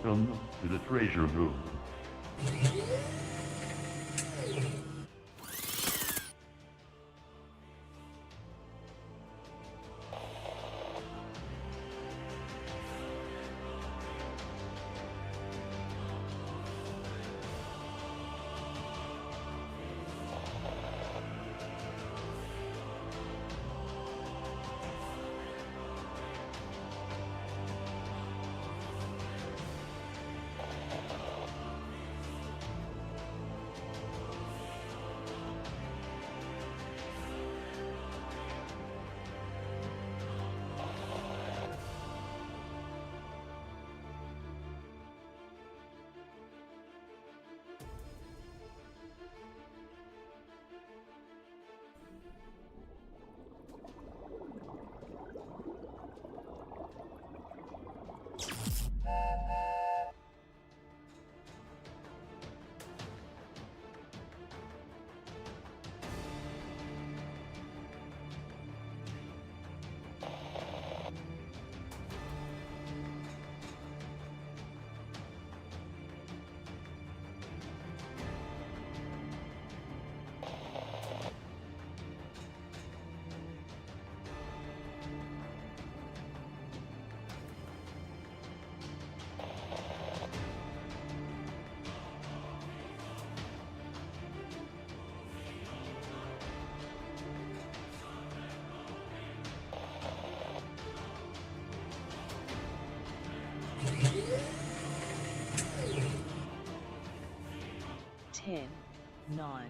Welcome to the treasure room. Ten, 9,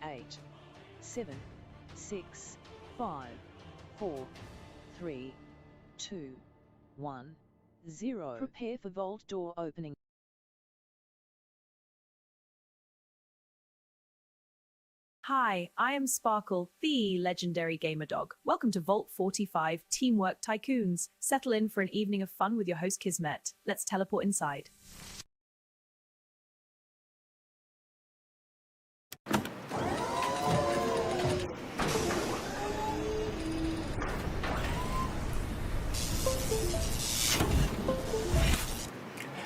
8, 7, 6, 5, 4, 3, 2, 1, 0. Prepare for vault door opening. Hi, I am Sparkle, the legendary gamer dog. Welcome to Vault 45 Teamwork Tycoons. Settle in for an evening of fun with your host Kismet. Let's teleport inside.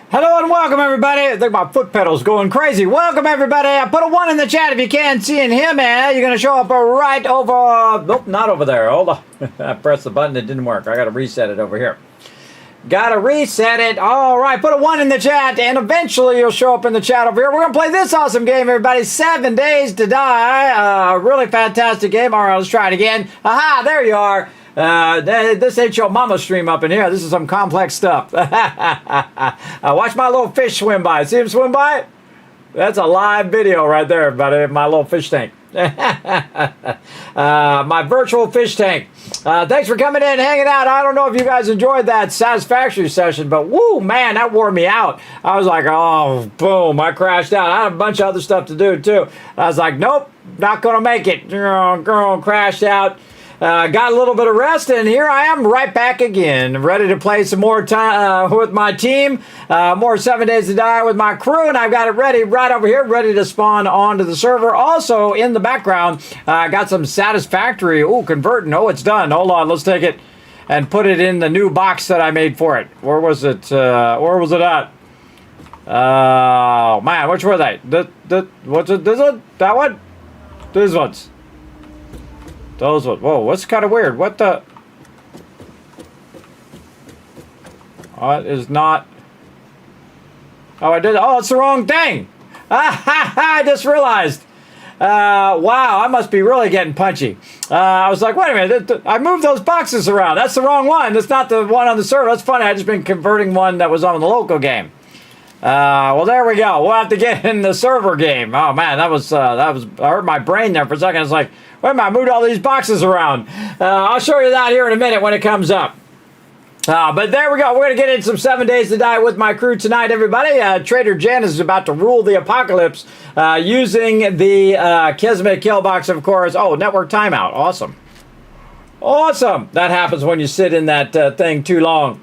Hello and welcome everybody. I think my foot pedal's going crazy. Welcome everybody. I put a 1 in the chat if you can see and hear me. You're going to show up right over... Nope, not over there. Hold on. I pressed the button. It didn't work. I got to reset it over here. Got to reset it. All right. Put a 1 in the chat and eventually you'll show up in the chat over here. We're going to play this awesome game, everybody. 7 Days to Die. Really fantastic game. All right, let's try it again. Aha, there you are. This ain't your mama stream up in here. This is some complex stuff. Watch my little fish swim by. See him swim by? That's a live video right there, buddy. My little fish tank. My virtual fish tank. Thanks for coming in and hanging out. I don't know if you guys enjoyed that Satisfactory session, but woo, man, that wore me out. I was like, oh, boom, I crashed out. I had a bunch of other stuff to do, too. I was like, nope, not going to make it. Girl, crashed out. Got a little bit of rest, and here I am right back again, ready to play some more time with my team, more 7 Days to Die with my crew, and I've got it ready right over here, ready to spawn onto the server. Also, in the background, I got some Satisfactory. Oh, converting. Oh, it's done. Hold on. Let's take it and put it in the new box that I made for it. Where was it? Where was it at? Oh, man, which were they? What's it? This one? That one? These ones. Those ones. Whoa, what's kind of weird? What the? Oh, it is not. Oh, I did. Oh, it's the wrong thing. I just realized. Wow, I must be really getting punchy. I was like, wait a minute. I moved those boxes around. That's the wrong one. That's not the one on the server. That's funny. I just been converting one that was on the local game. Well, there we go. We'll have to get in the server game. Oh man, that was I hurt my brain there for a second. It's like, wait a minute, I moved all these boxes around. I'll show you that here in a minute when it comes up. But there we go. We're going to get into some 7 Days to Die with my crew tonight, everybody. Trader Jen is about to rule the apocalypse using the Kismet kill box, of course. Oh, network timeout. Awesome. Awesome. That happens when you sit in that thing too long.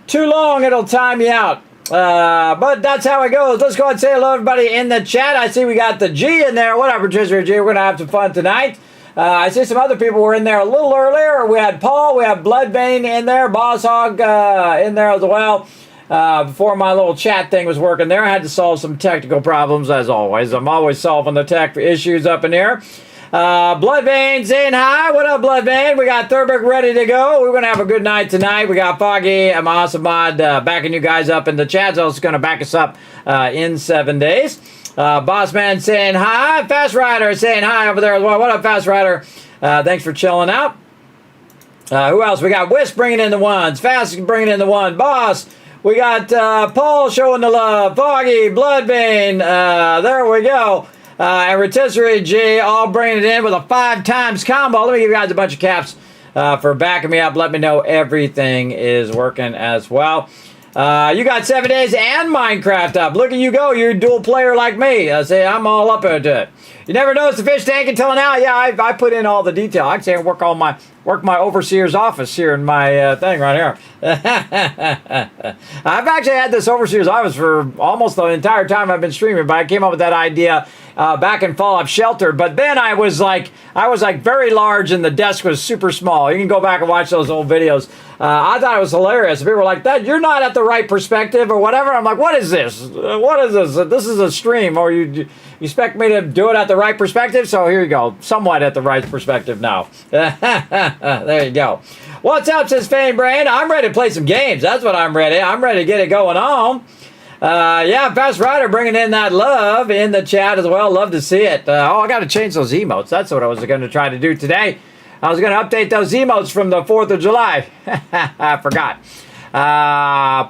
Too long, it'll time you out. But that's how it goes. Let's go ahead and say hello, everybody, in the chat. I see we got the G in there. What up, Patricia G? We're going to have some fun tonight. I see some other people were in there a little earlier. We had Paul. We have Bloodbane in there. Boss Hog in there as well. before my little chat thing was working there. I had to solve some technical problems, as always. I'm always solving the tech issues up in here. Bloodvein saying hi. What up, Bloodvein? We got Thurberg ready to go. We're going to have a good night tonight. We got Foggy and my awesome mod backing you guys up in the chat. So it's going to back us up in 7 days. Bossman saying hi. Fast Rider saying hi over there as well. What up, Fast Rider? Thanks for chilling out. Who else? We got Wisp bringing in the ones. Fast bringing in the one. Boss. We got Paul showing the love. Foggy, Bloodvein. There we go. And Rotisserie G all bringing it in with a 5 times combo. Let me give you guys a bunch of caps for backing me up. Let me know everything is working as well. You got 7 days and Minecraft up. Look at you go. You're a dual player like me. See, I'm all up into it. You never noticed the fish tank until now? Yeah, I put in all the detail. I can work my overseer's office here in my thing right here. I've actually had this overseer's office for almost the entire time I've been streaming, but I came up with that idea back in Fallout Shelter. But then I was like very large and the desk was super small. You can go back and watch those old videos. I thought it was hilarious. People were like, "That you're not at the right perspective or whatever." I'm like, "What is this? What is this? This is a stream, or you expect me to do it at the right perspective?" So here you go, somewhat at the right perspective now. There you go. What's up, says Fane Brain? I'm ready to play some games. That's what I'm ready. I'm ready to get it going on. Yeah, Fast Rider bringing in that love in the chat as well. Love to see it. I got to change those emotes. That's what I was going to try to do today. I was going to update those emotes from the 4th of July. I forgot.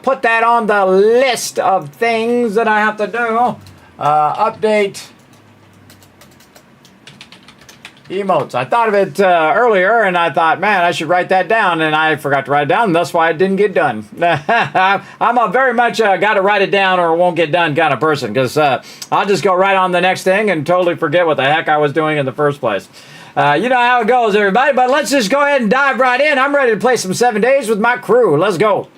Put that on the list of things that I have to do. Update emotes. I thought of it earlier, and I thought, man, I should write that down, and I forgot to write it down, and that's why it didn't get done. I'm a very much got to write it down or it won't get done kind of person, because I'll just go right on the next thing and totally forget what the heck I was doing in the first place. You know how it goes, everybody, but let's just go ahead and dive right in. I'm ready to play some 7 days with my crew. Let's go.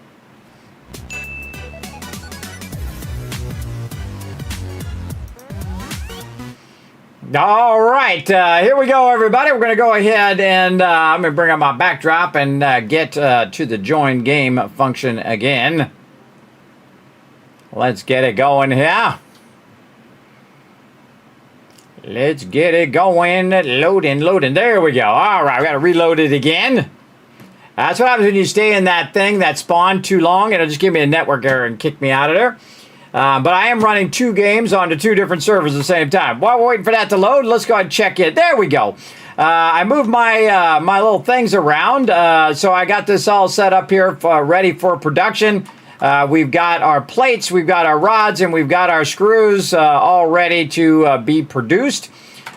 All right, here we go, everybody. We're going to go ahead and I'm going to bring up my backdrop and get to the join game function again. Let's get it going here. Let's get it going. Loading. There we go. All right, we got to reload it again. That's what happens when you stay in that thing that spawned too long. It'll just give me a network error and kick me out of there. But I am running 2 games onto 2 different servers at the same time. While we're waiting for that to load, let's go ahead and check it. There we go. I moved my my little things around, so I got this all set up here ready for production. We've got our plates, we've got our rods, and we've got our screws all ready to be produced.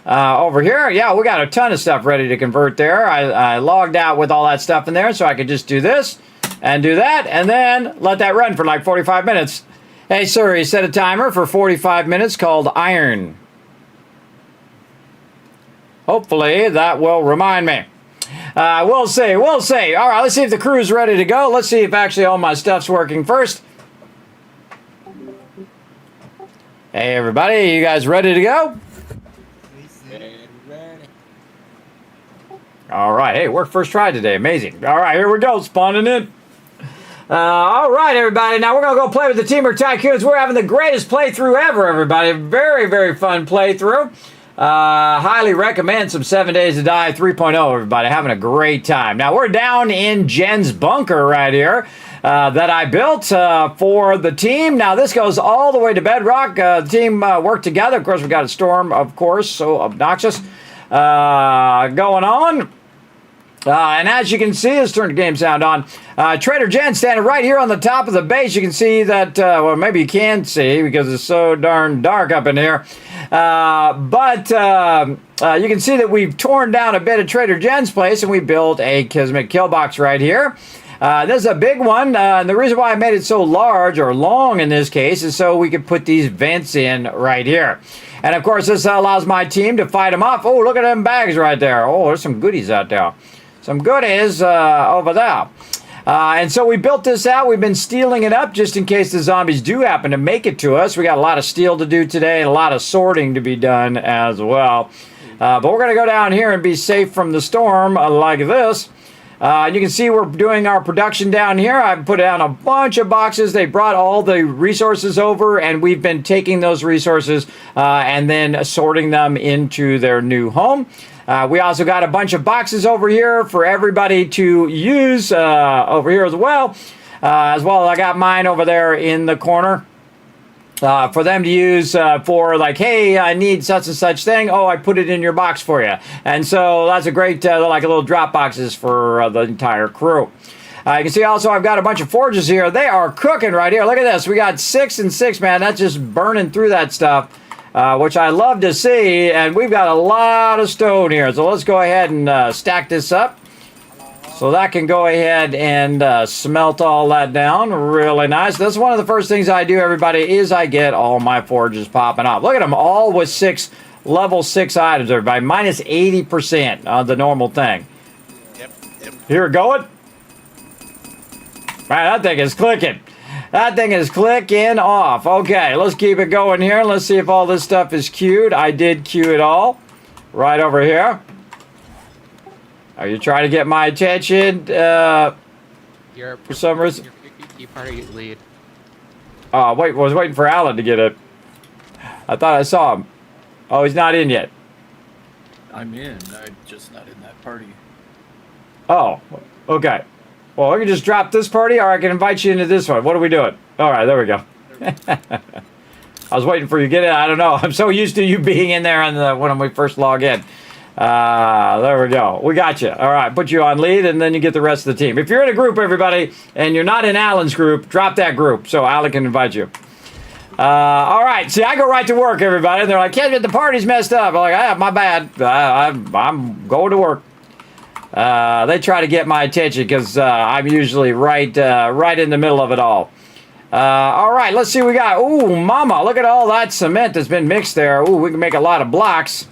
Over here, yeah, we got a ton of stuff ready to convert there. I logged out with all that stuff in there, so I could just do this and do that, and then let that run for like 45 minutes. Hey, Siri, set a timer for 45 minutes called iron. Hopefully, that will remind me. We'll see. All right, let's see if the crew's ready to go. Let's see if actually all my stuff's working first. Hey, everybody, you guys ready to go? All right, hey, worked first try today. Amazing. All right, here we go, spawning in. All right, everybody. Now we're going to go play with the Teamwork Tycoons. We're having the greatest playthrough ever, everybody. Very, very fun playthrough. Highly recommend some 7 Days to Die 3.0, everybody. Having a great time. Now, we're down in Jen's bunker right here that I built for the team. Now, this goes all the way to bedrock. The team worked together. Of course, we got a storm, of course, so obnoxious going on. And as you can see, let's turn the game sound on. Trader Jen standing right here on the top of the base. You can see that, well, maybe you can't see because it's so darn dark up in here. But you can see that we've torn down a bit of Trader Jen's place and we built a Kismet kill box right here. This is a big one. And the reason why I made it so large or long in this case is so we could put these vents in right here. And of course, this allows my team to fight them off. Oh, look at them bags right there. Oh, there's some goodies out there. Some goodies over there. And so we built this out. We've been steeling it up just in case the zombies do happen to make it to us. We got a lot of steel to do today and a lot of sorting to be done as well. But we're going to go down here and be safe from the storm like this. You can see we're doing our production down here. I put down a bunch of boxes. They brought all the resources over, and we've been taking those resources and then sorting them into their new home. We also got a bunch of boxes over here for everybody to use over here as well. As well, I got mine over there in the corner. For them to use for like, hey, I need such and such thing. Oh, I put it in your box for you. And so that's a great, like a little drop boxes for the entire crew. You can see also I've got a bunch of forges here. They are cooking right here. Look at this. We got 6 and 6, man. That's just burning through that stuff, which I love to see. And we've got a lot of stone here. So let's go ahead and stack this up. So that can go ahead and smelt all that down. Really nice. That's one of the first things I do, everybody, is I get all my forges popping up. Look at them, all with level 6 items, everybody. Minus 80% on the normal thing. Yep. Here, going. Man, that thing is clicking. That thing is clicking off. Okay, let's keep it going here. Let's see if all this stuff is queued. I did queue it all. Right over here. Are you trying to get my attention for some reason? You're part of your lead. Oh, wait, I was waiting for Alan to get it. I thought I saw him. Oh, he's not in yet. I'm in. I'm just not in that party. Oh, okay. Well, we can just drop this party, or I can invite you into this one. What are we doing? All right, there we go. I was waiting for you to get in. I don't know. I'm so used to you being in there when we first log in. There we go. We got you. All right, put you on lead, and then you get the rest of the team. If you're in a group, everybody, and you're not in Alan's group, drop that group so Alan can invite you. All right. See, I go right to work, everybody. And they're like, Kismet, the party's messed up. I'm like, ah, my bad. I'm going to work. They try to get my attention because I'm usually right in the middle of it all. All right, let's see what we got. Ooh, mama, look at all that cement that's been mixed there. Ooh, we can make a lot of blocks.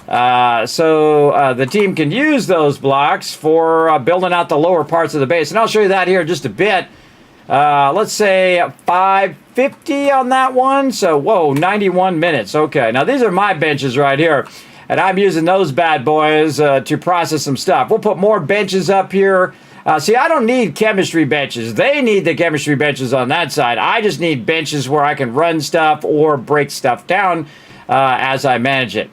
So the team can use those blocks for building out the lower parts of the base. And I'll show you that here in just a bit. Let's say 550 on that one. So, whoa, 91 minutes. Okay, now these are my benches right here. And I'm using those bad boys to process some stuff. We'll put more benches up here. See, I don't need chemistry benches. They need the chemistry benches on that side. I just need benches where I can run stuff or break stuff down as I manage it.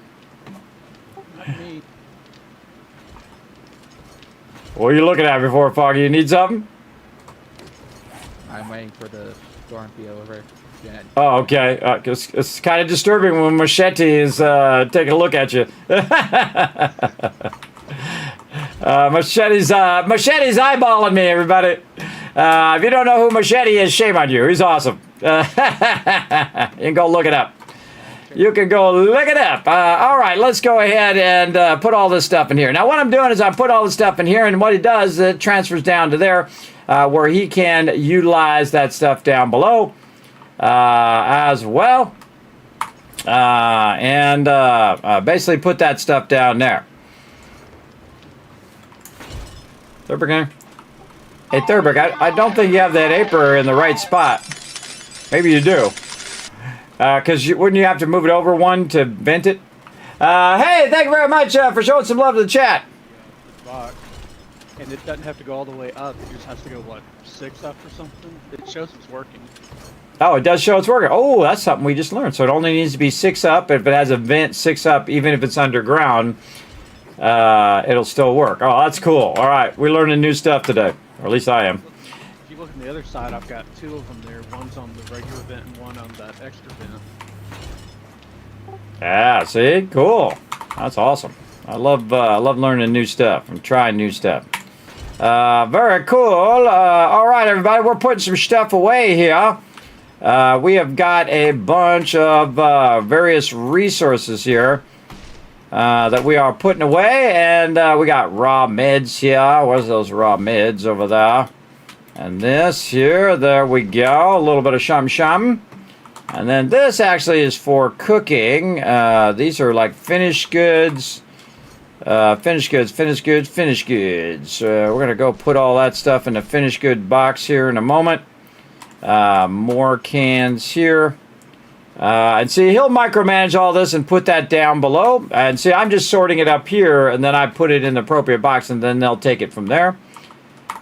What are you looking at before, Foggy? You need something? I'm waiting for the storm to be over. Yeah. Oh, okay. It's kind of disturbing when Machete is taking a look at you. Machete's eyeballing me, everybody. If you don't know who Machete is, shame on you. He's awesome. You can go look it up. You can go look it up. All right, let's go ahead and put all this stuff in here. Now, what I'm doing is I put all this stuff in here, and what it does, it transfers down to there where he can utilize that stuff down below as well. And basically put that stuff down there. Thurberg, hey, Thurberg, I don't think you have that apron in the right spot. Maybe you do. Because wouldn't you have to move it over one to vent it? Hey, thank you very much for showing some love to the chat. Box. And it doesn't have to go all the way up. It just has to go, what, 6 up or something? It shows it's working. Oh, it does show it's working. Oh, that's something we just learned. So it only needs to be 6 up. If it has a vent 6 up, even if it's underground, it'll still work. Oh, that's cool. All right, we're learning new stuff today. Or at least I am. If you look on the other side, I've got 2 of them there. One's on the regular vent and one on that extra vent. Yeah, see? Cool. That's awesome. I love learning new stuff and trying new stuff. Very cool. All right, everybody, we're putting some stuff away here. We have got a bunch of various resources here that we are putting away, and we got raw meds here. Where's those raw meds over there? And this here, there we go. A little bit of shum. And then this actually is for cooking. These are like finished goods. Finished goods. We're going to go put all that stuff in the finished good box here in a moment. More cans here. And see, he'll micromanage all this and put that down below. And see, I'm just sorting it up here, and then I put it in the appropriate box, and then they'll take it from there.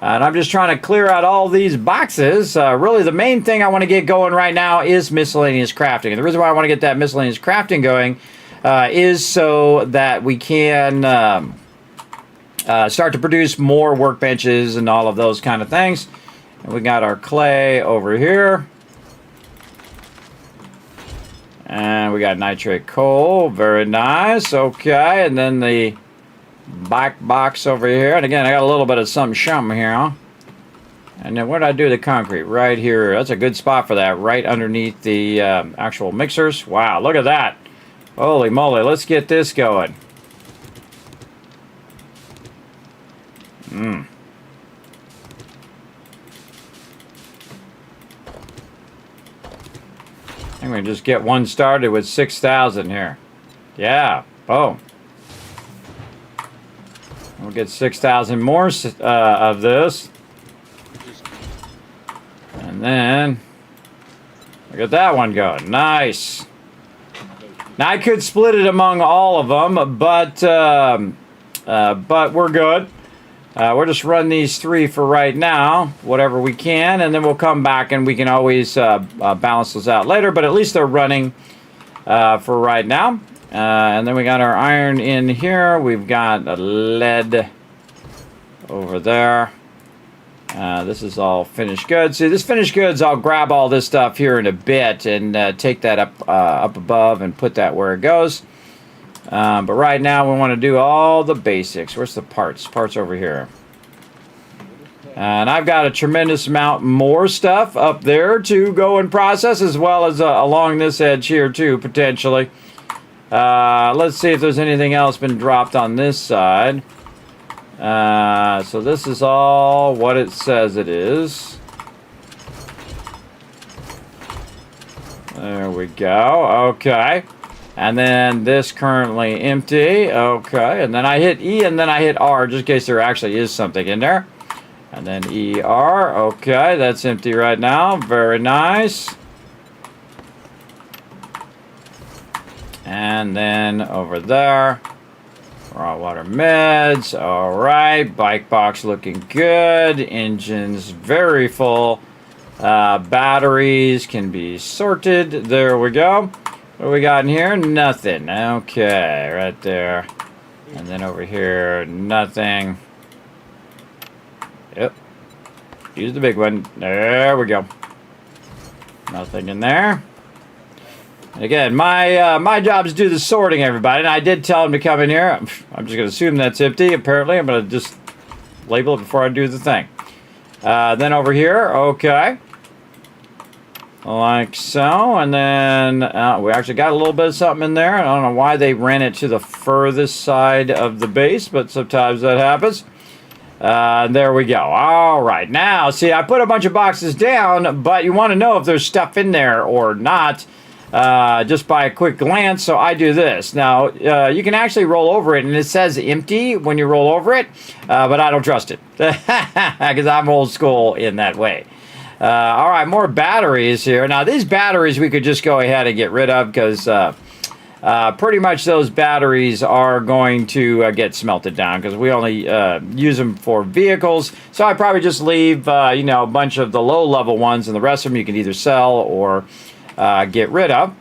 And I'm just trying to clear out all these boxes. Really, the main thing I want to get going right now is miscellaneous crafting. And the reason why I want to get that miscellaneous crafting going is so that we can start to produce more workbenches and all of those kind of things. And we got our clay over here. And we got nitrate coal. Very nice. Okay, and then the back box over here. And again, I got a little bit of something here. And then where did I do the concrete? Right here. That's a good spot for that. Right underneath the actual mixers. Wow, look at that. Holy moly. Let's get this going. I think we can just get one started with 6,000 here. Yeah. Boom. We'll get 6,000 more of this. And then look at that one going. Nice. Now I could split it among all of them, but we're good. We'll just run these 3 for right now, whatever we can, and then we'll come back and we can always balance those out later, but at least they're running for right now. And then we got our iron in here. We've got a lead over there. This is all finished goods. See, this finished goods, I'll grab all this stuff here in a bit and take that up above and put that where it goes. But right now we want to do all the basics. Where's the parts? Parts over here. And I've got a tremendous amount more stuff up there to go and process, as well as along this edge here too, potentially. Let's see if there's anything else been dropped on this side. So this is all what it says it is. There we go. Okay. And then this currently empty. Okay. And then I hit E and then I hit R just in case there actually is something in there. And then ER. Okay. That's empty right now. Very nice. And then over there, raw water meds. All right. Bike box looking good. Engines very full. Batteries can be sorted. There we go. What do we got in here? Nothing. Okay, right there. And then over here, nothing. Yep. Use the big one. There we go. Nothing in there. And again, my job is to do the sorting, everybody. And I did tell them to come in here. I'm just going to assume that's empty, apparently. I'm going to just label it before I do the thing. Then over here, okay. Like so, and then we actually got a little bit of something in there. I don't know why they ran it to the furthest side of the base, but sometimes that happens. There we go. All right, now, see, I put a bunch of boxes down, but you want to know if there's stuff in there or not just by a quick glance, so I do this. Now, you can actually roll over it, and it says empty when you roll over it, but I don't trust it because I'm old school in that way. All right, more batteries here. Now, these batteries we could just go ahead and get rid of because pretty much those batteries are going to get smelted down because we only use them for vehicles. So I probably just leave, you know, a bunch of the low-level ones, and the rest of them you can either sell or get rid of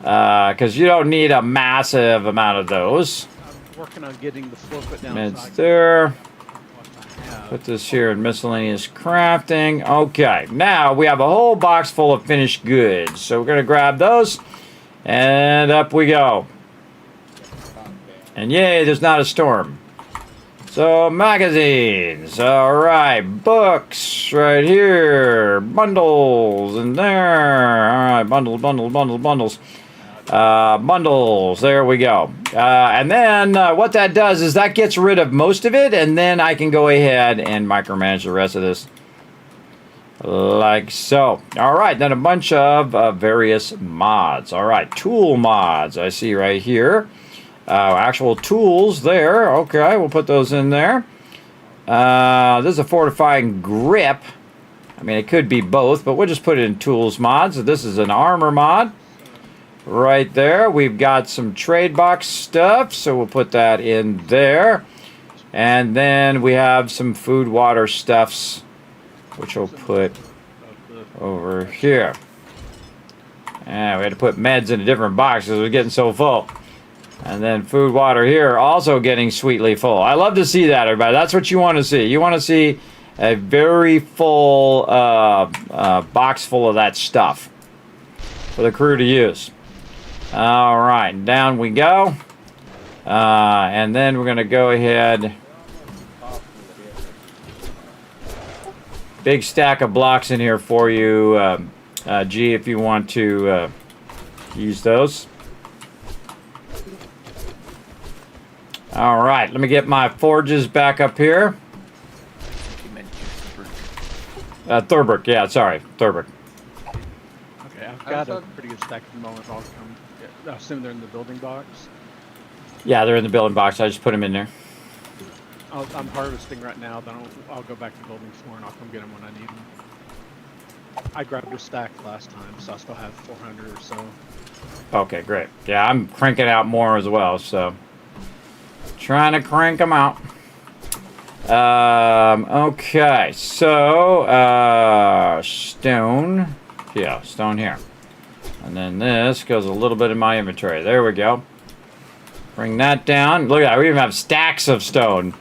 because you don't need a massive amount of those. I'm working on getting the floor put down. It's there. Put this here in miscellaneous crafting. Okay, now we have a whole box full of finished goods. So we're going to grab those, and up we go. And yay, there's not a storm. So, magazines. All right, books right here. Bundles in there. All right, bundles. Bundles, there we go. And then what that does is that gets rid of most of it, and then I can go ahead and micromanage the rest of this like so. All right, then a bunch of various mods. All right, tool mods I see right here. Actual tools there. Okay, we'll put those in there. This is a fortifying grip. mean, it could be both, but we'll just put it in tools mod. So this is an armor mod. Right there. We've got some trade box stuff, so we'll put that in there. And then we have some food, water stuffs, which we'll put over here. And we had to put meds in a different box because it was getting so full. And then food, water here, also getting sweetly full. I love to see that, everybody. That's what you want to see. You want to see a very full box full of that stuff for the crew to use. All right, down we go. And then we're going to go ahead. Big stack of blocks in here for you, G, if you want to use those. All right, let me get my forges back up here. Thurberg, yeah, sorry, Thurberg. Okay, I've got a pretty good stack at the moment. I'll come. I assume they're in the building box. Yeah, they're in the building box. I just put them in there. I'm harvesting right now. Then I'll go back to the building more and I'll come get them when I need them. I grabbed a stack last time, so I still have 400 or so. Okay, great. Yeah, I'm cranking out more as well, so trying to crank them out. Okay, so stone. Yeah, stone here. And then this goes a little bit in my inventory. There we go. Bring that down. Look at that. We even have stacks of stone.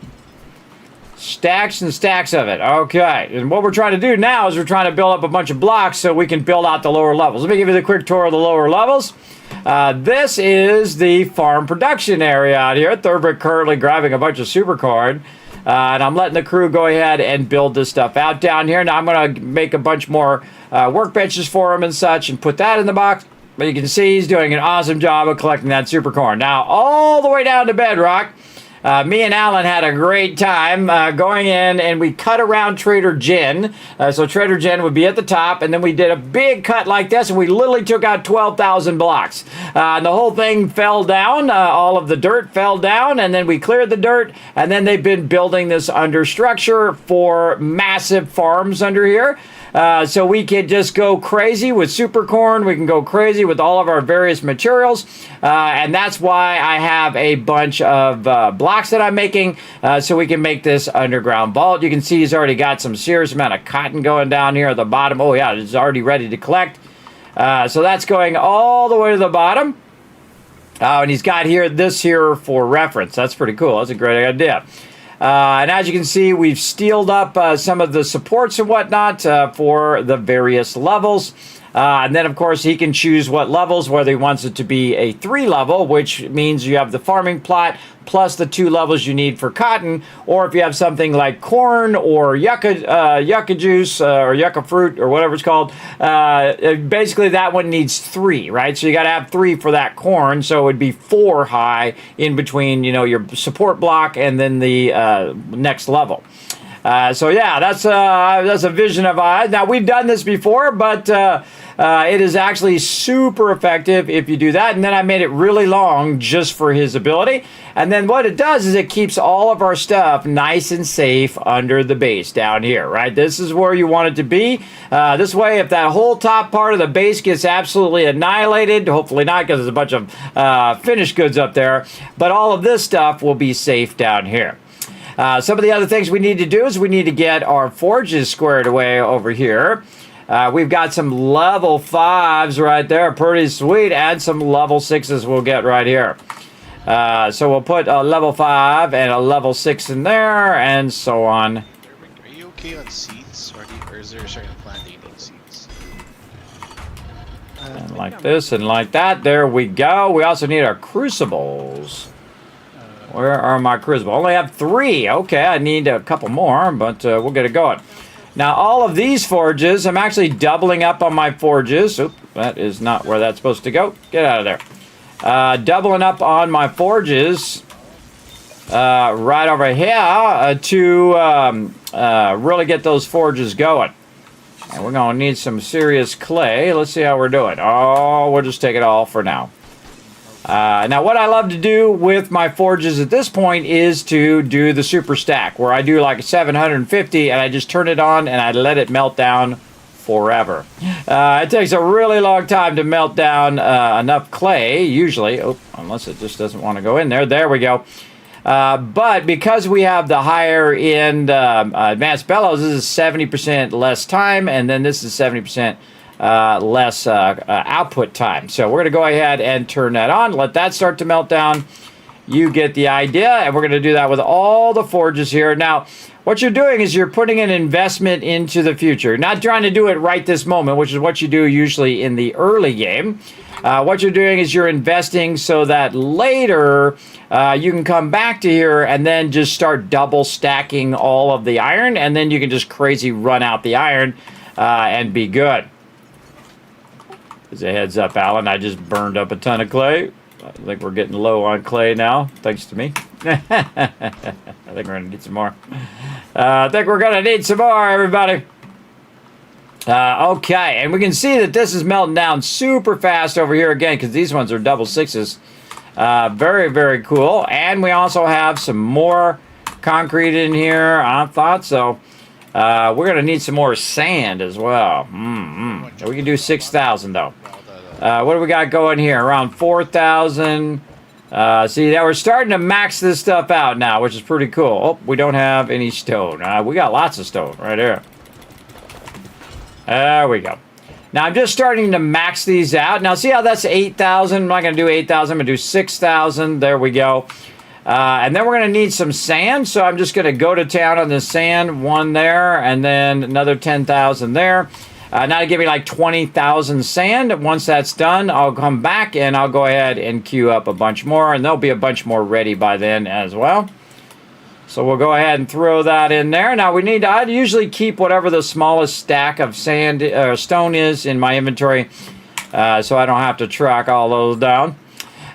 Stacks and stacks of it. Okay. And what we're trying to do now is we're trying to build up a bunch of blocks so we can build out the lower levels. Let me give you the quick tour of the lower levels. This is the farm production area out here. Thurber currently grabbing a bunch of supercard. And I'm letting the crew go ahead and build this stuff out down here. Now I'm going to make a bunch more workbenches for him and such and put that in the box. But you can see he's doing an awesome job of collecting that supercorn. Now, all the way down to bedrock, me and Alan had a great time going in, and we cut around Trader Jen. So Trader Jen would be at the top, and then we did a big cut like this, and we literally took out 12,000 blocks. And the whole thing fell down. All of the dirt fell down, and then we cleared the dirt, and then they've been building this understructure for massive farms under here. So we could just go crazy with supercorn. We can go crazy with all of our various materials. And that's why I have a bunch of blocks that I'm making so we can make this underground vault. You can see he's already got some serious amount of cotton going down here at the bottom. Oh, yeah, it's already ready to collect. So that's going all the way to the bottom. And he's got this here for reference. That's pretty cool. That's a great idea. And as you can see, we've steeled up some of the supports and whatnot for the various levels. And then, of course, he can choose what levels, whether he wants it to be a 3-level, which means you have the farming plot plus the 2 levels you need for cotton, or if you have something like corn or yucca juice or yucca fruit or whatever it's called, basically that one needs 3, right? So you got to have 3 for that corn, so it would be 4 high in between, your support block and then the next level. So yeah, that's a vision of ours. Now we've done this before, but it is actually super effective if you do that. And then I made it really long just for his ability. And then what it does is it keeps all of our stuff nice and safe under the base down here, right? This is where you want it to be. This way, if that whole top part of the base gets absolutely annihilated, hopefully not because there's a bunch of finished goods up there, but all of this stuff will be safe down here. Some of the other things we need to do is we need to get our forges squared away over here. We've got some level 5s right there, pretty sweet, and some level 6s we'll get right here. So we'll put a level 5 and a level 6 in there, and so on. Are you okay on seeds, or is there a certain plant that you need seeds? And like this and like that. There we go. We also need our crucibles. Where are my crucibles? I only have 3. Okay, I need a couple more, but we'll get it going. Now, all of these forges, I'm actually doubling up on my forges. Oop, that is not where that's supposed to go. Get out of there. Doubling up on my forges right over here to really get those forges going. And we're going to need some serious clay. Let's see how we're doing. Oh, we'll just take it all for now. Now, what I love to do with my forges at this point is to do the super stack, where I do like 750, and I just turn it on and I let it melt down forever. It takes a really long time to melt down enough clay, usually. Oh, unless it just doesn't want to go in there. There we go. But because we have the higher end advanced bellows, this is 70% less time, and then this is 70% less output time. So we're going to go ahead and turn that on, let that start to melt down. You get the idea, and we're going to do that with all the forges here. Now, what you're doing is you're putting an investment into the future. You're not trying to do it right this moment, which is what you do usually in the early game. What you're doing is you're investing so that later you can come back to here and then just start double stacking all of the iron, and then you can just crazy run out the iron and be good. As a heads up, Alan, I just burned up a ton of clay. I think we're getting low on clay now, thanks to me. I think we're going to need some more. Everybody. Okay, and we can see that this is melting down super fast over here again, because these ones are double sixes. Very, very cool. And we also have some more concrete in here. I thought so. We're going to need some more sand as well. We can do 6,000 though. What do we got going here? Around 4,000. See, that we're starting to max this stuff out now, which is pretty cool. Oh, we don't have any stone. We got lots of stone right here. There we go. Now, I'm just starting to max these out. Now, see how that's 8,000? I'm not going to do 8,000. I'm going to do 6,000. There we go. And then we're going to need some sand. So I'm just going to go to town on the sand. One there, and then another 10,000 there. Now to give me like 20,000 sand. Once that's done, I'll come back and I'll go ahead and queue up a bunch more. And there'll be a bunch more ready by then as well. So we'll go ahead and throw that in there. Now we need, I'd usually keep whatever the smallest stack of sand or stone is in my inventory. So I don't have to track all those down.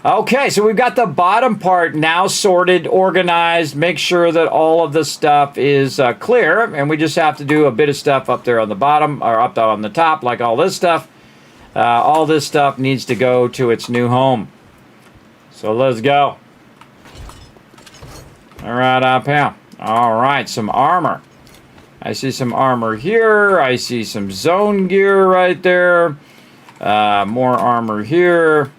Okay, so we've got the bottom part now sorted, organized, make sure that all of the stuff is clear, and we just have to do a bit of stuff up there on the bottom, or up on the top, like all this stuff. All this stuff needs to go to its new home. So let's go. All right, up here. All right, some armor. I see some armor here. I see some zone gear right there. More armor here.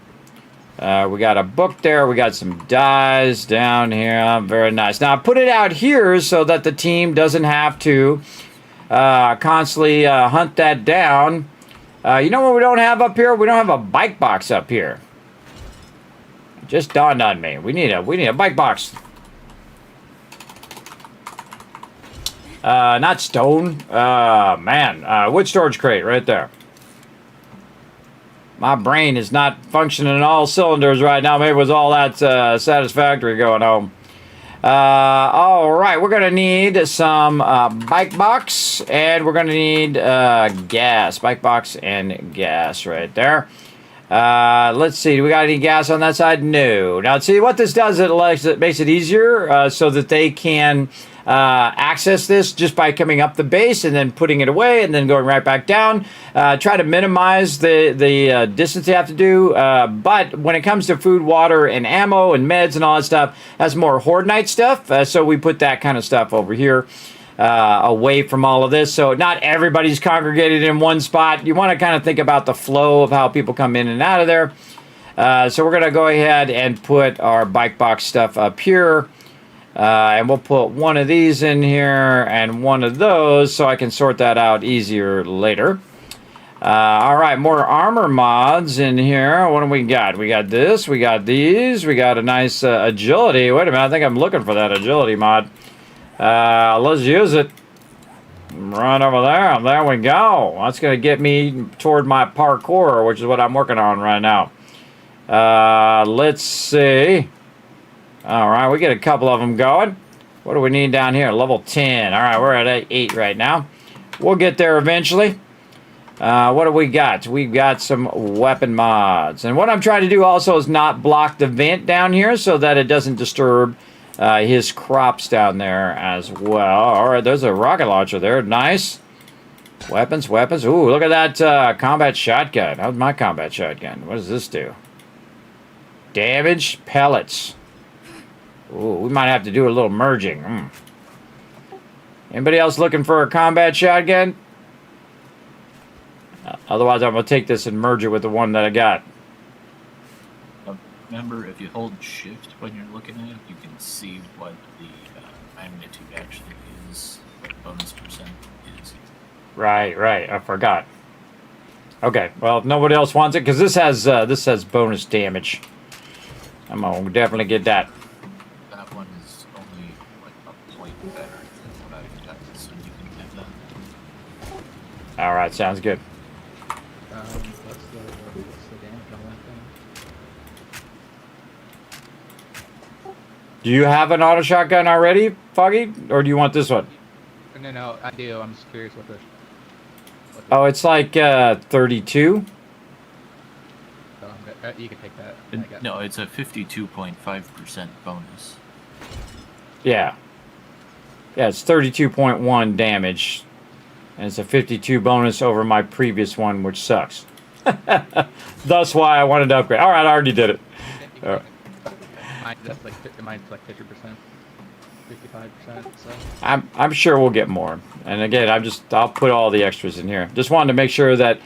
We got a book there. We got some dyes down here. Very nice. Now, I put it out here so that the team doesn't have to constantly hunt that down. You know what we don't have up here? We don't have a bike box up here. It just dawned on me. We need a bike box. Not stone. Wood storage crate right there. My brain is not functioning in all cylinders right now. Maybe it was all that satisfactory going home. All right, we're going to need some bike box, and we're going to need gas. Bike box and gas right there. Let's see. Do we got any gas on that side? No. Now, see, what this does, it makes it easier so that they can access this just by coming up the base and then putting it away and then going right back down. Try to minimize the distance you have to do. But when it comes to food, water, and ammo and meds and all that stuff, that's more Horde Night stuff. So we put that kind of stuff over here away from all of this. So not everybody's congregated in one spot. You want to kind of think about the flow of how people come in and out of there. So we're going to go ahead and put our bike box stuff up here. And we'll put one of these in here and one of those so I can sort that out easier later. All right, more armor mods in here. What do we got? We got this, we got these, we got a nice agility. Wait a minute, I think I'm looking for that agility mod. Let's use it. Right over there. There we go. That's going to get me toward my parkour, which is what I'm working on right now. Let's see. All right, we get a couple of them going. What do we need down here? Level 10. All right, we're at 8 right now. We'll get there eventually. What do we got? We've got some weapon mods. And what I'm trying to do also is not block the vent down here so that it doesn't disturb his crops down there as well. All right, there's a rocket launcher there. Nice. Weapons. Ooh, look at that combat shotgun. How's my combat shotgun? What does this do? Damage pellets. Ooh, we might have to do a little merging. Anybody else looking for a combat shotgun? Otherwise, I'm going to take this and merge it with the one that I got. Remember, if you hold shift when you're looking at it, you can see what the magnitude actually is, what bonus percent is. Right. I forgot. Okay, well, if nobody else wants it, because this has bonus damage. I'm going to definitely get that. That one is only like a point better than what I got, so you can have that. All right, sounds good. What's the damage on that thing? Do you have an auto shotgun already, Foggy? Or do you want this one? No, I do. I'm just curious what the... Oh, it's like 32. You can take that. No, it's a 52.5% bonus. Yeah, it's 32.1 damage. And it's a 52 bonus over my previous one, which sucks. That's why I wanted to upgrade. All right, I already did it. Mine's like 50%, 55%. So I'm sure we'll get more. And again, I'll put all the extras in here. Just wanted to make sure that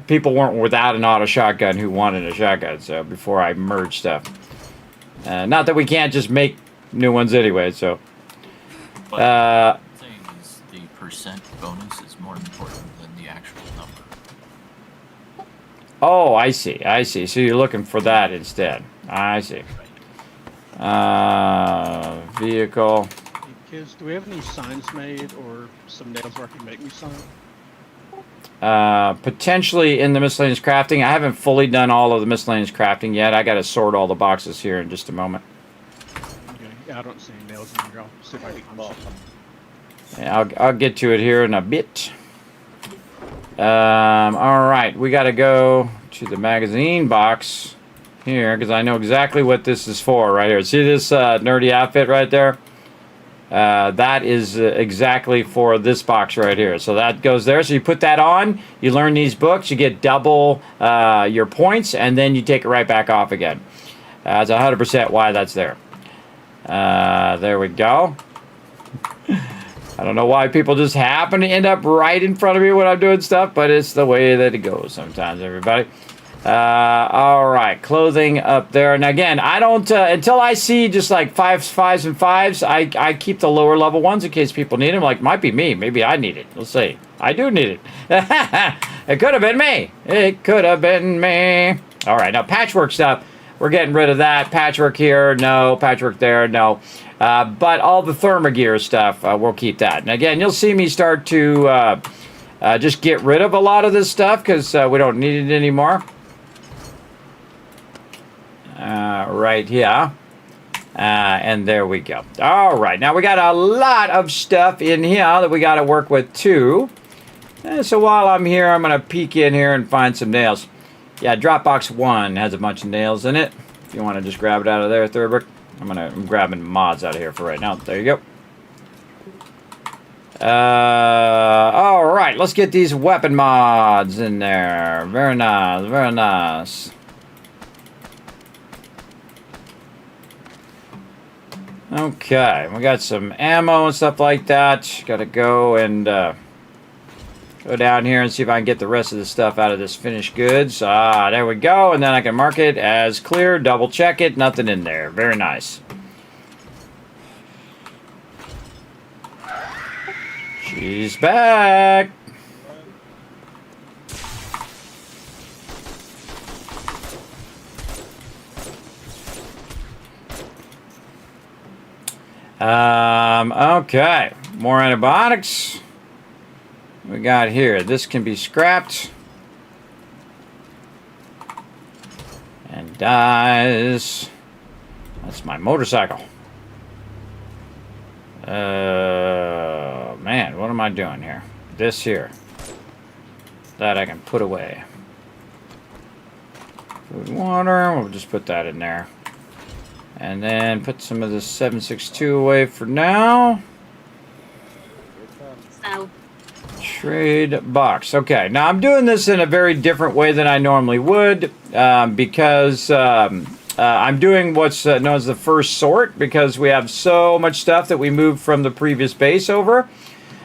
people weren't without an auto shotgun who wanted a shotgun. So before I merge stuff, not that we can't just make new ones anyway. So. But the thing is, the percent bonus is more important than the actual number. Oh, I see. So you're looking for that instead. I see. Vehicle. Hey, kids, do we have any signs made or some nails where I can make me some? Potentially in the miscellaneous crafting. I haven't fully done all of the miscellaneous crafting yet. I got to sort all the boxes here in just a moment. Okay. Yeah, I don't see any nails in here. I'll see if I can find some. Yeah, I'll get to it here in a bit. All right, we got to go to the magazine box here because I know exactly what this is for right here. See this nerdy outfit right there? That is exactly for this box right here. So that goes there. So you put that on, you learn these books, you get double your points, and then you take it right back off again. That's 100% why that's there. There we go. I don't know why people just happen to end up right in front of me when I'm doing stuff, but it's the way that it goes sometimes, everybody. All right, clothing up there. And again, I don't, until I see just like fives, and fives, I keep the lower level ones in case people need them. Like, might be me. Maybe I need it. We'll see. I do need it. It could have been me. It could have been me. All right, now patchwork stuff. We're getting rid of that. Patchwork here, no. Patchwork there, no. But all the Thermogear stuff, we'll keep that. And again, you'll see me start to just get rid of a lot of this stuff because we don't need it anymore. Right here. And there we go. All right, now we got a lot of stuff in here that we got to work with too. So while I'm here, I'm going to peek in here and find some nails. Yeah, Dropbox 1 has a bunch of nails in it. If you want to just grab it out of there, Third. I'm grabbing mods out of here for right now. There you go. All right, let's get these weapon mods in there. Very nice, very nice. Okay, we got some ammo and stuff like that. Got to go and go down here and see if I can get the rest of the stuff out of this finished goods. There we go. And then I can mark it as clear. Double check it. Nothing in there. Very nice. She's back. Okay. More antibiotics. We got here. This can be scrapped. And dies. That's my motorcycle. Man, what am I doing here? This here. That I can put away. Food and water. We'll just put that in there. And then put some of the 762 away for now. So. Trade box. Okay, now I'm doing this in a very different way than I normally would because I'm doing what's known as the first sort because we have so much stuff that we moved from the previous base over.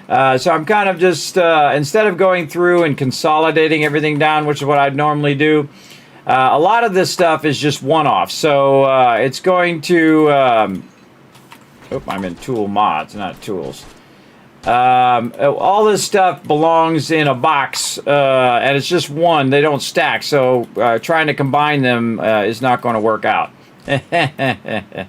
So I'm kind of just, instead of going through and consolidating everything down, which is what I'd normally do, a lot of this stuff is just one-off. So it's going to, I'm in tool mods, not tools. All this stuff belongs in a box, and it's just one. They don't stack, so trying to combine them is not going to work out. It's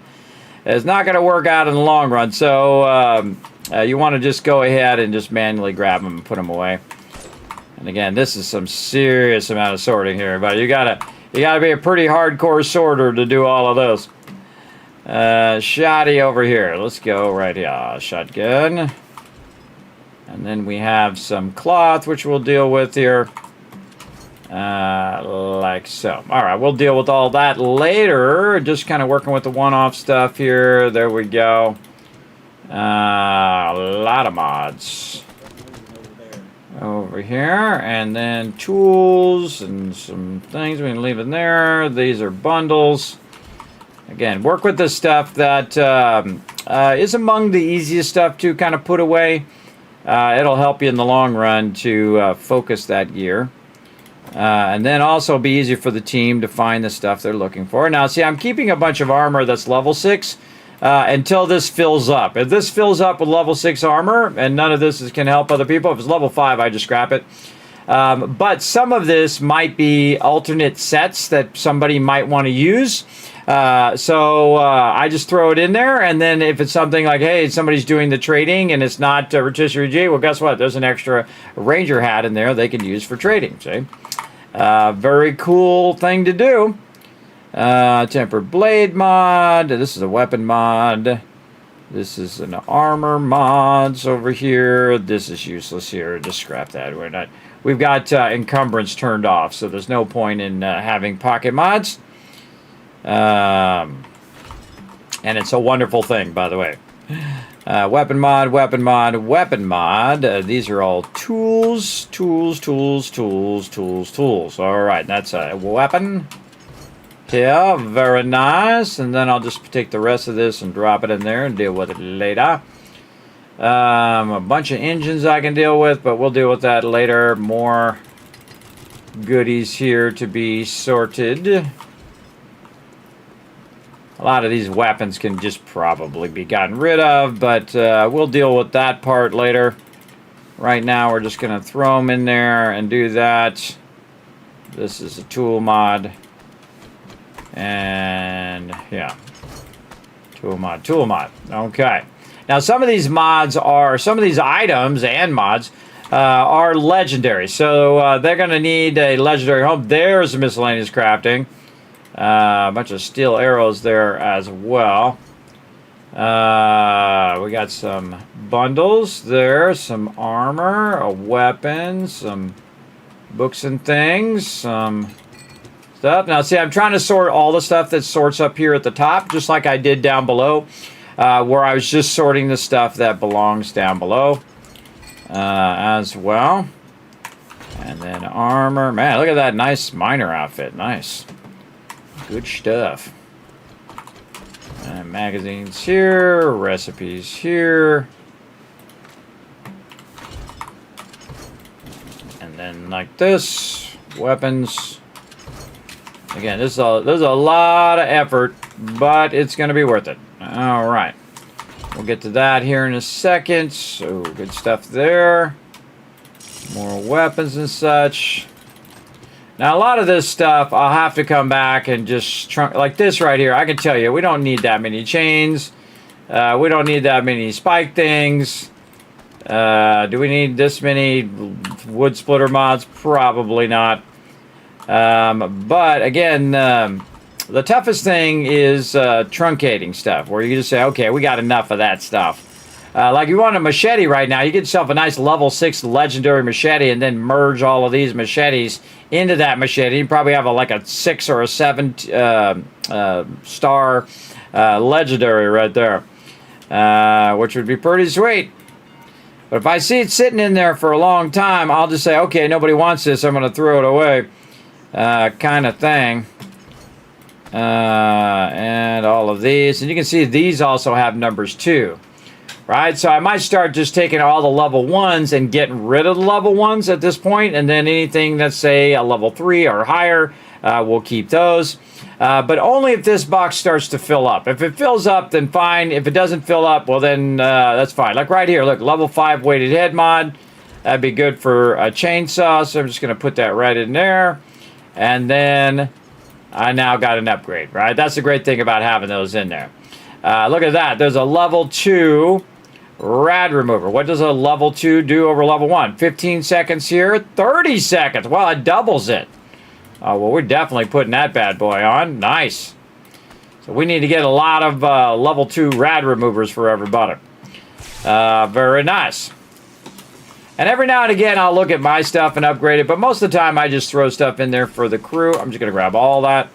not going to work out in the long run, so you want to just go ahead and just manually grab them and put them away. And again, this is some serious amount of sorting here, but you gotta be a pretty hardcore sorter to do all of those. Shoddy over here. Let's go right here. Shotgun. And then we have some cloth, which we'll deal with here. Like so. All right, we'll deal with all that later. Just kind of working with the one-off stuff here. There we go. A lot of mods. Over here. And then tools and some things. We can leave in there. These are bundles. Again, work with the stuff that is among the easiest stuff to kind of put away. It'll help you in the long run to focus that gear. And then also be easier for the team to find the stuff they're looking for. Now, see, I'm keeping a bunch of armor that's level 6 until this fills up. If this fills up with level 6 armor, and none of this can help other people, if it's level 5, I just scrap it. But some of this might be alternate sets that somebody might want to use. So I just throw it in there, and then if it's something like, hey, somebody's doing the trading and it's not rotisserie G, well, guess what? There's an extra ranger hat in there they can use for trading, see? Very cool thing to do. Tempered blade mod. This is a weapon mod. This is an armor mods over here. This is useless here. Just scrap that. We've got encumbrance turned off, so there's no point in having pocket mods. And it's a wonderful thing, by the way. Weapon mod, weapon mod, weapon mod. These are all tools, tools, tools, tools, tools, tools. All right, that's a weapon. Yeah, very nice. And then I'll just take the rest of this and drop it in there and deal with it later. A bunch of engines I can deal with, but we'll deal with that later. More goodies here to be sorted. A lot of these weapons can just probably be gotten rid of, but we'll deal with that part later. Right now, we're just going to throw them in there and do that. This is a tool mod. And, yeah. Tool mod, tool mod. Okay. Now, some of these mods are, some of these items and mods are legendary. So, they're going to need a legendary home. There's miscellaneous crafting. A bunch of steel arrows there as well. We got some bundles there, some armor, a weapon, some books and things, some stuff. Now, see, I'm trying to sort all the stuff that sorts up here at the top, just like I did down below, where I was just sorting the stuff that belongs down below as well. And then armor. Man, look at that nice miner outfit. Nice. Good stuff. And magazines here, recipes here. And then like this, weapons. Again, there's a lot of effort, but it's going to be worth it. All right. We'll get to that here in a second. So good stuff there. More weapons and such. Now, a lot of this stuff, I'll have to come back and just trunk, like this right here. I can tell you, we don't need that many chains. We don't need that many spike things. Do we need this many wood splitter mods? Probably not. But again, the toughest thing is truncating stuff, where you just say, okay, we got enough of that stuff. Like you want a machete right now, you get yourself a nice level 6 legendary machete and then merge all of these machetes into that machete. You probably have like a 6 or a 7 star legendary right there, which would be pretty sweet. But if I see it sitting in there for a long time, I'll just say, okay, nobody wants this, I'm going to throw it away, kind of thing. And all of these. And you can see these also have numbers too. Right? So I might start just taking all the level 1s and getting rid of the level 1s at this point. And then anything that's, say, a level 3 or higher, we'll keep those. But only if this box starts to fill up. If it fills up, then fine. If it doesn't fill up, well, then that's fine. Like right here, look, level 5 weighted head mod. That'd be good for a chainsaw. So I'm just going to put that right in there. And then I now got an upgrade, right? That's the great thing about having those in there. Look at that. There's a level 2 rad remover. What does a level 2 do over level 1? 15 seconds here, 30 seconds. Well, it doubles it. Oh, well, we're definitely putting that bad boy on. Nice. So we need to get a lot of level 2 rad removers for everybody. Very nice. And every now and again, I'll look at my stuff and upgrade it. But most of the time, I just throw stuff in there for the crew. I'm just going to grab all that.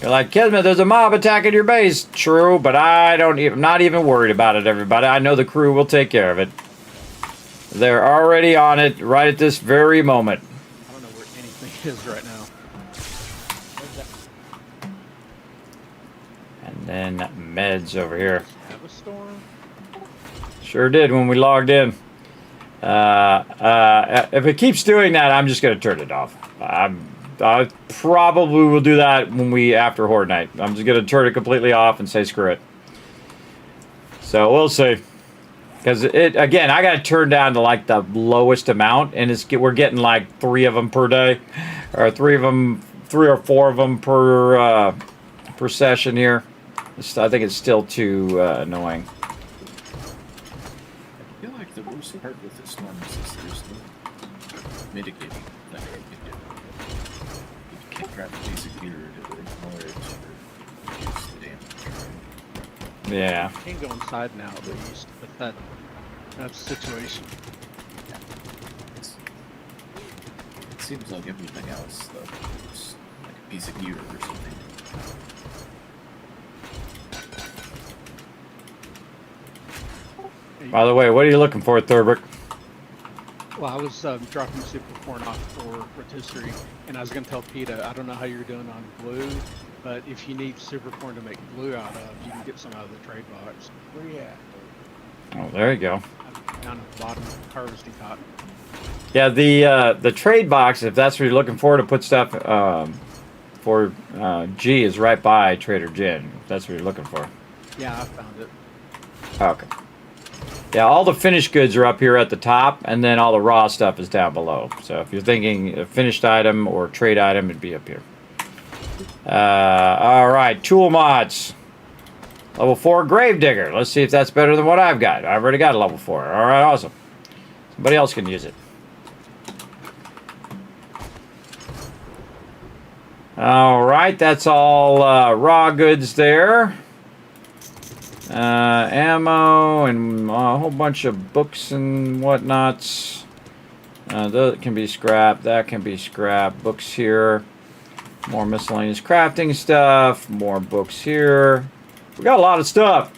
You're like, Kismet, there's a mob attacking your base. True, but I'm not even worried about it, everybody. I know the crew will take care of it. They're already on it right at this very moment. I don't know where anything is right now. And then meds over here. Have a storm? Sure did when we logged in. If it keeps doing that, I'm just going to turn it off. I probably will do that after Horde Night. I'm just going to turn it completely off and say screw it. So we'll see. Because again, I got to turn down to like the lowest amount, and we're getting like 3 of them per day, or 3 or 4 of them per session here. I think it's still too annoying. I feel like the worst part with this storm is there's no mitigating that you can do. You can't grab a basic gear to ignore it or reduce the damage. Yeah. I can't go inside now at least, but that situation. Yeah. It seems like everything else, though, is like a piece of gear or something. By the way, what are you looking for, Thurbrick? Well, I was dropping super corn off for rotisserie, and I was going to tell PETA, I don't know how you're doing on glue, but if you need super corn to make glue out of, you can get some out of the trade box. Where you at? Oh, there you go. Down at the bottom, harvesting cotton. Yeah, the trade box, if that's what you're looking for to put stuff for G, is right by Trader Jen. If that's what you're looking for. Yeah, I found it. Okay. Yeah, all the finished goods are up here at the top, and then all the raw stuff is down below. So if you're thinking a finished item or trade item, it'd be up here. All right, tool mods. Level 4 Gravedigger. Let's see if that's better than what I've got. I've already got a level 4. All right, awesome. Somebody else can use it. All right, that's all raw goods there. Ammo and a whole bunch of books and whatnots. That can be scrapped. That can be scrapped. Books here. More miscellaneous crafting stuff. More books here. We got a lot of stuff.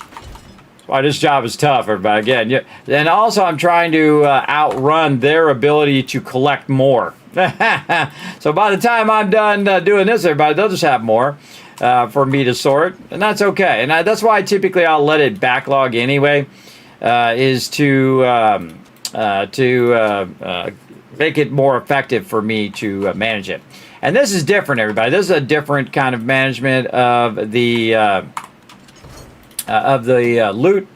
That's why this job is tough, everybody. Again, yeah. And also I'm trying to outrun their ability to collect more. So by the time I'm done doing this, everybody, they'll just have more for me to sort, and that's okay. And that's why typically I'll let it backlog anyway, is to make it more effective for me to manage it. And this is different, everybody. This is a different kind of management of the loot.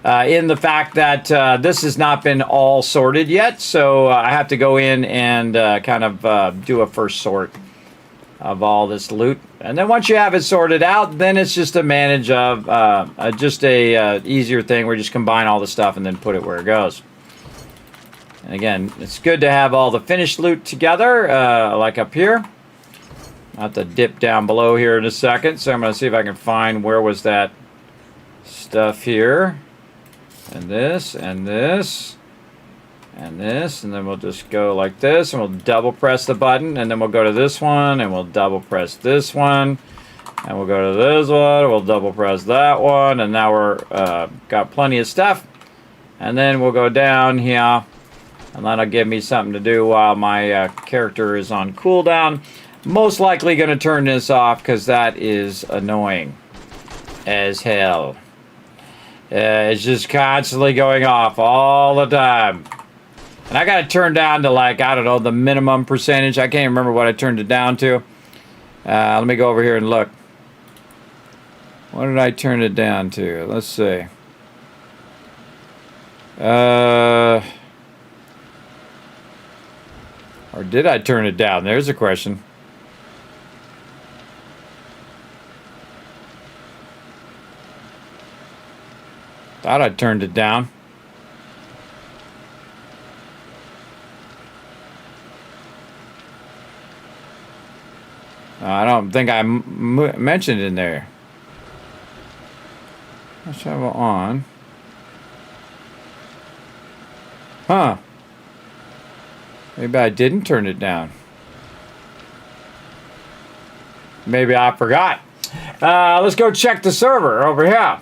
In the fact that this has not been all sorted yet, so I have to go in and kind of do a first sort of all this loot. And then once you have it sorted out, then it's just a manage of just a easier thing where you just combine all the stuff and then put it where it goes. And again, it's good to have all the finished loot together, like up here. I'll have to dip down below here in a second, so I'm going to see if I can find where was that stuff here. And this, and this, and this, and then we'll just go like this, and we'll double press the button, and then we'll go to this one, and we'll double press this one, and we'll go to this one, we'll double press that one, and now we're got plenty of stuff. And then we'll go down here, And that'll give me something to do while my character is on cooldown. Most likely going to turn this off because that is annoying as hell. It's just constantly going off all the time. And I got it turned down to, like, I don't know, the minimum percentage. I can't remember what I turned it down to. Let me go over here and look. What did I turn it down to? Let's see. Or did I turn it down? There's a question. Thought I turned it down. I don't think I mentioned it in there. Let's have it on. Huh. Maybe I didn't turn it down. Maybe I forgot. Let's go check the server over here.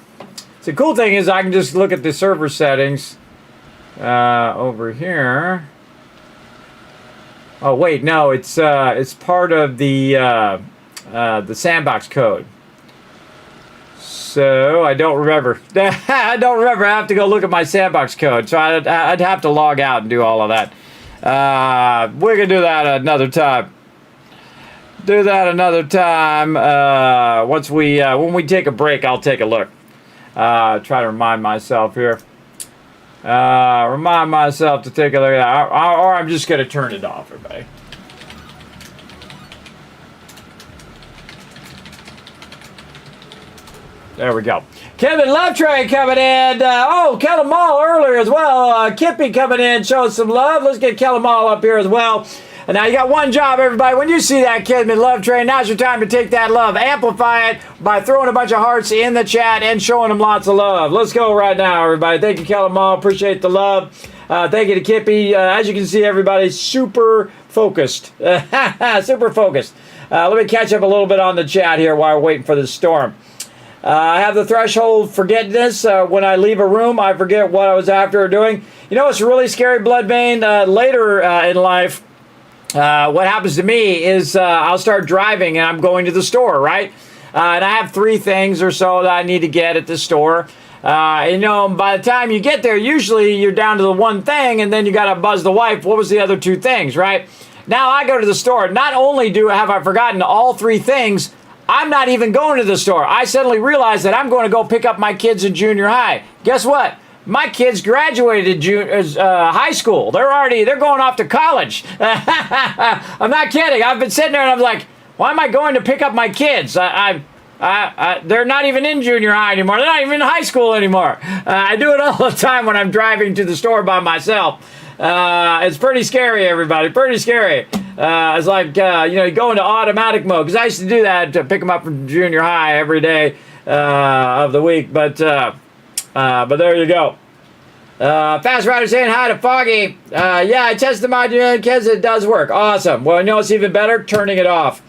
The cool thing is I can just look at the server settings over here. Oh wait, no, it's part of the sandbox code. So I don't remember. I don't remember. I have to go look at my sandbox code. So I'd have to log out and do all of that. We're gonna do that another time. Do that another time. Once we when we take a break, I'll take a look. Try to remind myself here. Remind myself to take a look at that. Or I'm just going to turn it off, everybody. There we go. Kevin Lovetrain coming in. Kellum Mall earlier as well. Kippy coming in, showing some love. Let's get Kellum Mall up here as well. And now you got one job, everybody. When you see that Kismet love train, now's your time to take that love. Amplify it by throwing a bunch of hearts in the chat and showing them lots of love. Let's go right now, everybody. Thank you, Kellum Mall. Appreciate the love. Thank you to Kippy. As you can see, everybody's super focused. Super focused. Let me catch up a little bit on the chat here while we're waiting for the storm. I have the threshold forgetfulness. When I leave a room, I forget what I was after or doing. You know what's really scary, Bloodbane? Later in life, what happens to me is I'll start driving and I'm going to the store, right? And I have 3 things or so that I need to get at the store. By the time you get there, usually you're down to the one thing and then you got to buzz the wife. What was the other 2 things, right? Now I go to the store. Not only have I forgotten all 3 things, I'm not even going to the store. I suddenly realize that I'm going to go pick up my kids in junior high. Guess what? My kids graduated high school. They're going off to college. I'm not kidding. I've been sitting there and I'm like, why am I going to pick up my kids? They're not even in junior high anymore. They're not even in high school anymore. I do it all the time when I'm driving to the store by myself. It's pretty scary, everybody. Pretty scary. It's like, you go into automatic mode. Because I used to do that to pick them up from junior high every day of the week. But there you go. Fast Rider saying hi to Foggy. Yeah, I tested my kids. It does work. Awesome. Well, you know what's even better? Turning it off.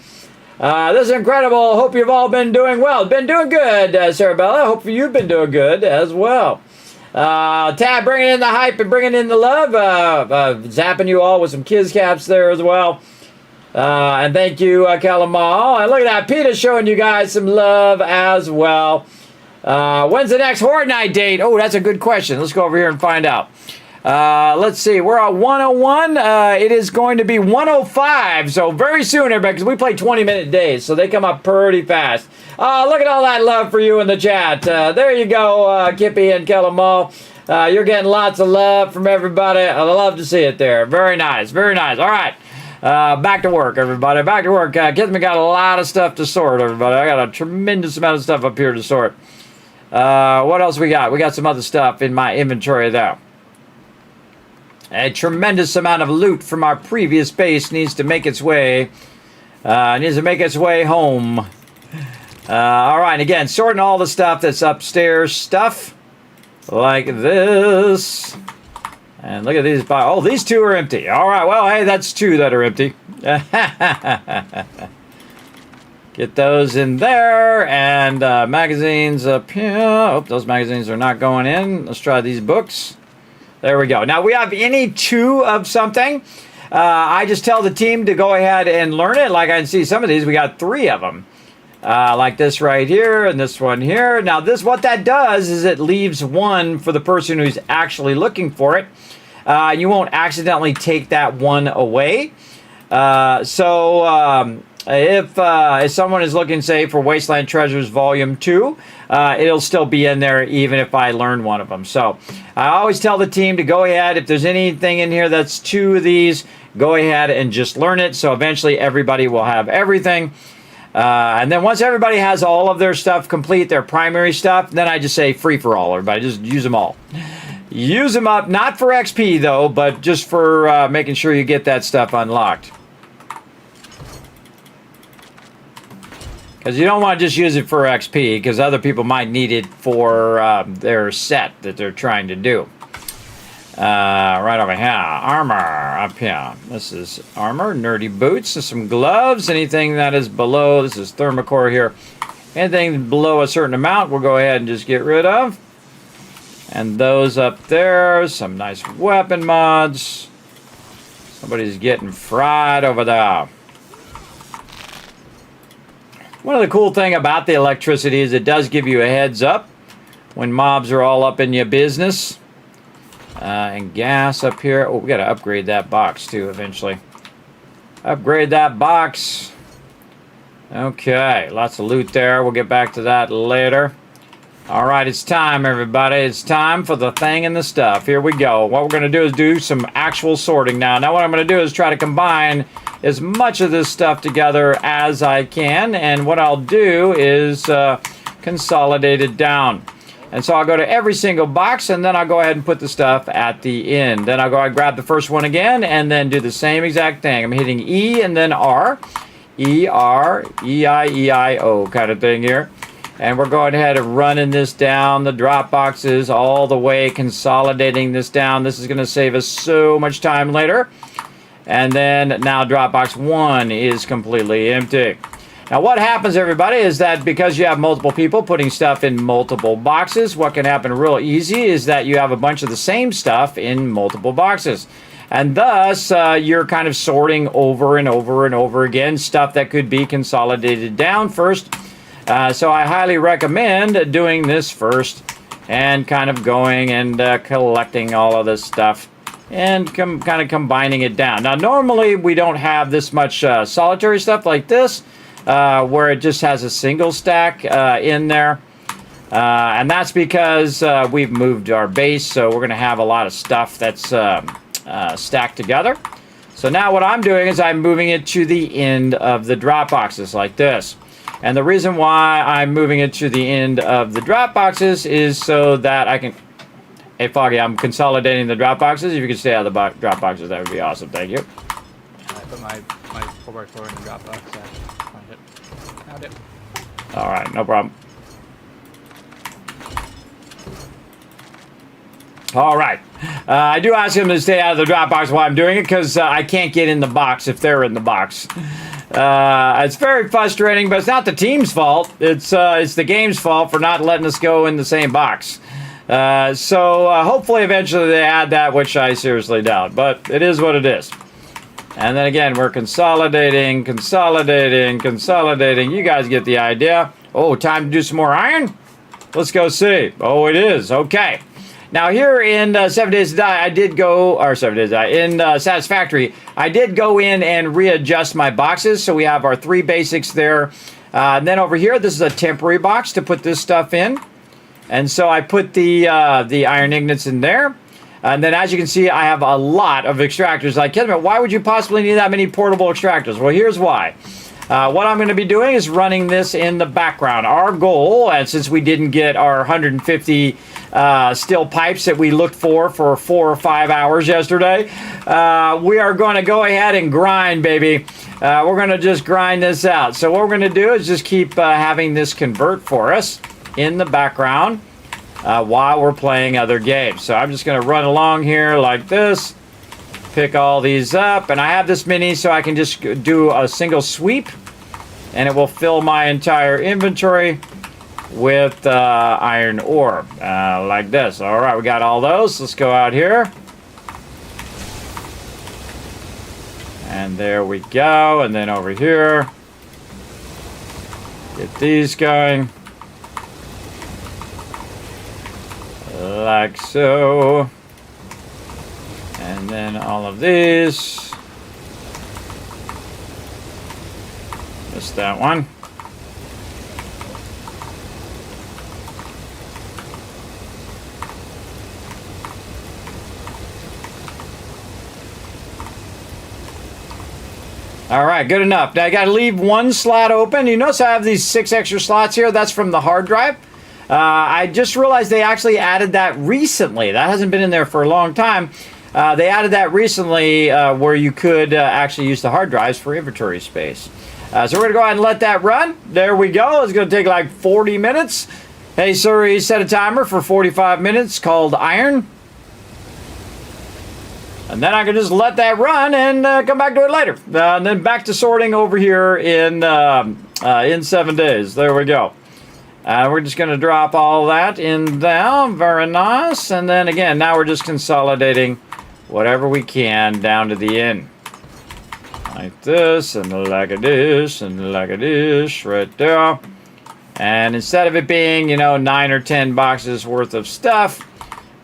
This is incredible. Hope you've all been doing well. Been doing good, Sarabella. Hope you've been doing good as well. Tab bringing in the hype and bringing in the love. Zapping you all with some kids caps there as well. And thank you, Kalamal. And look at that. Peter's showing you guys some love as well. When's the next Horde Night date? Oh, that's a good question. Let's go over here and find out. Let's see. We're at 101. It is going to be 105. So very soon, everybody, because we play 20-minute days. So they come up pretty fast. Look at all that love for you in the chat. There you go, Kippy and Kalamal. You're getting lots of love from everybody. I love to see it there. Very nice. Very nice. All right. Back to work, everybody. Back to work. Kismet got a lot of stuff to sort, everybody. I got a tremendous amount of stuff up here to sort. What else we got? We got some other stuff in my inventory there. A tremendous amount of loot from our previous base needs to make its way. Home. All right, again, sorting all the stuff that's upstairs. Stuff like this. And look at these. Oh, these 2 are empty. All right, well, hey, that's 2 that are empty. Get those in there. And magazines up here. Oh, those magazines are not going in. Let's try these books. There we go. Now we have any 2 of something. I just tell the team to go ahead and learn it. Like I can see some of these, we got 3 of them. Like this right here and this one here. Now this, what that does is it leaves 1 for the person who's actually looking for it. You won't accidentally take that 1 away. If someone is looking, say, for Wasteland Treasures Volume 2, it'll still be in there even if I learn one of them. So I always tell the team to go ahead. If there's anything in here that's 2 of these, go ahead and just learn it. So eventually everybody will have everything. And then once everybody has all of their stuff complete, their primary stuff, then I just say free for all. Everybody just use them all. Use them up, not for XP though, but just for making sure you get that stuff unlocked. Because you don't want to just use it for XP, because other people might need it for their set that they're trying to do. Right over here, armor up here. This is armor, nerdy boots, and some gloves. Anything that is below, this is thermocore here. Anything below a certain amount, we'll go ahead and just get rid of. And those up there, some nice weapon mods. Somebody's getting fried over there. One of the cool thing about the electricity is it does give you a heads up when mobs are all up in your business. And gas up here. Oh, we got to upgrade that box too eventually. Upgrade that box. Okay, lots of loot there. We'll get back to that later. All right, it's time, everybody. It's time for the thing and the stuff. Here we go. What we're going to do is do some actual sorting now. Now what I'm going to do is try to combine as much of this stuff together as I can. And what I'll do is consolidate it down. And so I'll go to every single box, and then I'll go ahead and put the stuff at the end. Then I'll go ahead and grab the first one again, and then do the same exact thing. I'm hitting E and then R. E, R, E, I, E, I, O kind of thing here. And we're going ahead and running this down the drop boxes all the way, consolidating this down. This is going to save us so much time later. And then now drop box 1 is completely empty. Now what happens, everybody, is that because you have multiple people putting stuff in multiple boxes, what can happen real easy is that you have a bunch of the same stuff in multiple boxes. And thus, you're kind of sorting over and over and over again stuff that could be consolidated down first. So I highly recommend doing this first and kind of going and collecting all of this stuff and kind of combining it down. Now, normally we don't have this much solitary stuff like this, where it just has a single stack in there. And that's because we've moved our base, so we're going to have a lot of stuff that's stacked together. So now what I'm doing is I'm moving it to the end of the drop boxes like this. And the reason why I'm moving it to the end of the drop boxes is so that I can... Hey, Foggy, I'm consolidating the drop boxes. If you could stay out of the drop boxes, that would be awesome. Thank you. I put my 4x4 in the drop box. Found it. Found it. All right, no problem. All right. I do ask him to stay out of the drop box while I'm doing it because I can't get in the box if they're in the box. It's very frustrating, but it's not the team's fault. It's the game's fault for not letting us go in the same box. So hopefully eventually they add that, which I seriously doubt. But it is what it is. And then again, we're consolidating. You guys get the idea. Oh, time to do some more iron? Let's go see. Oh, it is. Okay. Now here in 7 Days to Die, I did go, or 7 Days to Die, in Satisfactory, I did go in and readjust my boxes. So we have our 3 basics there. And then over here, this is a temporary box to put this stuff in. And so I put the iron ingots in there. And then as you can see, I have a lot of extractors. Like, Kismet, why would you possibly need that many portable extractors? Well, here's why. What I'm going to be doing is running this in the background. Our goal, and since we didn't get our 150 steel pipes that we looked for 4 or 5 hours yesterday, we are going to go ahead and grind, baby. We're going to just grind this out. So what we're going to do is just keep having this convert for us in the background while we're playing other games. So I'm just going to run along here like this. Pick all these up, and I have this mini so I can just do a single sweep and it will fill my entire inventory. with iron ore, like this. All right, we got all those. Let's go out here. And there we go. And then over here, get these going. Like so. And then all of these. Missed that one. All right, good enough. Now I got to leave one slot open. You notice I have these 6 extra slots here. That's from the hard drive. I just realized they actually added that recently. That hasn't been in there for a long time. They added that recently where you could actually use the hard drives for inventory space. So we're going to go ahead and let that run. There we go. It's going to take like 40 minutes. Hey, Siri, set a timer for 45 minutes called iron. And then I can just let that run and come back to it later. And then back to sorting over here in 7 days. There we go. We're just going to drop all that in there. Very nice. And then again, now we're just consolidating whatever we can down to the end. Like this, and like this, and like this, right there. And instead of it being, 9 or 10 boxes worth of stuff,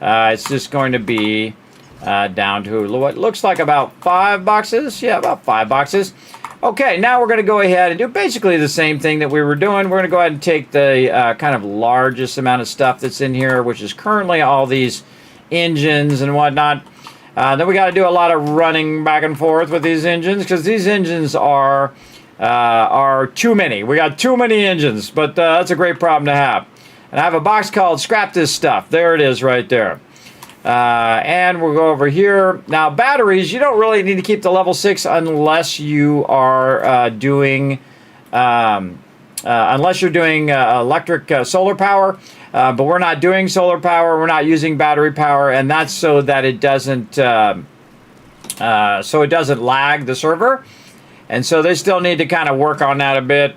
it's just going to be down to what looks like about 5 boxes. Yeah, about 5 boxes. Okay, now we're going to go ahead and do basically the same thing that we were doing. We're going to go ahead and take the kind of largest amount of stuff that's in here, which is currently all these engines and whatnot. Then we got to do a lot of running back and forth with these engines because these engines are too many. We got too many engines, but that's a great problem to have. And I have a box called Scrap This Stuff. There it is right there. And we'll go over here. Now, batteries, you don't really need to keep the level 6 unless you are doing electric solar power. But we're not doing solar power. We're not using battery power, and that's so that it doesn't lag the server. And so they still need to kind of work on that a bit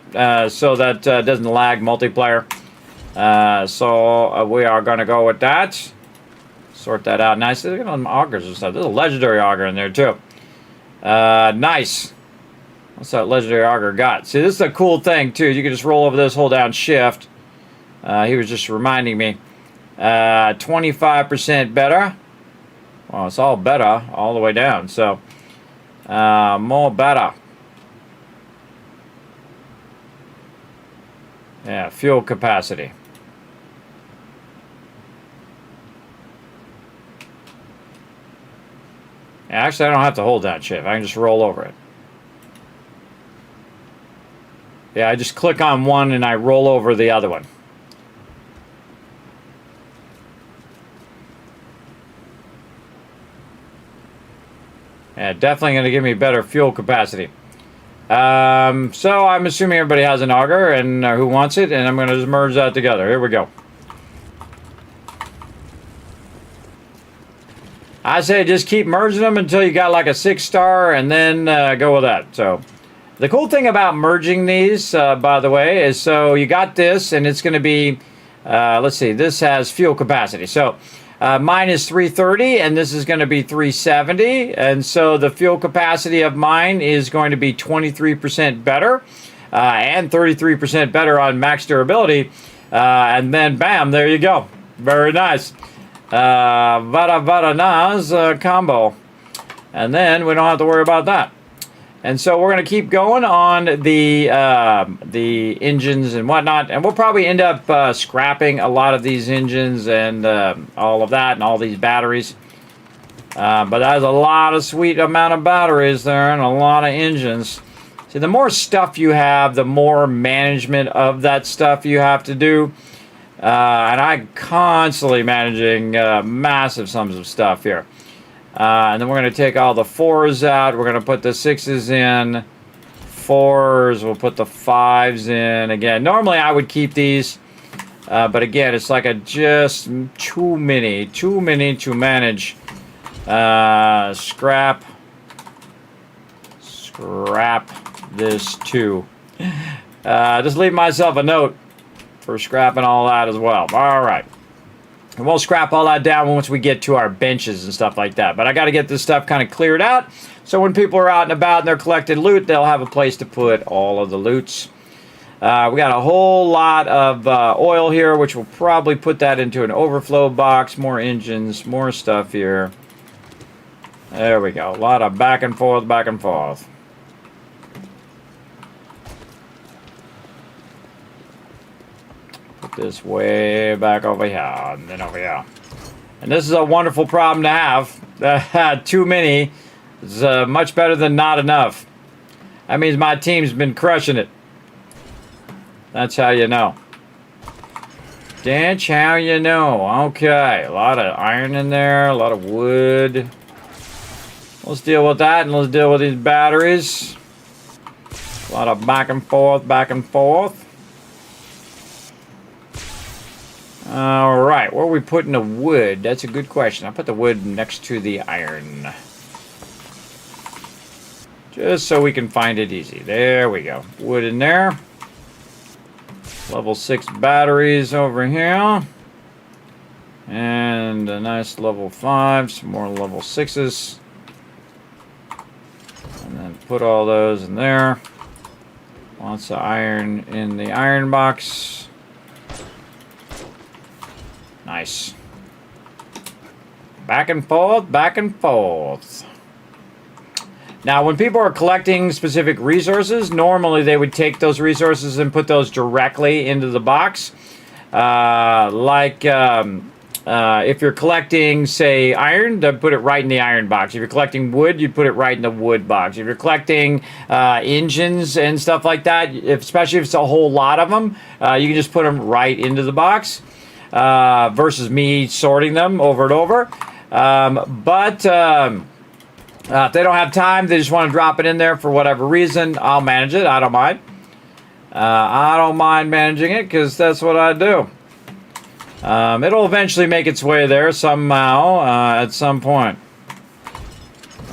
so that it doesn't lag multiplayer. So we are going to go with that. Sort that out nicely. Look at them augers and stuff. There's a legendary auger in there too. Nice. What's that legendary auger got? See, this is a cool thing too. You can just roll over this, hold down shift. He was just reminding me. 25% better. Well, it's all better all the way down. So, more better. Yeah, fuel capacity. Actually, I don't have to hold that shift. I can just roll over it. Yeah, I just click on one and I roll over the other one. Yeah, definitely going to give me better fuel capacity. So I'm assuming everybody has an auger and who wants it, and I'm going to just merge that together. Here we go. I say just keep merging them until you got like a 6-star and then go with that. So the cool thing about merging these, by the way, is so you got this and it's going to be, let's see, this has fuel capacity. So mine is 330 and this is going to be 370. And so the fuel capacity of mine is going to be 23% better and 33% better on max durability. And then bam, there you go. Very nice. Vada Nas combo. And then we don't have to worry about that. And so we're going to keep going on the engines and whatnot. And we'll probably end up scrapping a lot of these engines and all of that and all these batteries. But that's a lot of sweet amount of batteries there and a lot of engines. See, the more stuff you have, the more management of that stuff you have to do. And I'm constantly managing massive sums of stuff here. And then we're going to take all the 4s out. We're going to put the 6s in. 4s. We'll put the 5s in. Again, normally I would keep these. But again, it's like just too many to manage. Scrap this too. Just leave myself a note. for scrapping all that as well. All right. And we'll scrap all that down once we get to our benches and stuff like that. But I got to get this stuff kind of cleared out. So when people are out and about and they're collecting loot, they'll have a place to put all of the loots. We got a whole lot of oil here, which we'll probably put that into an overflow box. More engines, more stuff here. There we go. A lot of back and forth, back and forth. Put this way back over here, and then over here. And this is a wonderful problem to have. Too many is much better than not enough. That means my team's been crushing it. That's how you know. That's how you know. Okay, a lot of iron in there, a lot of wood. Let's deal with that, and let's deal with these batteries. A lot of back and forth, back and forth. All right, where are we putting the wood? That's a good question. I'll put the wood next to the iron. Just so we can find it easy. There we go. Wood in there. Level 6 batteries over here. And a nice level 5. Some more level 6s. And then put all those in there. Lots of iron in the iron box. Nice. Back and forth, back and forth. Now, when people are collecting specific resources, normally they would take those resources and put those directly into the box. If you're collecting, say, iron, they'd put it right in the iron box. If you're collecting wood, you'd put it right in the wood box. If you're collecting engines and stuff like that, especially if it's a whole lot of them, you can just put them right into the box. Versus me sorting them over and over. If they don't have time, they just want to drop it in there for whatever reason, I'll manage it. I don't mind. I don't mind managing it because that's what I do. It'll eventually make its way there somehow at some point.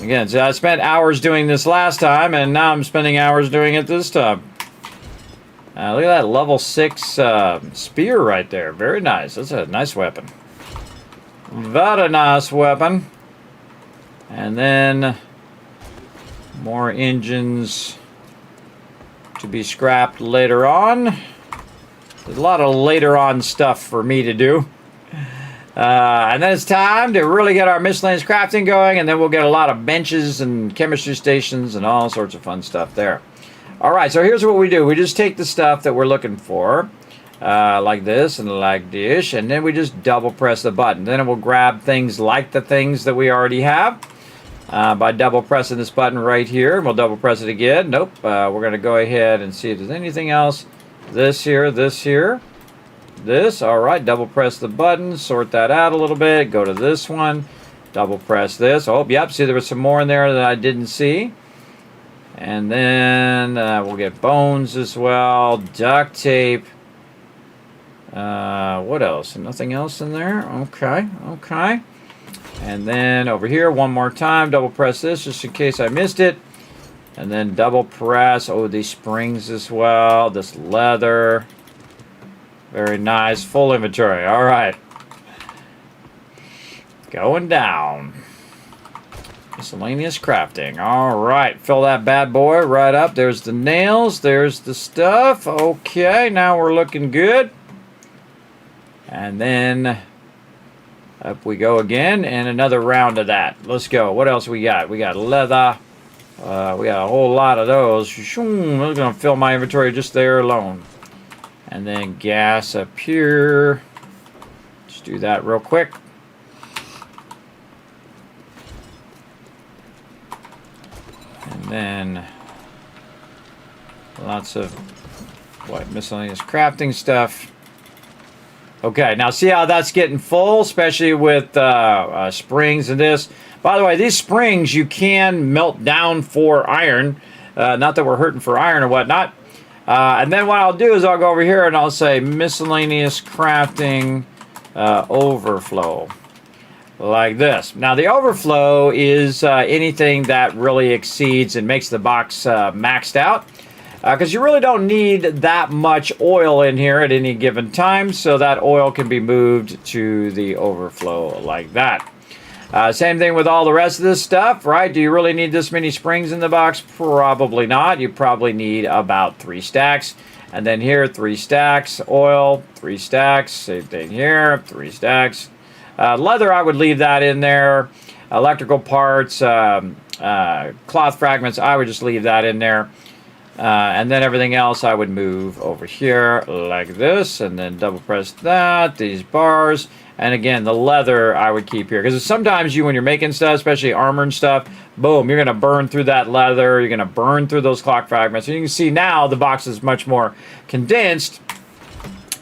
Again, so I spent hours doing this last time, and now I'm spending hours doing it this time. Look at that level 6 spear right there. Very nice. That's a nice weapon. Very nice weapon. And then more engines to be scrapped later on. There's a lot of later on stuff for me to do. And then it's time to really get our miscellaneous crafting going, and then we'll get a lot of benches and chemistry stations and all sorts of fun stuff there. Alright, so here's what we do. We just take the stuff that we're looking for, like this and like this, and then we just double press the button. Then it will grab things like the things that we already have by double pressing this button right here. We'll double press it again. Nope. We're going to go ahead and see if there's anything else. This here, this here, this. Alright, double press the button, sort that out a little bit, go to this one, double press this. Oh, yep, see there was some more in there that I didn't see. And then we'll get bones as well, duct tape. What else? Nothing else in there? Okay, okay. And then over here, one more time, double press this just in case I missed it. And then double press, oh, these springs as well, this leather. Very nice, full inventory, all right. Going down. Miscellaneous crafting. All right, fill that bad boy right up. There's the nails. There's the stuff. Okay, now we're looking good. And then up we go again, and another round of that. Let's go. What else we got? We got leather. We got a whole lot of those. We're going to fill my inventory just there alone. And then gas up here. Just do that real quick. And then lots of miscellaneous crafting stuff. Okay, now see how that's getting full, especially with springs and this. By the way, these springs you can melt down for iron. Not that we're hurting for iron or whatnot. And then what I'll do is I'll go over here and I'll say miscellaneous crafting overflow. Like this. Now the overflow is anything that really exceeds and makes the box maxed out. because you really don't need that much oil in here at any given time, so that oil can be moved to the overflow like that. Same thing with all the rest of this stuff, right? Do you really need this many springs in the box? Probably not. You probably need about 3 stacks. And then here, 3 stacks, oil, 3 stacks, same thing here, 3 stacks. Leather, I would leave that in there. Electrical parts, cloth fragments, I would just leave that in there. And then everything else I would move over here like this, and then double press that, these bars. And again, the leather I would keep here. Because sometimes when you're making stuff, especially armor and stuff, boom, you're going to burn through that leather. You're going to burn through those clock fragments. And you can see now the box is much more condensed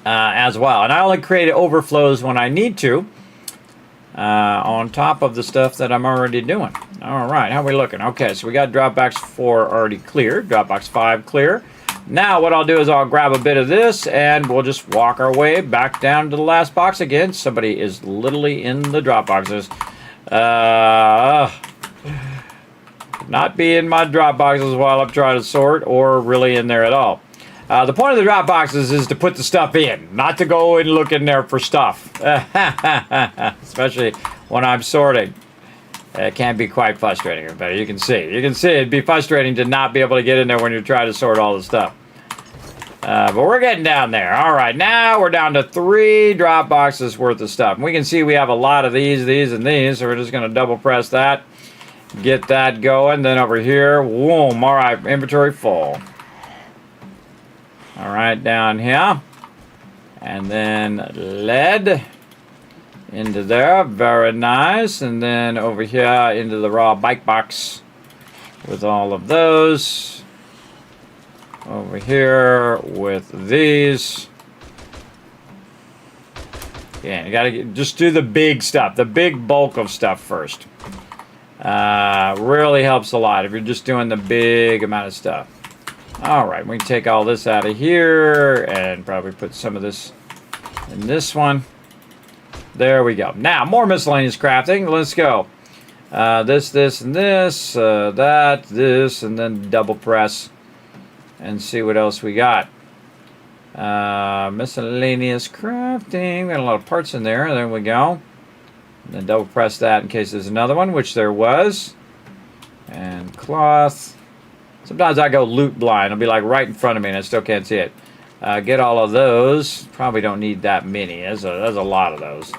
as well. And I only create overflows when I need to on top of the stuff that I'm already doing. All right, how are we looking? Okay, so we got Dropbox 4 already clear. Dropbox 5 clear. Now what I'll do is I'll grab a bit of this and we'll just walk our way back down to the last box again. Somebody is literally in the drop boxes. Not be in my drop boxes while I'm trying to sort, or really in there at all. The point of the drop boxes is to put the stuff in, not to go and look in there for stuff. Especially when I'm sorting. It can be quite frustrating, everybody. You can see. It'd be frustrating to not be able to get in there when you're trying to sort all the stuff. But we're getting down there. All right, now we're down to 3 drop boxes worth of stuff. And we can see we have a lot of these, and these. So we're just going to double press that. Get that going. Then over here, boom. All right, inventory full. All right, down here. And then lead. Into there, very nice. And then over here into the raw bike box with all of those. Over here with these. Yeah, you gotta just do the big stuff, the big bulk of stuff first. Really helps a lot if you're just doing the big amount of stuff. All right, we can take all this out of here and probably put some of this in this one. There we go. Now, more miscellaneous crafting. Let's go. This, and this. That, this, and then double press. And see what else we got. Miscellaneous crafting. Got a lot of parts in there. There we go. And then double press that in case there's another one, which there was. And cloth. Sometimes I go loot blind. It'll be like right in front of me and I still can't see it. Get all of those. Probably don't need that many. There's a lot of those.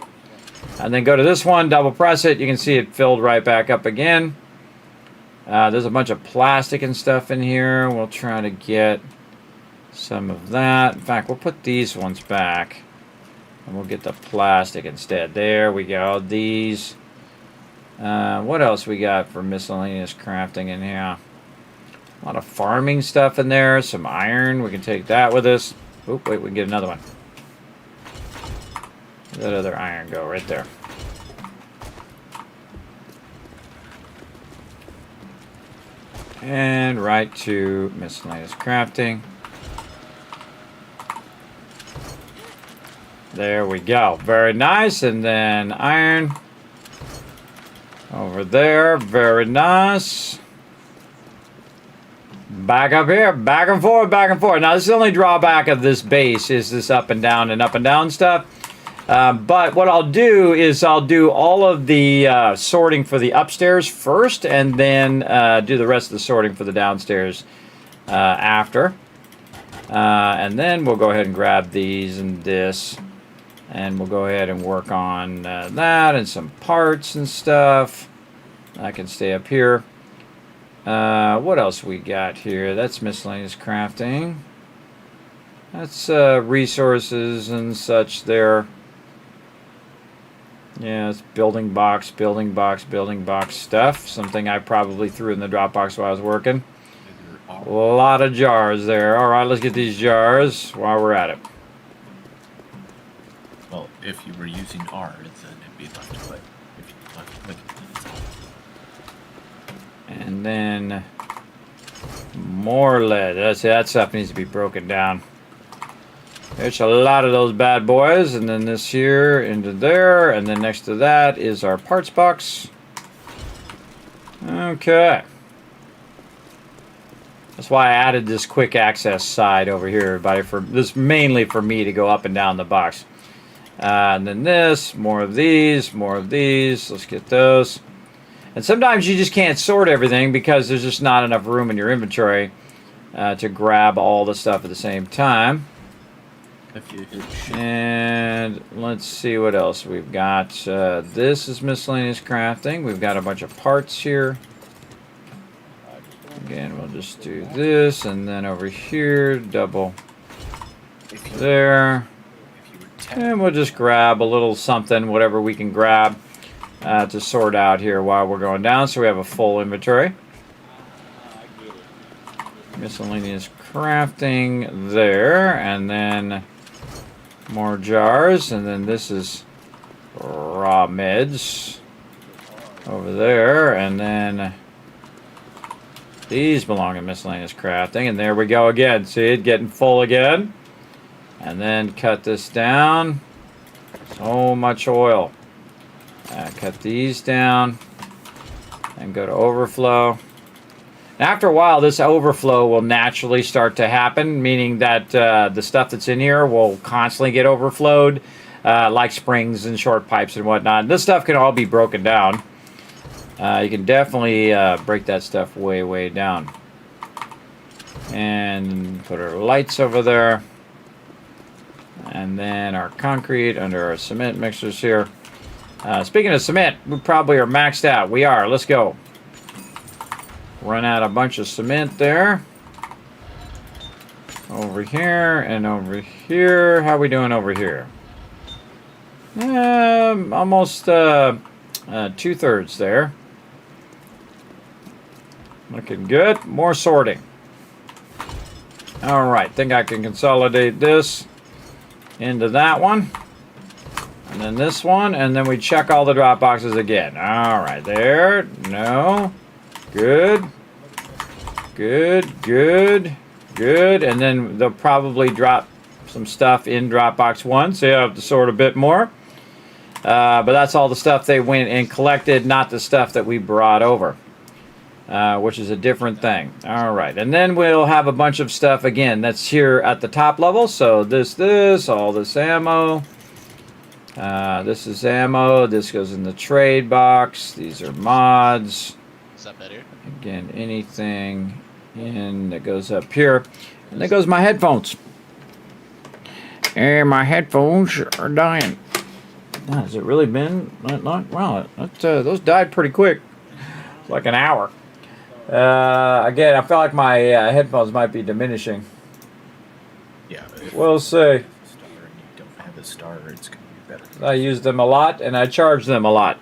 And then go to this one, double press it. You can see it filled right back up again. There's a bunch of plastic and stuff in here. We'll try to get some of that. In fact, we'll put these ones back. And we'll get the plastic instead. There we go. These. What else we got for miscellaneous crafting in here? A lot of farming stuff in there. Some iron. We can take that with us. Oop, wait, we can get another one. Where'd that other iron go? Right there. And right to miscellaneous crafting. There we go. Very nice. And then iron. Over there. Very nice. Back up here, back and forth, back and forth. Now, this is the only drawback of this base is this up and down stuff. But what I'll do is I'll do all of the sorting for the upstairs first, and then do the rest of the sorting for the downstairs after. And then we'll go ahead and grab these and this, and we'll go ahead and work on that and some parts and stuff. I can stay up here. What else we got here? That's miscellaneous crafting. That's resources and such there. Yeah, it's building box stuff. Something I probably threw in the Dropbox while I was working. A lot of jars there. All right, let's get these jars while we're at it. Well, if you were using R, then it'd be left click. If you left click, then it's all. And then more lead. That stuff needs to be broken down. There's a lot of those bad boys, and then this here into there, and then next to that is our parts box. Okay. That's why I added this quick access side over here, everybody. For this mainly for me to go up and down the box. And then this, more of these, more of these. Let's get those. And sometimes you just can't sort everything because there's just not enough room in your inventory to grab all the stuff at the same time. If you hit shift, And let's see what else we've got. This is miscellaneous crafting. We've got a bunch of parts here. Again, we'll just do this, and then over here, double if you, there. if you were tapped, And we'll just grab a little something, whatever we can grab to sort out here while we're going down, so we have a full inventory. Miscellaneous crafting there, and then more jars, and then this is raw meds over there, and then these belong in miscellaneous crafting, and there we go again. See it getting full again, and then cut this down. So much oil. Cut these down and go to overflow. After a while, this overflow will naturally start to happen, meaning that the stuff that's in here will constantly get overflowed, like springs and short pipes and whatnot. This stuff can all be broken down. You can definitely break that stuff way, way down. And put our lights over there. And then our concrete under our cement mixers here. Speaking of cement, we probably are maxed out. We are. Let's go. Run out a bunch of cement there. Over here and over here. How we doing over here? Almost 2/3 there. Looking good. More sorting. All right. Think I can consolidate this into that one. And then this one. And then we check all the drop boxes again. All right. There. No. Good. Good. Good. Good. And then they'll probably drop some stuff in Dropbox 1. So you have to sort a bit more. But that's all the stuff they went and collected, not the stuff that we brought over. Which is a different thing. All right. And then we'll have a bunch of stuff, again, that's here at the top level. So this, all this ammo. This is ammo. This goes in the trade box. These are mods. Is that better? Again, anything in that goes up here. And there goes my headphones. And my headphones are dying. Wow, has it really been that long? Wow, those died pretty quick. It's like an hour. Again, I feel like my headphones might be diminishing. yeah, but if We'll see. you don't have a star, it's going to be better. I use them a lot, and I charge them a lot.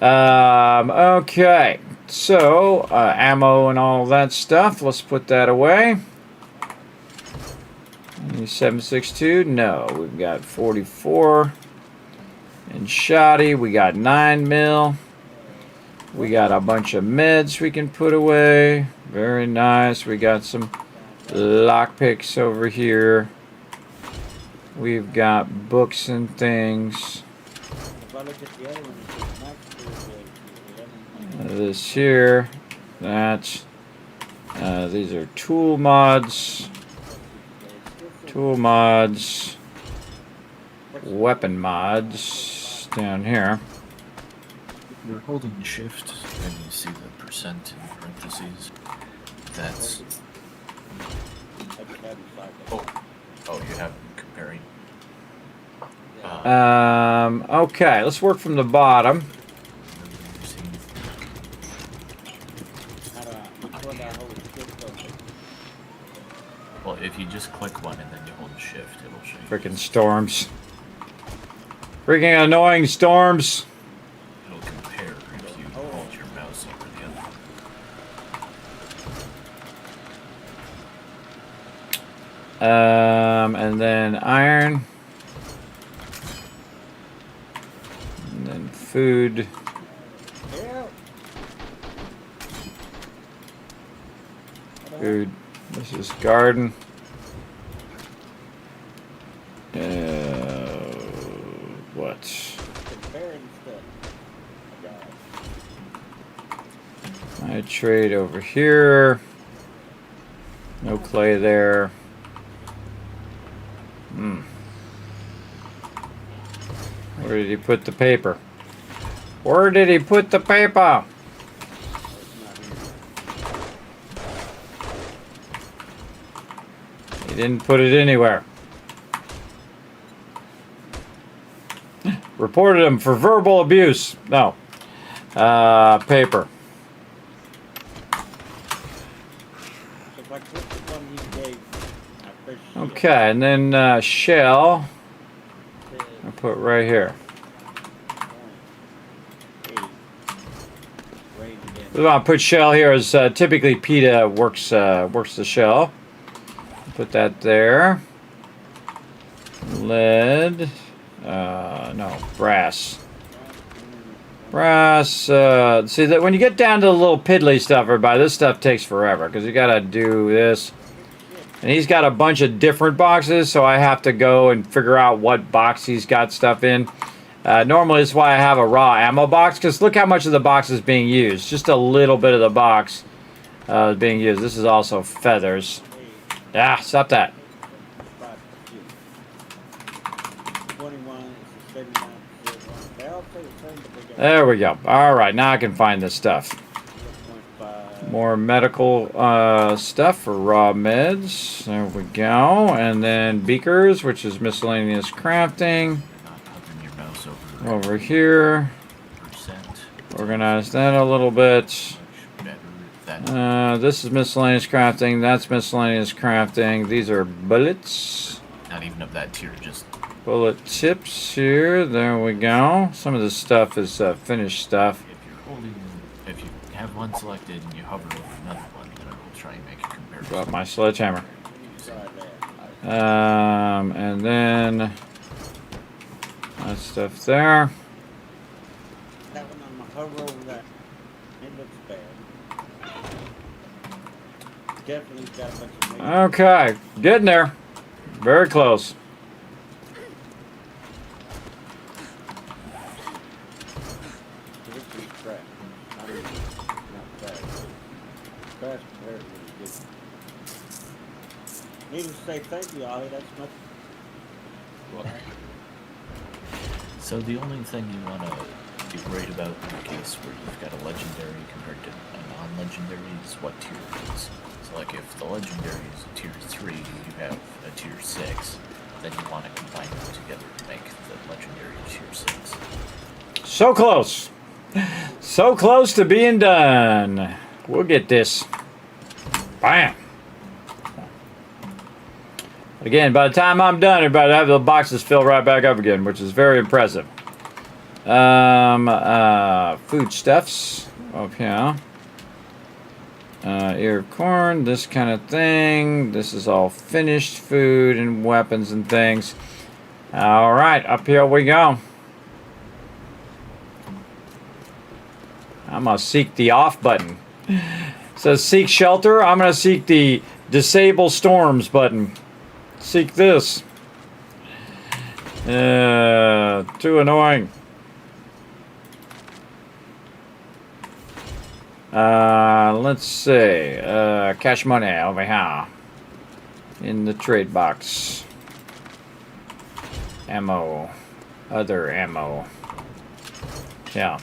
Okay, so ammo and all that stuff. Let's put that away. 7.62. No, we've got 44. And shoddy, we got 9 mil. We got a bunch of meds we can put away. Very nice. We got some lockpicks over here. We've got books and things. This here. That's. These are tool mods. Tool mods. Weapon mods. Down here. You're holding shift and you see the percent in parentheses. That's. Oh, you have them comparing. Okay, let's work from the bottom. Well, if you just click one and then you hold shift, it'll show you. Freaking storms. Freaking annoying storms. It'll compare if you hold your mouse over the other. And then iron. And then food. Food. This is garden. What? I trade over here. No clay there. Where did he put the paper? Where did he put the paper? He didn't put it anywhere. Reported him for verbal abuse. No. Paper. Okay, and then shell. I'll put right here. We want to put shell here as typically PETA works the shell. Put that there. Lead. No, brass. Brass. See that when you get down to the little piddly stuff, everybody, this stuff takes forever because you gotta do this. And he's got a bunch of different boxes, so I have to go and figure out what box he's got stuff in. Normally, that's why I have a raw ammo box, because look how much of the box is being used. Just a little bit of the box is being used. This is also feathers. Ah, stop that. There we go. All right, now I can find this stuff. More medical stuff for raw meds. There we go. And then beakers, which is miscellaneous crafting. Over here. Organize that a little bit. This is miscellaneous crafting. That's miscellaneous crafting. These are bullets. Not even of that tier, just bullet tips here. There we go. Some of this stuff is finished stuff. if you have one selected and you hover over another one, then it will try and make a comparison. Got my sledgehammer. And then that stuff there. That one I'm gonna hover over that. It looks bad. Definitely got a bunch of meat. Okay, getting there. Very close. This is crap. I mean, not bad. Trash compared to really good. Needless to say thank you, Ollie. That's much. So the only thing you want to be worried about in the case where you've got a legendary compared to a non-legendary is what tier it is. So like if the legendary is a tier 3 and you have a tier 6, then you want to combine them together to make the legendary tier 6. So close. So close to being done. We'll get this. Bam. Again, by the time I'm done, everybody, I have the boxes filled right back up again, which is very impressive. Foodstuffs up here. Ear of corn, this kind of thing. This is all finished food and weapons and things. All right, up here we go. I'm going to seek the off button. It says seek shelter. I'm going to seek the disable storms button. Seek this. Too annoying. Let's see. Cash money over here. In the trade box. Ammo. Other ammo. Yeah.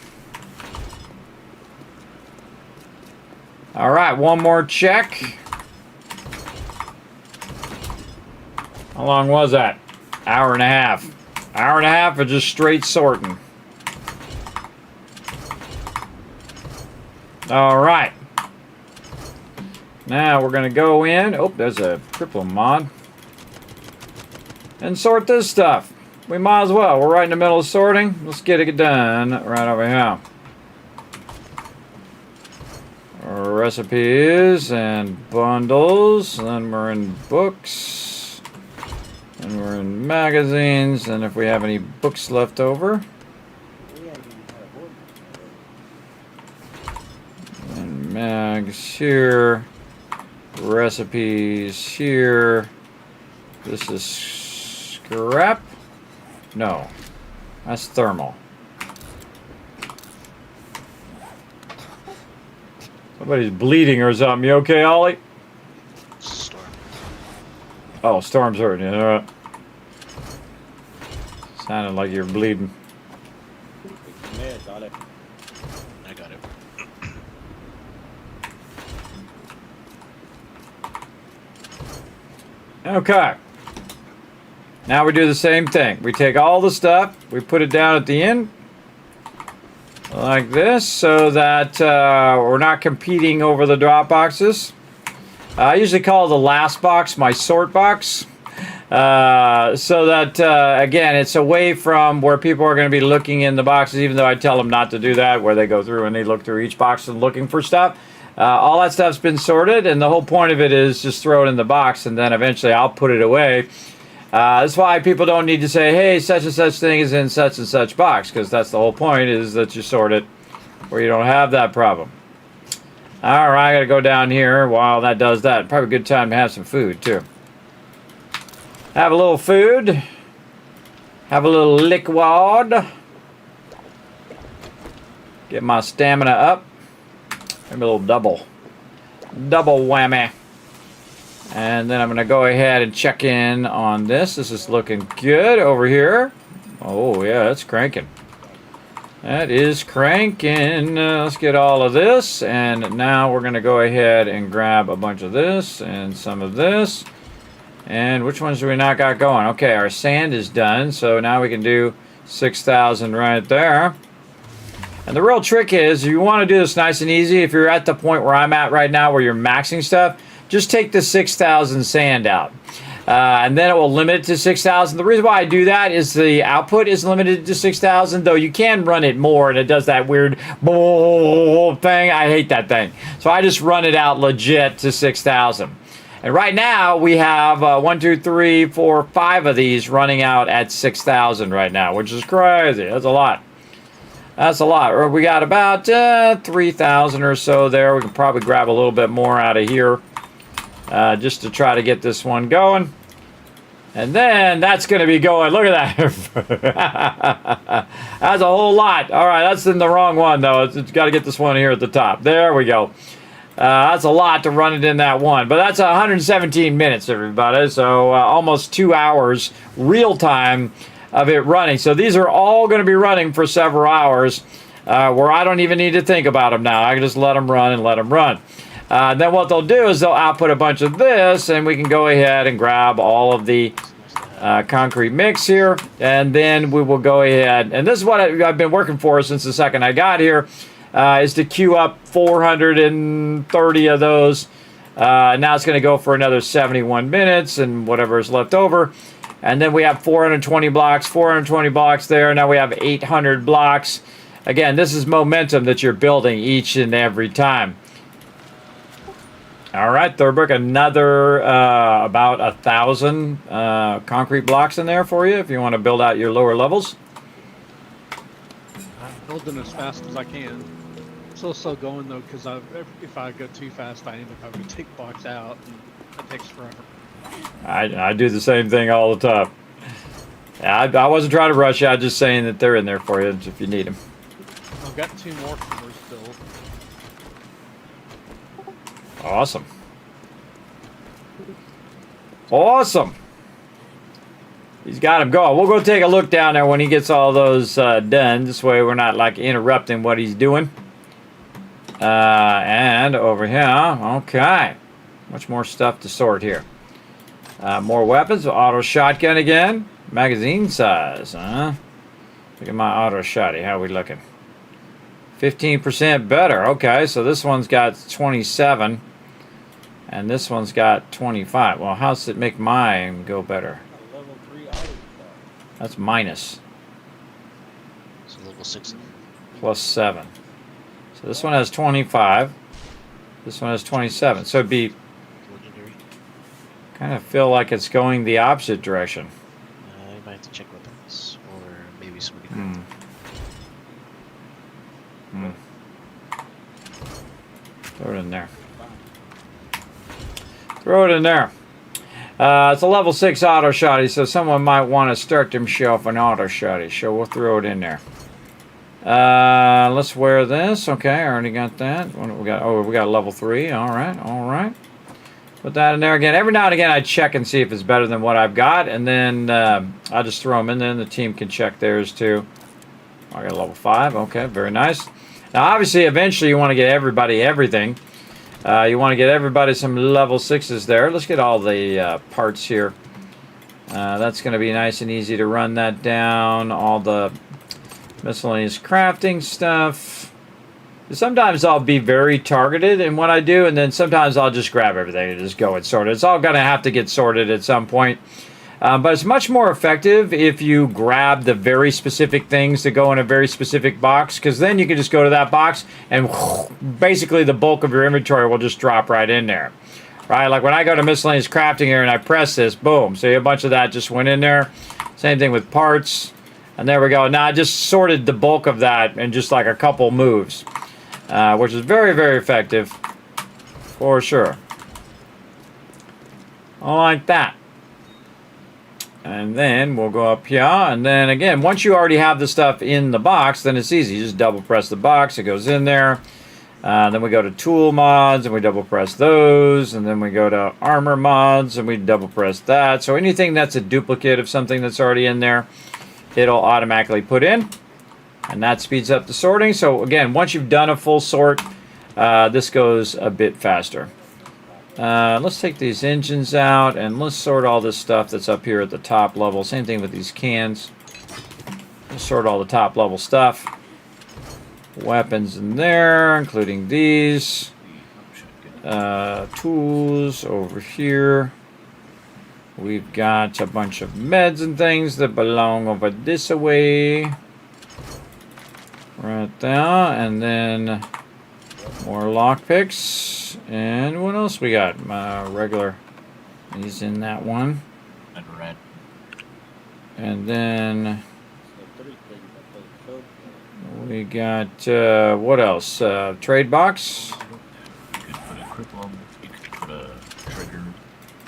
Alright, one more check. How long was that? Hour and a half. Hour and a half of just straight sorting. Alright. Now we're going to go in. Oh, there's a triple mod. And sort this stuff. We might as well. We're right in the middle of sorting. Let's get it done right over here. Recipes and bundles. And then we're in books. And we're in magazines, and if we have any books left over. And mags here. Recipes here. This is scrap. No, that's thermal. Somebody's bleeding or something. You okay, Ollie? Storm. Oh, Storm's hurting you. All right. Sounded like you're bleeding. Meds, dale. I got it. Okay. Now we do the same thing. We take all the stuff, we put it down at the end, like this, so that we're not competing over the drop boxes. I usually call the last box my sort box. So that, again, it's away from where people are going to be looking in the boxes, even though I tell them not to do that, where they go through and they look through each box and looking for stuff. All that stuff's been sorted, and the whole point of it is just throw it in the box, and then eventually I'll put it away. That's why people don't need to say, hey, such and such thing is in such and such box, because that's the whole point, is that you sort it where you don't have that problem. All right, I got to go down here while that does that. Probably a good time to have some food, too. Have a little food. Have a little liquid. Get my stamina up. Maybe a little double whammy. And then I'm going to go ahead and check in on this. This is looking good over here. Oh, yeah, that's cranking. That is cranking. Let's get all of this. And now we're going to go ahead and grab a bunch of this and some of this. And which ones do we not got going? Okay, our sand is done. So now we can do 6,000 right there. And the real trick is, if you want to do this nice and easy, if you're at the point where I'm at right now where you're maxing stuff, just take the 6,000 sand out. And then it will limit it to 6,000. The reason why I do that is the output is limited to 6,000, though you can run it more, and it does that weird thing. I hate that thing. So I just run it out legit to 6,000. And right now we have 1, 2, 3, 4, 5 of these running out at 6,000 right now, which is crazy. That's a lot. That's a lot. We got about 3,000 or so there. We can probably grab a little bit more out of here just to try to get this one going. And then that's going to be going. Look at that. That's a whole lot. All right, that's in the wrong one, though. It's got to get this one here at the top. There we go. That's a lot to run it in that one. But that's 117 minutes, everybody. So almost 2 hours real time of it running. So these are all going to be running for several hours where I don't even need to think about them now. I can just let them run and let them run. Then what they'll do is they'll output a bunch of this, and we can go ahead and grab all of the concrete mix here, and then we will go ahead. And this is what I've been working for since the second I got here, is to queue up 430 of those. Now it's going to go for another 71 minutes and whatever is left over. And then we have 420 blocks there. Now we have 800 blocks. Again, this is momentum that you're building each and every time. All right, Thurberg, another about 1,000 concrete blocks in there for you if you want to build out your lower levels. I'm building as fast as I can. So going though, because if I go too fast, I end up having to take blocks out, and it takes forever. I do the same thing all the time. I wasn't trying to rush you. I'm just saying that they're in there for you if you need them. I've got 2 more floors built. Awesome. Awesome. He's got him going. We'll go take a look down there when he gets all those done. This way we're not like interrupting what he's doing. And over here, okay. Much more stuff to sort here. More weapons. Auto shotgun again. Magazine size, huh? Look at my auto shotty. How are we looking? 15% better. Okay, so this one's got 27. And this one's got 25. Well, how does it make mine go better? Level 3 auto shot. That's minus. So level 6. Plus 7. So this one has 25. This one has 27. So it'd be... Legendary. kind of feel like it's going the opposite direction. I might have to check weapons. Or maybe somebody could. Throw it in there. Throw it in there. It's a level 6 auto shotty, so someone might want to start themselves an auto shotty. So we'll throw it in there. Let's wear this. Okay, I already got that. What do we got? Oh, we got level 3. All right, all right. Put that in there again. Every now and again, I check and see if it's better than what I've got, and then I'll just throw them in. Then the team can check theirs too. I got a level 5. Okay, very nice. Now, obviously, eventually, you want to get everybody everything. You want to get everybody some level 6s there. Let's get all the parts here. That's going to be nice and easy to run that down. All the miscellaneous crafting stuff. Sometimes I'll be very targeted in what I do, and then sometimes I'll just grab everything and just go and sort it. It's all going to have to get sorted at some point. But it's much more effective if you grab the very specific things that go in a very specific box, because then you can just go to that box and basically the bulk of your inventory will just drop right in there. Right? Like when I go to miscellaneous crafting here and I press this, boom. See, a bunch of that just went in there. Same thing with parts. And there we go. Now I just sorted the bulk of that in just like a couple moves. Which is very, very effective, for sure. I like that. And then we'll go up here, and then again, once you already have the stuff in the box, then it's easy. You just double press the box, it goes in there. Then we go to tool mods, and we double press those, and then we go to armor mods, and we double press that. So anything that's a duplicate of something that's already in there, it'll automatically put in. And that speeds up the sorting. So again, once you've done a full sort, this goes a bit faster. Let's take these engines out and let's sort all this stuff that's up here at the top level. Same thing with these cans. We'll sort all the top level stuff. Weapons in there, including these. Tools over here. We've got a bunch of meds and things that belong over this way. Right there, and then more lockpicks. And what else we got? Regular. He's in that one. And red. And then we got what else? Trade box. You could put a cripple. You could put a trigger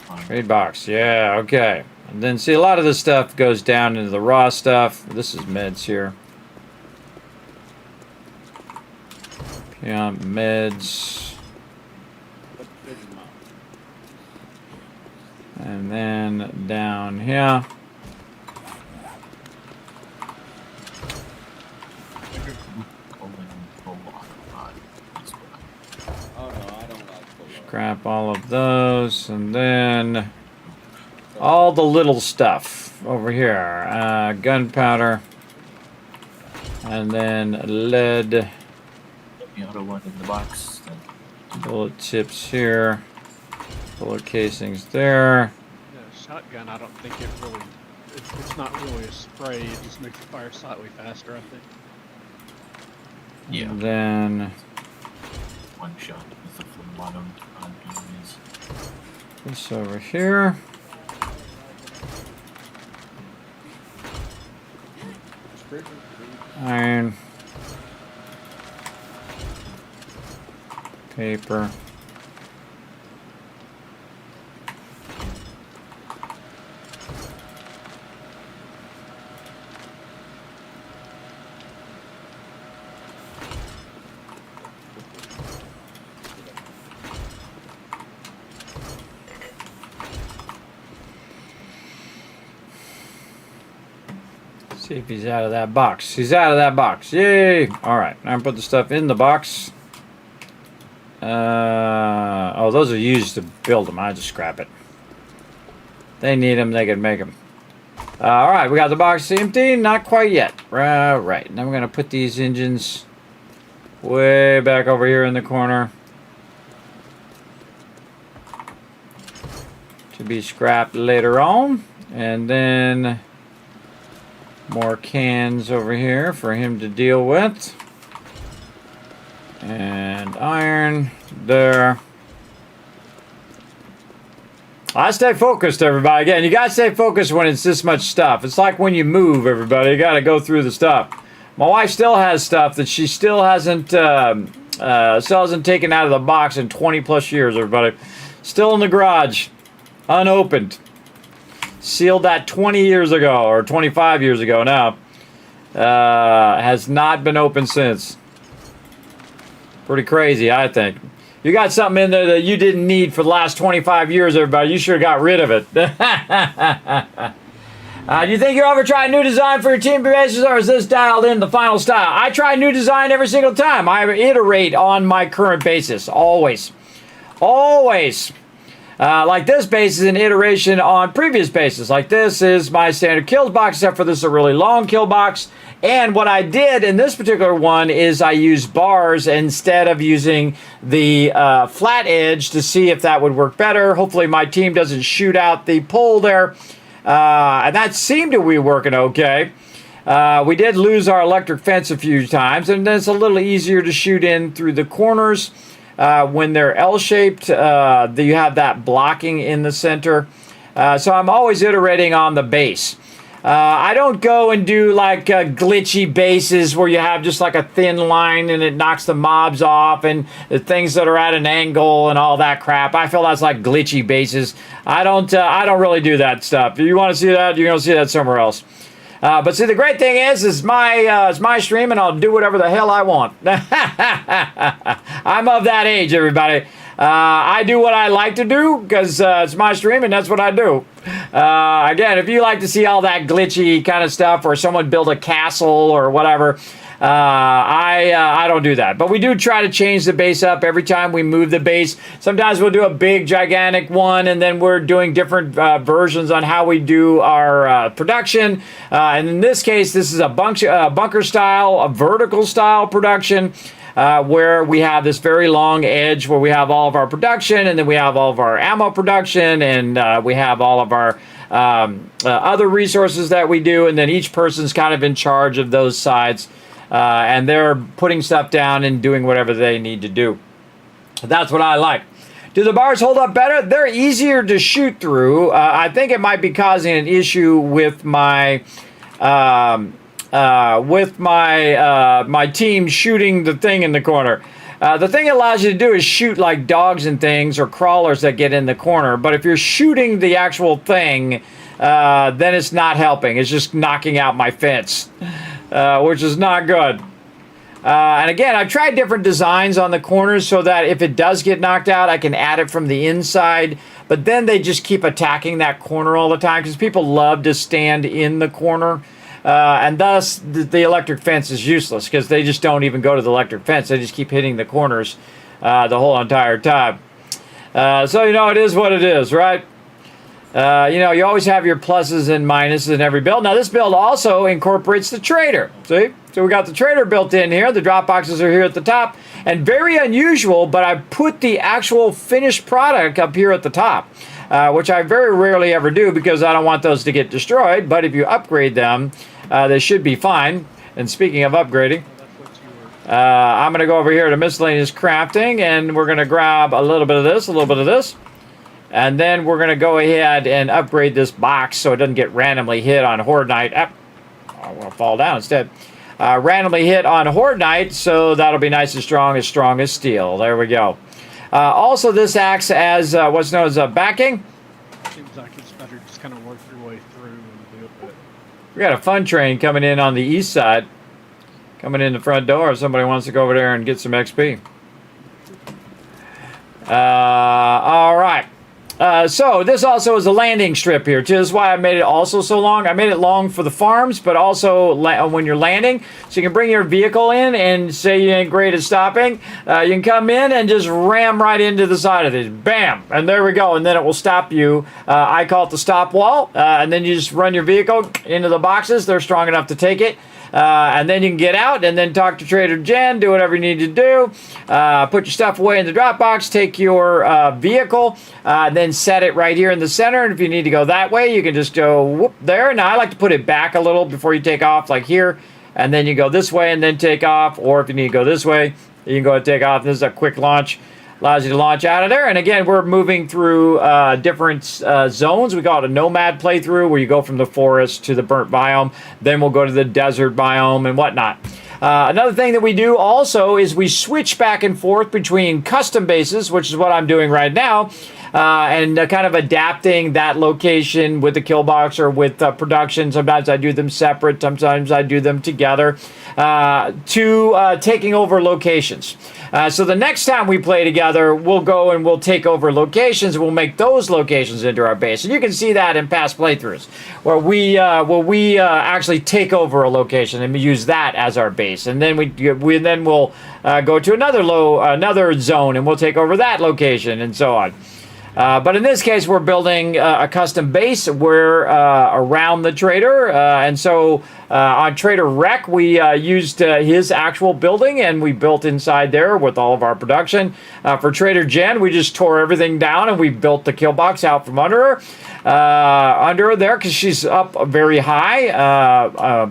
on. Trade box. Yeah. Okay. And then see, a lot of this stuff goes down into the raw stuff. This is meds here. Yeah, meds. And then down here. Scrap all of those, and then all the little stuff over here. Gunpowder, and then lead. The other one in the box. Bullet tips here. Bullet casings there. Yeah, shotgun, I don't think it really, it's not really a spray, it just makes it fire slightly faster, I think. Yeah. And then One shot with the full bottom on enemies. this over here. Iron. Paper. See if he's out of that box. He's out of that box. Yay! Alright, now I'm put the stuff in the box. Oh, those are used to build them. I just scrap it. They need them, they can make them. Alright, we got the box empty. Not quite yet. Right. Now we're going to put these engines way back over here in the corner. To be scrapped later on. And then more cans over here for him to deal with. And iron there. I stay focused, everybody. Again, you gotta stay focused when it's this much stuff. It's like when you move, everybody. You gotta go through the stuff. My wife still has stuff that she still hasn't taken out of the box in 20 plus years, everybody. Still in the garage, unopened. Sealed that 20 years ago, or 25 years ago now. Has not been opened since. Pretty crazy, I think. You got something in there that you didn't need for the last 25 years, everybody. You sure got rid of it. Do you think you'll ever try a new design for your team bases, or is this dialed in the final style? I try new design every single time. I iterate on my current basis, always. Always. Like this base is an iteration on previous bases. Like this is my standard kills box, except for this is a really long kill box. And what I did in this particular one is I used bars instead of using the flat edge to see if that would work better. Hopefully my team doesn't shoot out the pole there. And that seemed to be working okay. We did lose our electric fence a few times, and then it's a little easier to shoot in through the corners. When they're L-shaped, you have that blocking in the center. So I'm always iterating on the base. I don't go and do like glitchy bases where you have just like a thin line and it knocks the mobs off and the things that are at an angle and all that crap. I feel that's like glitchy bases. I don't really do that stuff. If you want to see that, you're gonna see that somewhere else. But see, the great thing is it's my stream, and I'll do whatever the hell I want. I'm of that age, everybody. I do what I like to do because it's my stream, and that's what I do. Again, if you like to see all that glitchy kind of stuff, or someone build a castle or whatever, I don't do that. But we do try to change the base up every time we move the base. Sometimes we'll do a big, gigantic one, and then we're doing different versions on how we do our production. And in this case, this is a bunker style, a vertical style production. Where we have this very long edge where we have all of our production, and then we have all of our ammo production, and we have all of our other resources that we do, and then each person's kind of in charge of those sides, and they're putting stuff down and doing whatever they need to do. That's what I like. Do the bars hold up better? They're easier to shoot through. I think it might be causing an issue with my my team shooting the thing in the corner. The thing it allows you to do is shoot like dogs and things, or crawlers that get in the corner. But if you're shooting the actual thing, then it's not helping. It's just knocking out my fence, which is not good. And again, I've tried different designs on the corners so that if it does get knocked out, I can add it from the inside. But then they just keep attacking that corner all the time because people love to stand in the corner. And thus, the electric fence is useless because they just don't even go to the electric fence. They just keep hitting the corners the whole entire time. So, it is what it is, right? You always have your pluses and minuses in every build. Now, this build also incorporates the trader. See? So we got the trader built in here. The drop boxes are here at the top. And very unusual, but I put the actual finished product up here at the top. Which I very rarely ever do because I don't want those to get destroyed. But if you upgrade them, they should be fine. And speaking of upgrading, I'm going to go over here to miscellaneous crafting, and we're going to grab a little bit of this, a little bit of this. And then we're going to go ahead and upgrade this box so it doesn't get randomly hit on Horde Night. I want to fall down instead. Randomly hit on Horde Night, so that'll be nice and strong as steel. There we go. Also, this acts as what's known as a backing. Seems like it's better just kind of work your way through and do it. We got a fun train coming in on the east side. Coming in the front door if somebody wants to go over there and get some XP. All right. So this also is a landing strip here too. This is why I made it also so long. I made it long for the farms, but also when you're landing, so you can bring your vehicle in and say you ain't great at stopping. You can come in and just ram right into the side of this. Bam! And there we go. And then it will stop you. I call it the stop wall. And then you just run your vehicle into the boxes. They're strong enough to take it. And then you can get out and then talk to Trader Jen, do whatever you need to do, put your stuff away in the drop box, take your vehicle, then set it right here in the center. And if you need to go that way, you can just go whoop there. Now I like to put it back a little before you take off, like here, and then you go this way and then take off. Or if you need to go this way, you can go and take off. This is a quick launch. Allows you to launch out of there. And again, we're moving through different zones. We call it a nomad playthrough, where you go from the forest to the burnt biome. Then we'll go to the desert biome and whatnot. Another thing that we do also is we switch back and forth between custom bases, which is what I'm doing right now, and kind of adapting that location with the kill box or with production. Sometimes I do them separate. Sometimes I do them together to taking over locations. So the next time we play together, we'll go and we'll take over locations. We'll make those locations into our base. And you can see that in past playthroughs where we actually take over a location and we use that as our base. And then we'll go to another zone and we'll take over that location and so on. But in this case, we're building a custom base. We're around the trader. And so on Trader Rec, we used his actual building and we built inside there with all of our production. For Trader Jen, we just tore everything down and we built the kill box out from under her there because she's up very high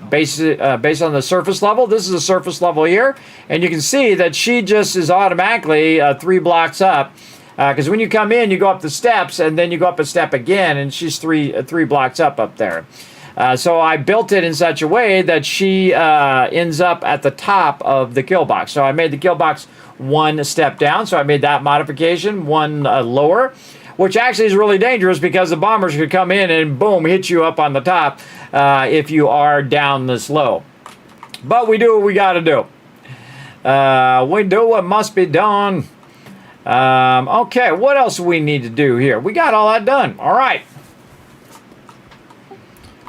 based on the surface level. This is a surface level here. And you can see that she just is automatically 3 blocks up. Because when you come in, you go up the steps, and then you go up a step again, and she's three blocks up there. So I built it in such a way that she ends up at the top of the kill box. So I made the kill box 1 step down, so I made that modification 1 lower, which actually is really dangerous because the bombers could come in and, boom, hit you up on the top if you are down this low. But we do what we got to do. We do what must be done. Okay, what else do we need to do here? We got all that done. All right.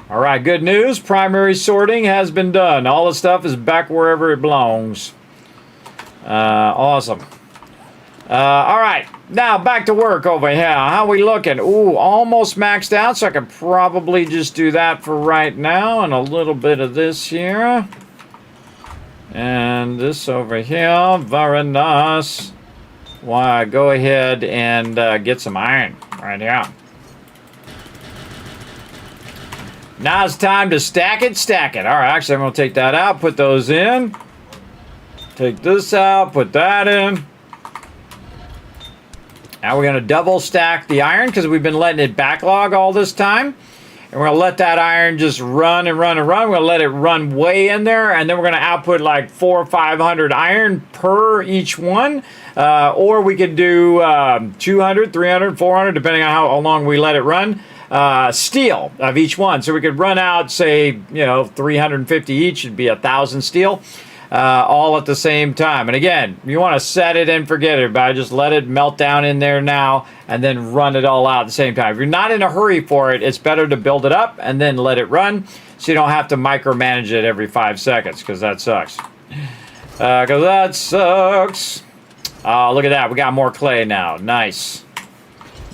All right, good news. Primary sorting has been done. All the stuff is back wherever it belongs. Awesome. All right, now back to work over here. How we looking? Ooh, almost maxed out, so I can probably just do that for right now. And a little bit of this here. And this over here. Very nice. Why, go ahead and get some iron right here. Now it's time to stack it. All right, actually, I'm going to take that out, put those in. Take this out, put that in. Now we're going to double stack the iron because we've been letting it backlog all this time. And we're going to let that iron just run and run and run. We're going to let it run way in there. And then we're going to output like 400 or 500 iron per each one. Or we could do 200, 300, 400, depending on how long we let it run. Steel of each one. So we could run out, say, 350 each. It'd be 1,000 steel. All at the same time. And again, you want to set it and forget it, but just let it melt down in there now and then run it all out at the same time. If you're not in a hurry for it, it's better to build it up and then let it run so you don't have to micromanage it every 5 seconds because that sucks. Look at that. We got more clay now. Nice.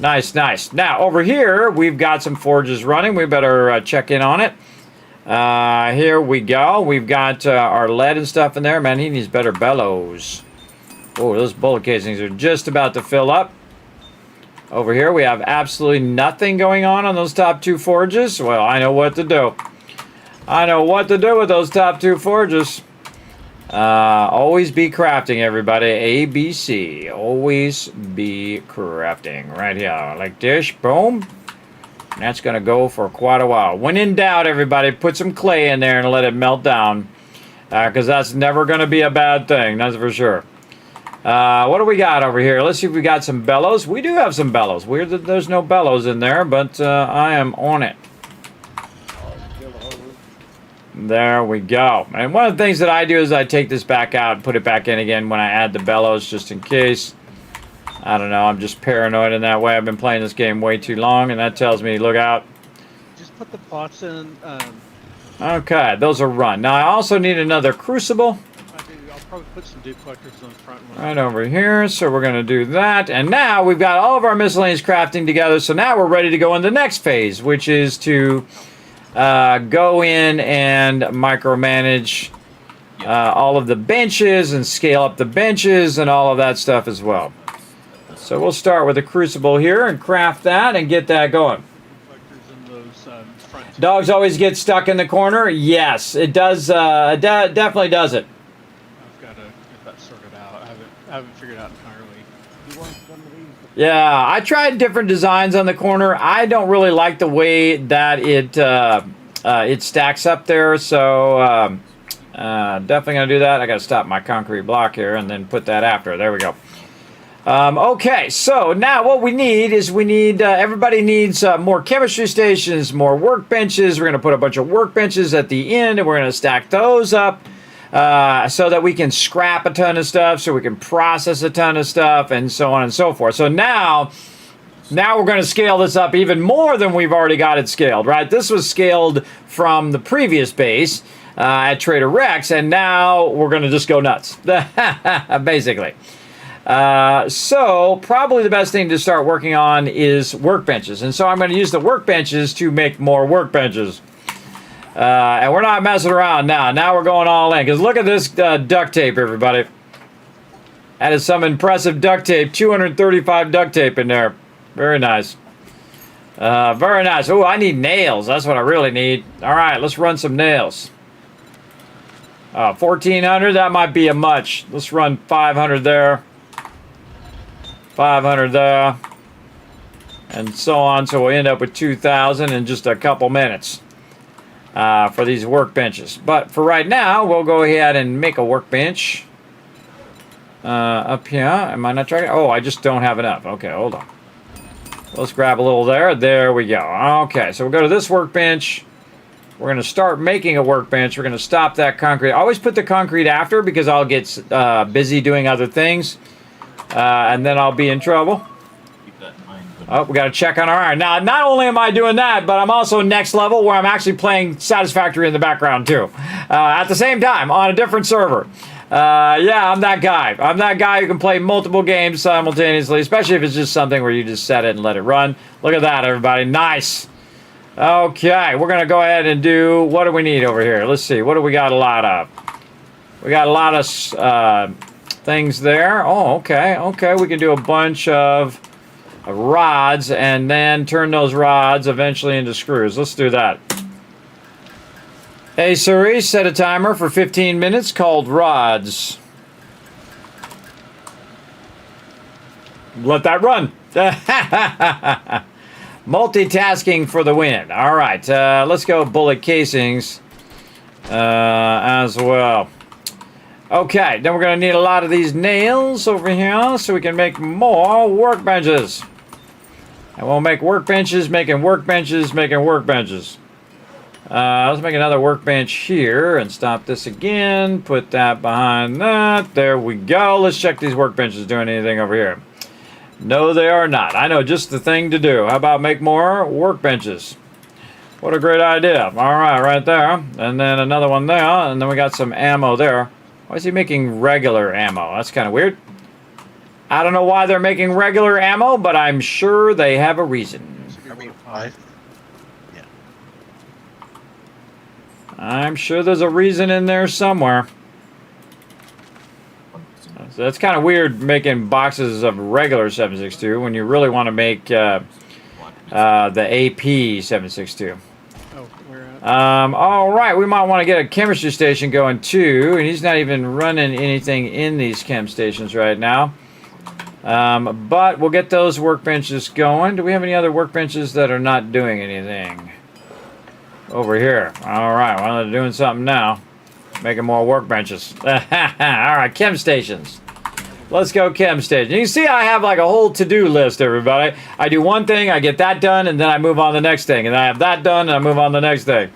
Nice. Now, over here, we've got some forges running. We better check in on it. Here we go. We've got our lead and stuff in there. Man, he needs better bellows. Oh, those bullet casings are just about to fill up. Over here, we have absolutely nothing going on those top 2 forges. Well, I know what to do. I know what to do with those top 2 forges. Always be crafting, everybody. ABC. Always be crafting. Right here. Like this. Boom. That's going to go for quite a while. When in doubt, everybody, put some clay in there and let it melt down. Because that's never going to be a bad thing. That's for sure. What do we got over here? Let's see if we got some bellows. We do have some bellows. Weird that there's no bellows in there, but I am on it. There we go. And one of the things that I do is I take this back out and put it back in again when I add the bellows, just in case. I don't know. I'm just paranoid in that way. I've been playing this game way too long, and that tells me, look out. Just put the pots in. Okay, those are run. Now, I also need another crucible. I'll probably put some deep collectors on the front one. Right over here. So we're going to do that. And now we've got all of our miscellaneous crafting together. So now we're ready to go in the next phase, which is to go in and micromanage all of the benches and scale up the benches and all of that stuff as well. So we'll start with a crucible here and craft that and get that going. Dogs always get stuck in the corner. Yes, it does. Definitely does it. I've got to get that sorted out. I haven't figured out entirely. Yeah, I tried different designs on the corner. I don't really like the way that it stacks up there. So definitely gonna do that. I gotta stop my concrete block here and then put that after. There we go. Okay, so now what we need is everybody needs more chemistry stations, more workbenches. We're going to put a bunch of workbenches at the end, and we're going to stack those up. so that we can scrap a ton of stuff, so we can process a ton of stuff, and so on and so forth. So now we're going to scale this up even more than we've already got it scaled, right? This was scaled from the previous base at Trader Rex, and now we're going to just go nuts, basically. So probably the best thing to start working on is workbenches. And so I'm going to use the workbenches to make more workbenches. And we're not messing around now. Now we're going all in. Because look at this duct tape, everybody. That is some impressive duct tape. 235 duct tape in there. Very nice. Very nice. Oh, I need nails. That's what I really need. All right, let's run some nails. 1,400, that might be a much. Let's run 500 there. 500 there. And so on. So we'll end up with 2,000 in just a couple minutes for these workbenches. But for right now, we'll go ahead and make a workbench. Up here. Am I not trying? Oh, I just don't have enough. Okay, hold on. Let's grab a little there. There we go. Okay, so we'll go to this workbench. We're going to start making a workbench. We're going to stop that concrete. I always put the concrete after because I'll get busy doing other things. And then I'll be in trouble. Keep that in mind. Oh, we got to check on our iron. Now, not only am I doing that, but I'm also next level where I'm actually playing Satisfactory in the background too. At the same time, on a different server. Yeah, I'm that guy. I'm that guy who can play multiple games simultaneously, especially if it's just something where you just set it and let it run. Look at that, everybody. Nice. Okay, we're going to go ahead and do, what do we need over here? Let's see, what do we got a lot of? We got a lot of things there. Oh, okay, okay, we can do a bunch of rods and then turn those rods eventually into screws. Let's do that. Hey Siri, set a timer for 15 minutes called rods. Let that run. Multitasking for the win. All right, let's go bullet casings as well. Okay, then we're going to need a lot of these nails over here so we can make more workbenches. And we'll make workbenches, making workbenches, making workbenches. Let's make another workbench here and stop this again. Put that behind that. There we go. Let's check these workbenches doing anything over here. No, they are not. I know just the thing to do. How about make more workbenches? What a great idea. All right, right there. And then another one there. And then we got some ammo there. Why is he making regular ammo? That's kind of weird. I don't know why they're making regular ammo, but I'm sure they have a reason. I mean, I, yeah. I'm sure there's a reason in there somewhere. So that's kind of weird making boxes of regular 7.62 when you really want to make the AP 7.62. Oh, where at? All right, we might want to get a chemistry station going too, and he's not even running anything in these chem stations right now. But we'll get those workbenches going. Do we have any other workbenches that are not doing anything? Over here. All right, well, they're doing something now. Making more workbenches. All right, chem stations. Let's go chem station. You can see I have like a whole to-do list, everybody. I do one thing, I get that done, and then I move on to the next thing. And I have that done, and I move on to the next thing.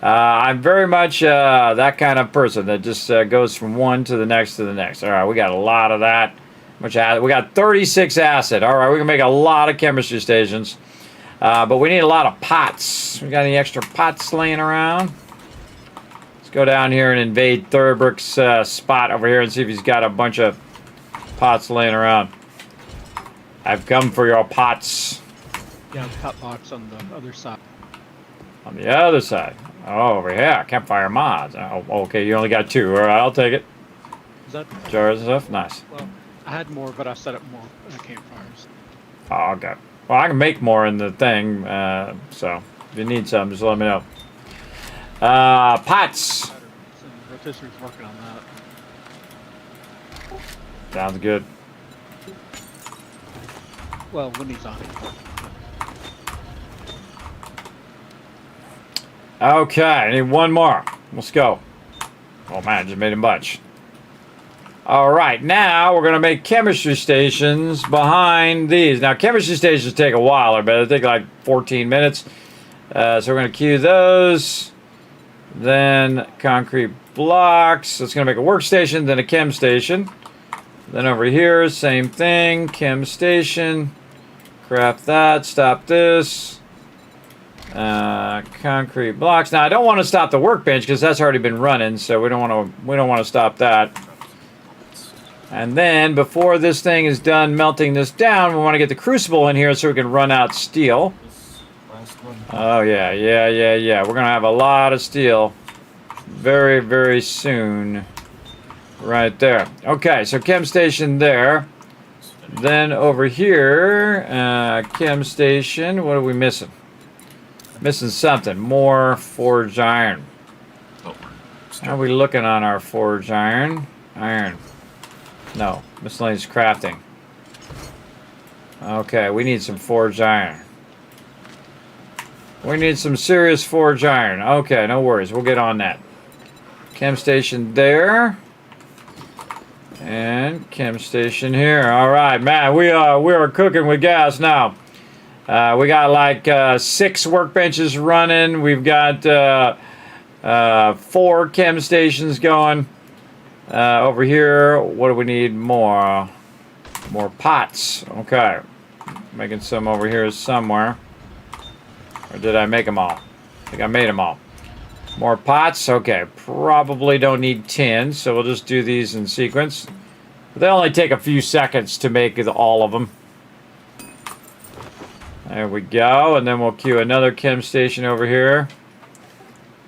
I'm very much that kind of person that just goes from one to the next to the next. All right, we got a lot of that. We got 36 acid. All right, we can make a lot of chemistry stations. But we need a lot of pots. We got any extra pots laying around? Let's go down here and invade Thurbrick's spot over here and see if he's got a bunch of pots laying around. I've come for your pots. Yeah, the pot box on the other side. On the other side. Oh, over here. Campfire mods. Oh, okay, you only got 2. All right, I'll take it. Is that? Jars and stuff. Nice. Well, I had more, but I set up more campfires. Oh, okay. Well, I can make more in the thing, so if you need some, just let me know. Pots. So Rotisserie's working on that. Sounds good. Well, when he's on it. Okay, I need one more. Let's go. Oh man, I just made a bunch. Alright, now we're going to make chemistry stations behind these. Now, chemistry stations take a while, I bet. They take like 14 minutes. So we're going to queue those. Then concrete blocks. It's going to make a workstation, then a chem station. Then over here, same thing, chem station. Craft that, stop this. Concrete blocks. Now I don't want to stop the workbench because that's already been running, so we don't want to stop that. And then before this thing is done melting this down, we want to get the crucible in here so we can run out steel. Oh yeah. We're gonna have a lot of steel very, very soon. Right there. Okay, so chem station there. Then over here, chem station. What are we missing? Missing something. More forged iron. How are we looking on our forged iron? Iron. No, miscellaneous crafting. Okay, we need some forged iron. We need some serious forged iron. Okay, no worries. We'll get on that. Chem station there. And chem station here. All right, man. We are cooking with gas now. We got like 6 workbenches running. We've got 4 chem stations going. Over here, what do we need more? More pots. Okay. Making some over here somewhere. Or did I make them all? I think I made them all. More pots. Okay. Probably don't need 10, so we'll just do these in sequence. They only take a few seconds to make all of them. There we go. And then we'll queue another chem station over here.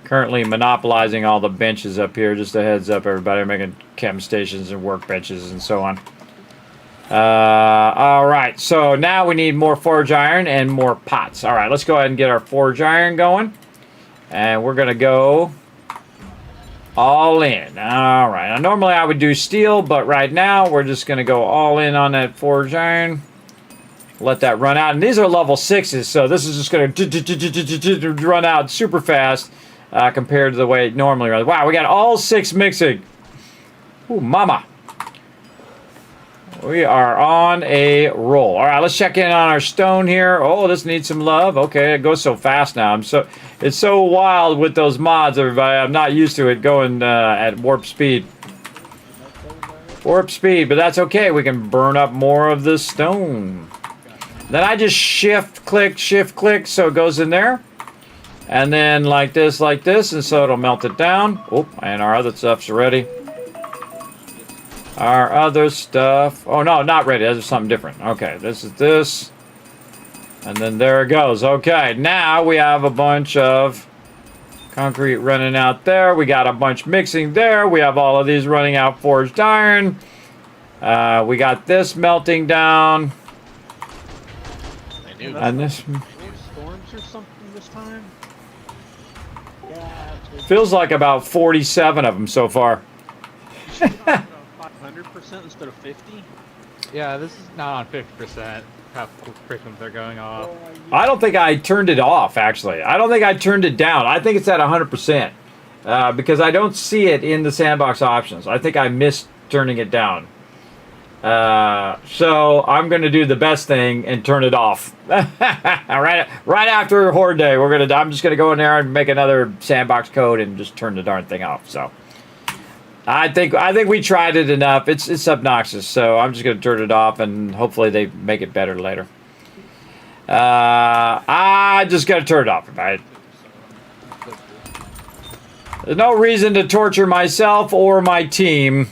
Currently monopolizing all the benches up here. Just a heads up, everybody. I'm making chem stations and workbenches and so on. All right. So now we need more forge iron and more pots. All right. Let's go ahead and get our forge iron going. And we're going to go all in. All right. Now, normally I would do steel, but right now we're just going to go all in on that forge iron. Let that run out. And these are level 6s, so this is just going to run out super fast. Compared to the way it normally runs. Wow, we got all 6 mixing. Ooh, mama. We are on a roll. All right, let's check in on our stone here. Oh, this needs some love. Okay, it goes so fast now. It's so wild with those mods, everybody. I'm not used to it going at warp speed. Warp speed, but that's okay. We can burn up more of the stone. Then I just shift click, so it goes in there. And then like this, and so it'll melt it down. Oh, and our other stuff's ready. Our other stuff. Oh, no, not ready. This is something different. Okay, this is this. And then there it goes. Okay, now we have a bunch of concrete running out there. We got a bunch mixing there. We have all of these running out forged iron. We got this melting down. And this... storms or something this time? Feels like about 47 of them so far. 500% instead of 50? Yeah, this is not on 50%. How frequent they're going off. I don't think I turned it off, actually. I don't think I turned it down. I think it's at 100%. Because I don't see it in the sandbox options. I think I missed turning it down. So I'm going to do the best thing and turn it off. right after Horde Day, I'm just going to go in there and make another sandbox code and just turn the darn thing off. So I think we tried it enough. It's obnoxious, so I'm just going to turn it off and hopefully they make it better later. I just got to turn it off, right? There's no reason to torture myself or my team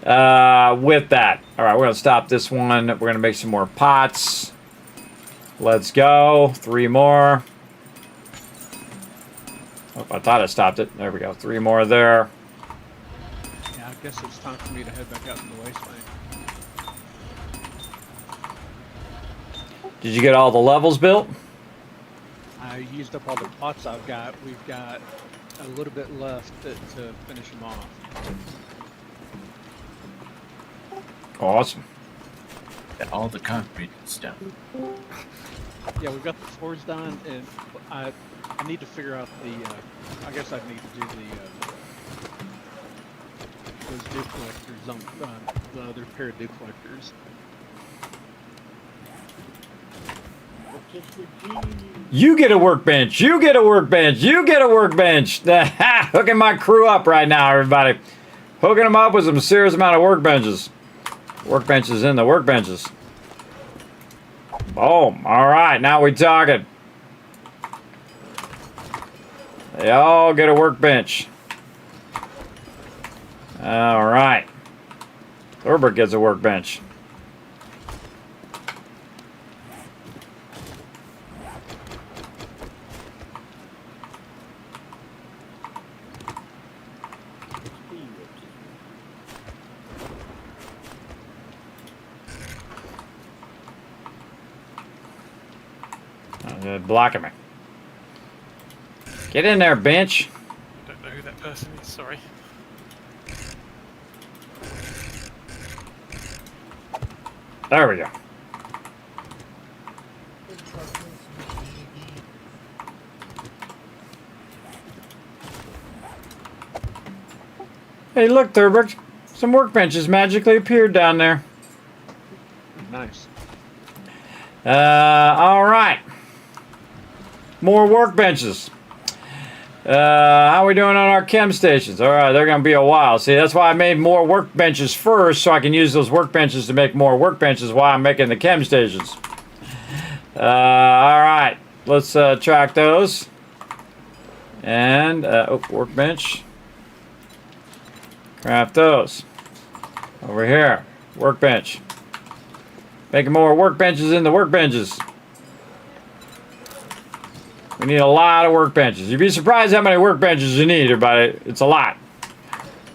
with that. All right, we're going to stop this one. We're going to make some more pots. Let's go. 3 more. Oh, I thought I stopped it. There we go. 3 more there. Yeah, I guess it's time for me to head back out to the wasteland. Did you get all the levels built? I used up all the pots I've got. We've got a little bit left to finish them off. Awesome. Got all the concrete is done. Yeah, we've got the floors done, and I need to figure out the. I guess I need to do those dew collectors on the other pair of dew collectors. You get a workbench. You get a workbench. You get a workbench. Hooking my crew up right now, everybody. Hooking them up with some serious amount of workbenches. Workbenches in the workbenches. Boom. All right, now we talking. They all get a workbench. All right. Thorberg gets a workbench. They're blocking me. Get in there, bench. I don't know who that person is, sorry. There we go. Hey, look, Thurberg. Some workbenches magically appeared down there. Nice. All right. More workbenches. How are we doing on our chem stations? All right, they're going to be a while. See, that's why I made more workbenches first, so I can use those workbenches to make more workbenches while I'm making the chem stations. All right, let's track those. And, workbench. Craft those. Over here, workbench. Making more workbenches in the workbenches. We need a lot of workbenches. You'd be surprised how many workbenches you need, everybody. It's a lot.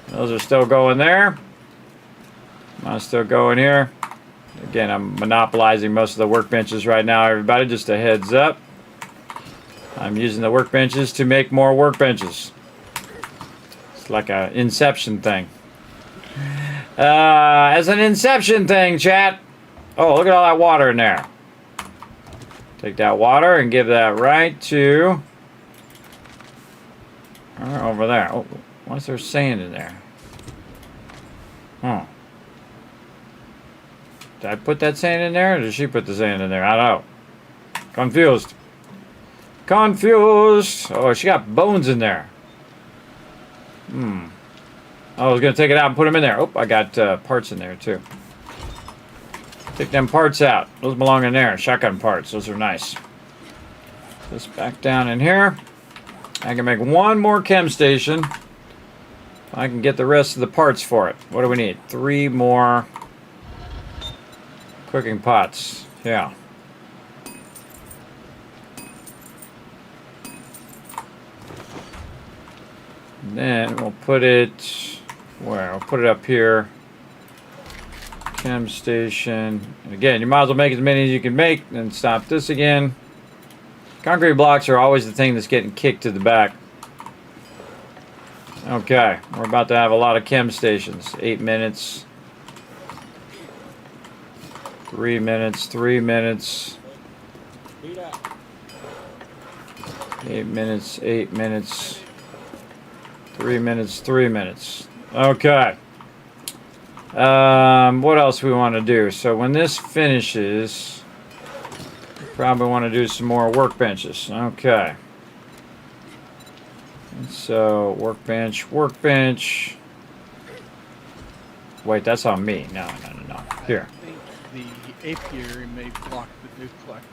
Those are still going there. Mine's still going here. Again, I'm monopolizing most of the workbenches right now, everybody. Just a heads up. I'm using the workbenches to make more workbenches. It's like an inception thing. As an inception thing, chat. Oh, look at all that water in there. Take that water and give that right to over there. Oh, what's there sand in there? Oh. Did I put that sand in there or did she put the sand in there? I don't know. Confused. Confused. Oh, she got bones in there. I was going to take it out and put them in there. Oh, I got parts in there too. Take them parts out. Those belong in there. Shotgun parts. Those are nice. This back down in here. I can make one more chem station. I can get the rest of the parts for it. What do we need? 3 more cooking pots. Yeah. And then we'll put it where? We'll put it up here. Chem station. And again, you might as well make as many as you can make, then stop this again. Concrete blocks are always the thing that's getting kicked to the back. Okay, we're about to have a lot of chem stations. 8 minutes. 3 minutes, 3 minutes. 8 minutes, 8 minutes. 3 minutes, 3 minutes. Okay. What else we want to do? So when this finishes, probably want to do some more workbenches. Okay. So workbench, workbench. Wait, that's on me. No. Here. I think the apiary may block the new collector.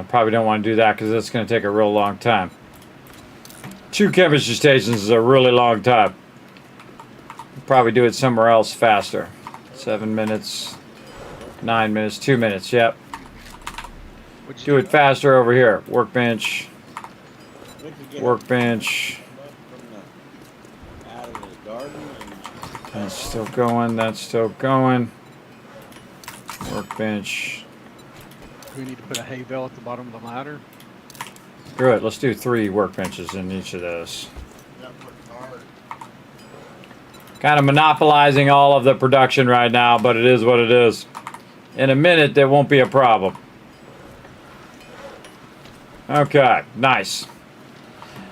Probably don't want to do that because it's going to take a real long time. 2 chemistry stations is a really long time. Probably do it somewhere else faster. 7 minutes, 9 minutes, 2 minutes. Yep. Do it faster over here. Workbench. Workbench. That's still going. That's still going. Workbench. Do we need to put a hay bale at the bottom of the ladder? Good. Let's do 3 workbenches in each of those. Kind of monopolizing all of the production right now, but it is what it is. In a minute, there won't be a problem. Okay, nice.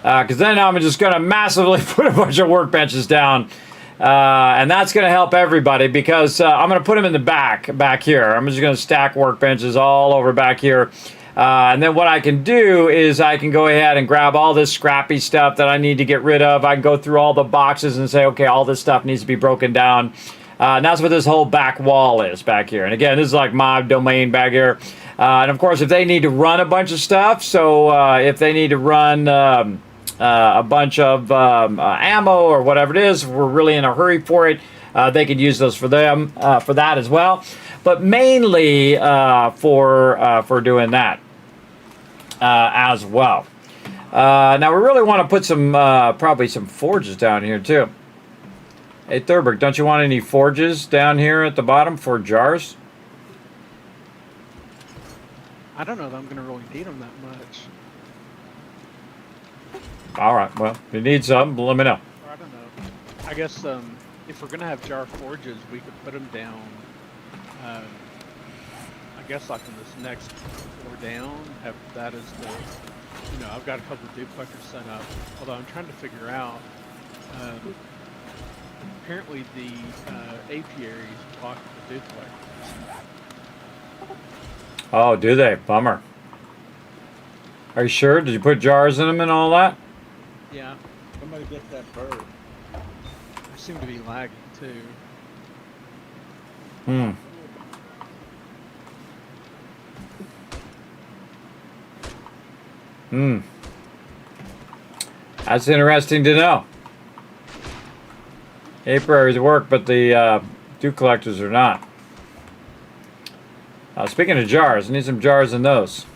Because then I'm just going to massively put a bunch of workbenches down. And that's going to help everybody because I'm going to put them in the back here. I'm just going to stack workbenches all over back here. And then what I can do is I can go ahead and grab all this scrappy stuff that I need to get rid of. I can go through all the boxes and say, okay, all this stuff needs to be broken down. And that's what this whole back wall is back here. And again, this is like my domain back here. And of course, if they need to run a bunch of stuff, so if they need to run a bunch of ammo or whatever it is, if we're really in a hurry for it, they could use those for them for that as well. But mainly for doing that as well. Now we really want to put some probably some forges down here too. Hey Thurberg, don't you want any forges down here at the bottom for jars? I don't know that I'm going to really need them that much. All right. Well, if you need some, let me know. Or I don't know. I guess if we're going to have jar forges, we could put them down. I guess like in this next floor down, have that as the, you know, I've got a couple of duplexers set up. Although I'm trying to figure out, apparently the apiaries block the duplexers. Oh, do they? Bummer. Are you sure? Did you put jars in them and all that? Yeah. Somebody get that bird. They seem to be lagging too. That's interesting to know. Apiaries work, but the dew collectors are not. Speaking of jars, I need some jars in those.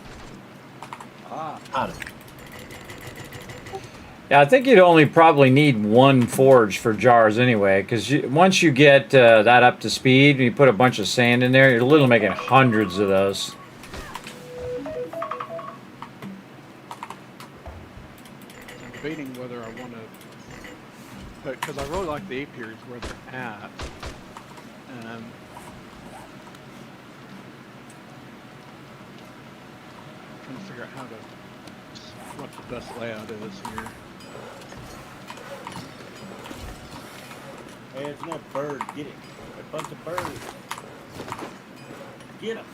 Yeah, I think you'd only probably need one forge for jars anyway, because once you get that up to speed, and you put a bunch of sand in there, you're literally making hundreds of those. I'm debating whether I want to, because I really like the apiaries where they're at. Trying to figure out what the best layout is here. Hey, it's that bird. Get it. A bunch of birds. Get them.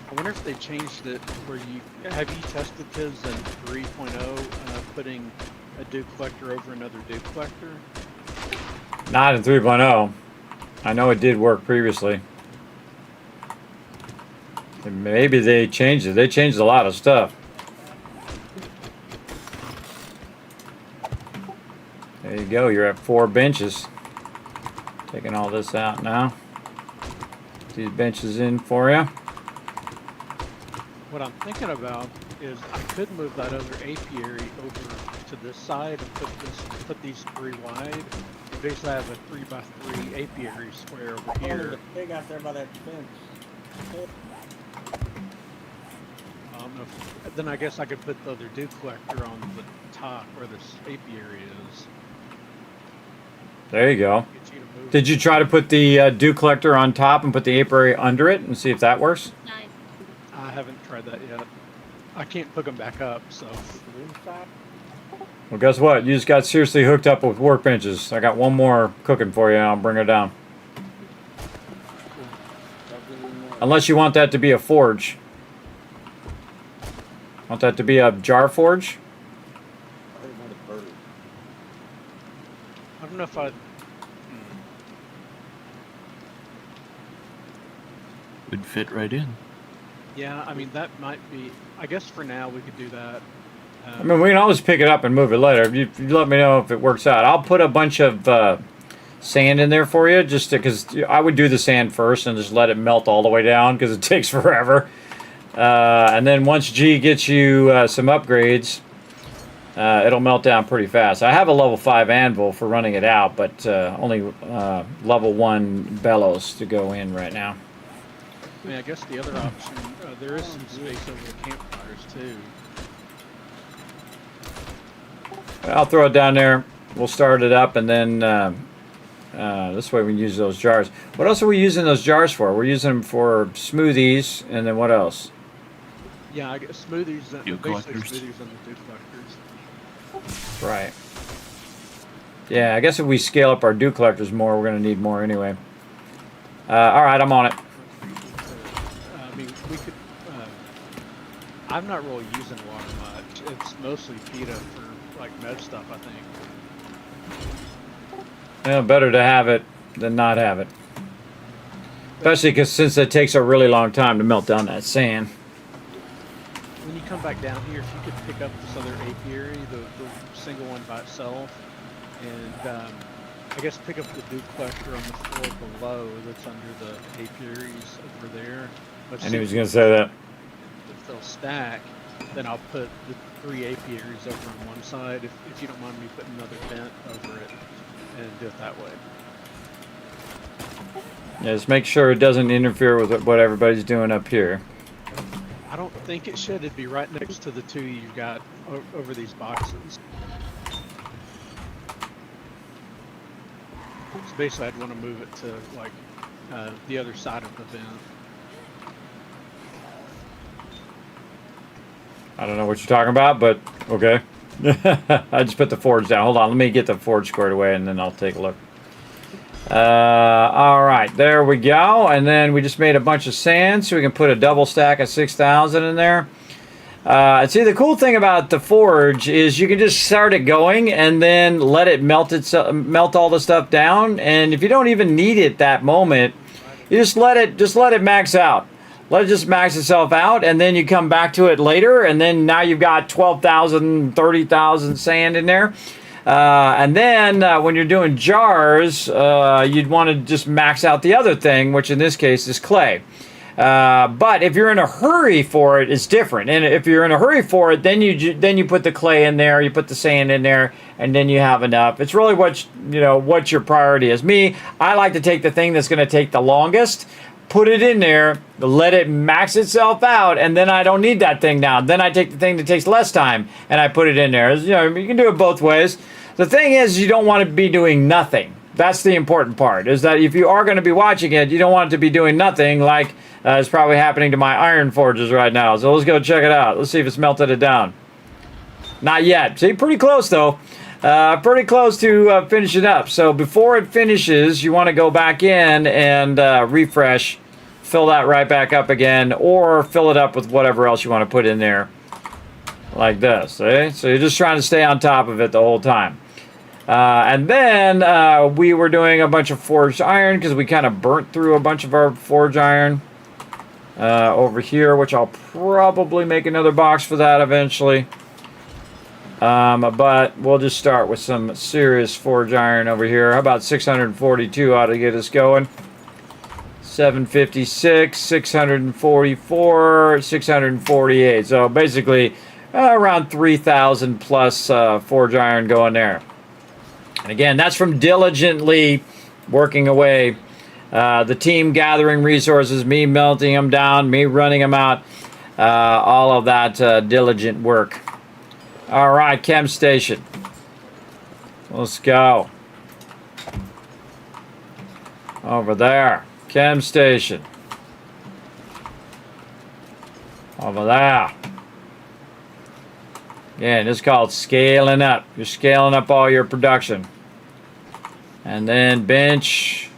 I wonder if they changed it where have you tested this in 3.0, putting a dew collector over another dew collector? Not in 3.0. I know it did work previously. Maybe they changed it. They changed a lot of stuff. There you go. You're at 4 benches. Taking all this out now. These benches in for you. What I'm thinking about is I could move that other apiary over to this side and put these 3 wide. And basically have a 3x3 apiary square over Oh, there's here. a pig out there by that fence. Then I guess I could put the other dew collector on the top where this apiary is. There you go. Get you to move. Did you try to put the dew collector on top and put the apiary under it and see if that works? Nice. I haven't tried that yet. I can't hook them back up, so. Well, guess what? You just got seriously hooked up with workbenches. I got one more cooking for you and I'll bring her down. Unless you want that to be a forge. Want that to be a jar forge? I don't know if I'd. Would fit right in. Yeah, I mean, that might be. I guess for now we could do that. I mean, we can always pick it up and move it later. You let me know if it works out. I'll put a bunch of sand in there for you, just because I would do the sand first and just let it melt all the way down because it takes forever. And then once G gets you some upgrades, it'll melt down pretty fast. I have a level 5 anvil for running it out, but only level 1 bellows to go in right now. I mean, I guess the other option, there is some space over the campfires too. I'll throw it down there. We'll start it up, and then This way we can use those jars. What else are we using those jars for? We're using them for smoothies, and then what else? Yeah, I guess smoothies. Dew Basically collectors. smoothies and the dew collectors. Right. Yeah, I guess if we scale up our dew collectors more, we're going to need more anyway. All right, I'm on it. I mean, we could. I'm not really using water much. It's mostly PETA for like med stuff, I think. Yeah, better to have it than not have it. Especially because since it takes a really long time to melt down that sand. When you come back down here, if you could pick up this other apiary, the single one by itself, and I guess pick up the dew collector on the floor below that's under the apiaries over there. But I knew he was going to say that. if they'll stack, then I'll put the 3 apiaries over on one side, if you don't mind me putting another vent over it, and do it that way. Yeah, just make sure it doesn't interfere with what everybody's doing up here. I don't think it should. It'd be right next to the 2 you got over these boxes. So basically, I'd want to move it to like the other side of the vent. I don't know what you're talking about, but okay. I just put the forge down. Hold on, let me get the forge squared away, and then I'll take a look. All right, there we go. And then we just made a bunch of sand, so we can put a double stack of 6,000 in there. See, the cool thing about the forge is you can just start it going and then let it melt all the stuff down. And if you don't even need it that moment, you just let it max out. Let it just max itself out, and then you come back to it later, and then now you've got 12,000, 30,000 sand in there. And then when you're doing jars, you'd want to just max out the other thing, which in this case is clay. But if you're in a hurry for it, it's different. And if you're in a hurry for it, then you put the clay in there, you put the sand in there, and then you have enough. It's really what your priority is. Me, I like to take the thing that's going to take the longest, put it in there, let it max itself out, and then I don't need that thing now. Then I take the thing that takes less time and I put it in there. You can do it both ways. The thing is, you don't want to be doing nothing. That's the important part, is that if you are going to be watching it, you don't want it to be doing nothing like is probably happening to my iron forges right now. So let's go check it out. Let's see if it's melted it down. Not yet. See, pretty close though. Pretty close to finishing up. So before it finishes, you want to go back in and refresh, fill that right back up again, or fill it up with whatever else you want to put in there, like this. Eh? So you're just trying to stay on top of it the whole time. And then we were doing a bunch of forged iron because we kind of burnt through a bunch of our forged iron over here, which I'll probably make another box for that eventually. But we'll just start with some serious forged iron over here. How about 642 ought to get us going. 756, 644, 648. So basically around 3,000 plus forged iron going there. And again, that's from diligently working away. The team gathering resources, me melting them down, me running them out. All of that diligent work. All right, chem station. Let's go. Over there. Chem station. Over there. Again, it's called scaling up. You're scaling up all your production. And then bench,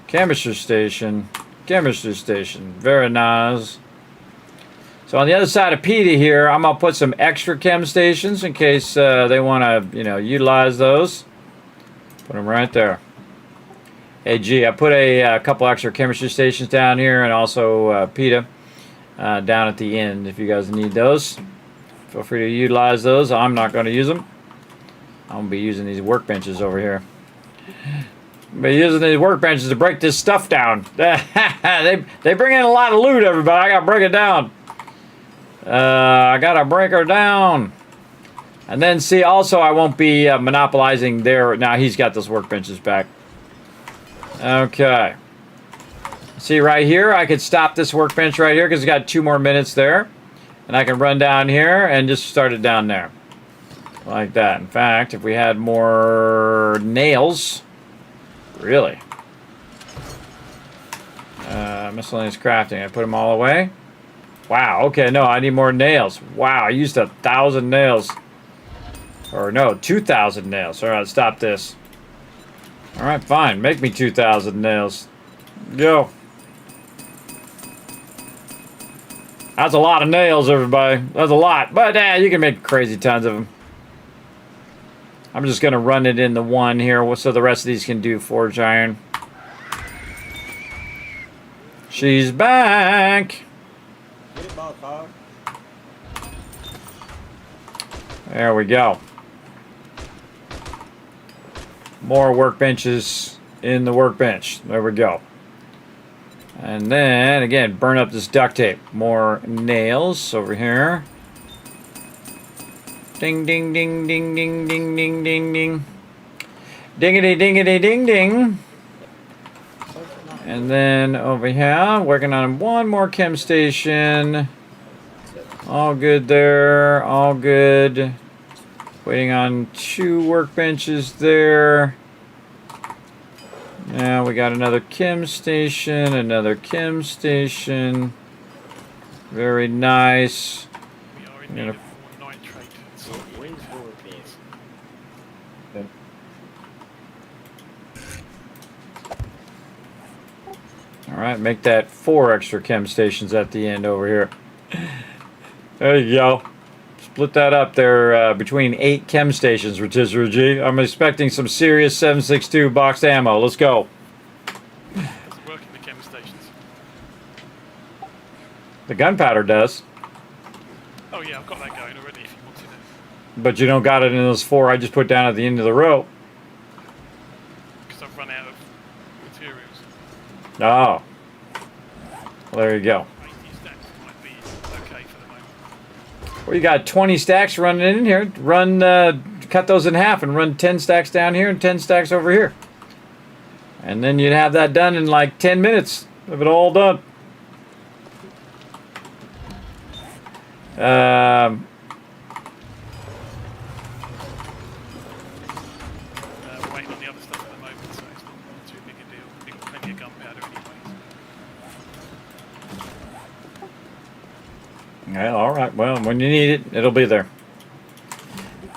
chemistry station, Very nice. So on the other side of PETA here, I'm going to put some extra chem stations in case they want to, utilize those. Put them right there. Hey, gee, I put a couple extra chemistry stations down here and also PETA down at the end if you guys need those. Feel free to utilize those. I'm not going to use them. I'm going to be using these workbenches over here. I'm going to be using these workbenches to break this stuff down. They bring in a lot of loot, everybody. I got to break it down. I got to break her down. And then, see, also I won't be monopolizing their... Now he's got those workbenches back. Okay. See right here, I could stop this workbench right here because it's got 2 more minutes there. And I can run down here and just start it down there. Like that. In fact, if we had more nails, really. Miscellaneous crafting. I put them all away. Wow. Okay. No, I need more nails. Wow. I used 1,000 nails. Or no, 2,000 nails. All right. Stop this. All right. Fine. Make me 2,000 nails. Go. That's a lot of nails, everybody. That's a lot. But you can make crazy tons of them. I'm just going to run it in the one here so the rest of these can do forge iron. She's back. Get it, boss hog. There we go. More workbenches in the workbench. There we go. And then, again, burn up this duct tape. More nails over here. Ding, ding, ding, ding, ding, ding, ding, ding, ding. Dingity, dingity, ding, ding. And then over here, working on one more chem station. All good there. All good. Waiting on 2 workbenches there. Now we got another chem station, another chem station. Very nice. We are in I'm need gonna of more nitrate. So Wings forward, please. Alright, make that 4 extra chem stations at the end over here. There you go. Split that up there between 8 chem stations, Rotisserie G. I'm expecting some serious 7.62 boxed ammo. Let's go. does it work in the chem stations? The gunpowder does, Oh yeah, I've got that going already if you want to know. but you don't got it in those 4 I just put down at the end of the row. Because I've run out of materials. Oh. Well, there you go. 80 stacks might be okay for the moment. Well, you got 20 stacks running in here. Cut those in half and run 10 stacks down here and 10 stacks over here. And then you'd have that done in like 10 minutes. Have it all done. We're waiting on the other stuff at the moment, so it's not too big a deal. We've got plenty of gunpowder anyways. Yeah, all right. Well, when you need it, it'll be there.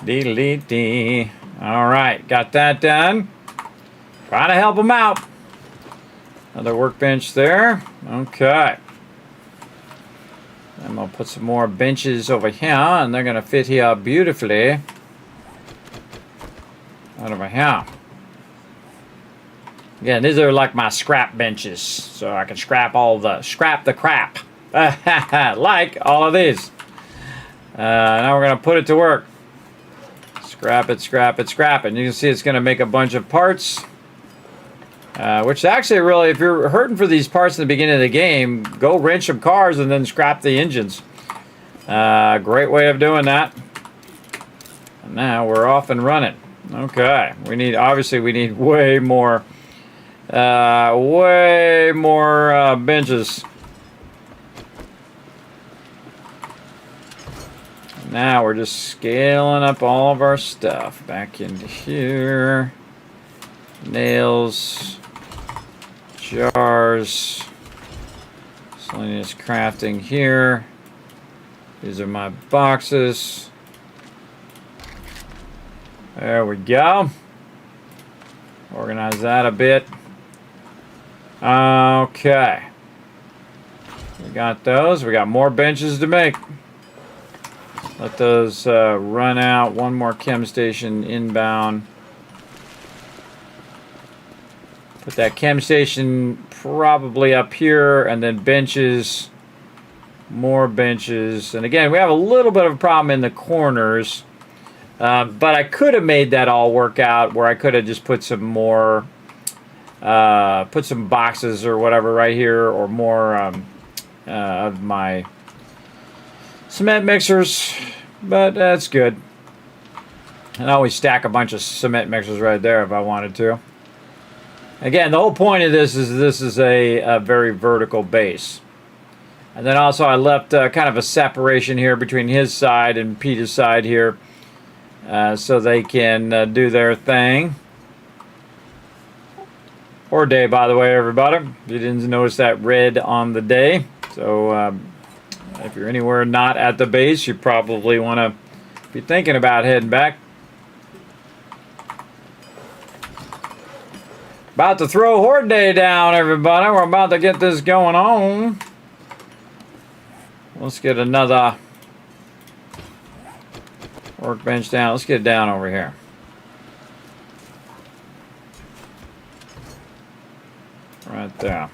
Dee. All right, got that done. Trying to help them out. Another workbench there. Okay. I'm gonna put some more benches over here, and they're gonna fit here beautifully. Right over here. Again, these are like my scrap benches, so I can scrap the crap. Like all of these. Now we're gonna put it to work. Scrap it. And you can see it's gonna make a bunch of parts. Which actually really, if you're hurting for these parts in the beginning of the game, go wrench some cars and then scrap the engines. Great way of doing that. And now we're off and running. Okay, we need way more benches. Now we're just scaling up all of our stuff back into here. Nails, jars, miscellaneous crafting here. These are my boxes. There we go. Organize that a bit. Okay. We got those. We got more benches to make. Let those run out. One more chem station inbound. Put that chem station probably up here, and then benches. More benches. And again, we have a little bit of a problem in the corners. But I could have made that all work out where I could have just put some more, put some boxes or whatever right here, or more of my cement mixers. But that's good. And I always stack a bunch of cement mixers right there if I wanted to. Again, the whole point of this is a very vertical base. And then also I left kind of a separation here between his side and Peter's side here. so they can do their thing. Or day, by the way, everybody. If you didn't notice that red on the day. So if you're anywhere not at the base, you probably want to be thinking about heading back. About to throw Horde Day down, everybody. We're about to get this going on. Let's get another workbench down. Let's get it down over here. Right there.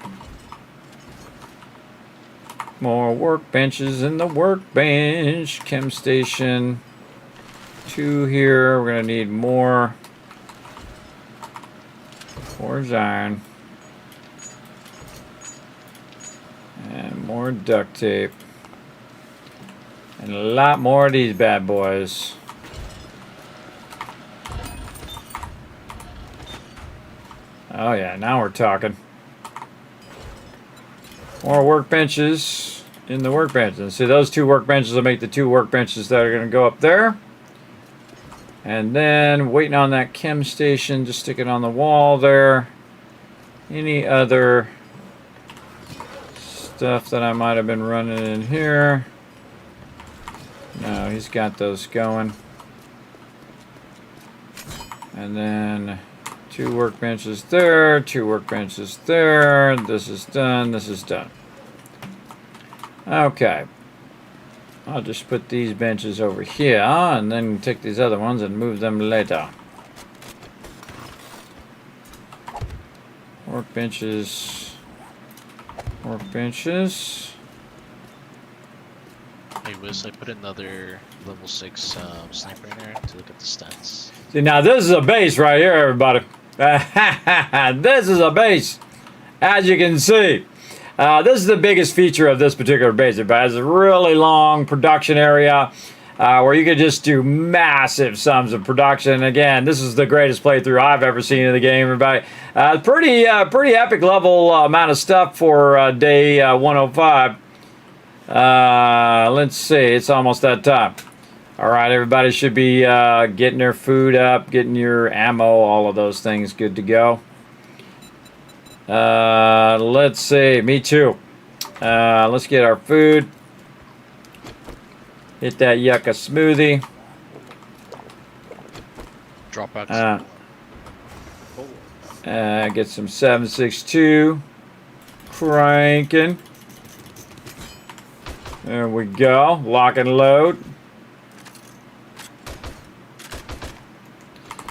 More workbenches in the workbench. Chem station. 2 here. We're going to need more. Forged iron. And more duct tape. And a lot more of these bad boys. Oh yeah, now we're talking. More workbenches in the workbenches. See, those 2 workbenches will make the 2 workbenches that are going to go up there. And then waiting on that chem station, just stick it on the wall there. Any other stuff that I might have been running in here? No, he's got those going. And then 2 workbenches there, 2 workbenches there. This is done, this is done. Okay. I'll just put these benches over here and then take these other ones and move them later. Workbenches. Workbenches. Hey Wiz, I put another level 6 sniper in there to look at the stats. See, now this is a base right here, everybody. This is a base, as you can see. This is the biggest feature of this particular base. It has a really long production area where you can just do massive sums of production. Again, this is the greatest playthrough I've ever seen in the game, everybody. Pretty epic level amount of stuff for day 105. Let's see, it's almost that time. All right, everybody should be getting their food up, getting your ammo, all of those things good to go. Let's see, me too. Let's get our food. Hit that yucca smoothie. Drop out. Get some 762. Cranking. There we go. Lock and load.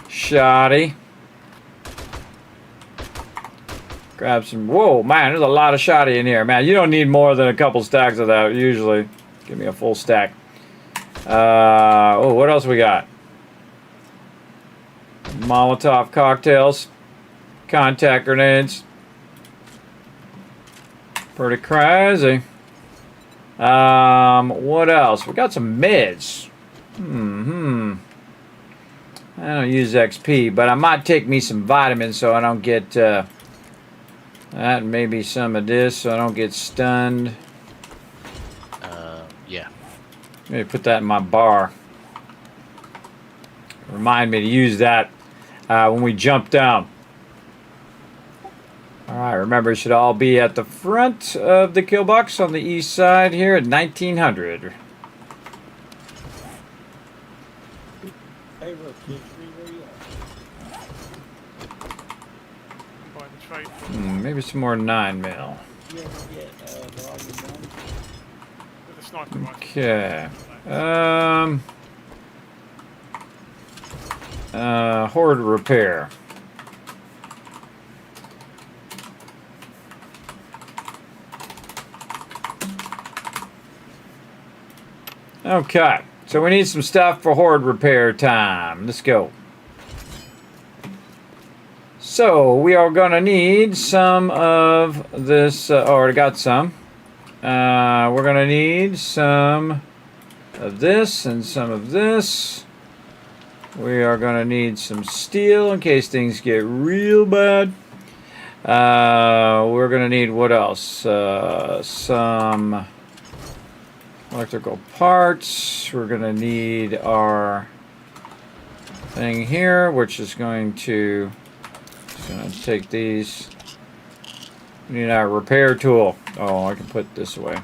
Shoddy. Grab some. Whoa, man, there's a lot of shoddy in here, man. You don't need more than a couple stacks of that usually. Give me a full stack. Oh, what else we got? Molotov cocktails, contact grenades. Pretty crazy. What else? We got some mids. I don't use XP, but I might take me some vitamins so I don't get that. Maybe some of this so I don't get stunned. Yeah. Maybe put that in my bar. Remind me to use that when we jump down. Alright, remember it should all be at the front of the kill box on the east side here at 1900. Hey, look, kid, where you Buy the trade. Maybe some more 9mm. at? Yeah, the all you done? With a sniper rifle. Okay. Horde repair. Okay, so we need some stuff for horde repair time. Let's go. So we are gonna need some of this. Already got some. We're gonna need some of this and some of this. We are gonna need some steel in case things get real bad. We're gonna need what else? Some electrical parts. We're gonna need our thing here, which is going to take these. We need our repair tool. Oh, I can put this away.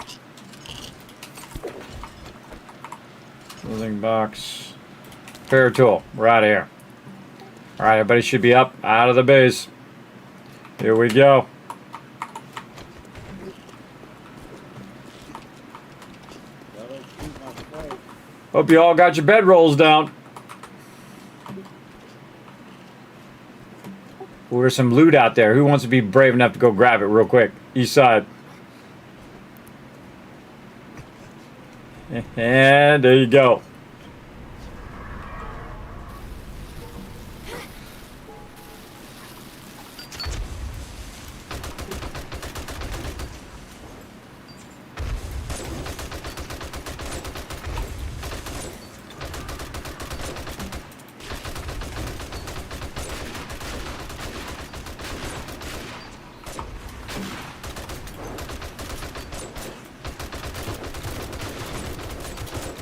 Building box. Repair tool. We're out of here. Alright, everybody should be up out of the base. Here we go. Hope you all got your bedrolls down. Well, there's some loot out there. Who wants to be brave enough to go grab it real quick? East side. And there you go.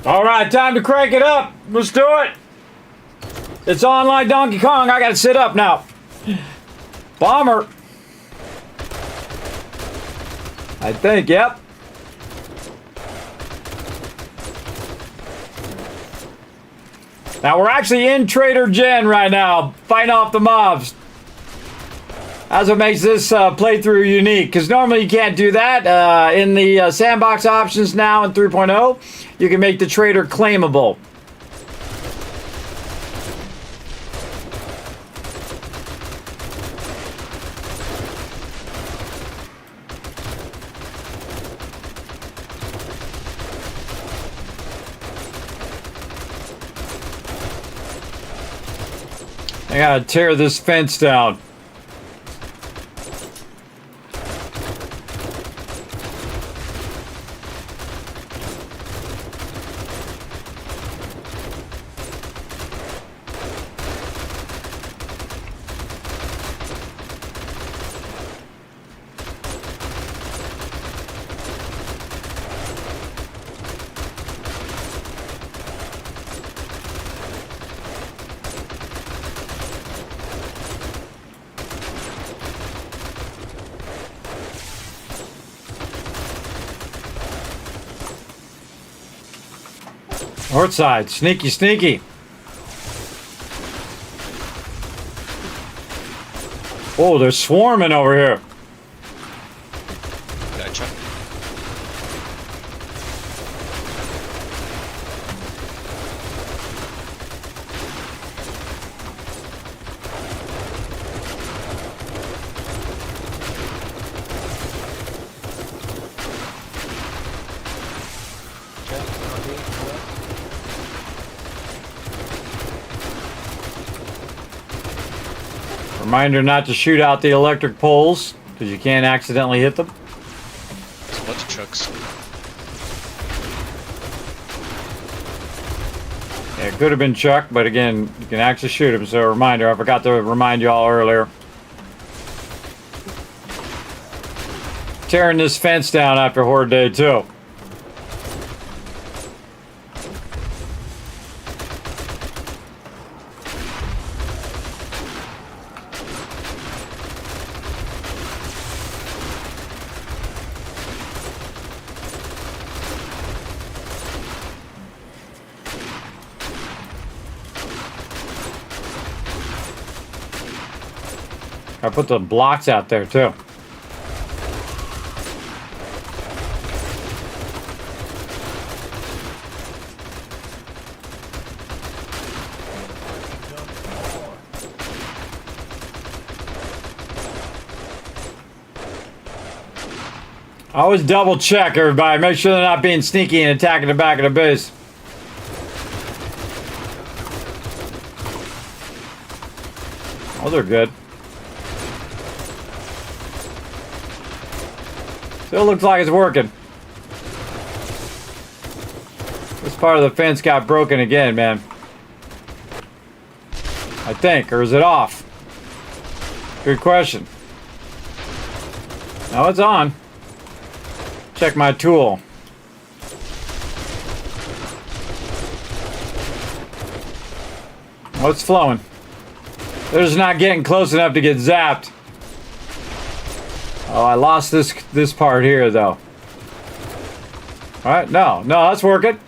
All right, time to crank it up. Let's do it. It's on like Donkey Kong. I gotta sit up now. Bomber. I think, yep. Now we're actually in Trader Jen right now, fighting off the mobs. That's what makes this playthrough unique, because normally you can't do that. In the sandbox options now in 3.0, you can make the trader claimable. I gotta tear this fence down. North side, sneaky, sneaky. Oh, they're swarming over here. Gotcha. Reminder not to shoot out the electric poles, because you can't accidentally hit them. There's a bunch of trucks. Yeah, it could have been Chuck, but again, you can actually shoot him, so a reminder. I forgot to remind you all earlier. Tearing this fence down after Horde Day 2. I put the blocks out there too. Always double check, everybody. Make sure they're not being sneaky and attacking the back of the base. Oh, they're good. Still looks like it's working. This part of the fence got broken again, man. I think, or is it off? Good question. No, it's on. Check my tool. Oh, it's flowing. They're just not getting close enough to get zapped. Oh, I lost this part here, though. Alright, no, that's working.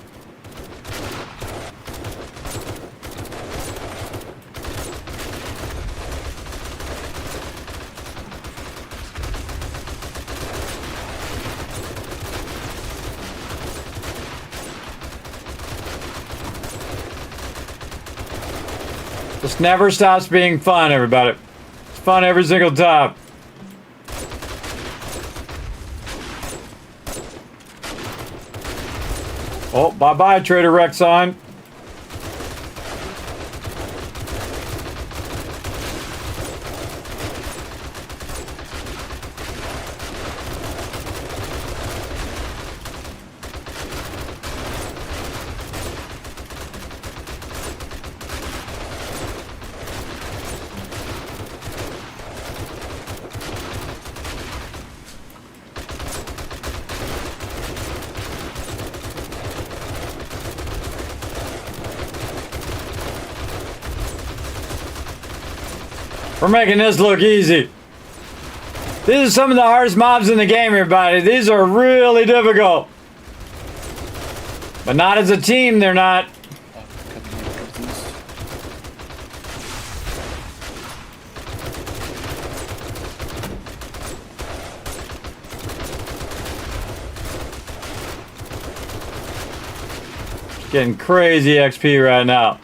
This never stops being fun, everybody. It's fun every single time. Oh, bye-bye, Trader Rexon. We're making this look easy. These are some of the hardest mobs in the game, everybody. These are really difficult. But not as a team, they're not. Getting crazy XP right now.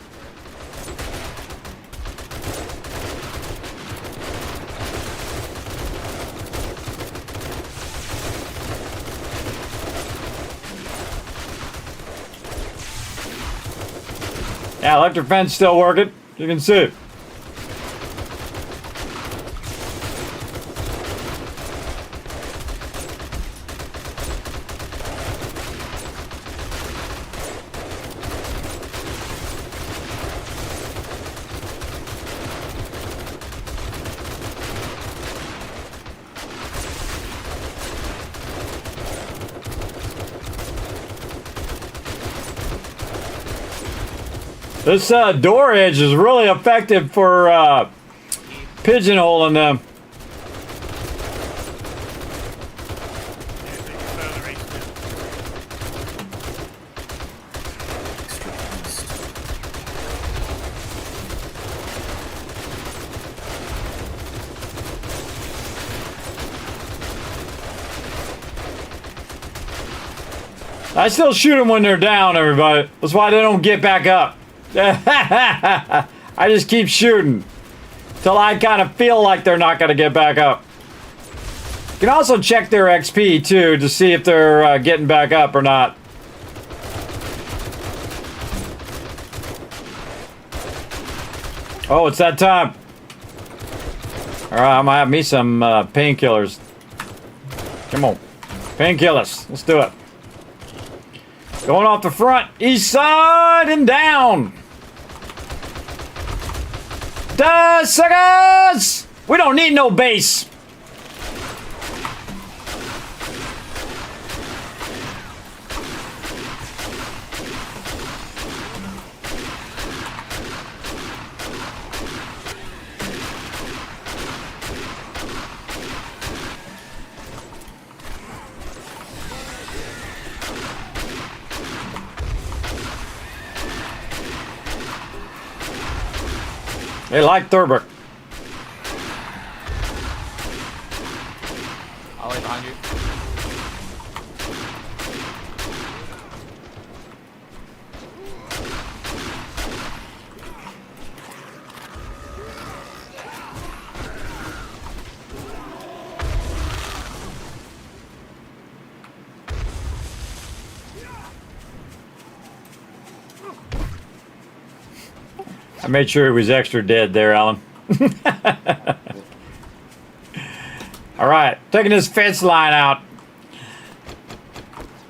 Yeah, electric fence still working. You can see. This door edge is really effective for pigeonholing them. I still shoot them when they're down, everybody. That's why they don't get back up. I just keep shooting till I kind of feel like they're not going to get back up. You can also check their XP too to see if they're getting back up or not. Oh, it's that time. All right, I'm gonna have me some painkillers. Come on, painkillers. Let's do it. Going off the front, east side and down. Duh, suckers! We don't need no base. They like Thurber. I'll lay behind you. I made sure he was extra dead there, Alan. All right, taking this fence line out.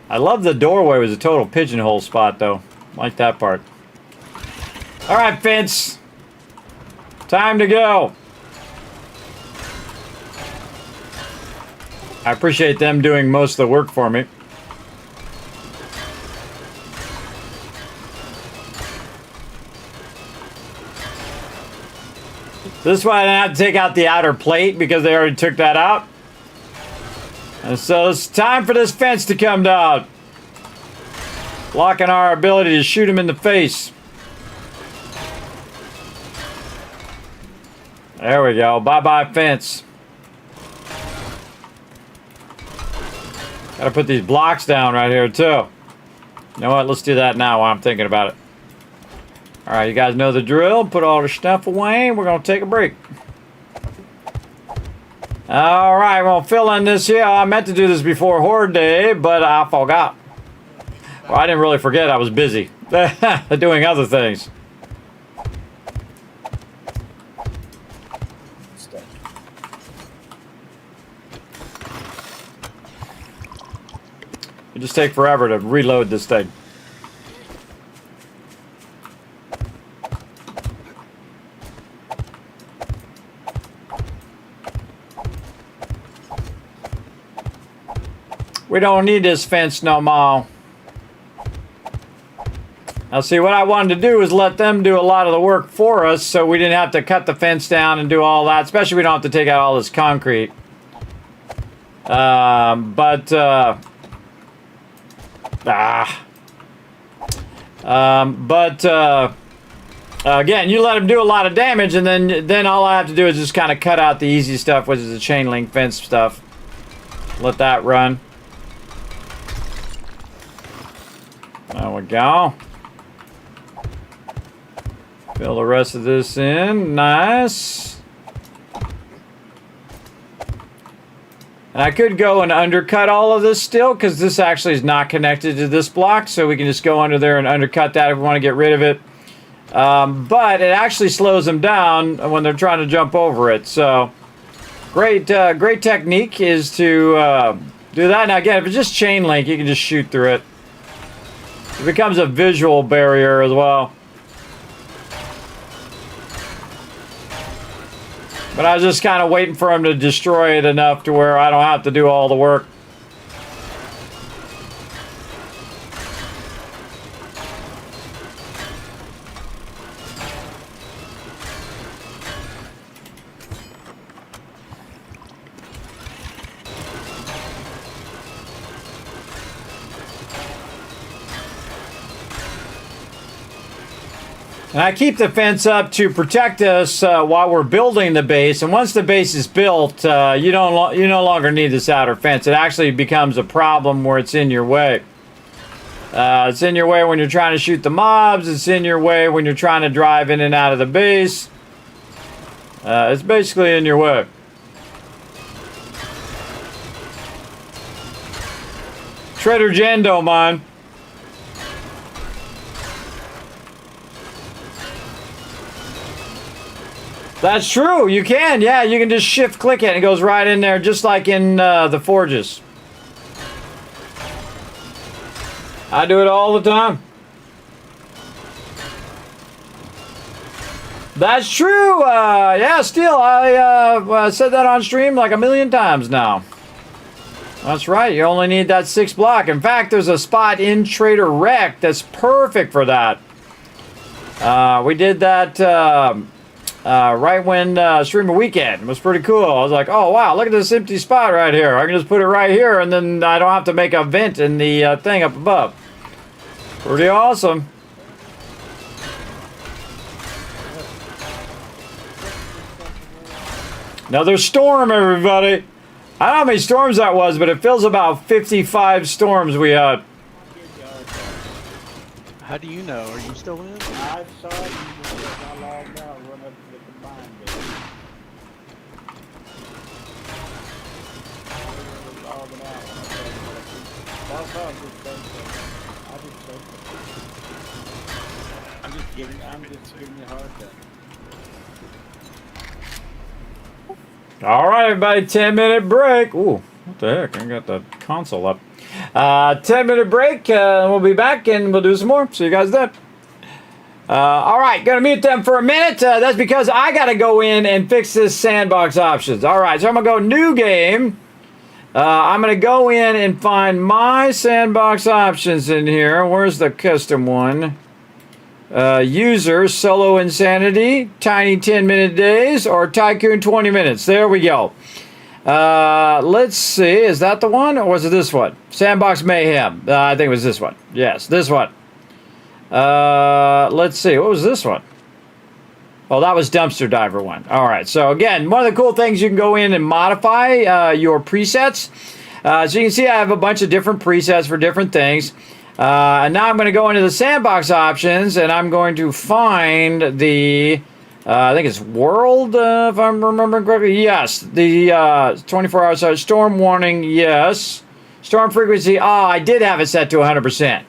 I love the doorway was a total pigeonhole spot, though. Like that part. All right, fence. Time to go. I appreciate them doing most of the work for me. This way I don't have to take out the outer plate because they already took that out. And so it's time for this fence to come down. Blocking our ability to shoot him in the face. There we go. Bye-bye fence. Gotta put these blocks down right here too. You know what? Let's do that now while I'm thinking about it. Alright, you guys know the drill. Put all the stuff away. We're gonna take a break. Alright, well, fill in this here. I meant to do this before Horde Day, but I forgot. Well, I didn't really forget. I was busy doing other things. It just take forever to reload this thing. We don't need this fence no more. Now see, what I wanted to do is let them do a lot of the work for us so we didn't have to cut the fence down and do all that. Especially we don't have to take out all this concrete. Again, you let them do a lot of damage, and then all I have to do is just kind of cut out the easy stuff, which is the chain link fence stuff. Let that run. There we go. Fill the rest of this in. Nice. And I could go and undercut all of this still, because this actually is not connected to this block, so we can just go under there and undercut that if we want to get rid of it. But it actually slows them down when they're trying to jump over it. So great technique is to do that. Now again, if it's just chain link, you can just shoot through it. It becomes a visual barrier as well. But I was just kind of waiting for him to destroy it enough to where I don't have to do all the work. And I keep the fence up to protect us while we're building the base. And once the base is built, you no longer need this outer fence. It actually becomes a problem where it's in your way. It's in your way when you're trying to shoot the mobs. It's in your way when you're trying to drive in and out of the base. It's basically in your way. Trader Jando, man. That's true. You can. Yeah, you can just shift click it and it goes right in there, just like in the forges. I do it all the time. That's true. Yeah, Steel. I said that on stream like a million times now. That's right. You only need that 6 block. In fact, there's a spot in Trader Rec that's perfect for that. We did that right when Streamer Weekend. It was pretty cool. I was like, oh wow, look at this empty spot right here. I can just put it right here and then I don't have to make a vent in the thing up above. Pretty awesome. Another storm, everybody. I don't know how many storms that was, but it feels about 55 storms we had. How do you know? Are you still in? I saw it. I logged out, run up to the combined bit. Logging out. That's all good stuff. I just say I'm just giving you a hard time. All right, everybody, 10-minute break. Ooh, what the heck? I got the console up. 10-minute break. We'll be back and we'll do some more. See you guys then. All right, gonna mute them for a minute. That's because I gotta go in and fix this sandbox options. All right, so I'm gonna go new game. I'm gonna go in and find my sandbox options in here. Where's the custom one? User, Solo Insanity, Tiny 10-minute days, or Tycoon 20 minutes. There we go. Let's see. Is that the one, or was it this one? Sandbox Mayhem. I think it was this one. Yes, this one. Let's see. What was this one? Oh, that was Dumpster Diver one. All right. So again, one of the cool things, you can go in and modify your presets. So you can see I have a bunch of different presets for different things. And now I'm going to go into the sandbox options, and I'm going to find the, I think it's world, if I'm remembering correctly. Yes, the 24-hour storm warning, yes. Storm frequency, I did have it set to 100%.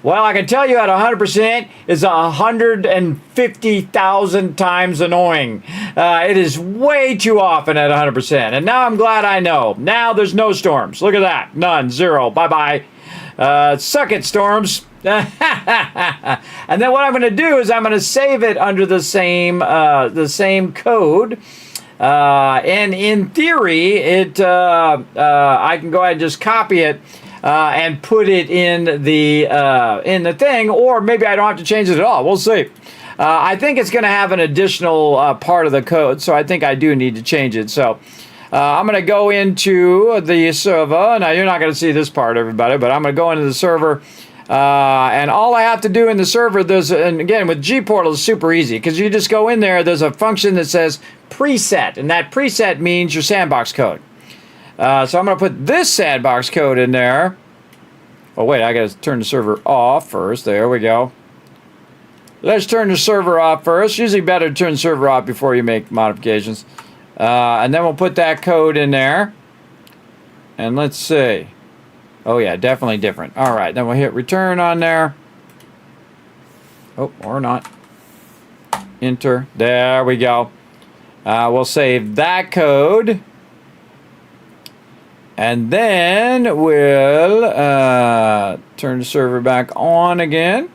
Well, I can tell you at 100% is 150,000 times annoying. It is way too often at 100%. And now I'm glad I know. Now there's no storms. Look at that. None. Zero. Bye-bye. Suck it, storms. And then what I'm going to do is I'm going to save it under the same code. And in theory, I can go ahead and just copy it and put it in the thing, or maybe I don't have to change it at all. We'll see. I think it's going to have an additional part of the code, so I think I do need to change it. So I'm going to go into the server. Now, you're not going to see this part, everybody, but I'm going to go into the server. And all I have to do in the server, and again, with gPortal, is super easy, because you just go in there, there's a function that says preset, and that preset means your sandbox code. So I'm going to put this sandbox code in there. Oh, wait, I got to turn the server off first. There we go. Let's turn the server off first. Usually better to turn the server off before you make modifications. And then we'll put that code in there. And let's see. Oh, yeah, definitely different. All right, then we'll hit return on there. Oh, or not. Enter. There we go. We'll save that code. And then we'll turn the server back on again.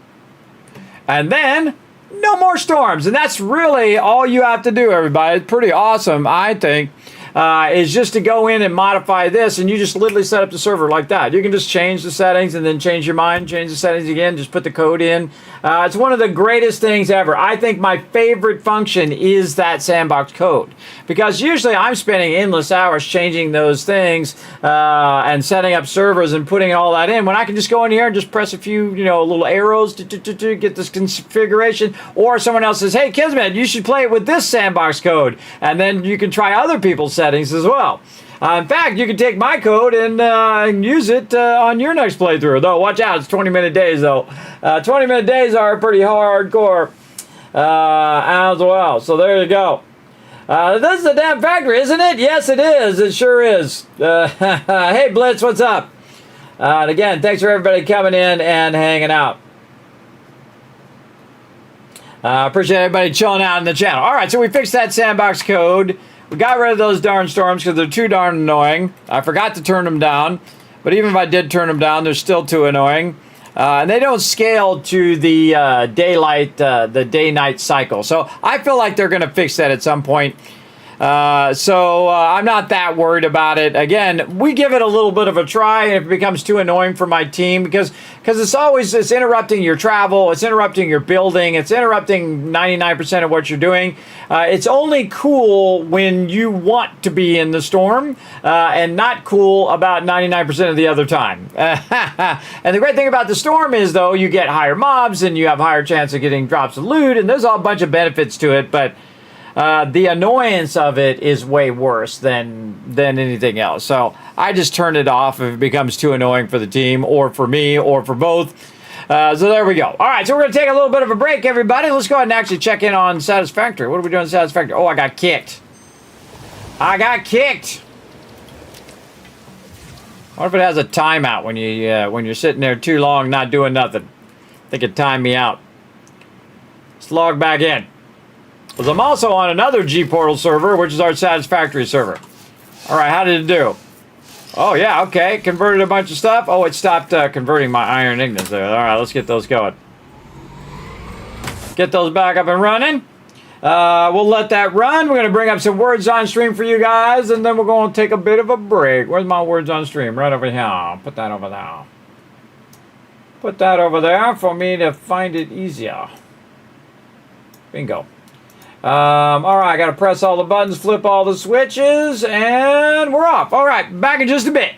And then no more storms. And that's really all you have to do, everybody. It's pretty awesome, I think, is just to go in and modify this. And you just literally set up the server like that. You can just change the settings and then change your mind, change the settings again, just put the code in. It's one of the greatest things ever. I think my favorite function is that sandbox code, because usually I'm spending endless hours changing those things and setting up servers and putting all that in, when I can just go in here and just press a few, little arrows to get this configuration. Or someone else says, hey, Kismet, you should play it with this sandbox code. And then you can try other people's settings as well. In fact, you can take my code and use it on your next playthrough. Though, watch out, it's 20-minute days, though. 20-minute days are pretty hardcore as well. So there you go. This is a damn factory, isn't it? Yes, it is. It sure is. Hey, Blitz, what's up? And again, thanks for everybody coming in and hanging out. Appreciate everybody chilling out in the channel. All right, so we fixed that sandbox code. We got rid of those darn storms because they're too darn annoying. I forgot to turn them down. But even if I did turn them down, they're still too annoying. And they don't scale to the daylight, the day-night cycle. So I feel like they're going to fix that at some point. So I'm not that worried about it. Again, we give it a little bit of a try, and if it becomes too annoying for my team, because it's interrupting your travel, it's interrupting your building, it's interrupting 99% of what you're doing. It's only cool when you want to be in the storm, and not cool about 99% of the other time. And the great thing about the storm is, though, you get higher mobs and you have higher chance of getting drops of loot, and there's a bunch of benefits to it, but the annoyance of it is way worse than anything else. So I just turn it off if it becomes too annoying for the team, or for me, or for both. So there we go. All right, so we're going to take a little bit of a break, everybody. Let's go ahead and actually check in on Satisfactory. What are we doing in Satisfactory? Oh, I got kicked. I wonder if it has a timeout when you're sitting there too long not doing nothing. I think it timed me out. Let's log back in. Because I'm also on another gPortal server, which is our Satisfactory server. All right, how did it do? Oh, yeah, okay. Converted a bunch of stuff. Oh, it stopped converting my iron ingots there. All right, let's get those going. Get those back up and running. We'll let that run. We're going to bring up some words on stream for you guys, and then we're going to take a bit of a break. Where's my words on stream? Right over here. Put that over there. Put that over there for me to find it easier. Bingo. All right, I got to press all the buttons, flip all the switches, and we're off. All right, back in just a bit.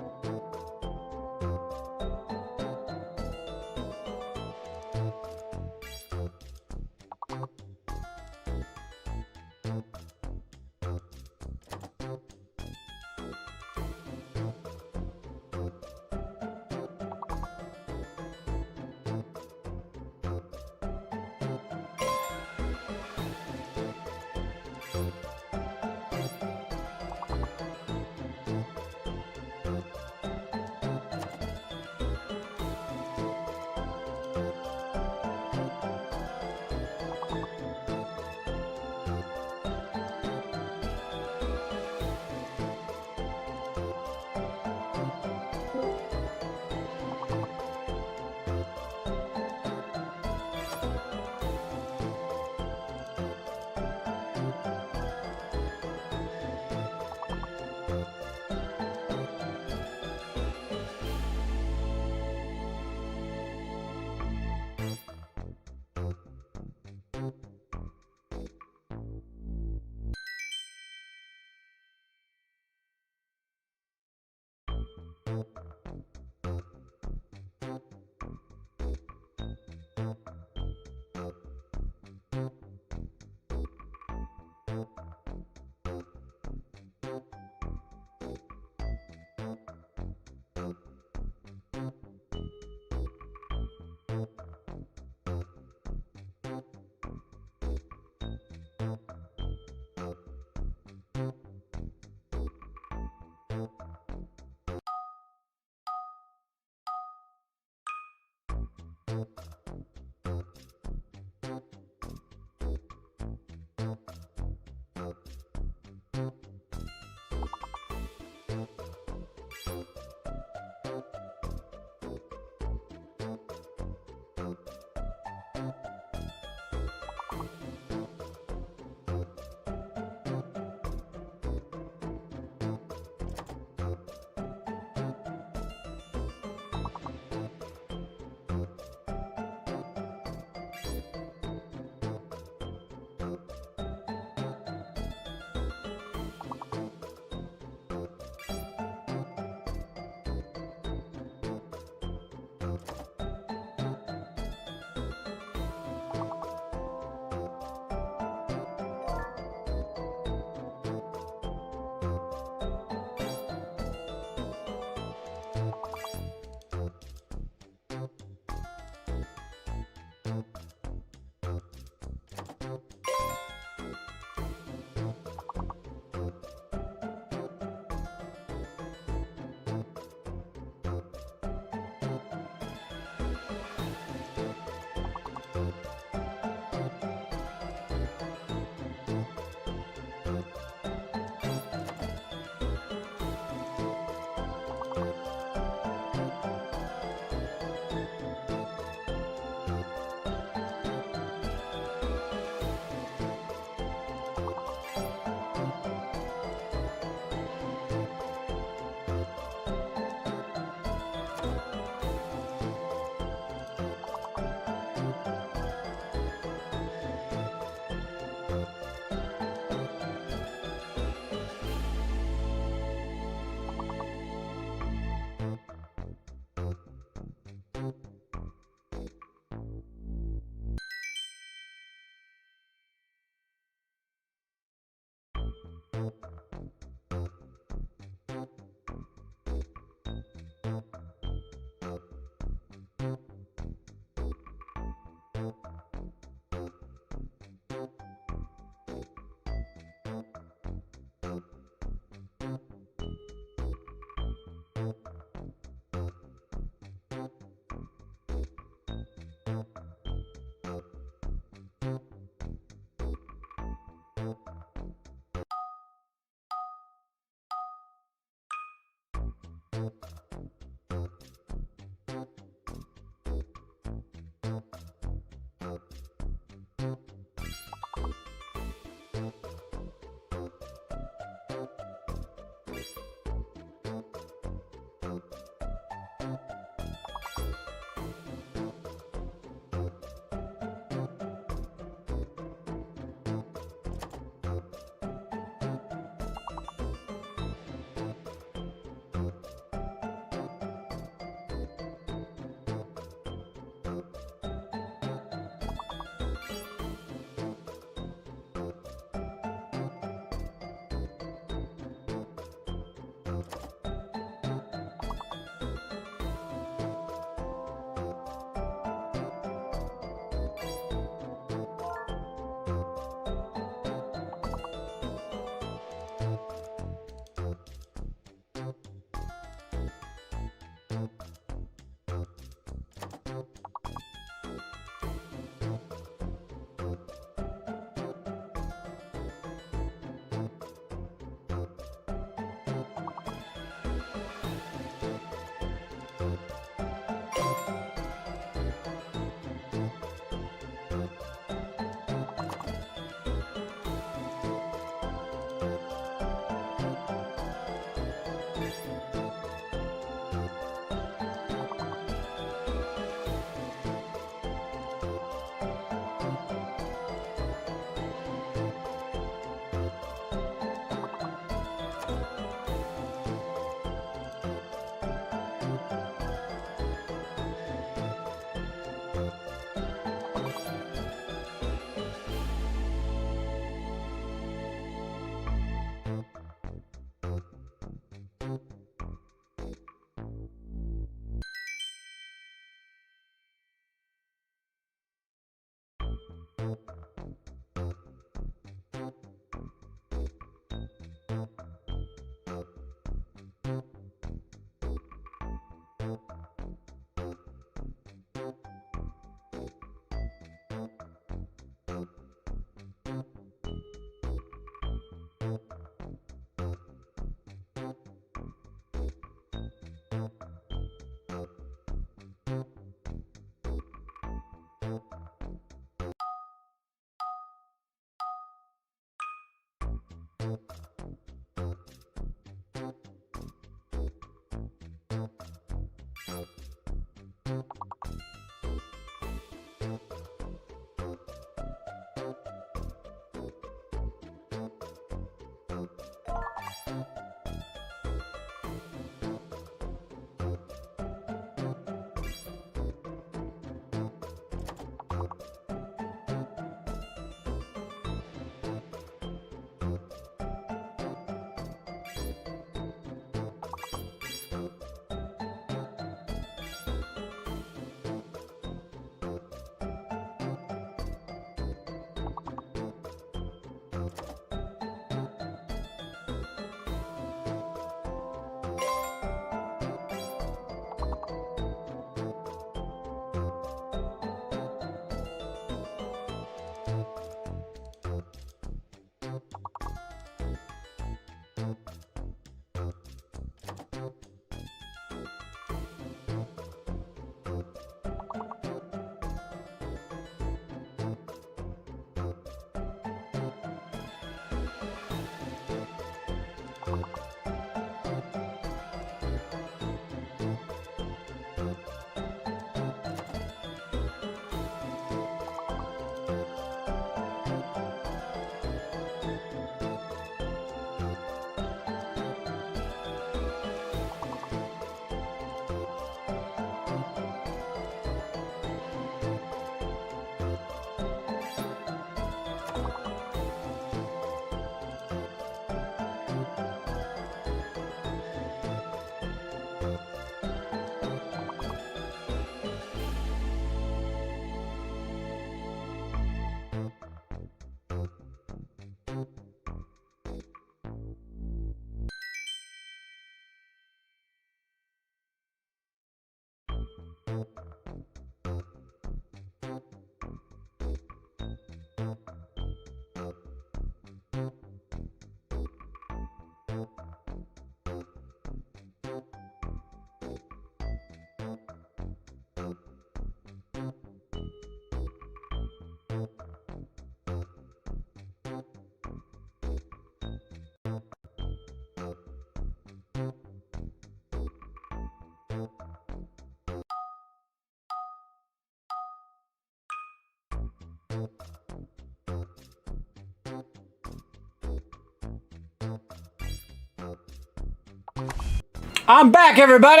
I'm back, everybody.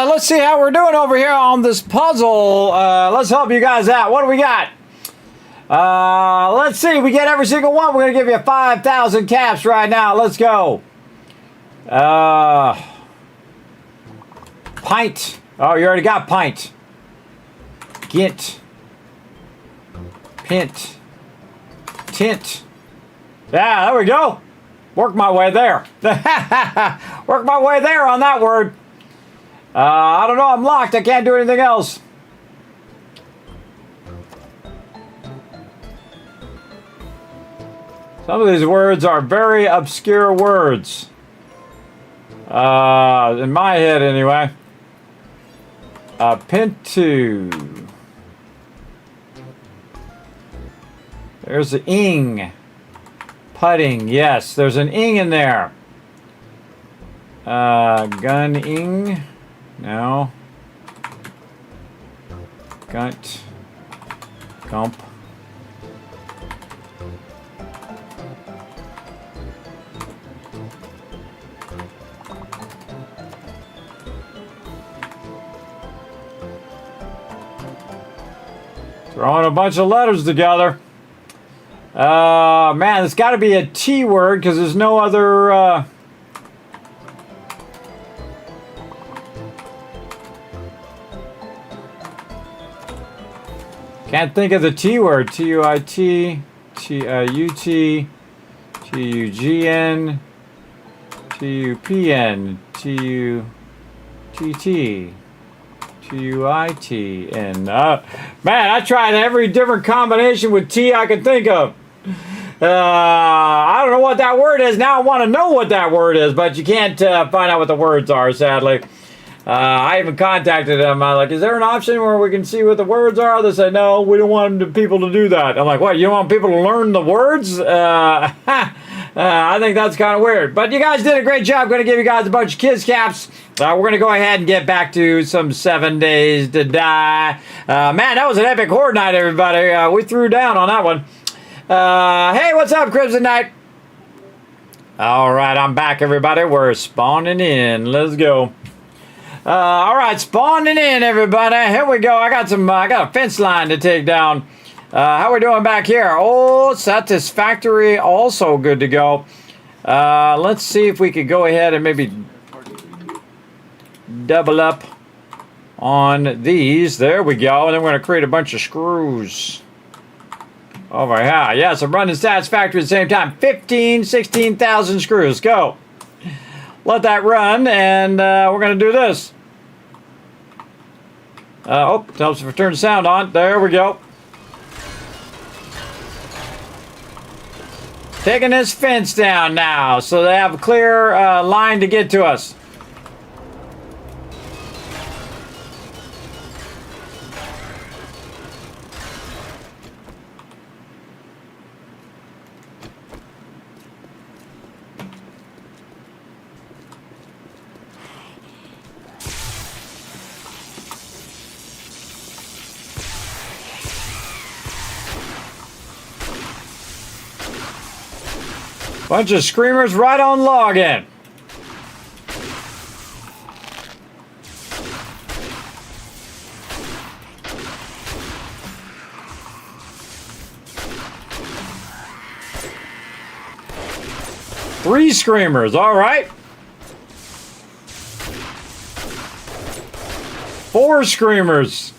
Let's see how we're doing over here on this puzzle. Let's help you guys out. What do we got? Let's see. We get every single one. We're going to give you 5,000 caps right now. Let's go. Pint. Oh, you already got pint. Gint. Pint. Tint. Yeah, there we go. Work my way there. Work my way there on that word. I don't know. I'm locked. I can't do anything else. Some of these words are very obscure words. In my head, anyway. Pintu. There's the ing. Putting, yes, there's an ing in there. Gun-ing, no. Gunt, gump. Throwing a bunch of letters together. Man, it's got to be a T word because there's no other, can't think of the T word. T-U-I-T, T-U-T, T-U-G-N, T-U-P-N, T-U-T-T, T-U-I-T-N. Man, I tried every different combination with T I could think of. I don't know what that word is. Now I want to know what that word is, but you can't find out what the words are, sadly. I even contacted them. I'm like, is there an option where we can see what the words are? They said, no, we don't want people to do that. I'm like, what, you don't want people to learn the words? I think that's kind of weird. But you guys did a great job. Going to give you guys a bunch of kids caps. We're going to go ahead and get back to some 7 Days to Die. Man, that was an epic horde night, everybody. We threw down on that one. Hey, what's up, Crimson Knight? All right, I'm back, everybody. We're spawning in. Let's go. All right, spawning in, everybody. Here we go. I got a fence line to take down. How we doing back here? Oh, satisfactory. Also good to go. Let's see if we could go ahead and maybe double up on these. There we go. And then we're going to create a bunch of screws. Over here. Yes, I'm running satisfactory at the same time. 16,000 screws. Go. Let that run, and we're going to do this. Helps if I turn the sound on. There we go. Taking this fence down now, so they have a clear line to get to us. Bunch of screamers right on login. Three screamers, all right. 4 screamers.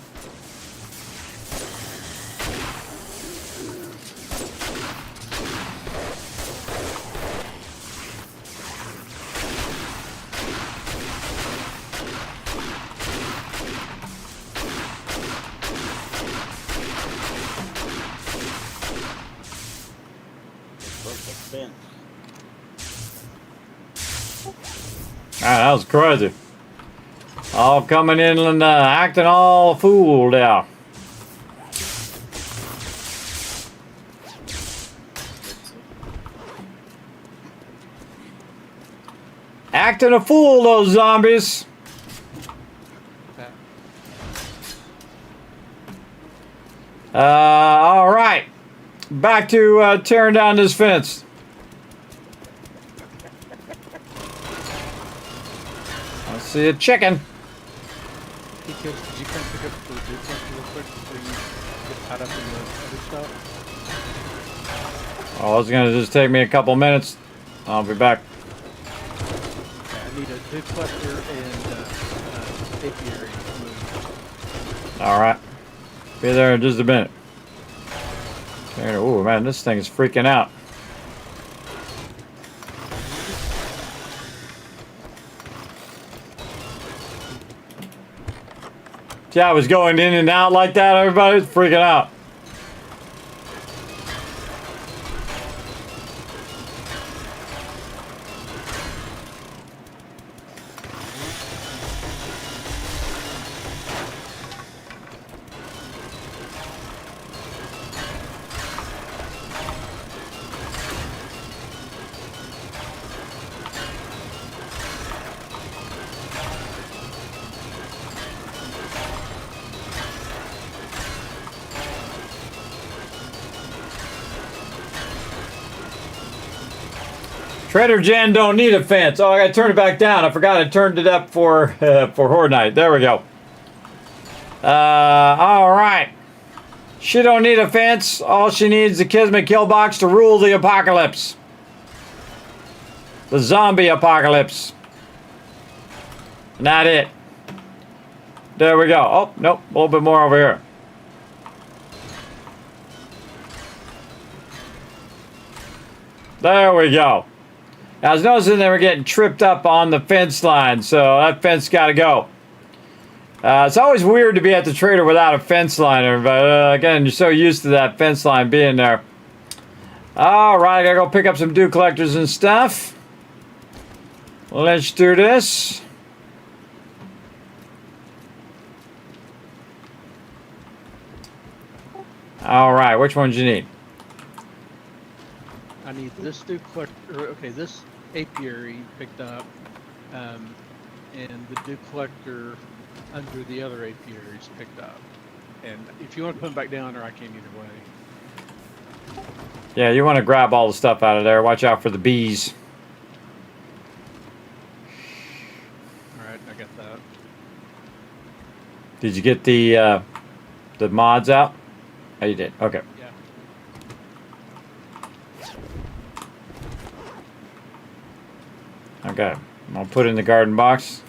That was crazy. All coming in and acting all fooled out. Acting a fool, those zombies. All right. Back to tearing down this fence. See a chicken. Hey kids, did you come pick up the duplex real quick before you get tied up in the other stuff? Oh, it's gonna just take me a couple minutes. I'll be back. Okay, I need a duplexer and apiary moved. All right. Be there in just a minute. Oh man, this thing is freaking out. Yeah, I was going in and out like that. Everybody's freaking out. Trader Jan don't need a fence. Oh, I gotta turn it back down. I forgot I turned it up for Horde Night. There we go. All right. She don't need a fence. All she needs is a Kismet kill box to rule the apocalypse. The zombie apocalypse. Not it. There we go. Oh, nope. A little bit more over here. There we go. I was noticing they were getting tripped up on the fence line, so that fence got to go. It's always weird to be at the trader without a fence line, but again, you're so used to that fence line being there. All right, I gotta go pick up some dew collectors and stuff. Let's do this. All right, which ones you need? I need this dew collector. Okay, this apiary picked up, and the dew collector under the other apiaries picked up. And if you want to put them back down, or I can either way. Yeah, you want to grab all the stuff out of there. Watch out for the bees. All right, I got that. Did you get the mods out? Oh, you did. Okay. Yeah. Okay. I'll put it in the garden box.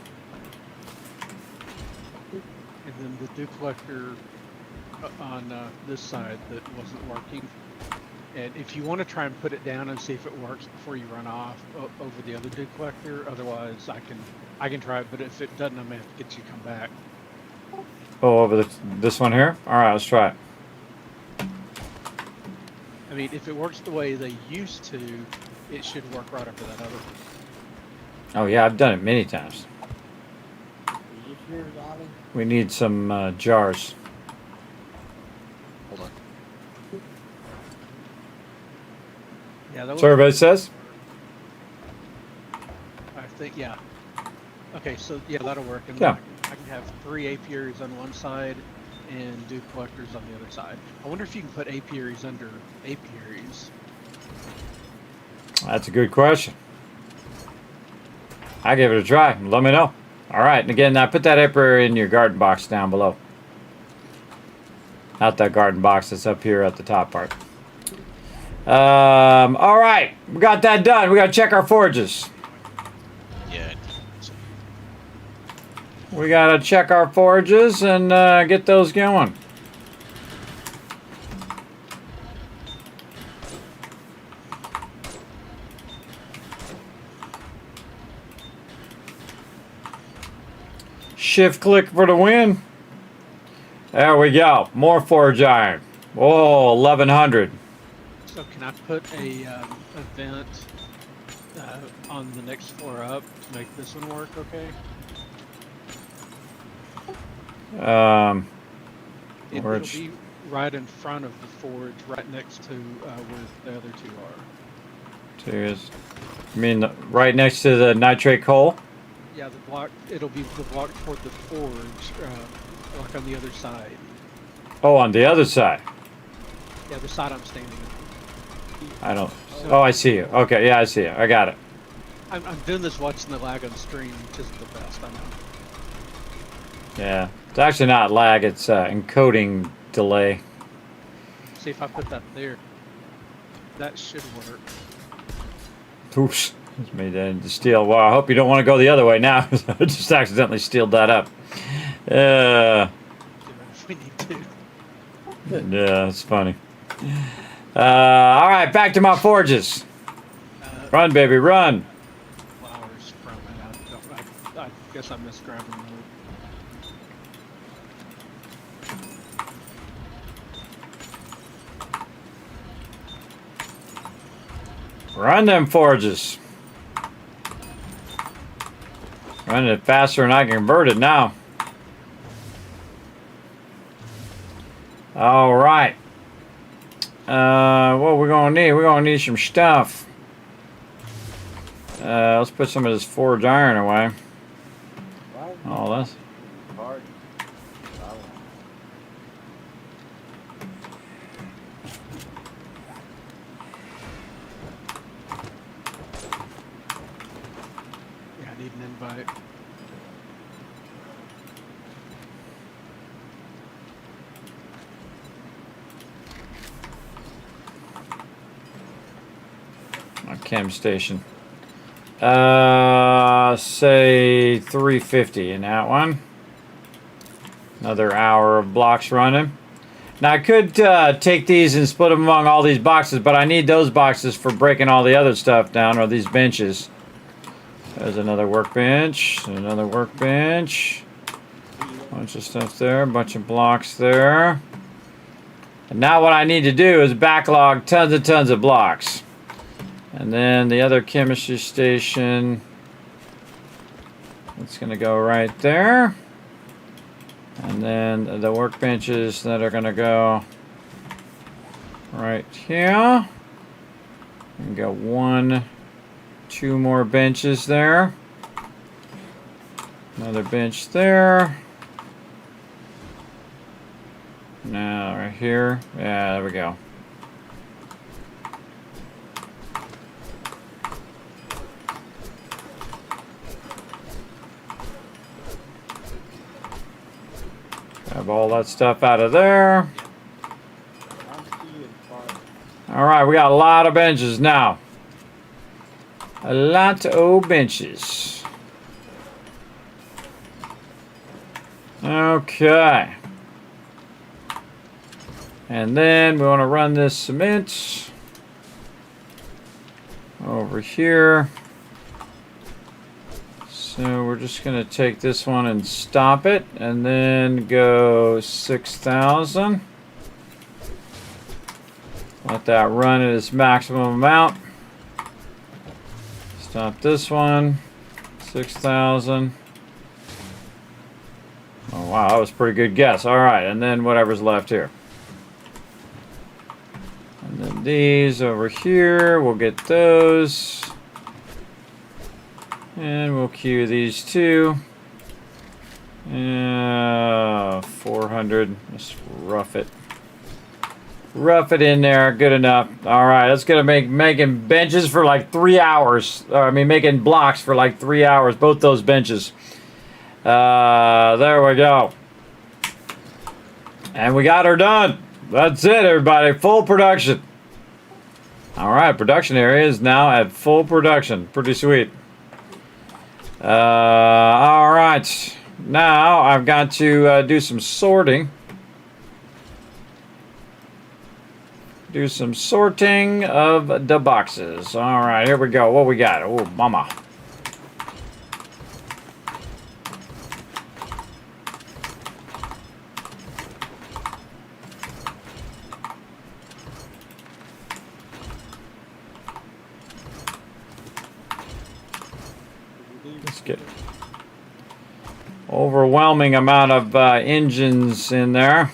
And then the dew collector on this side that wasn't working. And if you want to try and put it down and see if it works before you run off over the other dew collector, otherwise I can try it. But if it doesn't, I'm gonna have to get you to come back. Oh, over this one here? All right, let's try it. I mean, if it works the way they used to, it should work right after that other one. Oh yeah, I've done it many times. Is this yours, Ollie? We need some jars. Hold on. Yeah, that was, Survey says? I think, yeah. Okay, so yeah, that'll work. And Yeah. I can have 3 apiaries on one side and dew collectors on the other side. I wonder if you can put apiaries under apiaries. That's a good question. I'll give it a try. Let me know. All right, and again, now put that apiary in your garden box down below. Not that garden box that's up here at the top part. All right, we got that done. We got to check our forges. Yeah. We got to check our forges and get those going. Shift click for the win. There we go. More forge iron. Oh, 1100. So can I put a vent on the next floor up to make this one work okay? It'll be right in front of the forge, right next to where the other two are. Serious. You mean right next to the nitrate coal? Yeah, the block. It'll be the block toward the forge, like on the other side. Oh, on the other side. Yeah, the side I'm standing on. I don't. Oh, I see you. Okay, yeah, I see you. I got it. I'm doing this watching the lag on stream, which isn't the best, I know. Yeah, it's actually not lag, it's encoding delay. See if I put that there. That should work. Oops, just made that into steel. Wow, I hope you don't want to go the other way now. I just accidentally steeled that up. Do it if we need to. Yeah, it's funny. All right, back to my forges. Run, baby, run. Flowers from it. I guess I missed grabbing them. Run them forges. Running it faster than I can convert it now. All right. What we're gonna need? We're gonna need some stuff. Let's put some of this forged iron away. Oh, that's Hard. Yeah, I need an invite. a chem station. Say 350 in that one. Another hour of blocks running. Now I could take these and split them among all these boxes, but I need those boxes for breaking all the other stuff down, or these benches. There's another workbench, another workbench. Bunch of stuff there, bunch of blocks there. And now what I need to do is backlog tons and tons of blocks. And then the other chemistry station, it's going to go right there. And then the workbenches that are going to go right here. And got 1, 2 more benches there. Another bench there. Now right here. Yeah, there we go. Grab all that stuff out of there. All right, we got a lot of benches now. A lot of benches. Okay. And then we want to run this cement over here. So we're just going to take this one and stop it, and then go 6,000. Let that run at its maximum amount. Stop this one, 6,000. Oh wow, that was a pretty good guess. All right, and then whatever's left here. And then these over here, we'll get those. And we'll queue these two. 400, let's rough it. Rough it in there, good enough. All right, that's gonna make making benches for like 3 hours. I mean, making blocks for like 3 hours, both those benches. There we go. And we got her done. That's it, everybody, full production. All right, production area is now at full production. Pretty sweet. All right, now I've got to do some sorting. Do some sorting of the boxes. All right, here we go. What we got? Oh, mama. Let's get overwhelming amount of engines in there.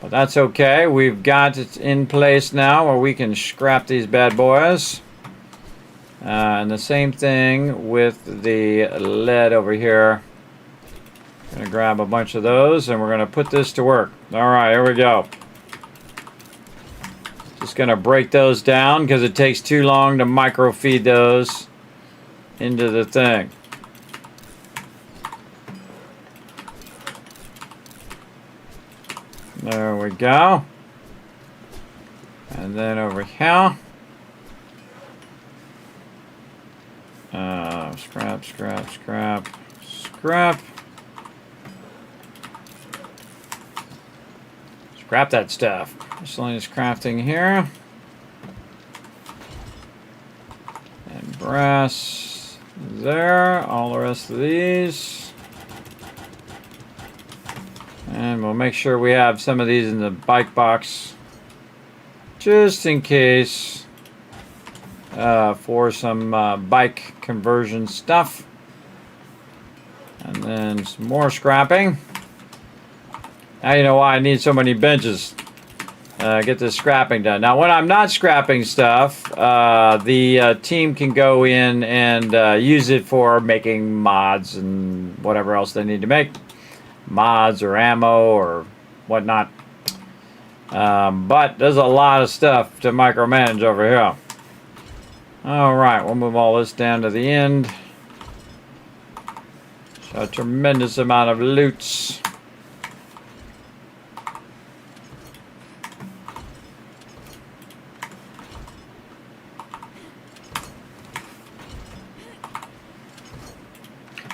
But that's okay. We've got it in place now where we can scrap these bad boys. And the same thing with the lead over here. I'm going to grab a bunch of those and we're going to put this to work. All right, here we go. Just gonna break those down because it takes too long to microfeed those into the thing. There we go. And then over here. Scrap, scrap, scrap, scrap. Scrap that stuff. Miscellaneous crafting here. And brass there. All the rest of these. And we'll make sure we have some of these in the bike box. Just in case. For some bike conversion stuff. And then some more scrapping. Now you know why I need so many benches. Get this scrapping done. Now when I'm not scrapping stuff, the team can go in and use it for making mods and whatever else they need to make. Mods or ammo or whatnot. But there's a lot of stuff to micromanage over here. Alright, we'll move all this down to the end. So a tremendous amount of loots.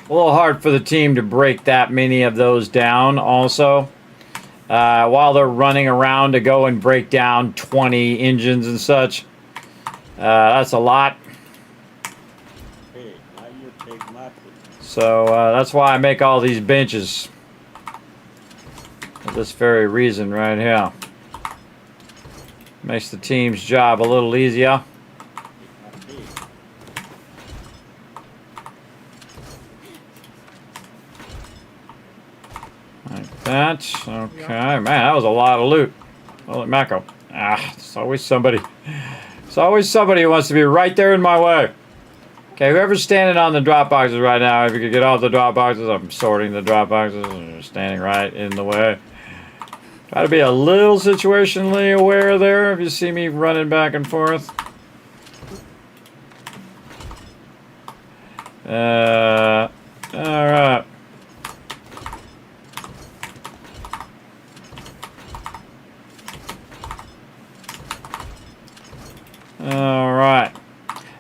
A little hard for the team to break that many of those down also. While they're running around to go and break down 20 engines and such. That's a lot. Hey, now you take my food. So that's why I make all these benches. For this very reason right here. Makes the team's job a little easier. Like that. Okay. Man, that was a lot of loot. Holy mackerel. Ah, there's always somebody. There's always somebody who wants to be right there in my way. Okay, whoever's standing on the drop boxes right now, if you could get off the drop boxes, I'm sorting the drop boxes, and you're standing right in the way. Try to be a little situationally aware there if you see me running back and forth. Alright. Alright.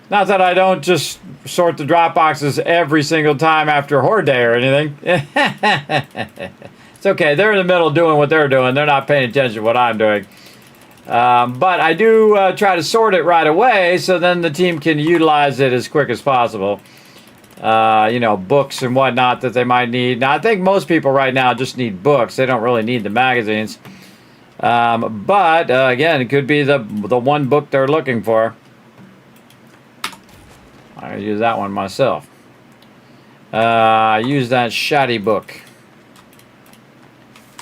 Not that I don't just sort the drop boxes every single time after Horde Day or anything. It's okay. They're in the middle doing what they're doing. They're not paying attention to what I'm doing. But I do try to sort it right away so then the team can utilize it as quick as possible. You know, books and whatnot that they might need. Now, I think most people right now just need books. They don't really need the magazines. But again, it could be the one book they're looking for. I use that one myself. I use that shoddy book.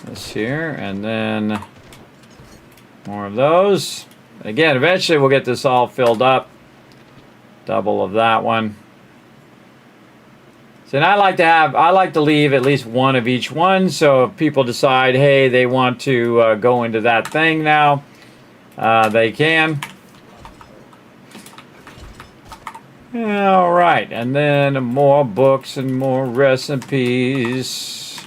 This here, and then more of those. Again, eventually we'll get this all filled up. Double of that one. So, and I like to leave at least one of each one. So if people decide, hey, they want to go into that thing now, they can. All right, and then more books and more recipes.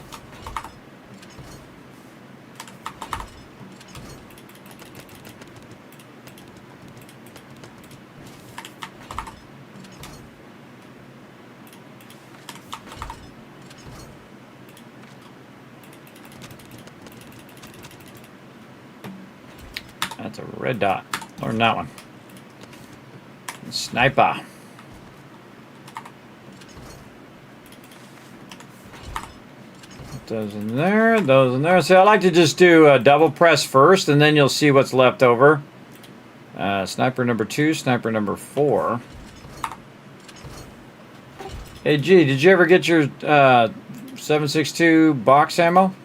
That's a red dot. Learn that one. Sniper. Those in there, those in there. So I like to just do a double press first, and then you'll see what's left over. Sniper number 2, sniper number 4. Hey, G, did you ever get your 7.62 box ammo?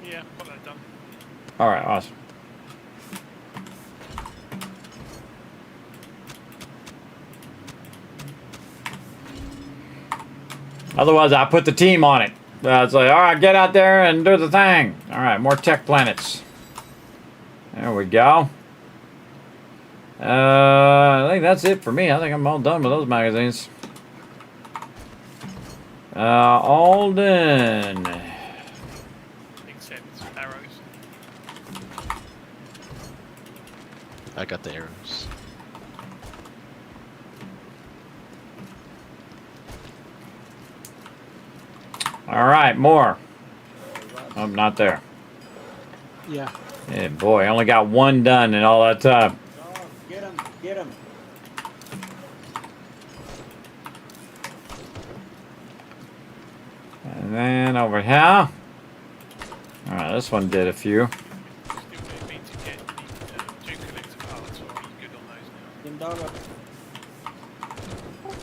Yeah, got that done. All right, awesome. Otherwise, I put the team on it. It's like, all right, get out there and do the thing. All right, more tech planets. There we go. I think that's it for me. I think I'm all done with those magazines. All done. Except arrows. I got the arrows. All right, more. Oh, not there. Yeah. Hey, boy, I only got one done in all that time. Oh, get him, get him. And then over here. All right, this one did a few. Still don't need to get the Duke collector parts, or are you good on those now? Get him, dog.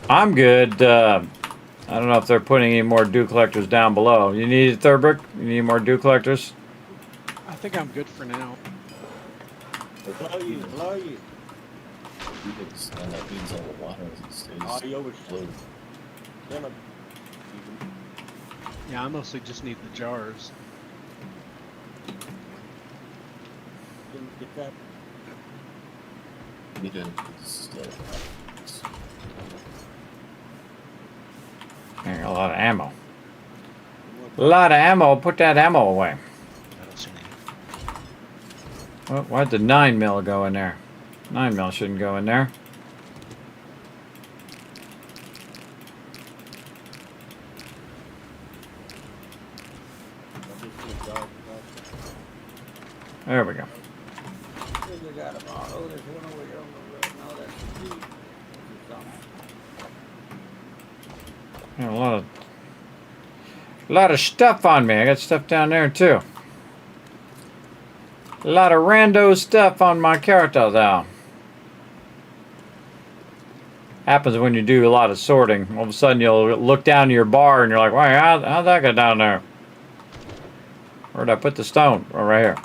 I'm good. I don't know if they're putting any more dew collectors down below. You need a third brick? You need more dew collectors? I think I'm good for now. Blow you, blow you. That means all the water as it stays. Oh, you over blue. Get him. Yeah, I mostly just need the jars. Get that. We did still. There, a lot of ammo. A lot of ammo. Put that ammo away. I don't see any. Well, why'd the 9mm go in there? 9mm shouldn't go in there. There we go. They got him all. Oh, there's one over here on the road. No, that's the deep. Yeah, a lot of stuff on me. I got stuff down there too. A lot of rando stuff on my character though. Happens when you do a lot of sorting. All of a sudden you'll look down to your bar and you're like, "Why? How'd that get down there? Where'd I put the stone? Oh, right here."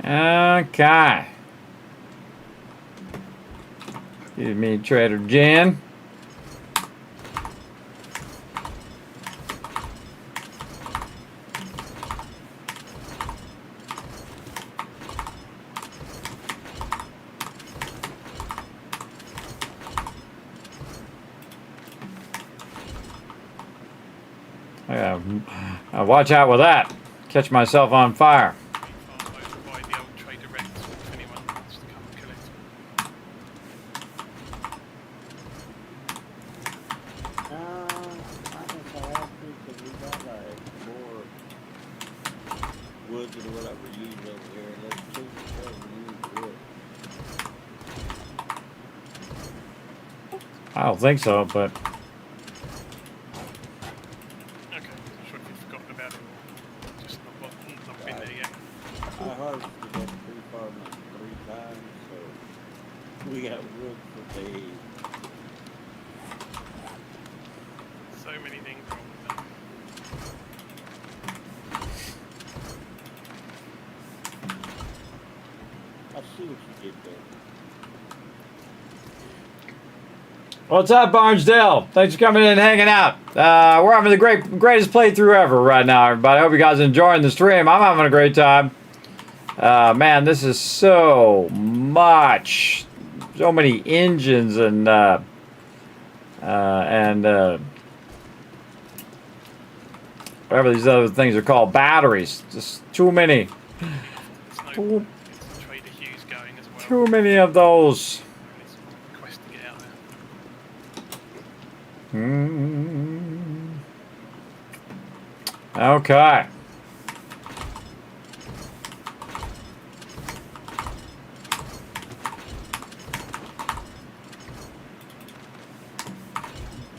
Okay. Excuse me, Trader Jen. Yeah, watch out with that. Catch myself on fire. By the old Trader Rex, if anyone wants to come and collect I think I have to because we got like more woods or whatever used over here. Let's choose whatever we use wood. I don't think so, but Okay, I'm sure if you've forgotten about it or just not been there yet. I harvested that tree farm like 3 times, so we got wood for days. So many things wrong with that. I see what you did there. what's up, Barnesdale? Thanks for coming in and hanging out. We're having the greatest playthrough ever right now, everybody. I hope you guys are enjoying the stream. I'm having a great time. Man, this is so much. So many engines and whatever these other things are called, batteries. Just too many. It's no it's Trader Hughes going as well. Too many of those. And it's a quest to get out there. Okay.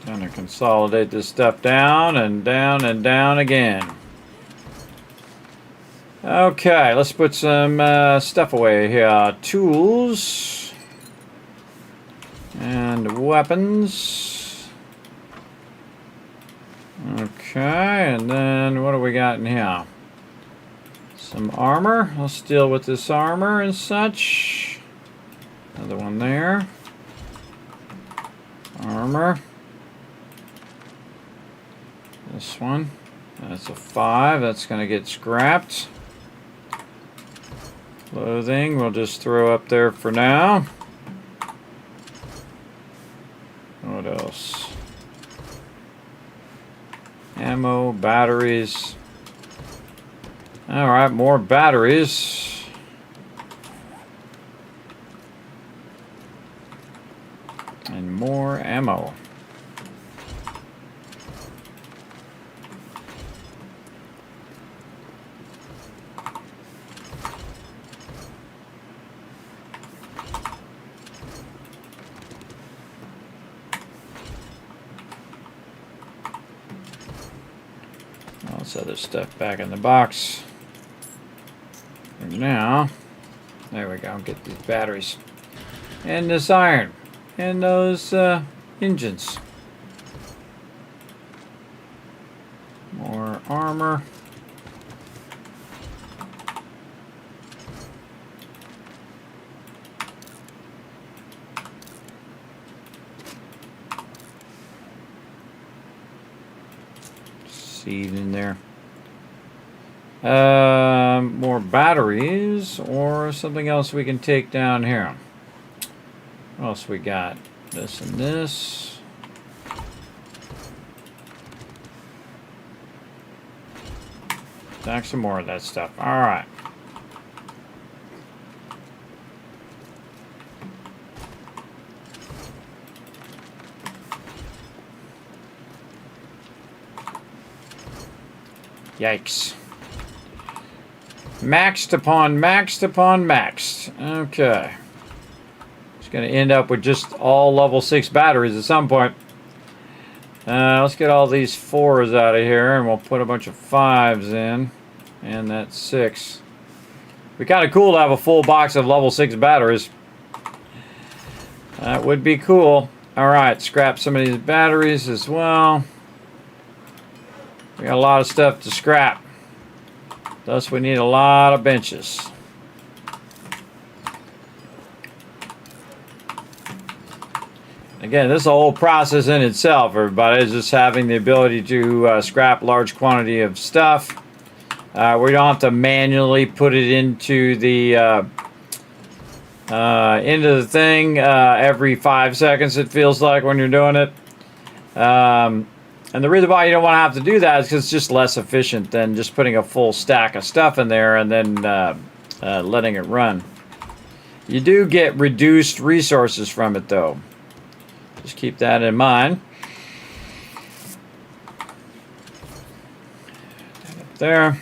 Gonna consolidate this stuff down and down and down again. Okay, let's put some stuff away here. Tools and weapons. Okay, and then what do we got in here? Some armor. Let's deal with this armor and such. Another one there. Armor. This one. That's a 5. That's going to get scrapped. Clothing we'll just throw up there for now. What else? Ammo, batteries. Alright, more batteries. And more ammo. All this other stuff back in the box. And now, there we go, get these batteries. And this iron. And those engines. More armor. Seed in there. More batteries or something else we can take down here. What else we got? This and this. Stack some more of that stuff. All right. Yikes. Maxed upon maxed upon maxed. Okay. It's going to end up with just all level 6 batteries at some point. Let's get all these 4s out of here and we'll put a bunch of 5s in. And that's 6. Be kind of cool to have a full box of level 6 batteries. That would be cool. Alright, scrap some of these batteries as well. We got a lot of stuff to scrap. Thus we need a lot of benches. Again, this is a whole process in itself, everybody. Is just having the ability to scrap large quantity of stuff. We don't have to manually put it into the thing every 5 seconds, it feels like, when you're doing it. And the reason why you don't want to have to do that is because it's just less efficient than just putting a full stack of stuff in there and then letting it run. You do get reduced resources from it, though. Just keep that in mind. That up there.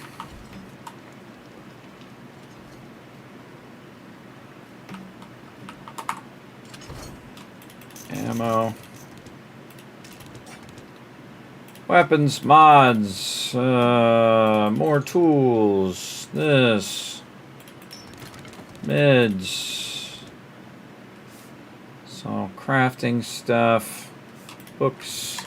Ammo. Weapons, mods, more tools, this, meds, so crafting stuff, books,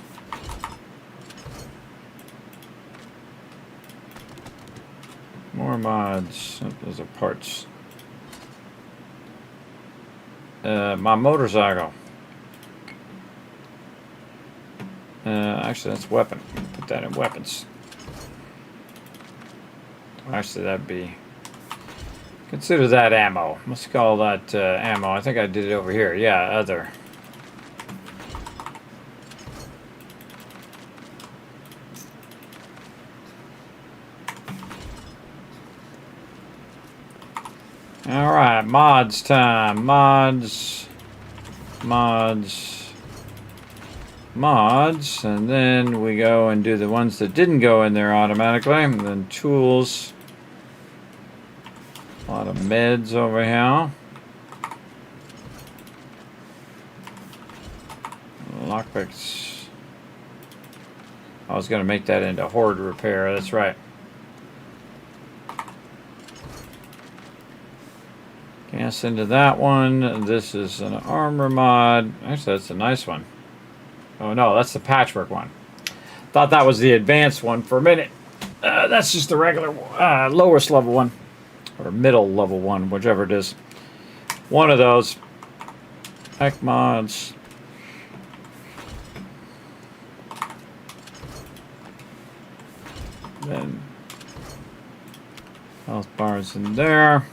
more mods, those are parts, my motorcycle. Actually, that's weapon. Put that in weapons. Actually, that'd be... Consider that ammo. Let's call that ammo. I think I did it over here. Yeah, other. Alright, mods time. Mods. Mods, and then we go and do the ones that didn't go in there automatically, and then tools, a lot of meds over here, lockpicks. I was going to make that into horde repair, that's right. Gas into that one. This is an armor mod. Actually, that's a nice one. Oh no, that's the patchwork one. Thought that was the advanced one for a minute. That's just the regular lowest level one. Or middle level one, whichever it is. One of those. Heck mods. Then health bars in there.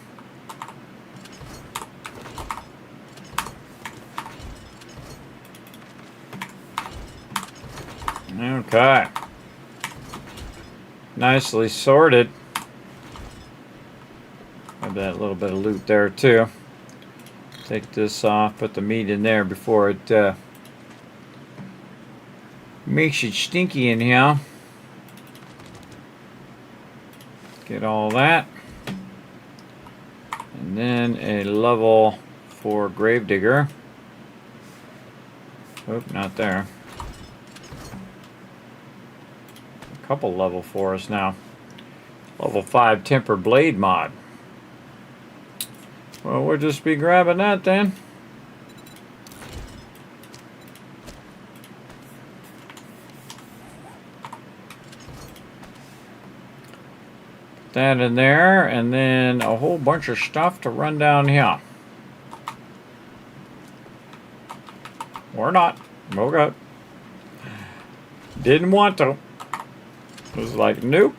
Okay. Nicely sorted. Have that little bit of loot there too. Take this off, put the meat in there before it makes it stinky in here. Get all that. And then a level 4 gravedigger. Oop, not there. A couple level 4s now. Level 5 tempered blade mod. Well, we'll just be grabbing that then. Put that in there, and then a whole bunch of stuff to run down here. Or not. Okay. Didn't want to. It was like, nope.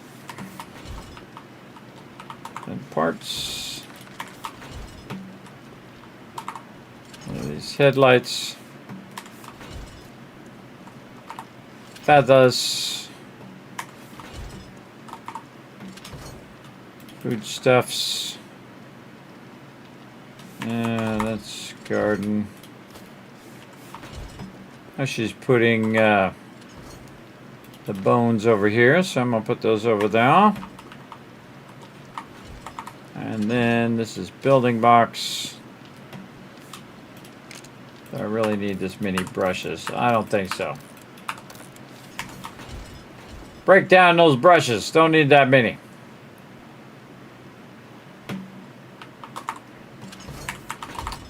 And parts. These headlights. Feathers. Foodstuffs. Yeah, that's garden. Now she's putting the bones over here, so I'm going to put those over there. And then this is building box. Do I really need this many brushes? I don't think so. Break down those brushes. Don't need that many.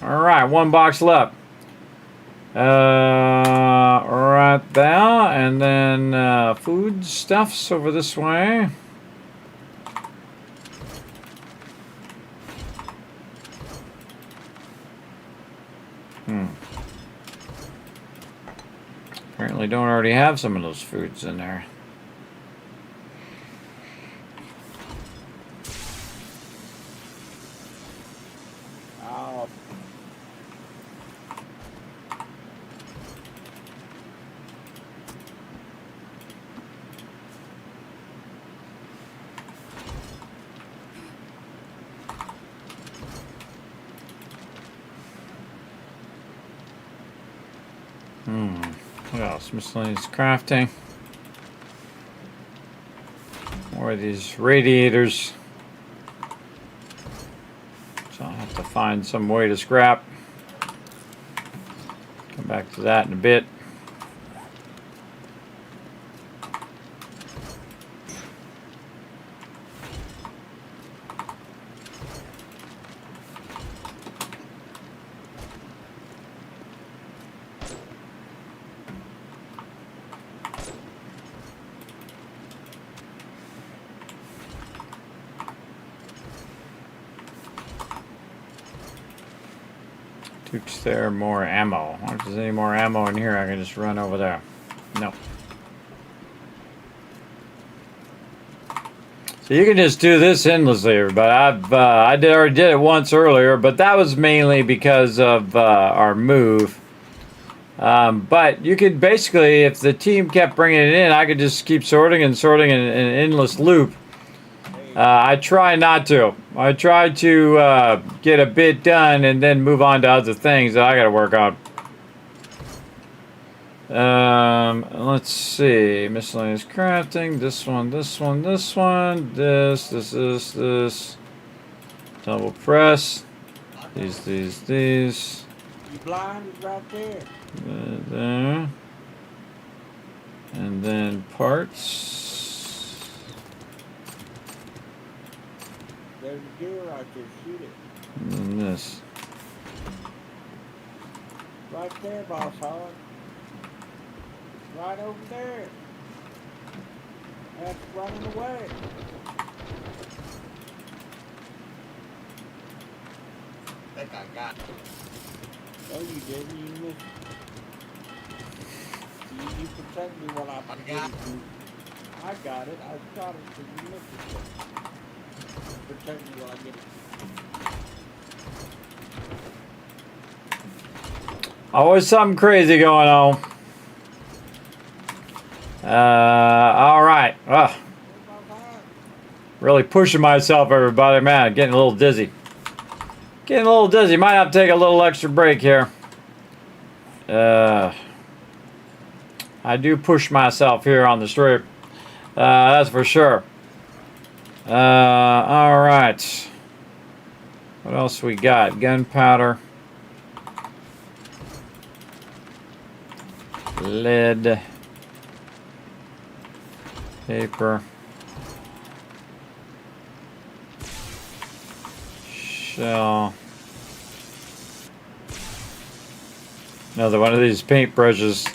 Alright, one box left. Right there, and then food stuffs over this way. Apparently don't already have some of those foods in there. Oh. What else? Miscellaneous crafting. More of these radiators. So I'll have to find some way to scrap. Come back to that in a bit. Toots there, more ammo. I wonder if there's any more ammo in here. I can just run over there. No. So you can just do this endlessly, everybody. I already did it once earlier, but that was mainly because of our move. But you could basically, if the team kept bringing it in, I could just keep sorting and sorting in an endless loop. I try not to. I try to get a bit done and then move on to other things that I got to work on. Let's see. Miscellaneous crafting. This one, this one, this one. This. Double press. These. You blind is right there. There. And then parts. There's a deer right there. Shoot it. And then this. Right there, Boss Hog. Right over there. That's running away. I think I got it. Oh, you didn't. You missed. You protect me while I got it. I got it. I shot it because you missed it. Protect me while I get it. Always something crazy going on. All right. Really pushing myself, everybody. Man, getting a little dizzy. Getting a little dizzy. Might have to take a little extra break here. I do push myself here on the strip. That's for sure. All right. What else we got? Gunpowder. Lead. Paper. Shell. Another one of these paintbrushes.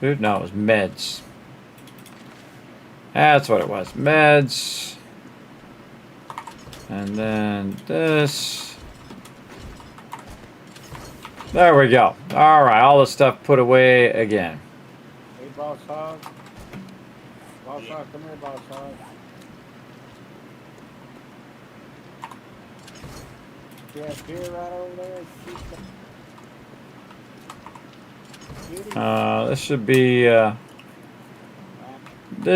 Dude, no, it was meds. That's what it was. Meds. And then this. There we go. All right, all the stuff put away again. Hey, Boss Hog. Boss Hog, come here, Boss Hog. You have beer right over there? This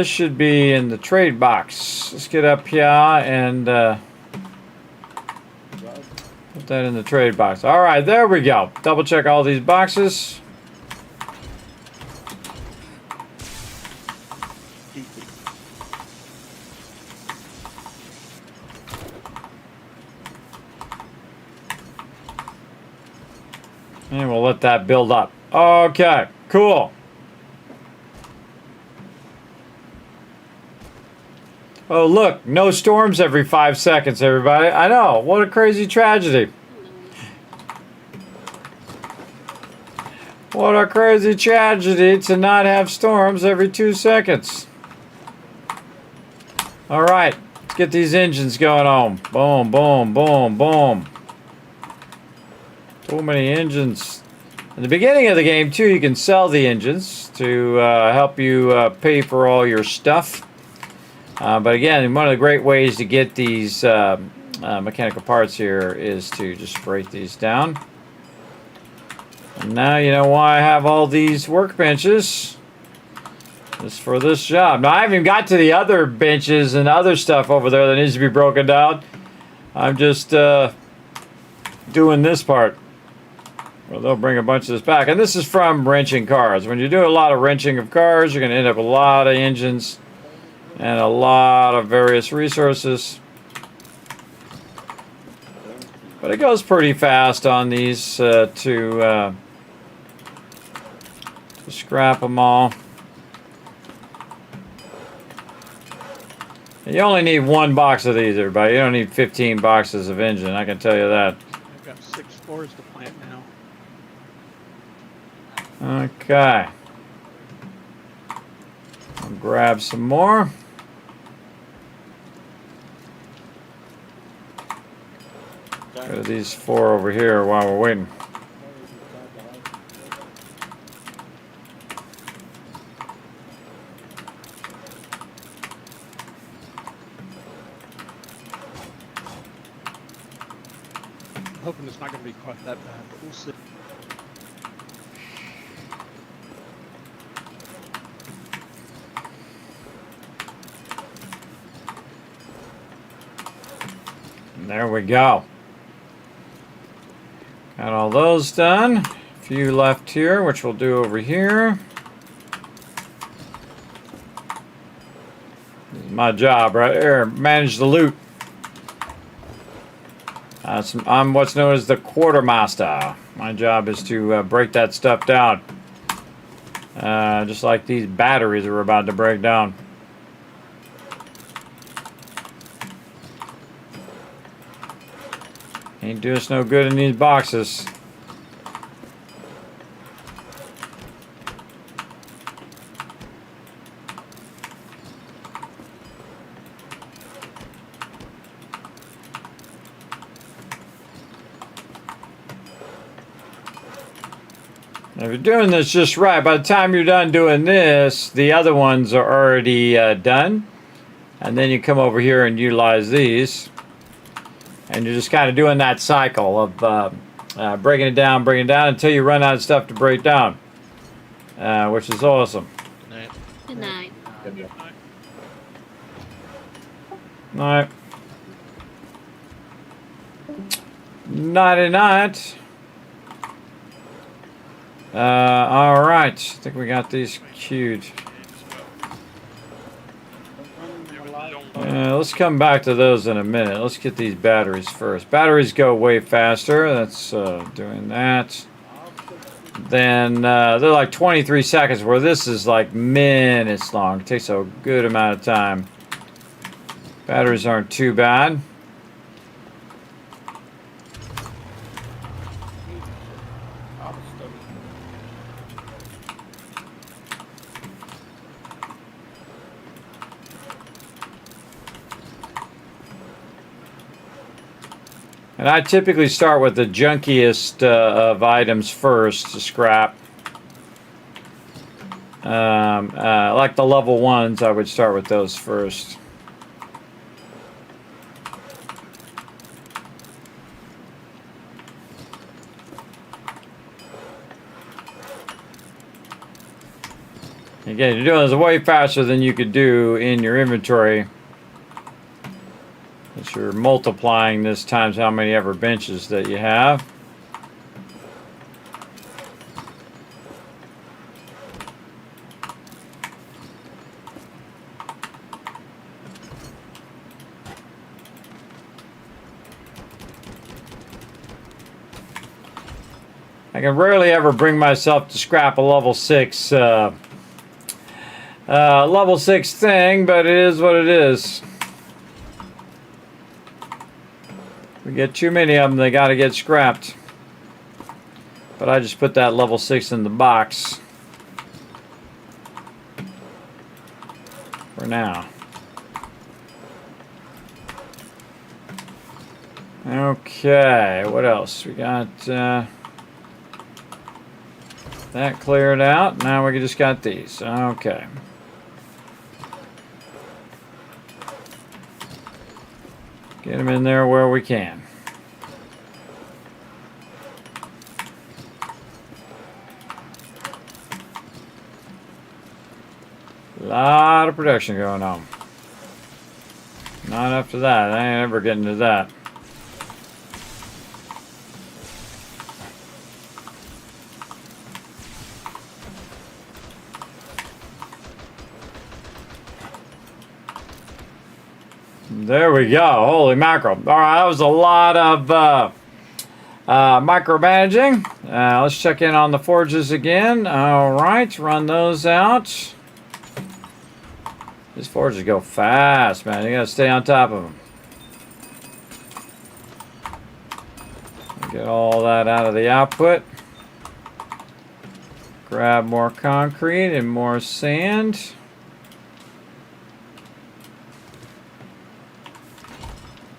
should be in the trade box. Let's get up here and put that in the trade box. All right, there we go. Double check all these boxes. And we'll let that build up. Okay, cool. Oh, look, no storms every 5 seconds, everybody. I know, what a crazy tragedy. What a crazy tragedy to not have storms every 2 seconds. All right, let's get these engines going on. Boom, boom, boom, boom. So many engines. In the beginning of the game, too, you can sell the engines to help you pay for all your stuff. But again, one of the great ways to get these mechanical parts here is to just break these down. And now you know why I have all these workbenches. It's for this job. Now, I haven't even got to the other benches and other stuff over there that needs to be broken down. I'm just doing this part. Well, they'll bring a bunch of this back. And this is from wrenching cars. When you do a lot of wrenching of cars, you're going to end up with a lot of engines and a lot of various resources. But it goes pretty fast on these to scrap them all. And you only need one box of these, everybody. You don't need 15 boxes of engine, I can tell you that. I've got 6 floors to plant now. Okay. I'll grab some more. Go to these 4 over here while we're waiting. I'm hoping it's not going to be quite that bad, but we'll see. And there we go. Got all those done. A few left here, which we'll do over here. This is my job right here. Manage the loot. I'm what's known as the quartermaster. My job is to break that stuff down. Just like these batteries we're about to break down. Ain't doing us no good in these boxes. If you're doing this just right, by the time you're done doing this, the other ones are already done. And then you come over here and utilize these. And you're just kind of doing that cycle of breaking it down until you run out of stuff to break down. Which is awesome. Good night. Good night. Alright. Nighty night. Alright. I think we got these queued. Let's come back to those in a minute. Let's get these batteries first. Batteries go way faster. That's doing that. Then they're like 23 seconds, where this is like minutes long. It takes a good amount of time. Batteries aren't too bad. And I typically start with the junkiest of items first to scrap. Like the level 1s, I would start with those first. Again, you're doing this way faster than you could do in your inventory. But you're multiplying this times how many ever benches that you have. I can rarely ever bring myself to scrap a level 6 level 6 thing, but it is what it is. We get too many of them, they got to get scrapped. But I just put that level 6 in the box for now. Okay, what else? We got that cleared out. Now we just got these. Okay. Get them in there where we can. A lot of production going on. Not after that. I ain't ever getting to that. There we go. Holy mackerel. All right, that was a lot of micromanaging. Let's check in on the forges again. All right, run those out. These forges go fast, man. You got to stay on top of them. Get all that out of the output. Grab more concrete and more sand.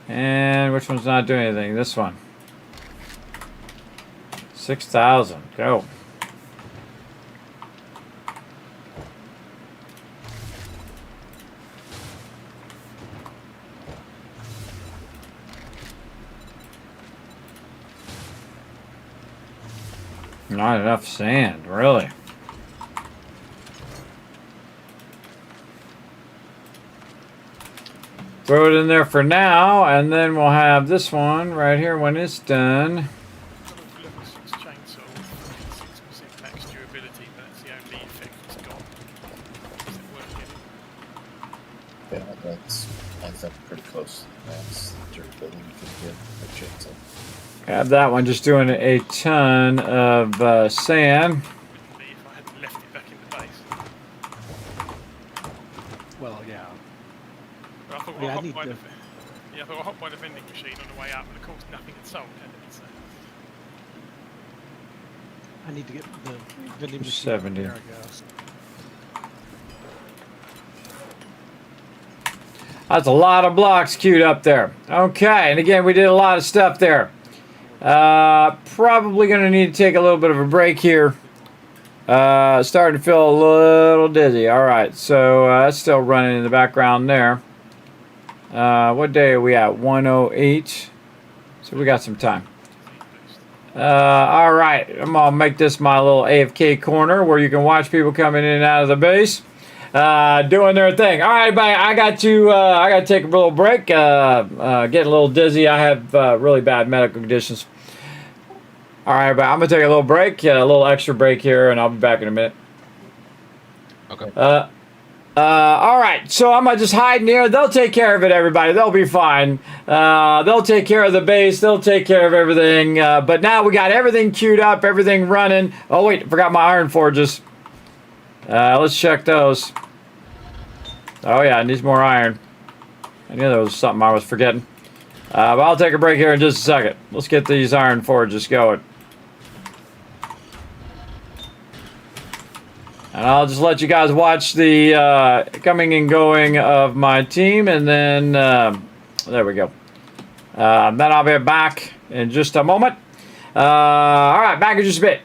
And which one's not doing anything? This one. 6,000. Go. Not enough sand, really. Throw it in there for now, and then we'll have this one right here when it's done. Level 6 chainsaw, 6% max durability, but that's the only effect it's got. Is it worth getting? Yeah, that's, I think, pretty close to max durability you can get a chainsaw. Have that one just doing a ton of sand. Wouldn't be if I hadn't left it back in the base. Well, yeah. But I thought Yeah, I I'll hop need by to- I thought I'll hop by the vending machine on the way up, and of course nothing had sold, had it? So. I need to get the vending machine. 70. There I go. That's a lot of blocks queued up there. Okay, and again, we did a lot of stuff there. Probably going to need to take a little bit of a break here. Starting to feel a little dizzy. All right, so that's still running in the background there. What day are we at? 108. So we got some time. All right, I'm gonna make this my little AFK corner where you can watch people coming in and out of the base, doing their thing. All right, bye. I got to take a little break. Getting a little dizzy. I have really bad medical conditions. All right, but I'm gonna take a little break, a little extra break here, and I'll be back in a minute. Okay. All right, so I'm gonna just hide in here. They'll take care of it, everybody. They'll be fine. They'll take care of the base. They'll take care of everything. But now we got everything queued up, everything running. Oh wait, I forgot my iron forges. Let's check those. Oh yeah, it needs more iron. I knew there was something I was forgetting. But I'll take a break here in just a second. Let's get these iron forges going. And I'll just let you guys watch the coming and going of my team, and then there we go. Then I'll be back in just a moment. All right, back in just a bit.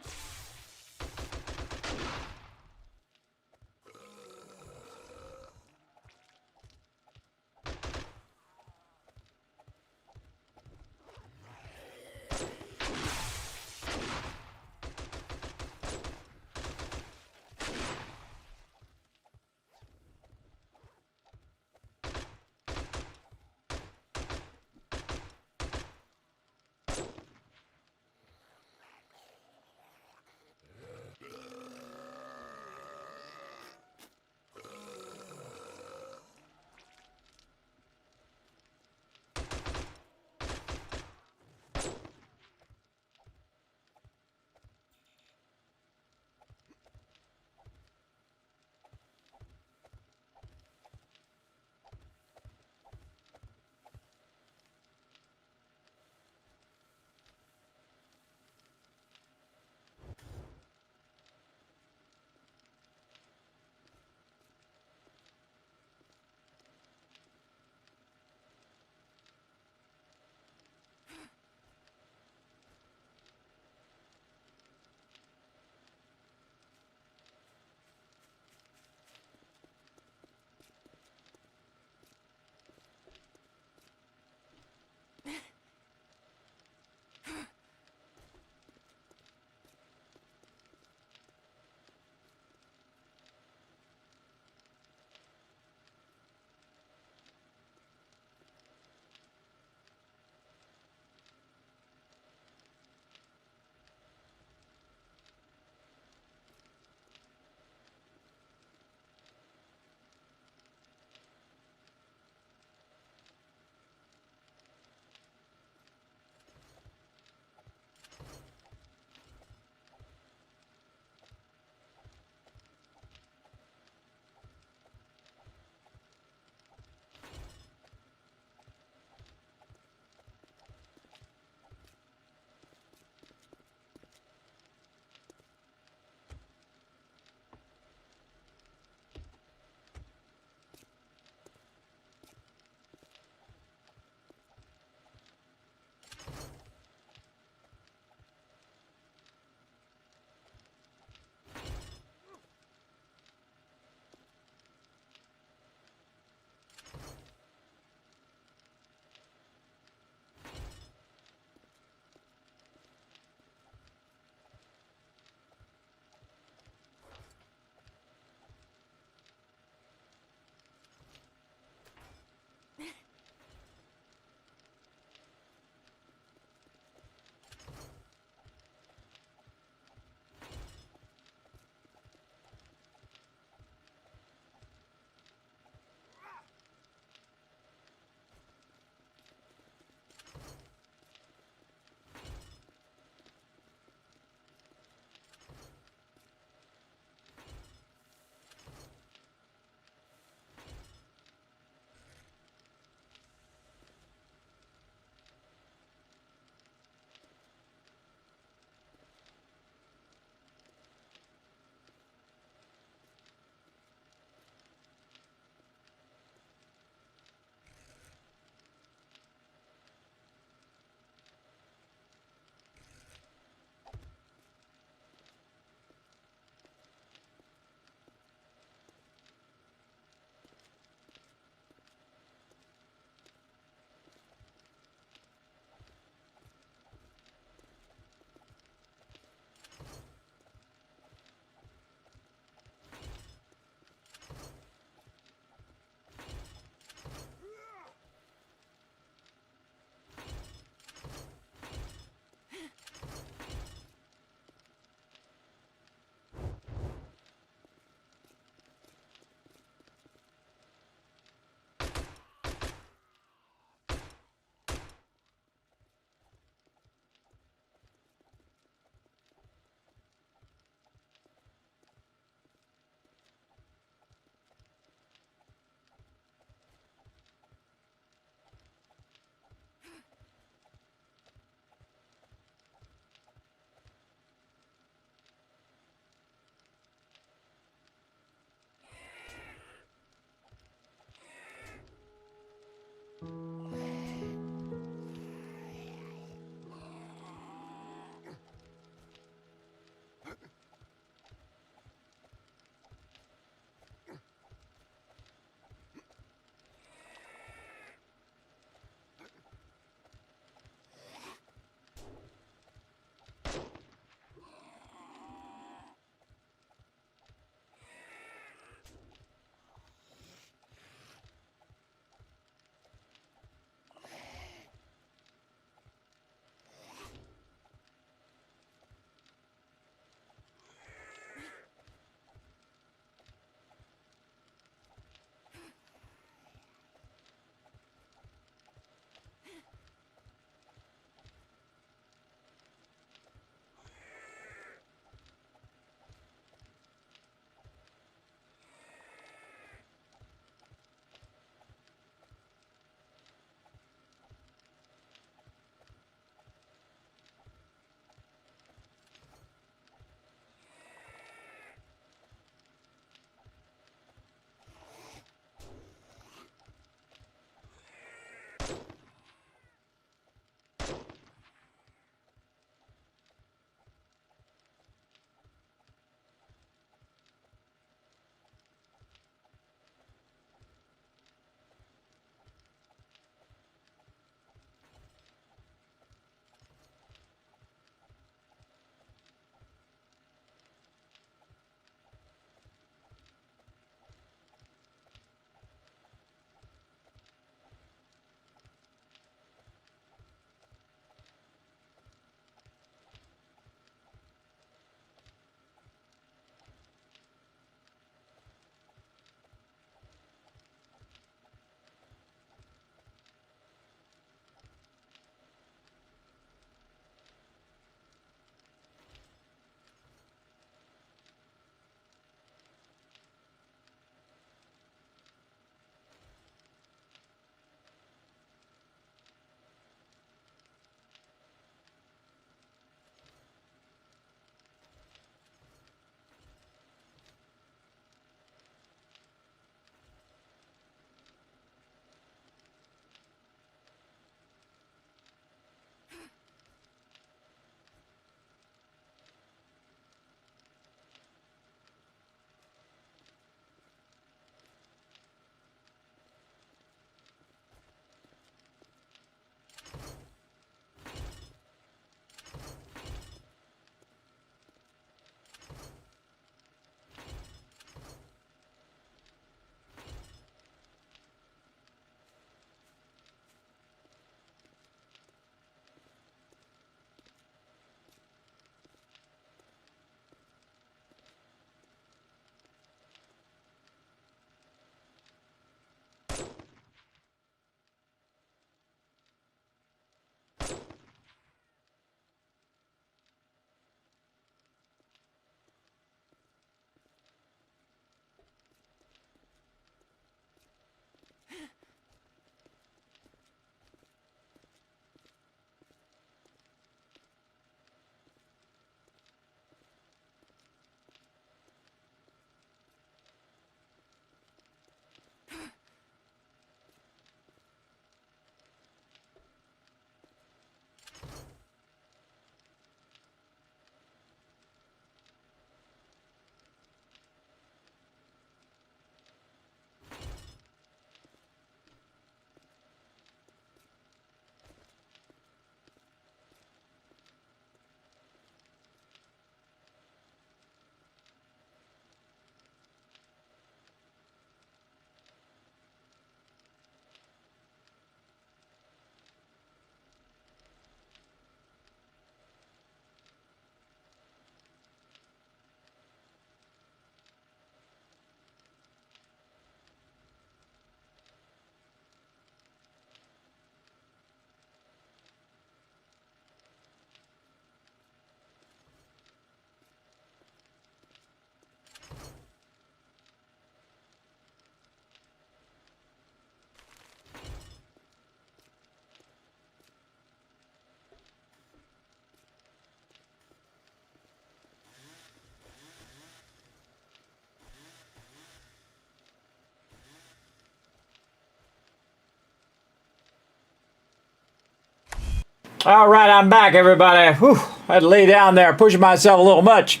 All right, I'm back, everybody. Whew, I had to lay down there, pushing myself a little much.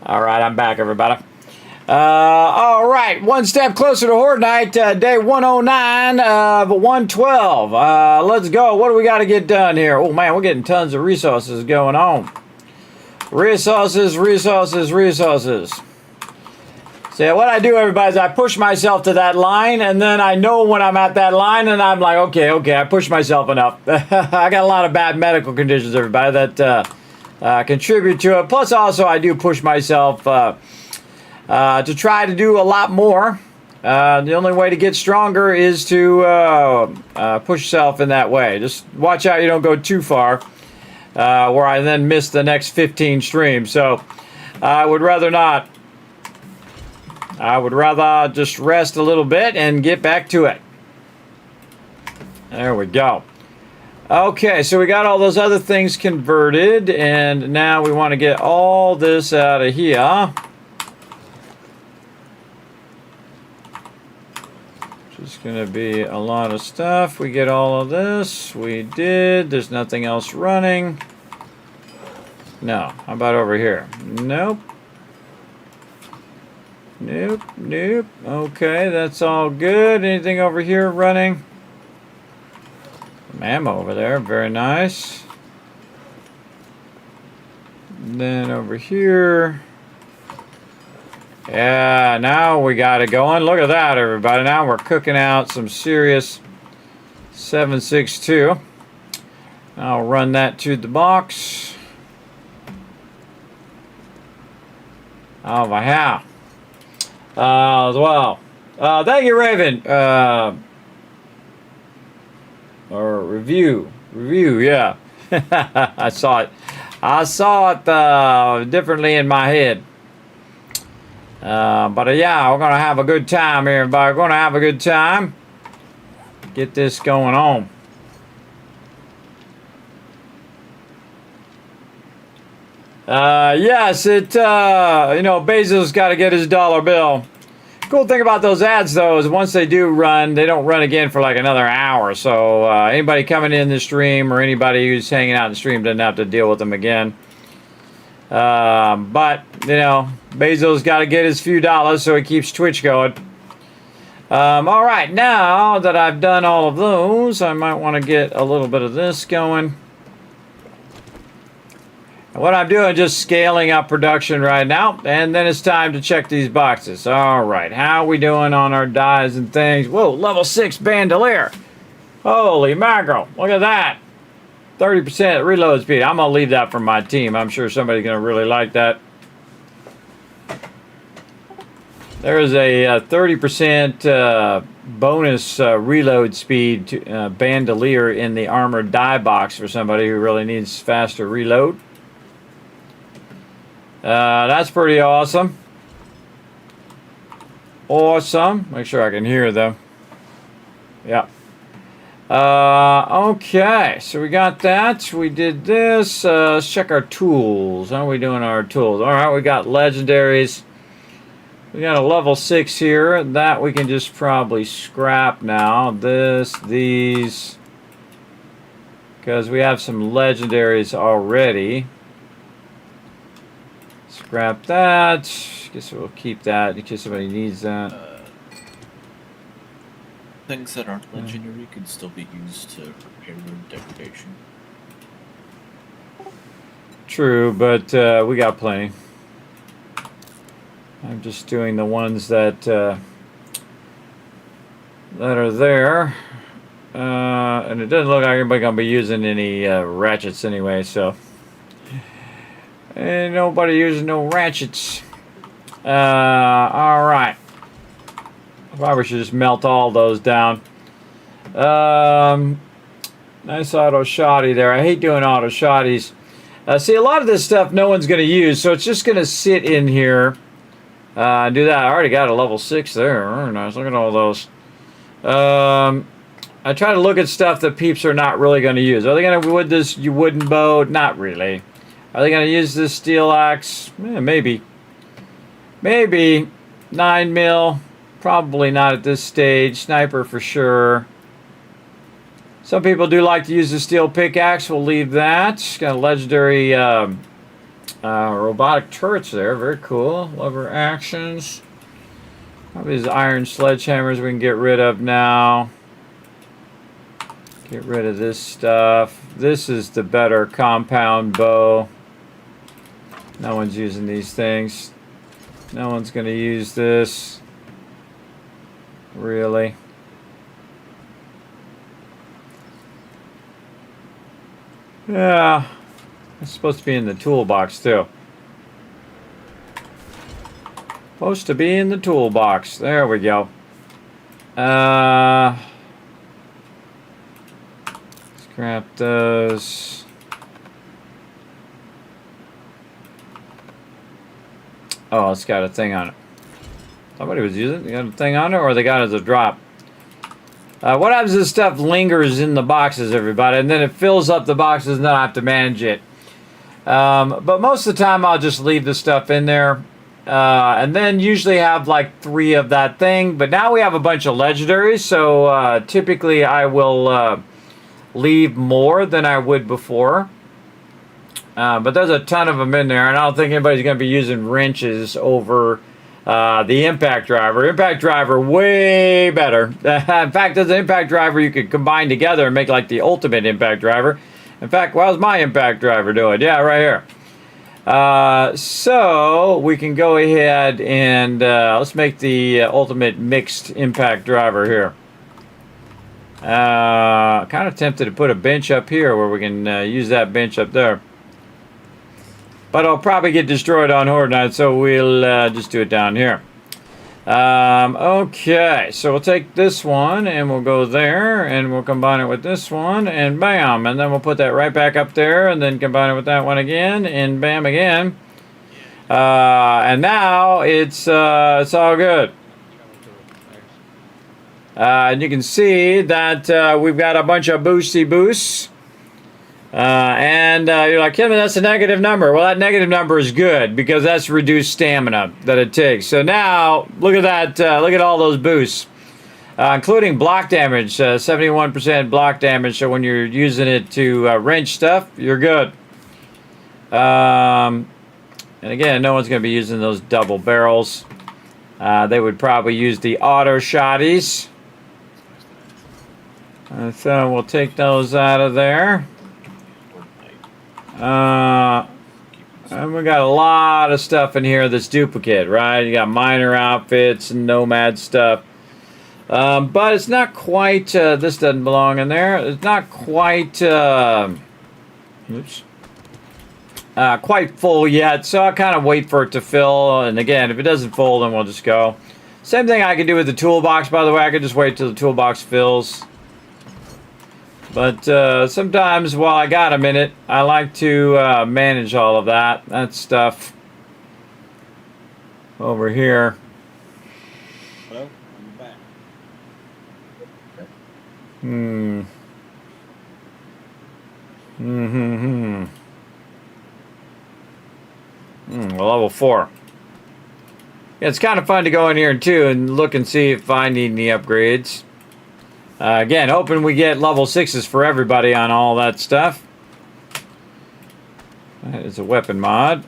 All right, I'm back, everybody. All right, one step closer to Horde Night, day 109 of 112. Let's go. What do we got to get done here? Oh, man, we're getting tons of resources going on. Resources. So what I do, everybody, is I push myself to that line, and then I know when I'm at that line, and I'm like, okay, I pushed myself enough. I got a lot of bad medical conditions, everybody, that contribute to it. Plus, also, I do push myself to try to do a lot more. The only way to get stronger is to push yourself in that way. Just watch out you don't go too far, where I then miss the next 15 streams. So I would rather not. I would rather just rest a little bit and get back to it. There we go. Okay, so we got all those other things converted, and now we want to get all this out of here. Just going to be a lot of stuff. We get all of this. We did. There's nothing else running. No. How about over here? Nope. Nope. Okay, that's all good. Anything over here running? Some ammo over there. Very nice. And then over here. Yeah, now we got it going. Look at that, everybody. Now we're cooking out some serious 7.62. I'll run that to the box. Oh, my how. As well. Thank you, Raven. Or review, yeah. I saw it. Differently in my head. But yeah, we're gonna have a good time here, everybody. We're gonna have a good time. Get this going on. Yes, Bezos got to get his dollar bill. Cool thing about those ads, though, is once they do run, they don't run again for like another hour. So anybody coming in the stream or anybody who's hanging out in the stream doesn't have to deal with them again. But, Bezos got to get his few dollars, so he keeps Twitch going. All right, now that I've done all of those, I might want to get a little bit of this going. What I'm doing is just scaling up production right now, and then it's time to check these boxes. All right, how are we doing on our dies and things? Whoa, level 6 bandolier. Holy mackerel, look at that. 30% reload speed. I'm going to leave that for my team. I'm sure somebody's going to really like that. There's a 30% bonus reload speed to, bandolier in the armored die box for somebody who really needs faster reload. That's pretty awesome. Make sure I can hear them. Yeah. Okay, so we got that. We did this. Let's check our tools. How are we doing our tools? All right, we got legendaries. We got a level 6 here. That we can just probably scrap now. These. Because we have some legendaries already. Scrap that. Guess we'll keep that in case somebody needs that. Things that aren't legendary can still be used to repair degradation. True, but we got plenty. I'm just doing the ones that are there. And it doesn't look like anybody's going to be using any ratchets anyway, so... Ain't nobody using no ratchets. Alright. Probably should just melt all those down. Nice auto shoddy there. I hate doing auto shoddies. See, a lot of this stuff no one's going to use, so it's just going to sit in here. Do that. I already got a level 6 there. Very nice. Look at all those. I try to look at stuff that peeps are not really going to use. Are they going to wood this wooden bow? Not really. Are they going to use this steel axe? Maybe. Maybe. 9 mil. Probably not at this stage. Sniper for sure. Some people do like to use the steel pickaxe. We'll leave that. Got a legendary robotic turrets there. Very cool. Lever actions. Probably these iron sledgehammers we can get rid of now. Get rid of this stuff. This is the better compound bow. No one's using these things. No one's going to use this. Really. Yeah. It's supposed to be in the toolbox too. Supposed to be in the toolbox. There we go. Scrap those. Oh, it's got a thing on it. Somebody was using it. They got a thing on it, or they got it as a drop. What happens is stuff lingers in the boxes, everybody, and then it fills up the boxes and then I have to manage it. But most of the time I'll just leave the stuff in there. And then usually have like 3 of that thing. But now we have a bunch of legendaries, so typically I will leave more than I would before. But there's a ton of them in there, and I don't think anybody's going to be using wrenches over the impact driver. Impact driver, way better. In fact, there's an impact driver you could combine together and make like the ultimate impact driver. In fact, how's my impact driver doing? Yeah, right here. So we can go ahead and let's make the ultimate mixed impact driver here. Kind of tempted to put a bench up here where we can use that bench up there. But it'll probably get destroyed on Horde Night, so we'll just do it down here. Okay, so we'll take this one and we'll go there and we'll combine it with this one and bam, and then we'll put that right back up there and then combine it with that one again and bam again. And now it's all good. And you can see that we've got a bunch of boosty boosts. And you're like, Kevin, that's a negative number. Well, that negative number is good because that's reduced stamina that it takes. So now, look at that. Look at all those boosts, including block damage, 71% block damage. So when you're using it to wrench stuff, you're good. And again, no one's going to be using those double barrels. They would probably use the auto shotties. So we'll take those out of there. And we got a lot of stuff in here that's duplicate, right? You got miner outfits and nomad stuff. But it's not quite, this doesn't belong in there. It's not quite, quite full yet. So I'll kind of wait for it to fill. And again, if it doesn't fill, then we'll just go. Same thing I can do with the toolbox, by the way. I could just wait till the toolbox fills. But sometimes while I got a minute, I like to manage all of that stuff over here. Hello, I'm back. Level 4. Yeah, it's kind of fun to go in here too and look and see if I need any upgrades. Again, hoping we get level 6s for everybody on all that stuff. That is a weapon mod.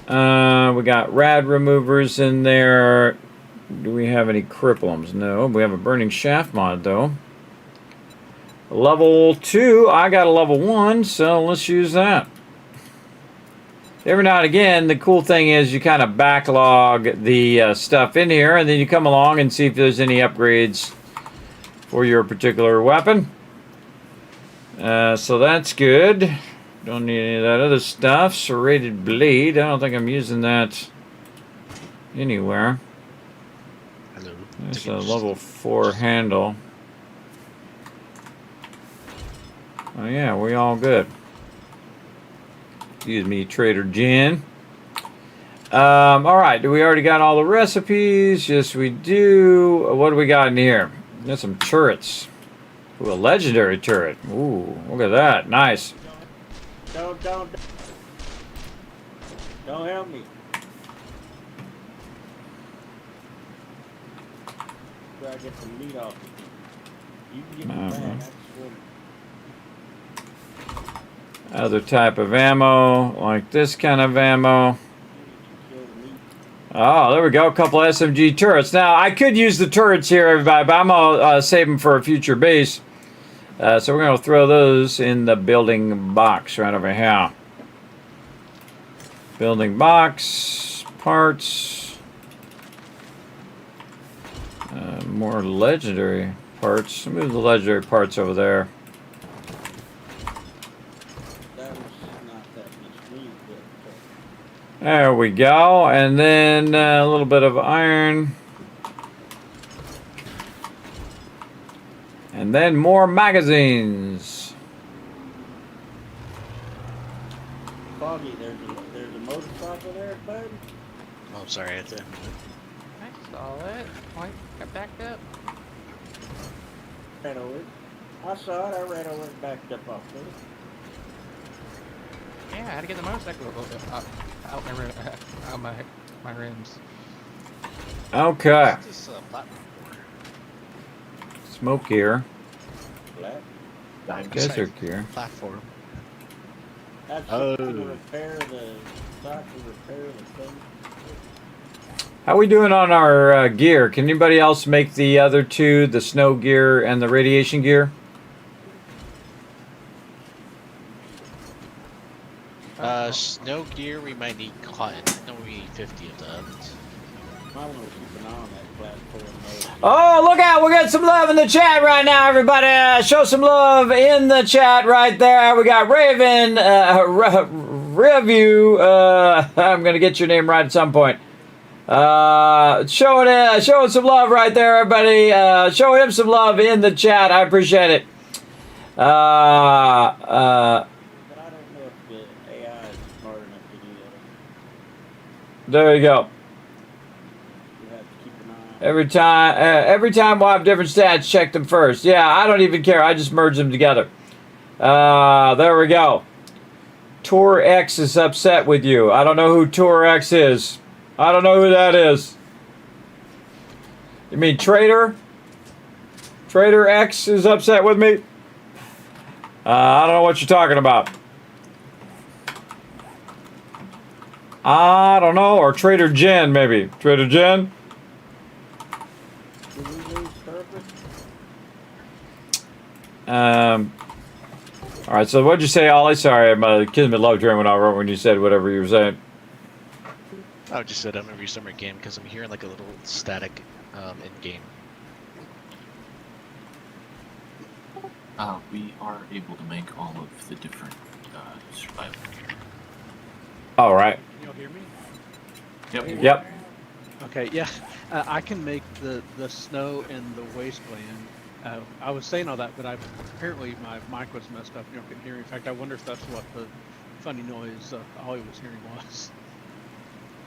We got rad removers in there. Do we have any cripplums? No. We have a burning shaft mod though. Level 2. I got a level 1, so let's use that. Every now and again, the cool thing is you kind of backlog the stuff in here, and then you come along and see if there's any upgrades for your particular weapon. So that's good. Don't need any of that other stuff. Serrated blade. I don't think I'm using that anywhere. Hello. There's a level 4 handle. Oh yeah, we all good. Excuse me, Trader Jen. Alright, do we already got all the recipes? Yes, we do. What do we got in here? We got some turrets. Ooh, a legendary turret. Ooh, look at that. Nice. Don't help me. after I get the meat off of it. You can get the Uh-huh. bag, I just want Other type of ammo, like this kind of ammo. to kill the meat. Oh, there we go. A couple SMG turrets. Now, I could use the turrets here, everybody, but I'm going to save them for a future base. So we're going to throw those in the building box right over here. Building box, parts. More legendary parts. Move the legendary parts over there. That was not that much meat, but There we go. And then a little bit of iron. And then more magazines. Foggy, there's a motorcycle there, bud. Oh, I'm sorry. I had to. I saw it. Why got backed up? Ran over it. I saw it. I ran over and backed up off of it. Yeah, I had to get the motorcycle out my rims. Okay. What's this platform for? Smoke gear. Black. Desert gear. Platform. That's Oh. to repair the stock, to repair the thing. How we doing on our gear? Can anybody else make the other two, the snow gear and the radiation gear? Snow gear, we might need cotton. No, we need 50 of them. I want to keep an eye on that platform. Oh, look out. We got some love in the chat right now, everybody. Show some love in the chat right there. We got Raven, Review. I'm going to get your name right at some point. Showing some love right there, everybody. Show him some love in the chat. I appreciate it. But I don't know if the AI is smart enough to do that. There you go. You have to keep an eye on it. Every time we'll have different stats, check them first. Yeah, I don't even care. I just merge them together. There we go. Tour X is upset with you. I don't know who Tour X is. I don't know who that is. You mean Trader? Trader X is upset with me? I don't know what you're talking about. I don't know. Or Trader Jen, maybe. Trader Jen? Did we lose purpose? All right, so what'd you say, Ollie? Sorry, my Kismet loved hearing when you said whatever you were saying. I just said I'm gonna restart my game because I'm hearing like a little static in game. We are able to make all of the different survival gear. All right. Can y'all hear me? Yep. Yep. Okay, yeah. I can make the snow and the wasteland. I was saying all that, but apparently my mic was messed up. You couldn't hear me. In fact, I wonder if that's what the funny noise Ollie was hearing was.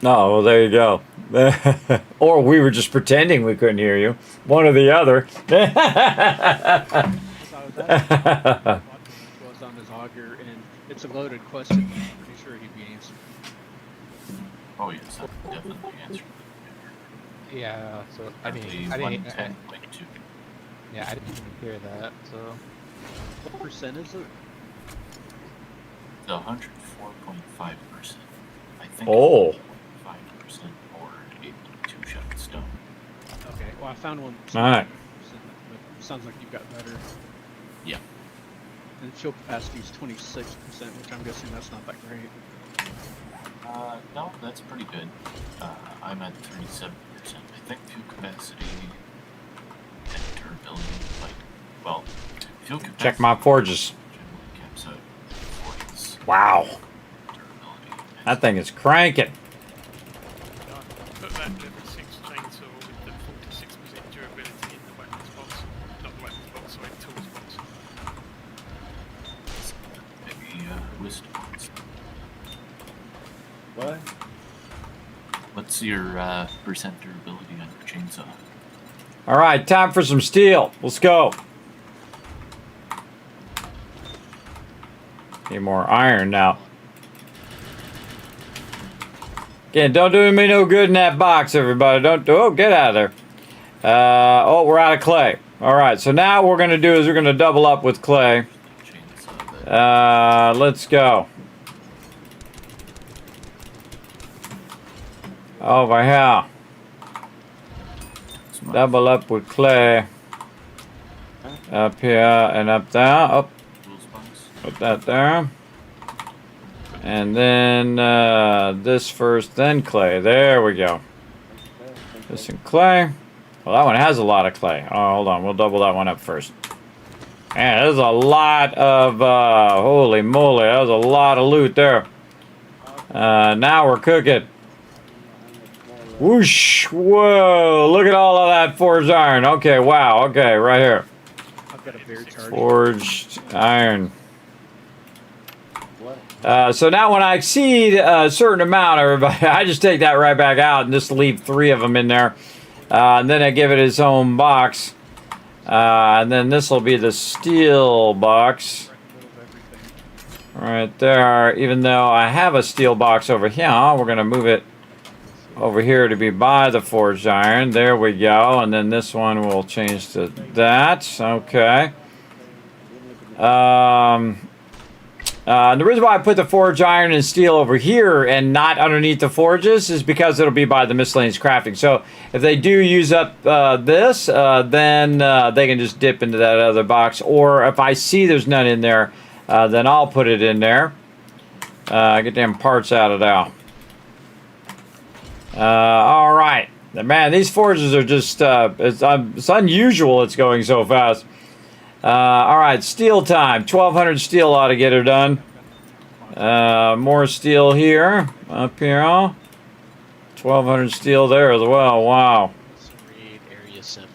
Oh, well, there you go. Or we were just pretending we couldn't hear you. One or the other. So I was asking what was on his auger, and it's a loaded question. I'm pretty sure he'd be answering. Oh yes, I'll definitely answer. Yeah, so I didn't 110.2. yeah, I didn't even hear that, so What percent is it? The 104.5%. I think. Oh. 5% or a two-shot stone. Okay, well I found one. All right. But it sounds like you've got better. Yeah. And fuel capacity is 26%, which I'm guessing that's not that great. No, that's pretty good. I'm at 37%. I think fuel capacity and durability, fuel capacity. Check my forges. Generally caps out at 40s. Wow. Durability. That thing is cranking. Put that level 6 chainsaw with the 46% durability in the weapons box. Not the weapons box, sorry, the tools box. Maybe wisdom points. What? What's your percent durability on your chainsaw? All right, time for some steel. Let's go. Need more iron now. Again, don't do me no good in that box, everybody. Don't do. Oh, get out of there. Oh, we're out of clay. All right, so now what we're going to do is we're going to double up with clay. Let's go. Over here. Double up with clay. Up here and up there. Up. Put that there. And then this first, then clay. There we go. This and clay. Well, that one has a lot of clay. Oh, hold on. We'll double that one up first. Man, there's a lot of, holy moly, that was a lot of loot there. Now we're cooking. Whoosh, whoa, look at all of that forged iron. Okay, wow, okay, right here. I've got a very charged. Forged iron. So now when I exceed a certain amount, everybody, I just take that right back out and just leave 3 of them in there. And then I give it its own box. And then this will be the steel box. Right there. Even though I have a steel box over here, we're going to move it over here to be by the forged iron. There we go. And then this one will change to that. Okay. The reason why I put the forged iron and steel over here and not underneath the forges is because it'll be by the miscellaneous crafting. So if they do use up this, then they can just dip into that other box. Or if I see there's none in there, then I'll put it in there. Get them parts out of there. All right. Man, these forges are just, it's unusual it's going so fast. All right, steel time. 1,200 steel ought to get her done. More steel here, up here. 1,200 steel there as well. Wow. Area 7.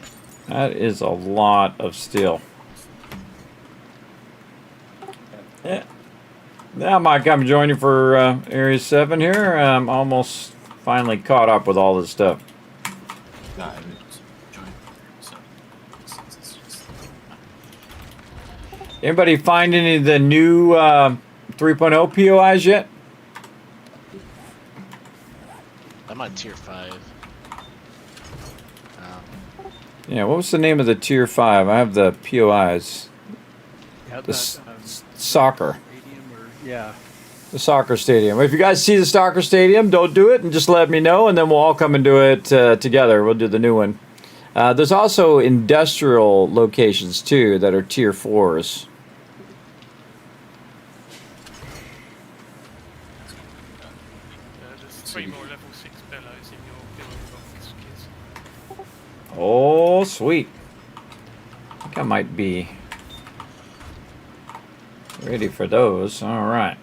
That is a lot of steel. Yeah. Now I might come join you for Area 7 here. I'm almost finally caught up with all this stuff. Anybody find any of the new 3.0 POIs yet? I'm on tier 5. Yeah, what was the name of the tier 5? I have the POIs. Yeah, The soccer. Yeah. The soccer stadium. If you guys see the soccer stadium, don't do it and just let me know, and then we'll all come and do it together. We'll do the new one. There's also industrial locations too that are tier 4s. There's 3 more level 6 bellows in your building box, kids. Oh, sweet. I think I might be ready for those. All right.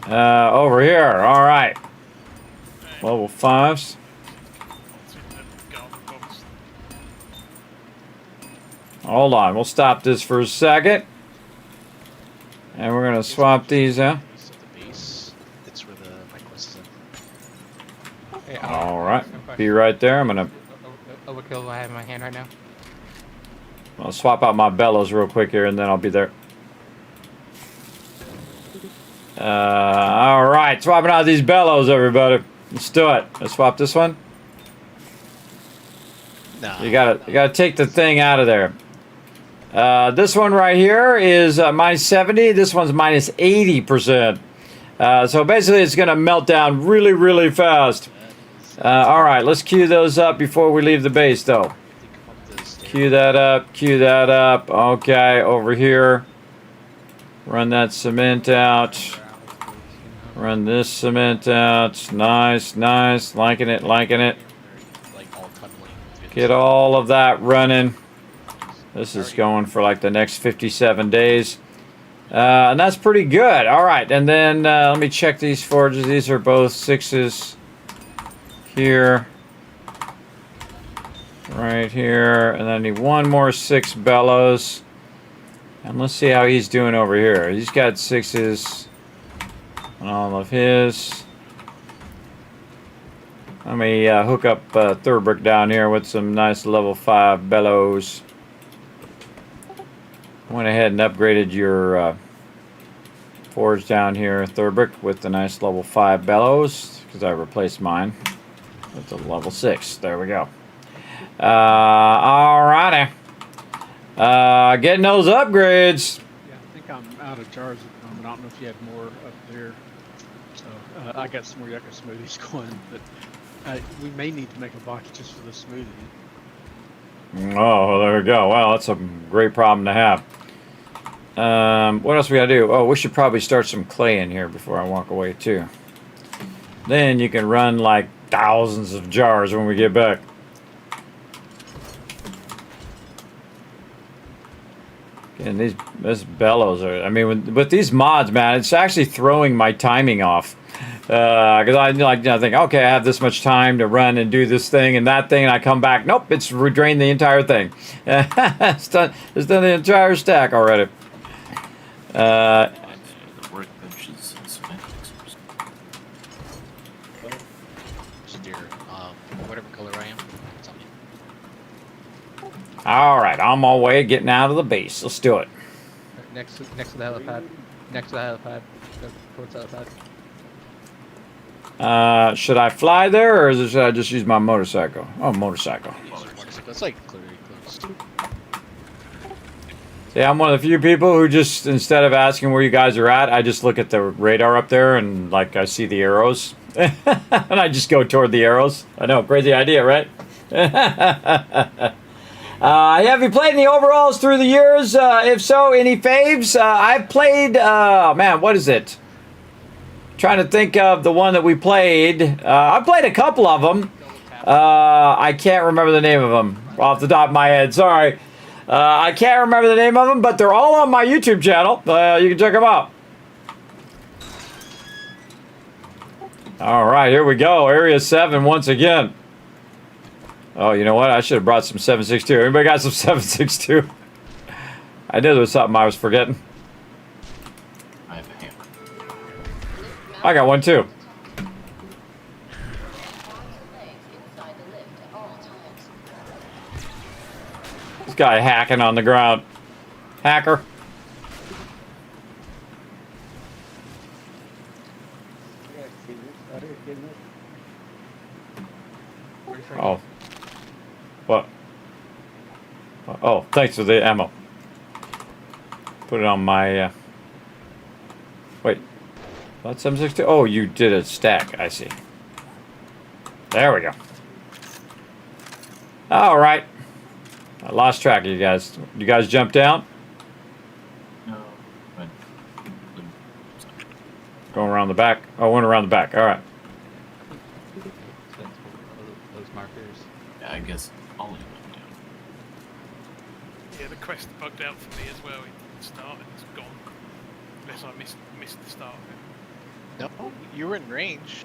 Over here. All right. Level 5s. Hold on. We'll stop this for a second. And we're going to swap these out. It's where the my quest is in. All right. Be right there. I'm going to... What kill do I have in my hand right now? I'll swap out my bellows real quick here, and then I'll be there. All right. Swapping out these bellows, everybody. Let's do it. Let's swap this one. No. You gotta take the thing out of there. This one right here is minus 70. This one's minus 80%. So basically, it's gonna melt down really, really fast. All right, let's queue those up before we leave the base, though. Queue that up. Queue that up. Okay, over here. Run that cement out. Run this cement out. Nice, nice. Liking it, liking it. Get all of that running. This is going for like the next 57 days. And that's pretty good. All right, and then let me check these forges. These are both 6s here. Right here. And then I need one more 6 bellows. And let's see how he's doing over here. He's got 6s on all of his. Let me hook up Thurbrick down here with some nice level 5 bellows. Went ahead and upgraded your forge down here, Thurbrick, with the nice level 5 bellows, because I replaced mine. It's a level 6. There we go. Alrighty. Getting those upgrades. Yeah, I think I'm out of jars at the moment. I don't know if you had more up there. So I got some more yucca smoothies going, but we may need to make a box just for the smoothie. Oh, there we go. Well, that's a great problem to have. What else we gotta do? Oh, we should probably start some clay in here before I walk away too. Then you can run like thousands of jars when we get back. And this bellows are, I mean, with these mods, man, it's actually throwing my timing off. Because I think, okay, I have this much time to run and do this thing and that thing, and I come back, nope, it's drained the entire thing. It's done the entire stack already. The workbench is semantics. Just your, whatever color I am. It's on you. All right, on my way, getting out of the base. Let's do it. Next to the helipad. Next to the helipad. Go towards the helipad. Should I fly there, or should I just use my motorcycle? Oh, motorcycle. That's like clearly close. See, I'm one of the few people who just, instead of asking where you guys are at, I just look at the radar up there and, like, I see the arrows. And I just go toward the arrows. I know, crazy idea, right? Have you played any overalls through the years? If so, any faves? I've played, man, what is it? Trying to think of the one that we played. I played a couple of them. I can't remember the name of them off the top of my head. Sorry. I can't remember the name of them, but they're all on my YouTube channel. You can check them out. All right, here we go. Area 7 once again. Oh, you know what? I should have brought some 7.62. Anybody got some 7.62? I knew there was something I was forgetting. I have a hammer. I got one too. This guy hacking on the ground. Hacker. Oh. What? Oh, thanks for the ammo. Put it on my, wait. That's 7.62? Oh, you did a stack. I see. There we go. All right. I lost track of you guys. You guys jump down? No, but Going around the back? Oh, went around the back. All right. Those markers. yeah, I guess all of them went down. Yeah, the quest bugged out for me as well. It didn't start and it's gone. Unless I missed the start of it. No, you were in range.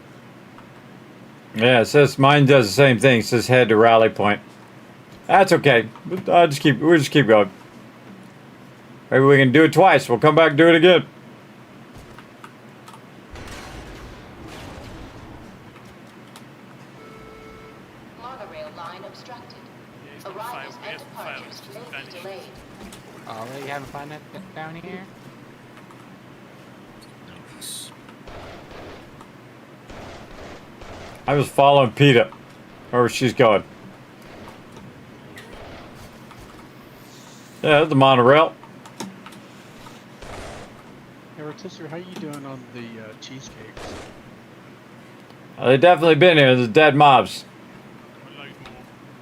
Yeah, it says mine does the same thing. It says head to rally point. That's okay. We'll just keep going. Maybe we can do it twice. We'll come back and do it again. Monorail line obstructed. Yeah, it's not failed. Arrivals It and hasn't failed. departures It's just may be vanished. delayed. Oh, you haven't found that down here? Nice. I was following Peta. Wherever she's going. Yeah, the monorail. Hey, Rotisserie, how you doing on the cheesecakes? They definitely been here. There's dead mobs. Got a load more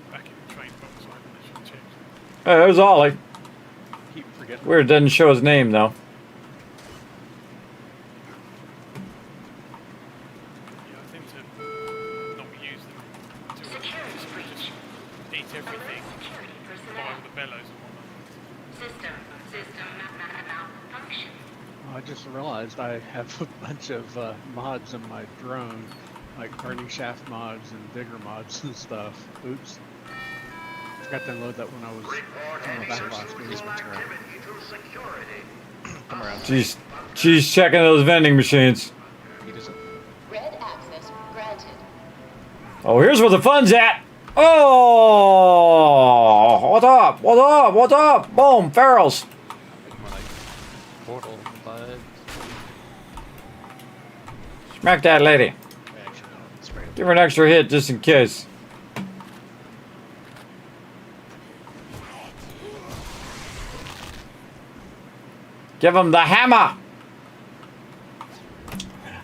back in the train box. I should check. Hey, there's Ollie. Keep forgetting. Weird, doesn't show his name though. Yeah, I tend to not use them too much. Just eat everything. Buy all the bellows and whatnot. Oh, I just realized I have a bunch of mods on my drone, like burning shaft mods and vigor mods and stuff. Oops. Forgot to unload that when I was on the back last week. Come around. She's checking those vending machines. He doesn't. Red access granted. Oh, here's where the fun's at. Oh, what up? What up? What up? Boom, Ferals. More like portal, but Smack that lady. Actually, no. It's right up Give her an extra hit just in case. Give him the hammer.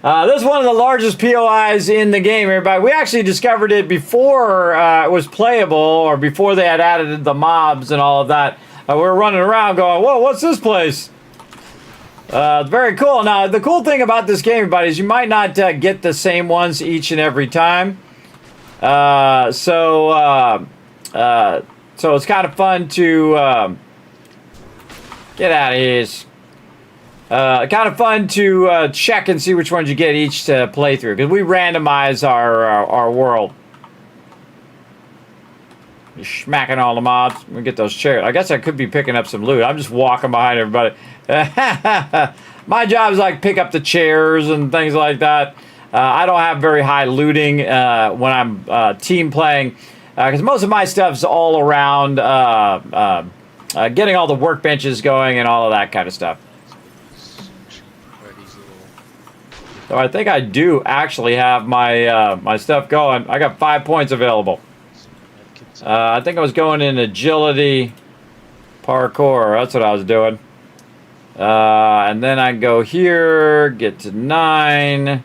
This is one of the largest POIs in the game, everybody. We actually discovered it before it was playable, or before they had added the mobs and all of that. We were running around going, whoa, what's this place? Very cool. Now, the cool thing about this game, everybody, is you might not get the same ones each and every time. So it's kind of fun to get out of here. Kind of fun to check and see which ones you get each to play through, because we randomize our world. You're smacking all the mobs. We get those chairs. I guess I could be picking up some loot. I'm just walking behind everybody. My job is like pick up the chairs and things like that. I don't have very high looting when I'm team playing, because most of my stuff's all around getting all the workbenches going and all of that kind of stuff. So I think I do actually have my my stuff going. I got 5 points available. I think I was going in agility, parkour. That's what I was doing. And then I go here, get to 9.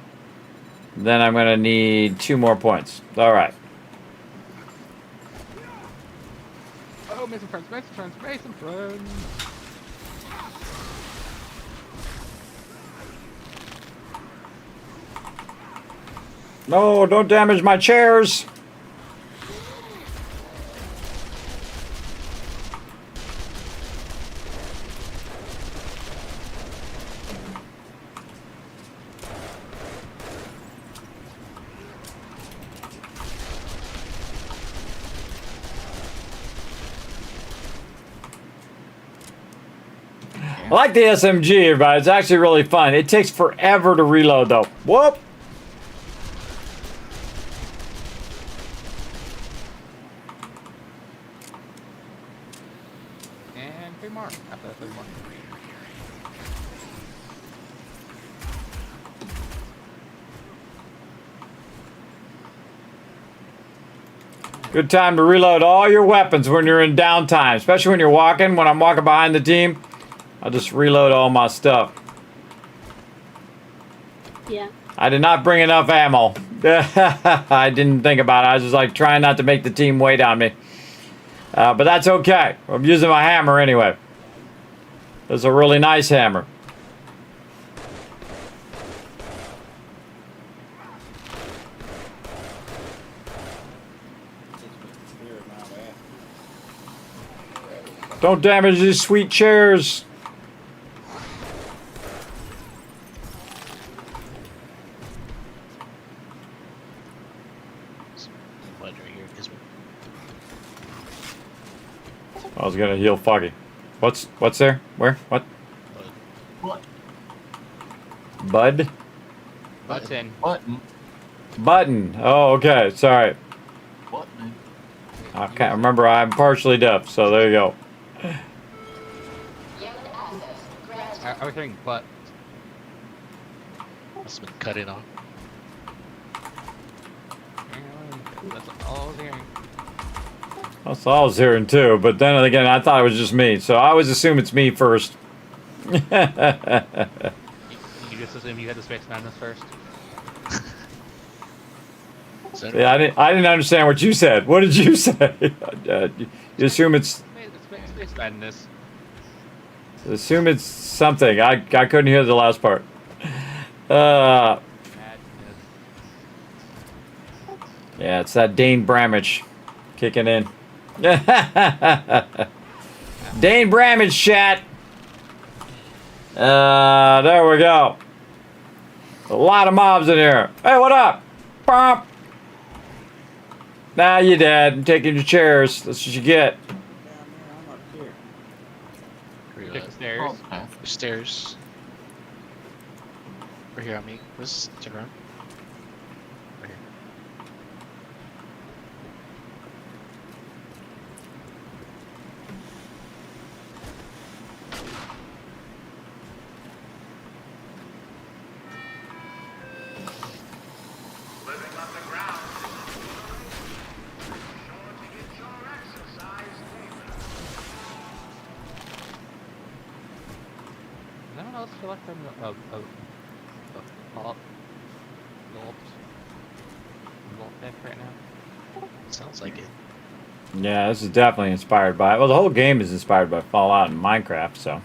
Then I'm going to need 2 more points. All right. Oh, make some friends, make some friends, make some friends. No, don't damage my chairs. I like the SMG, everybody. It's actually really fun. It takes forever to reload, though. Whoop! And 3 more. After that, 3 more. Good time to reload all your weapons when you're in downtime, especially when you're walking. When I'm walking behind the team, I'll just reload all my stuff. Yeah. I did not bring enough ammo. I didn't think about it. I was just like trying not to make the team wait on me. But that's okay. I'm using my hammer anyway. It's a really nice hammer. Don't damage these sweet chairs. I was gonna heal Foggy. What's there? Where? What? What? Bud? Button. Button. Button. Oh, okay. Sorry. Button. I can't remember. I'm partially deaf, so there you go. I was hearing butt. Must have been cut in on. That's all I was hearing. That's all I was hearing too, but then again, I thought it was just me, so I always assume it's me first. You just assume you had the Space Madness first? Yeah, I didn't understand what you said. What did you say? You assume it's... Space Madness. Assume it's something. I couldn't hear the last part. Yeah, it's that Dane Bramage kicking in. Dane Bramage chat. There we go. A lot of mobs in here. Hey, what up? Bump. Now you're dead. I'm taking your chairs. That's what you get. Take the stairs. Stairs. Right here on me. Let's turn around. Right here. Living on the ground. select of Vault deck right now? Sounds like it. Yeah, this is definitely inspired by. Well, the whole game is inspired by Fallout and Minecraft. So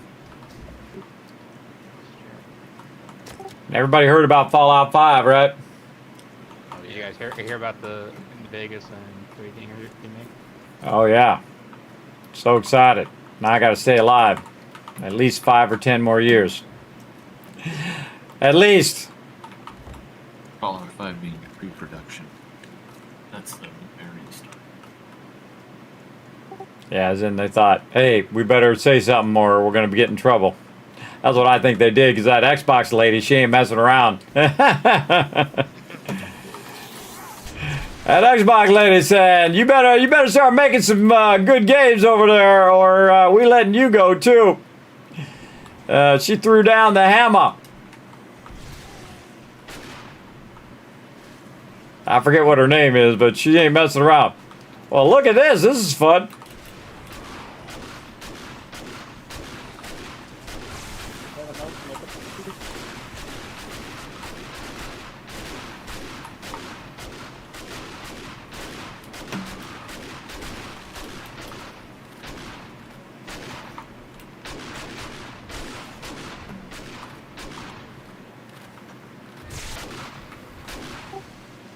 everybody heard about Fallout 5, right? Oh, did you guys hear about the in Vegas and 3D remake? Oh yeah, so excited! Now I got to stay alive, at least 5 or 10 more years. At least. Fallout 5 being pre-production. That's the very start. Yeah, as in they thought, hey, we better say something or we're going to be getting in trouble. That's what I think they did, because that Xbox lady, she ain't messing around. That Xbox lady said, you better start making some good games over there, or we letting you go too. She threw down the hammer. I forget what her name is, but she ain't messing around. Well, look at this. This is fun.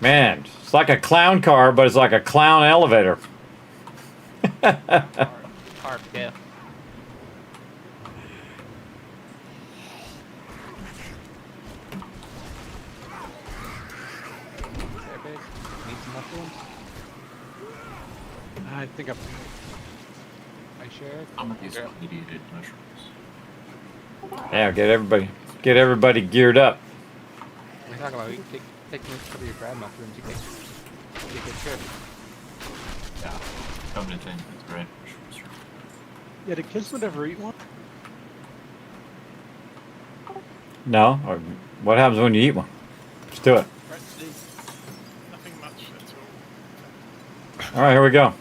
Man, it's like a clown car, but it's like a clown elevator. Hard, yeah. Need some mushrooms? I think I shared. Some of these are mediated mushrooms. Yeah, get everybody geared up. We're talking about you take some of your grad mushrooms. You get good trip. Yeah, come to think with grad mushrooms. Yeah, did Kismet ever eat one? No? Or what happens when you eat one? Let's do it. Nothing much at all. All right, here we go.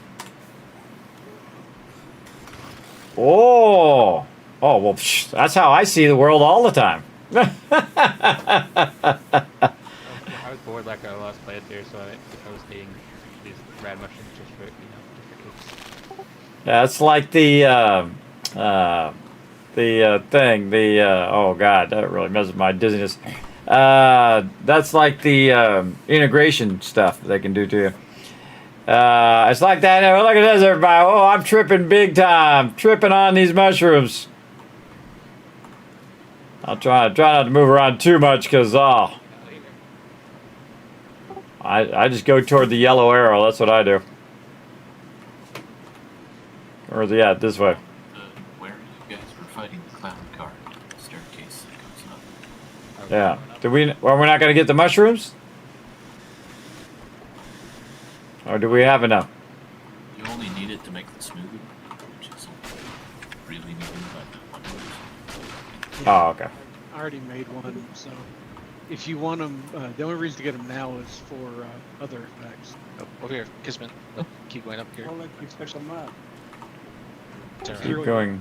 Oh! Oh, well, that's how I see the world all the time. I was bored like I last played there, so I was eating these rad mushrooms just for, just for kicks. Yeah, it's like thing, oh god, that really messes with my dizziness. That's like the integration stuff they can do to you. It's like that. Look at this, everybody. Oh, I'm tripping big time. Tripping on these mushrooms. I'll try not to move around too much, because I just go toward the yellow arrow. That's what I do. Or yeah, this way. Where you guys were fighting the clown car staircase that goes up. Yeah. Well, we're not going to get the mushrooms? Or do we have enough? You only need it to make the smoothie, which is really needed by the others. Oh, okay. I already made one, so if you want them, the only reason to get them now is for other effects. Oh, over here, Kismet. Oh, keep going up here. I'll let you special map. Turn around. Keep going.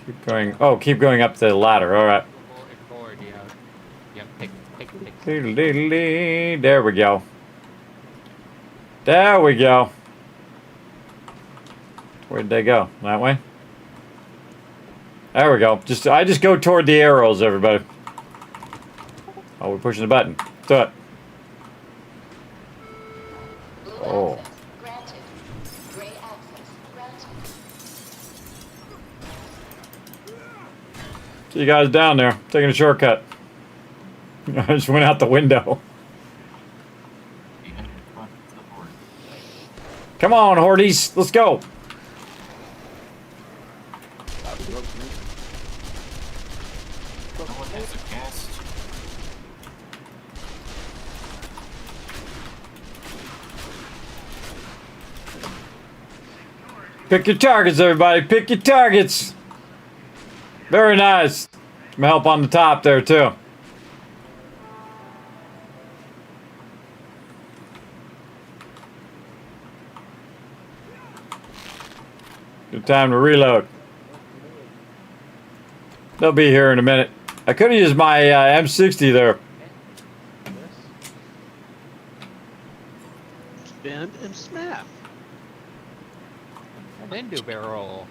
Keep going. Oh, keep going up the ladder. All right. Forward, yeah, pick. Doodle-doodle-dee. There we go. There we go. Where'd they go? That way? There we go. I just go toward the arrows, everybody. Oh, we're pushing the button. Do it. Oh. Granted. Gray access granted. See you guys down there. Taking a shortcut. I just went out the window. Come on, Horties. Let's go. Pick your targets, everybody. Pick your targets. Very nice. Some help on the top there, too. Good time to reload. They'll be here in a minute. I could have used my M60 there. Bend and snap. I didn't do barrel roll.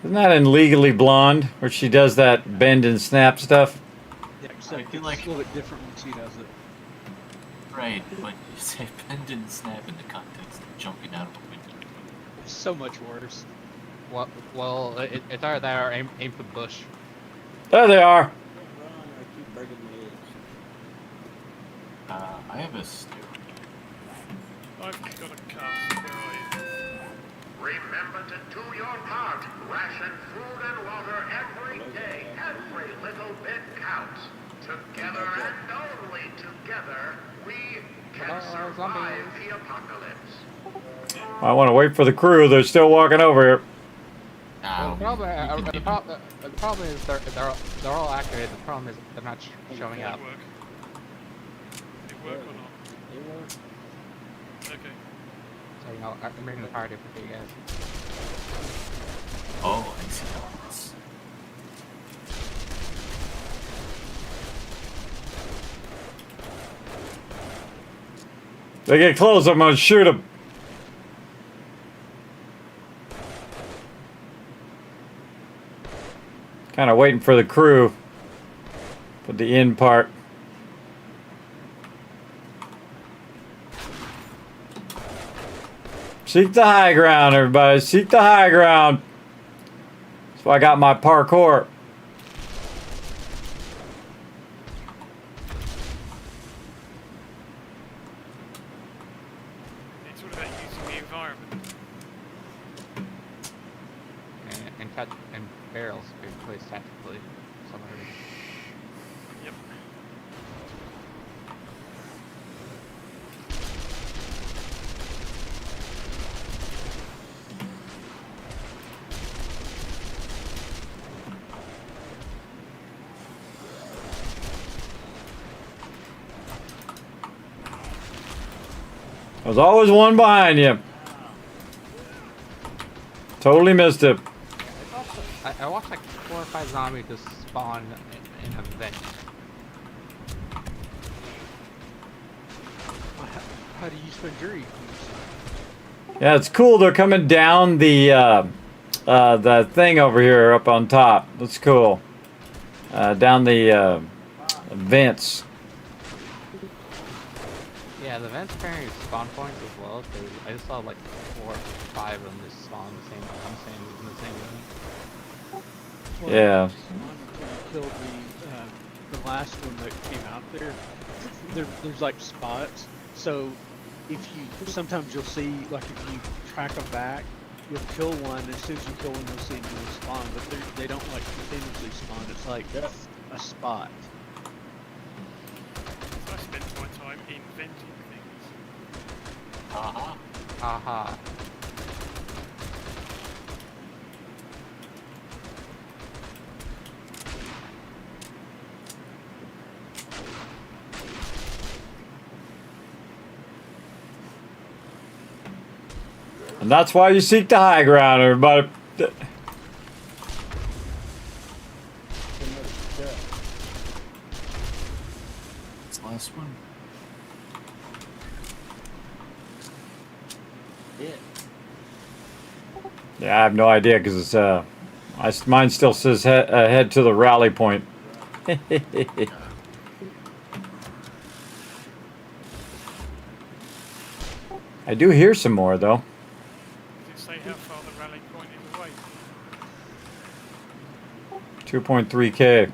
Isn't that in Legally Blonde where she does that bend and snap stuff? Yeah, except I feel it's like- a little bit different when she does it. Right, but you say bend and snap in the context of jumping out of a window. It's so much worse. Well, it's either that or aim for the bush. There they are. Run, I keep breaking my legs. I have a stew. I've got a cast. Where are you? Remember to do your part. Ration food and water every day. Every little bit counts. Together and only together, we can survive the apocalypse. I want to wait for the crew. They're still walking over here. Well, the problem is they're all activated. The problem is they're not showing up. Did it work or not? It worked. Okay. So you know, I'm making the party for you guys. Oh, I see how it is. They get close, I'm gonna shoot them. Kind of waiting for the crew for the end part. Seek the high ground, everybody. Seek the high ground. That's why I got my parkour. It's all about using the environment. And barrels being placed tactically somewhere. Yep. There's always one behind you. Totally missed it. I watched like 4 or 5 zombies just spawn in a vent. How do you spend your evenings? Yeah, it's cool. They're coming down the thing over here up on top. That's cool. Down the vents. Yeah, the vents apparently spawn points as well. Cause I just saw like 4 or 5 of them just spawn in the same room. Well, Yeah. Until you killed the last one that came out there, there's like spots. So if you sometimes you'll see like if you track them back, you'll kill one. As soon as you kill one, you'll see them spawn. But they don't like continuously spawn. It's like a spot. I spend my time inventing things. Aha. Aha. And that's why you seek the high ground, everybody. It's the last one. Yeah, I have no idea because it's mine still says head to the rally point. I do hear some more though. Does it say how far the rally point is away? 2.3K.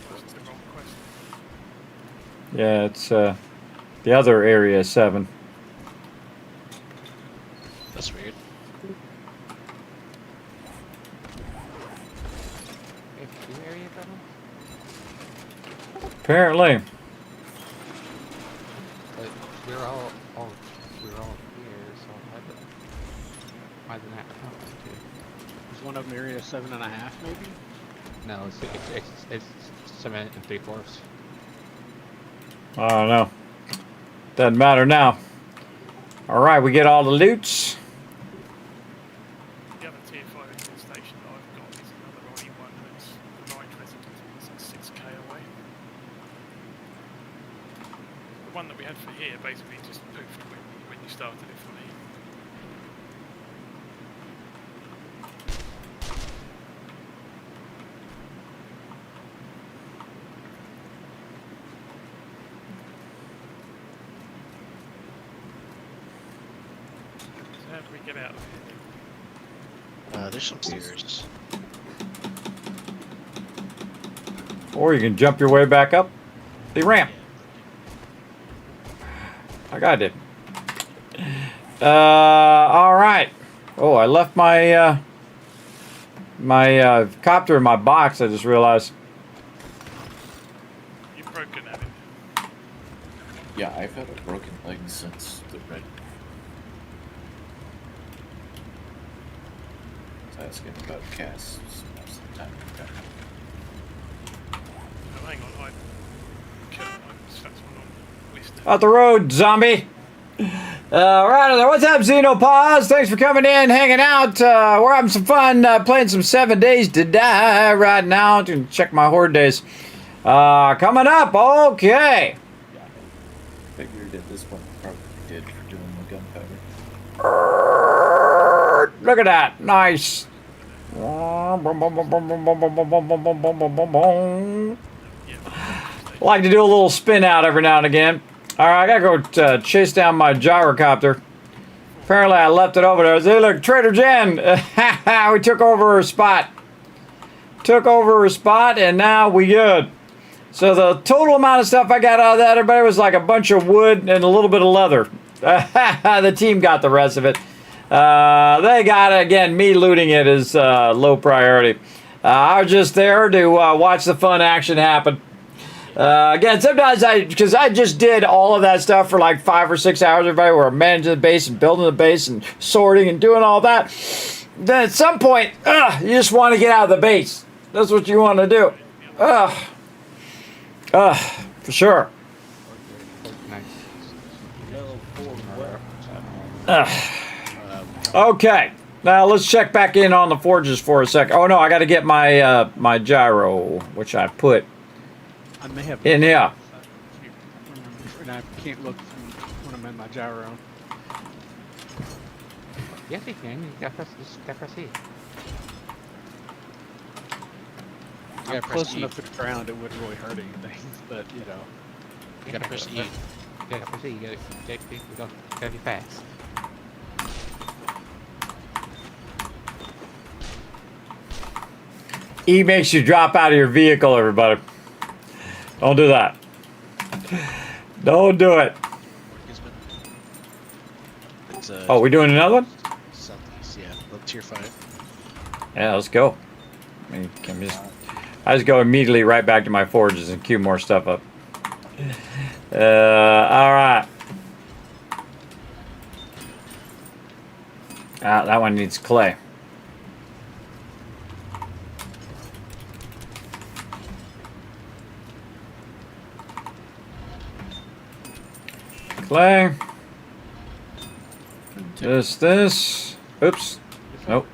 That's the wrong question. Yeah, it's the other area 7. That's weird. We have 2 area problems? Apparently. But we're all here, so why didn't that happen too? Is one of them area 7.5 maybe? No, it's 7 3/4. I don't know. Doesn't matter now. All right, we get all the loots. The other tier 5 engine station that I've got is The one that we had for here basically just poofed when you started it for me. So how do we get out of here? There's some stairs. Or you can jump your way back up the ramp. Like I did. All right. Oh, I left my copter in my box. I just realized. You've broken at it. Yeah, I've had a broken leg since the red. I was asking about casts most of the time. Oh, hang on, I stuck someone on list. Out the road, zombie. Right there. What's up, Xenopause? Thanks for coming in, hanging out. We're having some fun playing some 7 Days to Die right now. To check my horde days. Coming up. Okay. Figured at this point probably did for doing the gunpowder. Look at that. Nice. Like to do a little spin out every now and again. Alright, I gotta go chase down my gyrocopter. Apparently I left it over there. Hey, look, Trader Jen. We took over her spot. Took over her spot, and now we good. So the total amount of stuff I got out of that, everybody, was like a bunch of wood and a little bit of leather. The team got the rest of it. They got it. Again, me looting it is low priority. I was just there to watch the fun action happen. Again, sometimes because I just did all of that stuff for like 5 or 6 hours. Everybody were managing the base and building the base and sorting and doing all that. Then at some point, you just want to get out of the base. That's what you want to do. For sure. Okay. Now let's check back in on the forges for a second. Oh no, I got to get my my gyro, which I put I may have in here. And I can't look when I'm in my gyro. Yes, you can. You got press E. Yeah, close enough to the ground, it wouldn't really hurt anything. But you know, You gotta press E. You gotta press E. You gotta be fast. E makes you drop out of your vehicle, everybody. Don't do that. Don't do it. Kismet. It's, Oh, we doing another one? Southeast, yeah. Look, tier 5. Yeah, let's go. I just go immediately right back to my forges and queue more stuff up. All right. That one needs clay. Clay. This. Oops. Nope.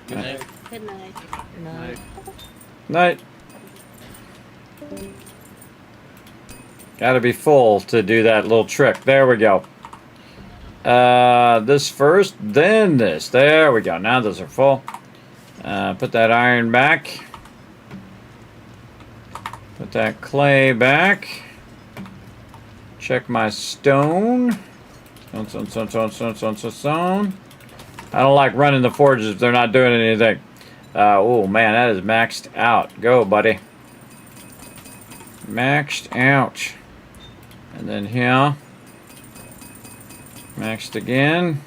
Good night. Good night. Good night. Night. Gotta be full to do that little trick. There we go. This first, then this. There we go. Now those are full. Put that iron back. Put that clay back. Check my stone. Stone. I don't like running the forges if they're not doing anything. Oh man, that is maxed out. Go, buddy. Maxed out. And then here. Maxed again.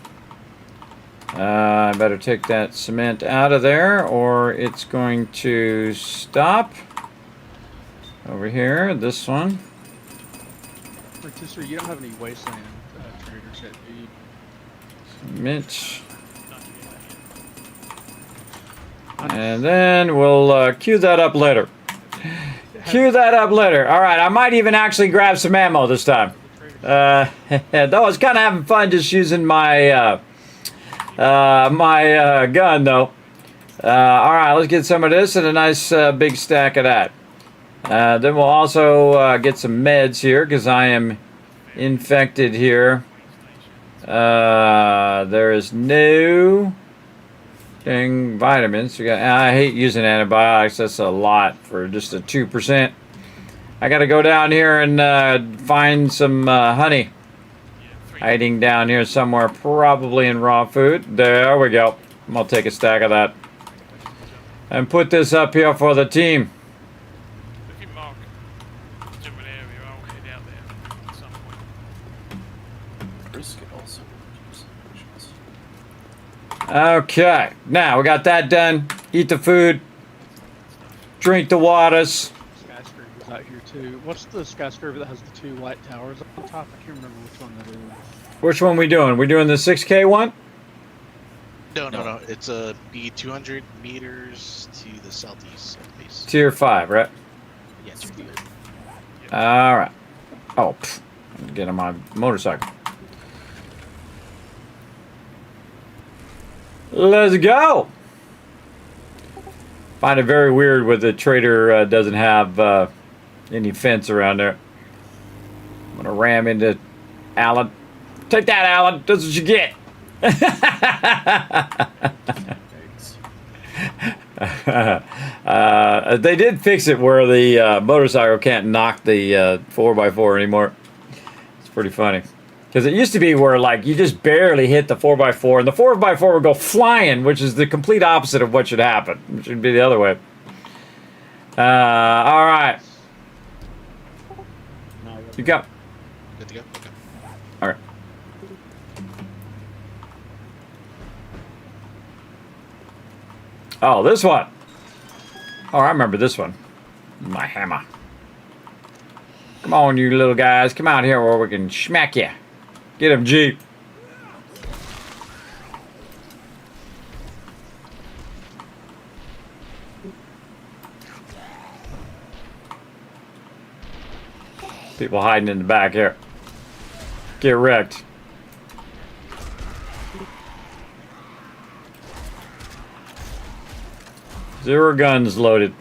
I better take that cement out of there or it's going to stop. Over here, this one. Rotisserie, you don't have any wasteland traders yet, do you? Cement. And then we'll queue that up later. Queue that up later. All right, I might even actually grab some ammo this time. Though I was kind of having fun just using my my gun, though. All right, let's get some of this and a nice big stack of that. Then we'll also get some meds here because I am infected here. There is no dang vitamins. I hate using antibiotics. That's a lot for just a 2%. I got to go down here and find some honey. Hiding down here somewhere, probably in raw food. There we go. I'll take a stack of that. And put this up here for the team. If you mark a general area, I'll head out there at some point. Brisket also. Okay, now we got that done. Eat the food. Drink the waters. Skyscraper's out here too. What's the skyscraper that has the 2 white towers on top? I can't remember which one that is. Which one we doing? We doing the 6K one? No. It's be 200 meters to the southeast of the base. Tier 5, right? Yes. All right. Oh, get on my motorcycle. Let's go. Find it very weird when the trader doesn't have any fence around there. I'm gonna ram into Alan. Take that, Alan. That's what you get. They did fix it where the motorcycle can't knock the 4x4 anymore. It's pretty funny. Because it used to be where like you just barely hit the 4x4 and the 4x4 would go flying, which is the complete opposite of what should happen. It should be the other way. All right. You got. Good to go. Okay. All right. Oh, this one. Oh, I remember this one. My hammer. Come on, you little guys. Come out here where we can smack you. Get him, Jeep. People hiding in the back here. Get wrecked. Zero guns loaded.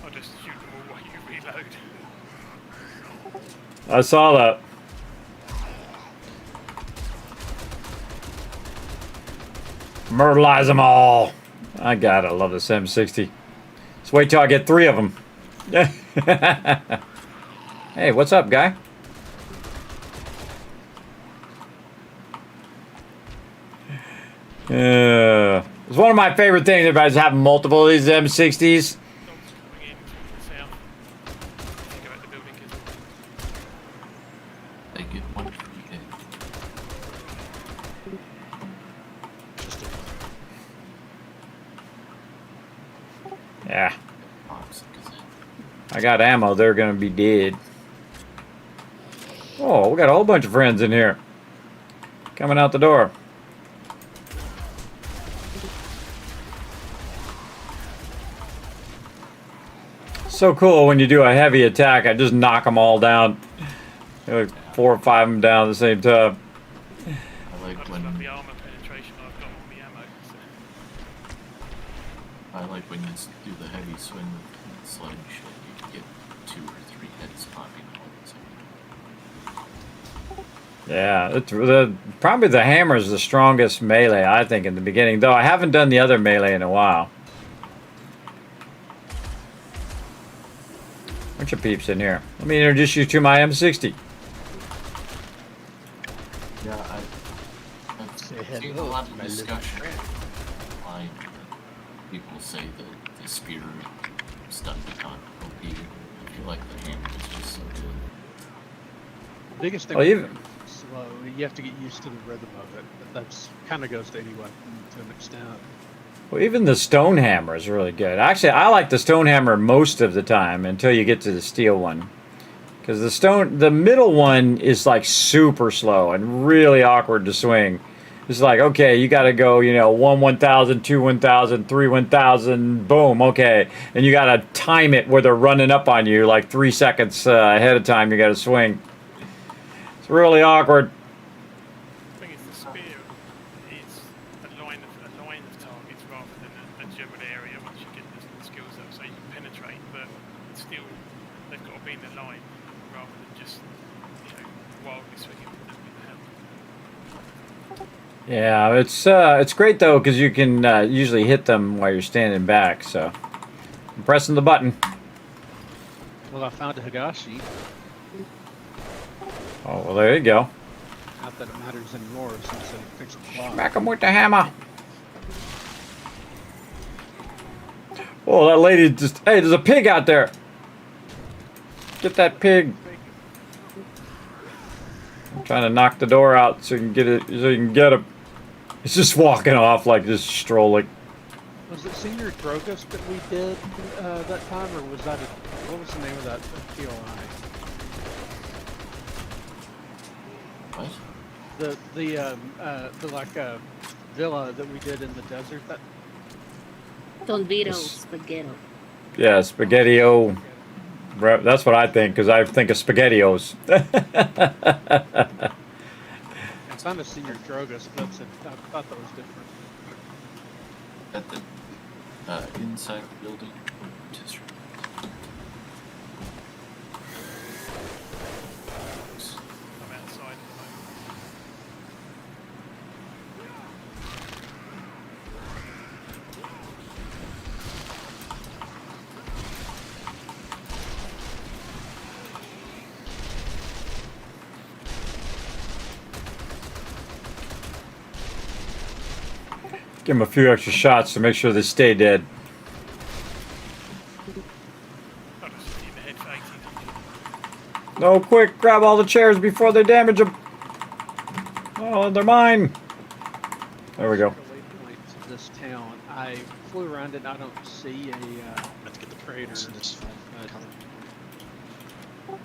I'll just shoot them all while you reload. I saw that. Myrtleize them all. I gotta love this M60. Just wait till I get 3 of them. Hey, what's up, guy? It's one of my favorite things about having multiple of these M60s. They get one free hit. Yeah. I got ammo. They're gonna be dead. Oh, we got a whole bunch of friends in here. Coming out the door. So cool when you do a heavy attack. I just knock them all down. Like 4 or 5 of them down at the same time. I like when the armor penetration I've got on the ammo. I like when you do the heavy swing with the sliding shot. You can get 2 or 3 heads popping all at the same time. Yeah, probably the hammer is the strongest melee, I think, in the beginning. Though I haven't done the other melee in a while. Bunch of peeps in here. Let me introduce you to my M60. Yeah, I've seen a lot of discussion online. People say that the spear stuff is not OP. I feel like the hammer is just so good. The biggest thing even is slow. You have to get used to the rhythm of it. But that's kind of goes to any weapon to an extent. Well, even the stone hammer is really good. Actually, I like the stone hammer most of the time until you get to the steel one. Because the middle one is like super slow and really awkward to swing. It's like, okay, you got to go, 1 1000, 2 1000, 3 1000, boom, okay. And you got to time it where they're running up on you like 3 seconds ahead of time you got to swing. It's really awkward. The thing is, the spear is line of targets rather than a general area once you get the skills up, so you can penetrate, but still they've got to be in the line rather than just wildly swinging with the helmet. Yeah, it's great though because you can usually hit them while you're standing back. So I'm pressing the button. Well, I found a Higashi. Oh well, there you go. Not that it matters anymore since I fixed the clock. Smack him with the hammer. Oh, that lady just... Hey, there's a pig out there. Get that pig. I'm trying to knock the door out so you can get it. So you can get him. He's just walking off like just strolling. Was it Senior Drogus that we did that time, or was that what was the name of that POI? What? The villa that we did in the desert. That Tolvito Spaghetto. Yeah, Spaghetti-O. That's what I think, because I think of SpaghettiOs. It's not a Senior Drogus, but I thought that was different. At the inside the building. Just I'm outside at the moment. Give them a few extra shots to make sure they stay dead. I'll just hit you in the head for 1800. No, quick, grab all the chairs before they damage them. Oh, they're mine. There we go. Waypoints of this town. I flew around it and I don't see Let's get the traders.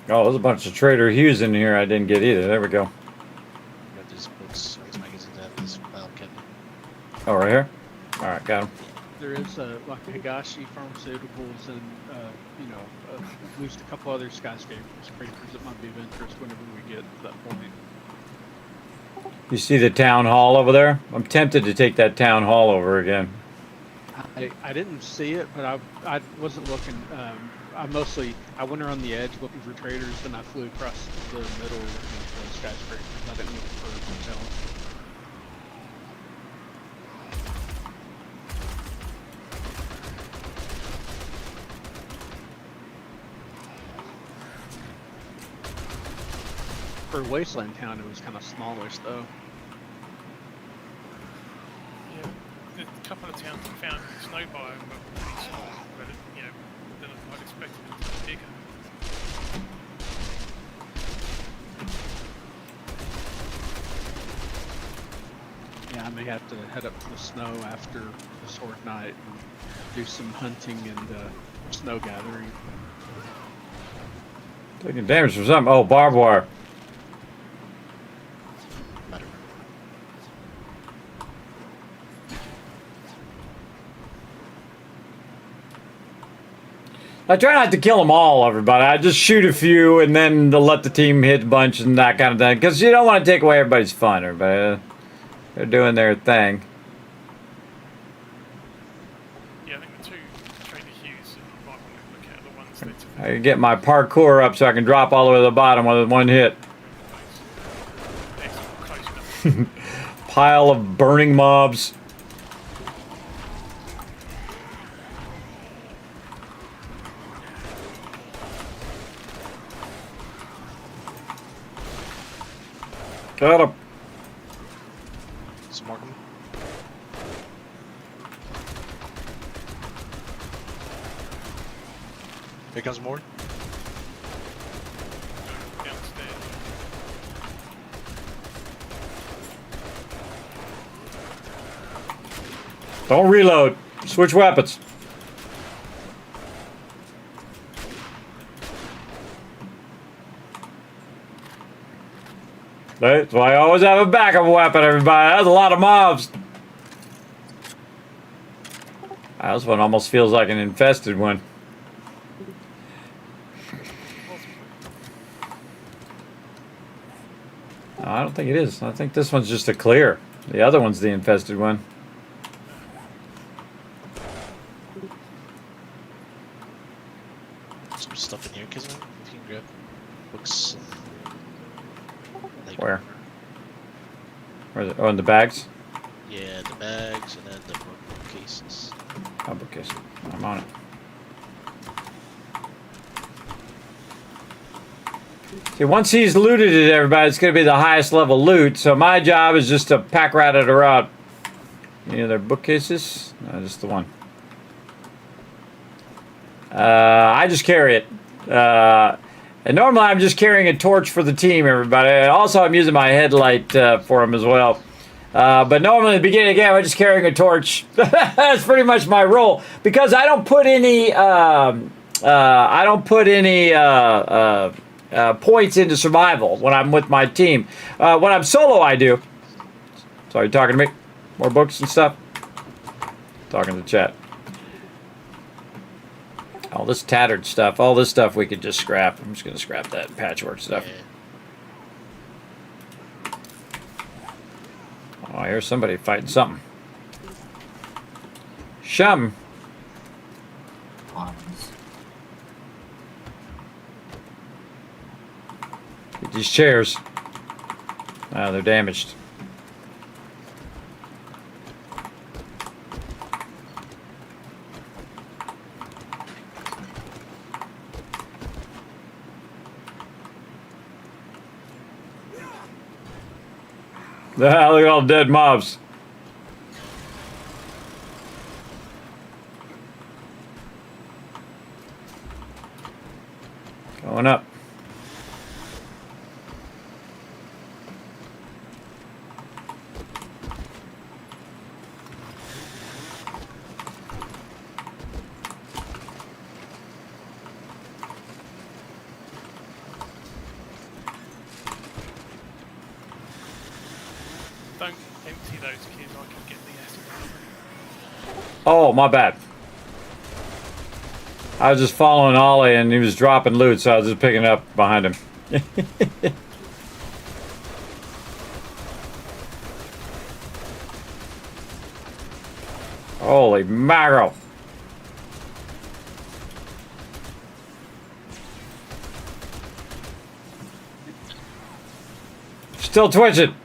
Oh, there's a bunch of Trader Hues in here I didn't get either. There we go. Got these books, these magazines that this file cabinet. Oh, right here? Alright, got him. There is like Higashi Pharmaceuticals and at least a couple other skyscrapers that might be of interest whenever we get to that point. You see the town hall over there? I'm tempted to take that town hall over again. I didn't see it, but I wasn't looking. I went around the edge looking for traders, then I flew across the middle looking for skyscrapers. I didn't look for hotels. For Wasteland Town, it was kind of smallish, though. Yeah, the couple of towns we found in the snow biome were pretty small, but than I'd expected them to be bigger. Yeah, I may have to head up to the snow after the Sword Night and do some hunting and snow gathering. Taking damage from something. Oh, barbed wire. I try not to kill them all, everybody. I just shoot a few and then to let the team hit a bunch and that kind of thing. Because you don't want to take away everybody's fun. Everybody, they're doing their thing. Yeah, I think the two Trader Hues that you might want to look at are the ones that I can get my parkour up so I can drop all the way to the bottom with one hit. close enough. Pile of burning mobs. Got him. Smart him. Here comes more. Downstairs. Don't reload. Switch weapons. That's why I always have a backup weapon, everybody. That's a lot of mobs. Wow, this one almost feels like an infested one. No, I don't think it is. I think this one's just a clear. The other one's the infested one. Some stuff in here, Kismet. If you can grab books. Like, Where? Where's it? Oh, in the bags? Yeah, the bags and then the bookcases. Oh, bookcase. I'm on it. See, once he's looted it, everybody, it's going to be the highest level loot. So my job is just to pack rat it around. Any other bookcases? No, just the one. I just carry it. And normally I'm just carrying a torch for the team, everybody. And also I'm using my headlight for them as well. But normally at the beginning of the game, I'm just carrying a torch. That's pretty much my role. Because I don't put any... points into survival when I'm with my team. When I'm solo, I do. So, are you talking to me? More books and stuff? Talking to the chat. All this tattered stuff. All this stuff we could just scrap. I'm just going to scrap that patchwork stuff. Oh, I hear somebody fighting something. Shum. Get these chairs. Oh, they're damaged. Look at all the dead mobs. Going up. Don't empty those keys, I can get the acid. Oh, my bad. I was just following Ollie and he was dropping loot, so I was just picking it up behind him. Holy mackerel. Still twitching.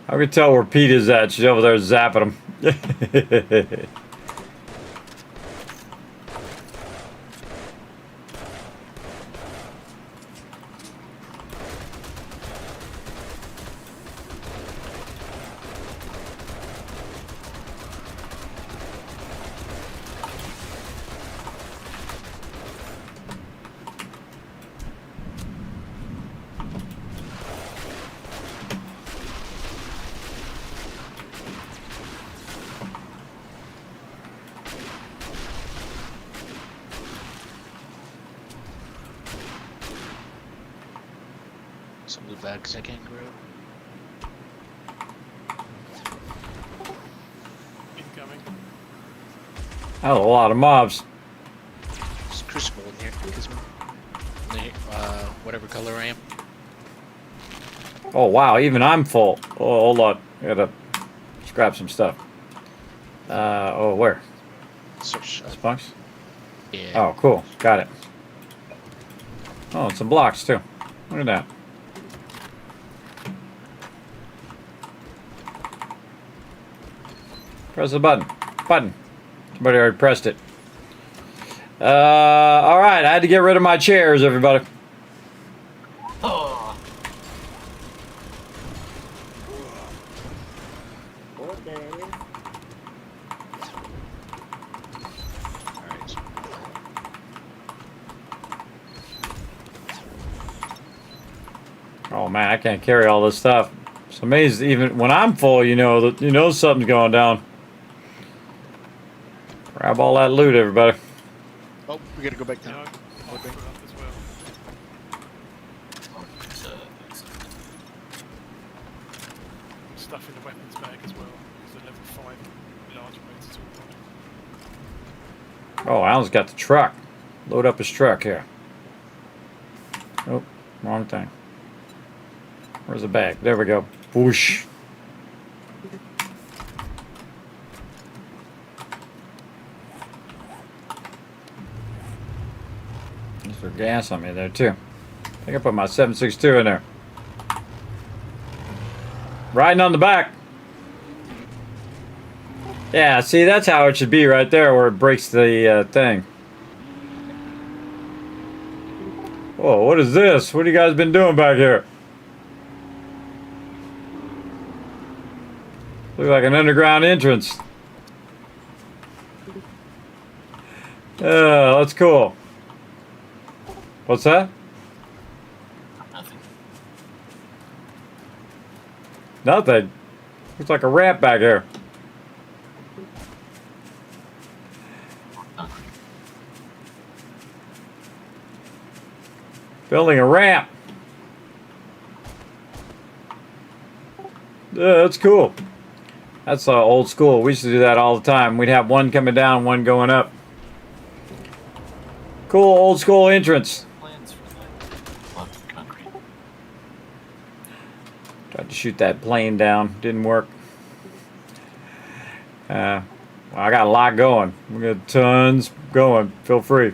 I can tell where Pete is at. She's over there zapping him. Some of the bags I can grab. Incoming. Oh, a lot of mobs. There's crucible in here, Kismet. Whatever color I am. Oh, wow. Even I'm full. Oh, hold on. I gotta scrap some stuff. Oh, where? Search. Spunks? Yeah. Oh, cool. Got it. Oh, and some blocks, too. Look at that. Press the button. Button. Somebody already pressed it. Alright, I had to get rid of my chairs, everybody. Oh. Okay. Alright. Oh man, I can't carry all this stuff. It's amazing. Even when I'm full, you know something's going down. Grab all that loot, everybody. Oh, we gotta go back down. Yeah, I'll put it up as well. Stuff in the weapons bag as well. There's a level 5 large motor tool. Oh, Alan's got the truck. load up his truck here. Oh, wrong thing. Where's the bag? There we go. Whoosh. There's for gas on me there too. I think I put my 7.62 in there. Riding on the back. Yeah, see, that's how it should be right there, where it breaks the thing. Whoa, what is this? What have you guys been doing back here? Looks like an underground entrance. That's cool. What's that? Nothing. Nothing. Looks like a ramp back here. Building a ramp. Yeah, that's cool. That's old school. We used to do that all the time. We'd have one coming down, one going up. Cool old school entrance. Plans for that. Lots of concrete. Tried to shoot that plane down. Didn't work. Well, I got a lot going. We got tons going. Feel free.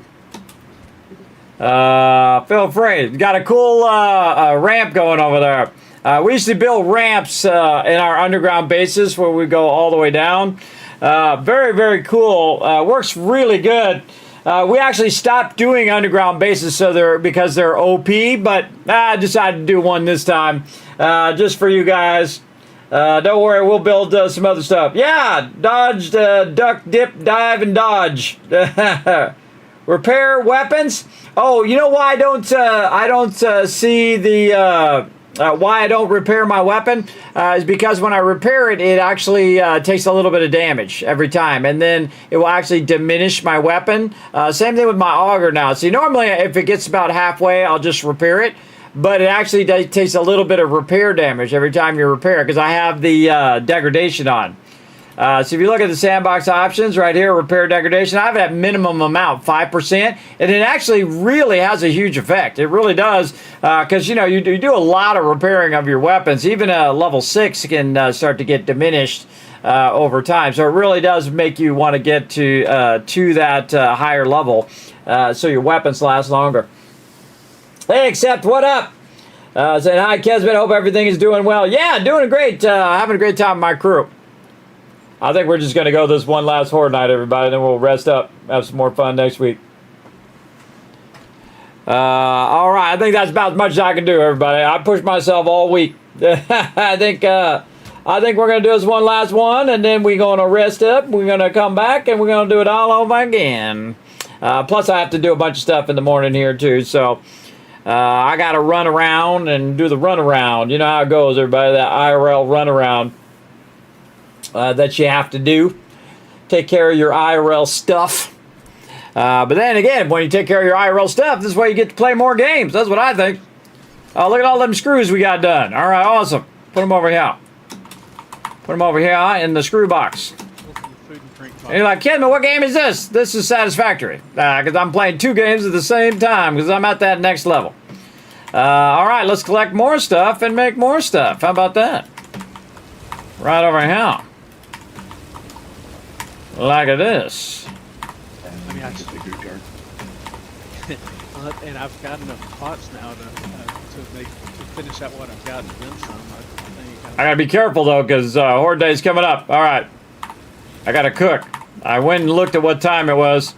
Feel free. Got a cool ramp going over there. We used to build ramps in our underground bases where we go all the way down. Very, very cool. Works really good. We actually stopped doing underground bases because they're OP, but I decided to do one this time just for you guys. Don't worry, we'll build some other stuff. Yeah, dodge, duck, dip, dive, and dodge. Repair weapons. Oh, you know why I don't see the why I don't repair my weapon is because when I repair it, it actually takes a little bit of damage every time, and then it will actually diminish my weapon. Same thing with my auger now. See, normally if it gets about halfway, I'll just repair it, but it actually takes a little bit of repair damage every time you repair it because I have the degradation on. So if you look at the sandbox options right here, repair degradation, I have that minimum amount, 5%, and it actually really has a huge effect. It really does, because you do a lot of repairing of your weapons. Even level 6 can start to get diminished over time. So it really does make you want to get to that higher level, so your weapons last longer. Hey, Accept, what up? Saying hi, Kismet. Hope everything is doing well. Yeah, doing great. Having a great time with my crew. I think we're just going to go this one last horde night, everybody. Then we'll rest up, have some more fun next week. All right, I think that's about as much as I can do, everybody. I pushed myself all week. I think we're going to do this one last one, and then we're going to rest up. We're going to come back, and we're going to do it all over again. Plus, I have to do a bunch of stuff in the morning here, too. So I got to run around and do the run around. You know how it goes, everybody, that IRL run around. That you have to do. Take care of your IRL stuff. But then again, when you take care of your IRL stuff, this is why you get to play more games. That's what I think. Look at all them screws we got done. All right, awesome. Put them over here. Put them over here in the screw box. And you're like, Kismet, what game is this? This is Satisfactory. Because I'm playing 2 games at the same time because I'm at that next level. All right, let's collect more stuff and make more stuff. How about that? Right over here. Like this. Let me ask you. And I've got enough pots now to finish out what I've got and then some. I gotta be careful though, because Horde Day's coming up. All right, I gotta cook. I went and looked at what time it was.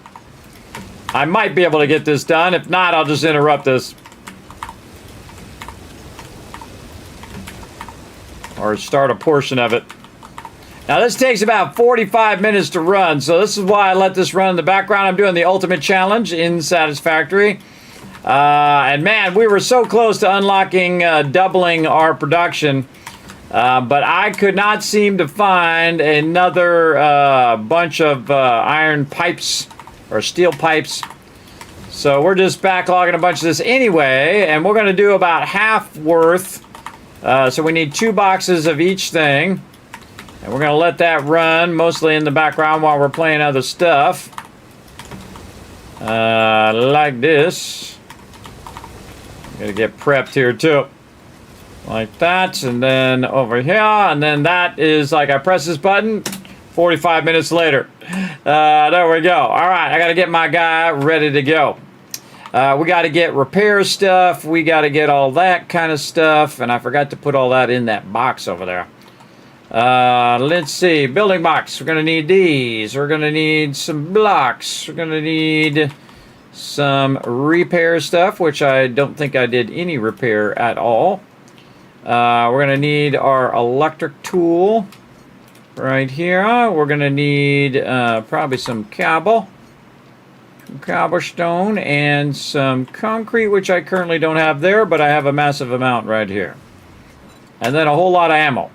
I might be able to get this done. If not, I'll just interrupt this. Or start a portion of it. Now this takes about 45 minutes to run, so this is why I let this run in the background. I'm doing the ultimate challenge in Satisfactory. And man, we were so close to unlocking, doubling our production. But I could not seem to find another bunch of iron pipes or steel pipes. So we're just backlogging a bunch of this anyway, and we're going to do about half worth. So we need 2 boxes of each thing. And we're going to let that run mostly in the background while we're playing other stuff. like this. Gotta get prepped here too. Like that, and then over here, and then that is like I press this button, 45 minutes later. There we go. All right, I gotta get my guy ready to go. We gotta get repair stuff. We gotta get all that kind of stuff, and I forgot to put all that in that box over there. Let's see, building box. We're gonna need these. We're gonna need some blocks. We're gonna need some repair stuff, which I don't think I did any repair at all. We're gonna need our electric tool right here. We're gonna need probably some cobblestone, and some concrete, which I currently don't have there, but I have a massive amount right here. And then a whole lot of ammo.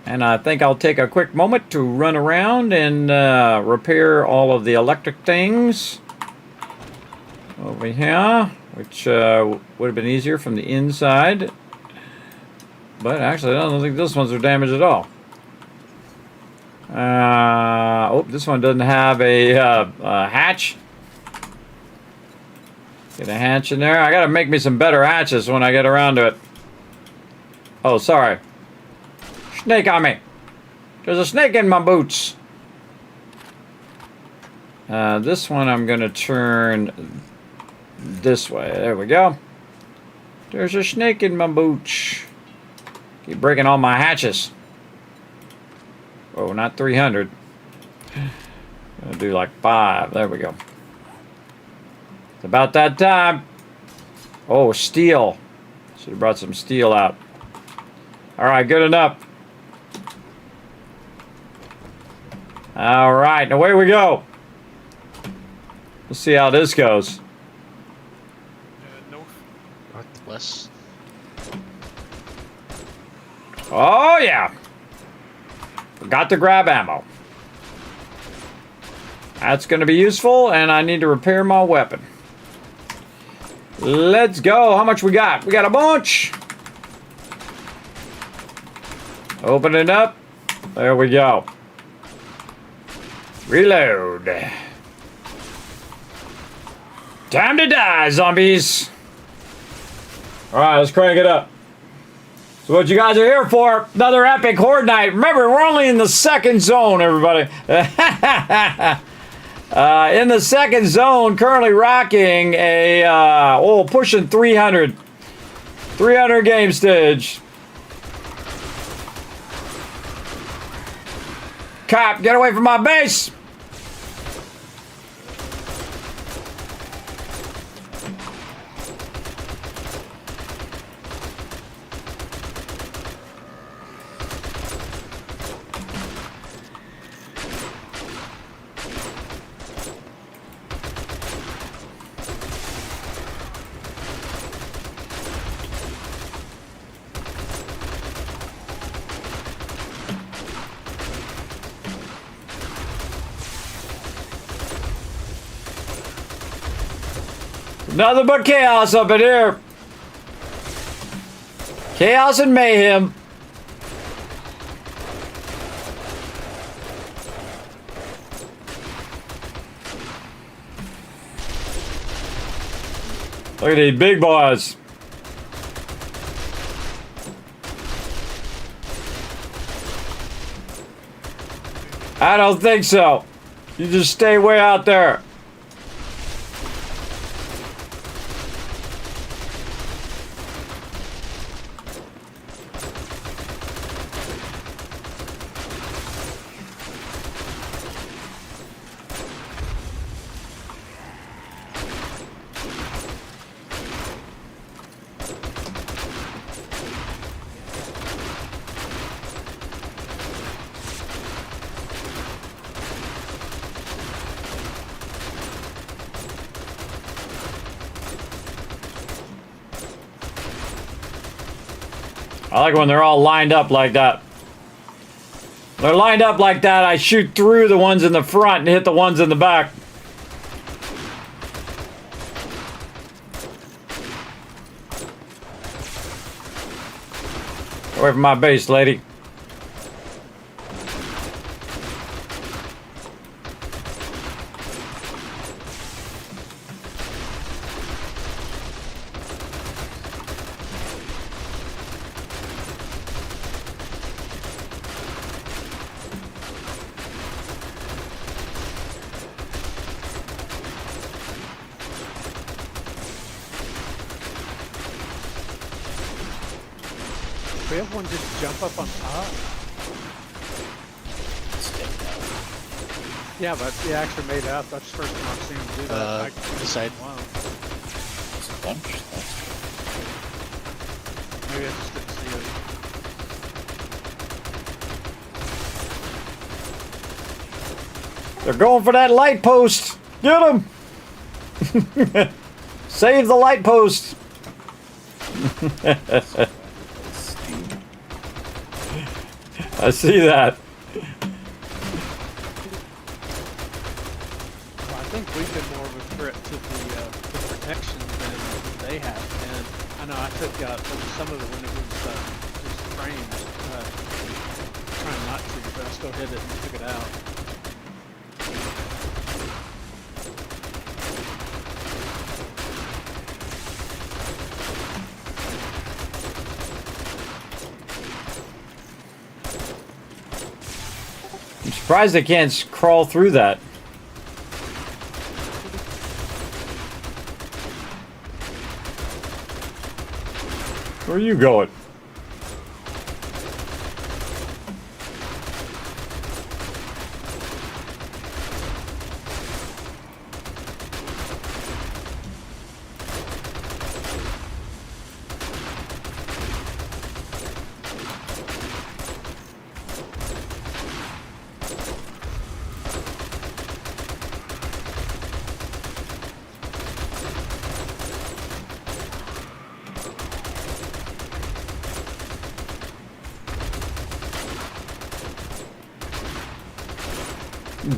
And I think I'll take a quick moment to run around and repair all of the electric things over here, which would have been easier from the inside. But actually, I don't think this ones are damaged at all. Oh, this one doesn't have a hatch. Get a hatch in there. I gotta make me some better hatches when I get around to it. Oh, sorry. Snake on me. There's a snake in my boots. This one I'm gonna turn this way. There we go. There's a snake in my boots. Keep breaking all my hatches. Oh, not 300. Gonna do like 5. There we go. It's about that time. Oh, steel. Should have brought some steel out. All right, good enough. All right, and away we go. Let's see how this goes. Northwest. Oh, yeah. Forgot to grab ammo. That's going to be useful, and I need to repair my weapon. Let's go. How much we got? We got a bunch. Open it up. There we go. Reload. Time to die, zombies. All right, let's crank it up. So what you guys are here for, another epic horde night. Remember, we're only in the second zone, everybody. In the second zone, currently rocking a, pushing 300 game stage. Cop, get away from my base. Nothing but chaos up in here. Chaos and mayhem. Look at these big boys. I don't think so. You just stay way out there. I like when they're all lined up like that. They're lined up like that, I shoot through the ones in the front and hit the ones in the back. Away from my base, lady. we have one just jump up on top? Yeah, but he actually made it up. That's the first time I've seen him do that. This side. Wow. It's a bunch. Maybe I just didn't see it. They're going for that light post. Get them. Save the light post. I see that. Well, I think we've been more of a threat to the protection than they have. And I know I took some of it when it was just framed, trying not to, but I still hit it and took it out. I'm surprised they can't crawl through that. Where are you going?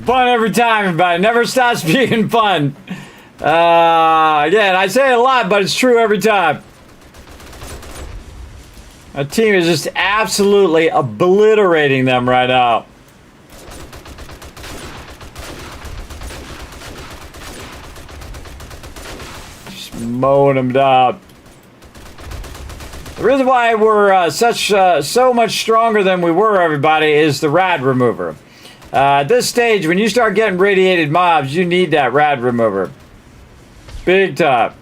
Fun every time, everybody. Never stops being fun. Again, I say it a lot, but it's true every time. Our team is just absolutely obliterating them right now. Just mowing them down. The reason why we're so much stronger than we were, everybody, is the rad remover. At this stage, when you start getting radiated mobs, you need that rad remover. Big time.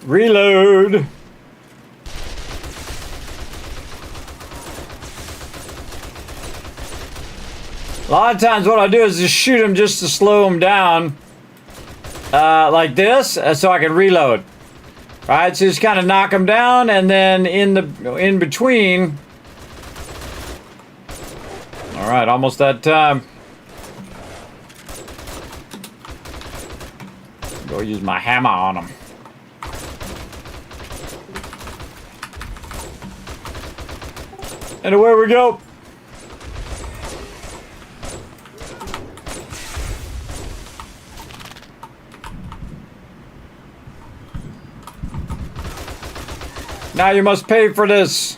Reload. A lot of times what I do is just shoot them just to slow them down. Like this, so I can reload. Right, so just kind of knock them down, and then in between. All right, almost that time. Go use my hammer on them. And away we go. Now you must pay for this.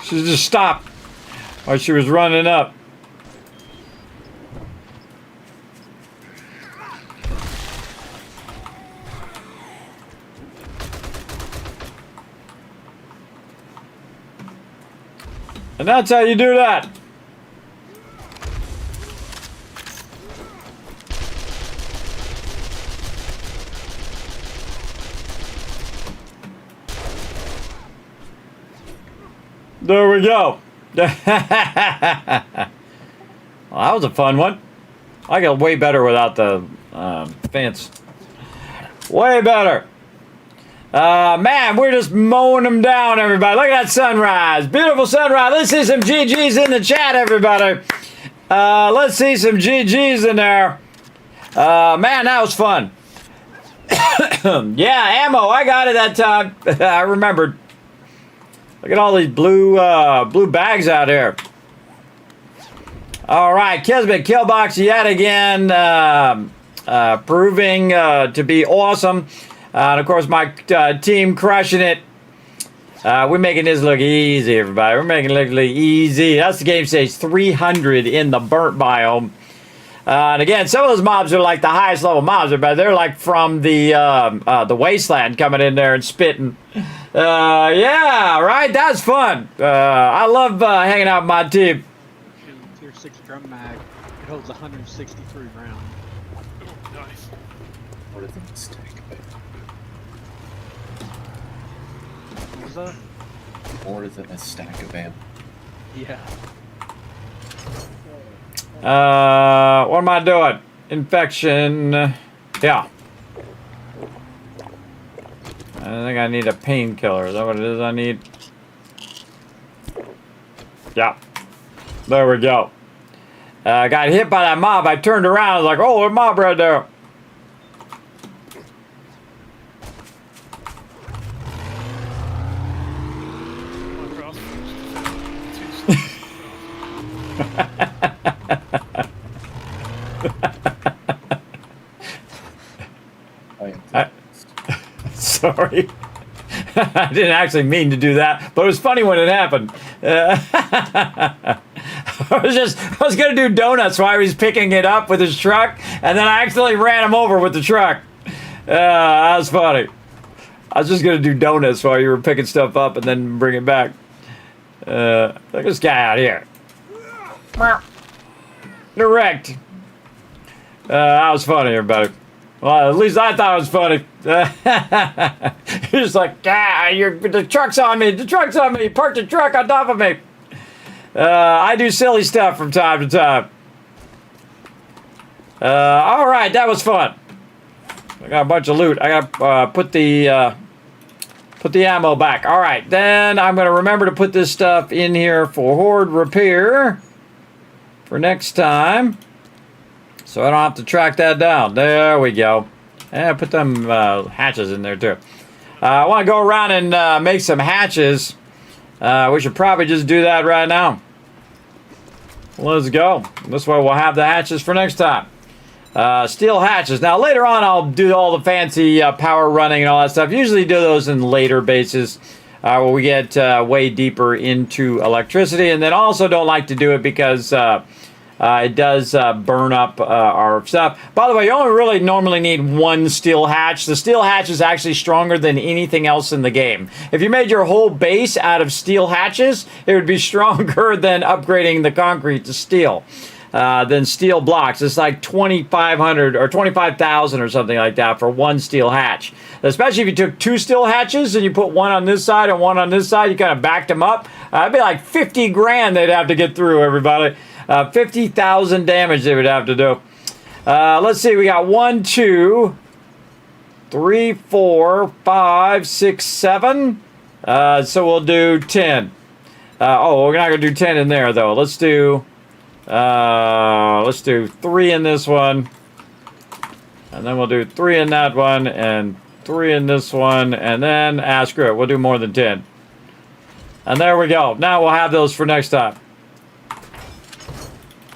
She just stopped while she was running up. And that's how you do that. There we go. Well, that was a fun one. I got way better without the fence. Way better. Man, we're just mowing them down, everybody. Look at that sunrise. Beautiful sunrise. Let's see some GGs in the chat, everybody. Let's see some GGs in there. Man, that was fun. Yeah, ammo. I got it that time. I remembered. Look at all these blue bags out here. All right, Kismet Killbox yet again, proving to be awesome. And of course, my team crushing it. We're making this look easy, everybody. We're making it look easy. That's the game stage 300 in the burnt biome. And again, some of those mobs are like the highest level mobs, but they're like from the wasteland coming in there and spitting. Yeah, right. That's fun. I love hanging out with my team. Tier 6 drum mag. It holds 163 rounds. Oh, nice. What is the mistake? What was that? More than a stack of ammo. Yeah. What am I doing? Infection. Yeah. I think I need a painkiller. Is that what it is I need? Yeah. There we go. I got hit by that mob. I turned around. I was like, oh, a mob right there. Sorry. I didn't actually mean to do that, but it was funny when it happened. I was going to do donuts while he was picking it up with his truck, and then I accidentally ran him over with the truck. That was funny. I was just going to do donuts while you were picking stuff up and then bring it back. Look at this guy out here. Direct. That was funny, everybody. Well, at least I thought it was funny. You're just like, the truck's on me. The truck's on me. Park the truck on top of me. I do silly stuff from time to time. All right, that was fun. I got a bunch of loot. I got put the ammo back. All right, then I'm gonna remember to put this stuff in here for horde repair for next time. So I don't have to track that down. There we go. And put them hatches in there too. I want to go around and make some hatches. We should probably just do that right now. Let's go. This way we'll have the hatches for next time. Steel hatches. Now later on I'll do all the fancy power running and all that stuff. Usually do those in later bases where we get way deeper into electricity. And then also don't like to do it because it does burn up our stuff. By the way, you only really normally need one steel hatch. The steel hatch is actually stronger than anything else in the game. If you made your whole base out of steel hatches, it would be stronger than upgrading the concrete to steel. Than steel blocks. It's like 2,500 or 25,000 or something like that for one steel hatch. Especially if you took two steel hatches and you put one on this side and one on this side, you kind of backed them up. It'd be like 50 grand they'd have to get through, everybody. 50,000 damage they would have to do. Let's see, we got 1, 2, 3, 4, 5, 6, 7. So we'll do 10. We're not gonna do 10 in there though. Let's do 3 in this one, and then we'll do 3 in that one, and 3 in this one, and then screw it, we'll do more than 10. And there we go. Now we'll have those for next time.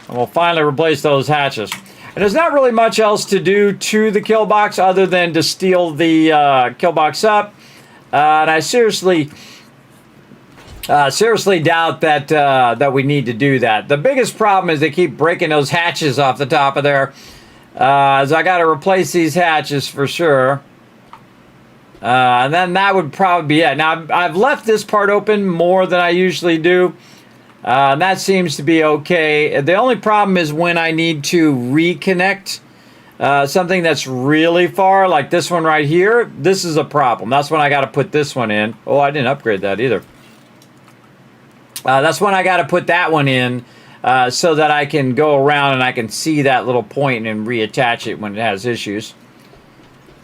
And we'll finally replace those hatches. And there's not really much else to do to the kill box other than to steal the kill box up. And I seriously Seriously doubt that that we need to do that. The biggest problem is they keep breaking those hatches off the top of there. So I got to replace these hatches for sure. And then that would probably be it. Now, I've left this part open more than I usually do. And that seems to be okay. The only problem is when I need to reconnect something that's really far, like this one right here. This is a problem. That's when I got to put this one in. Oh, I didn't upgrade that either. That's when I got to put that one in so that I can go around and I can see that little point and reattach it when it has issues.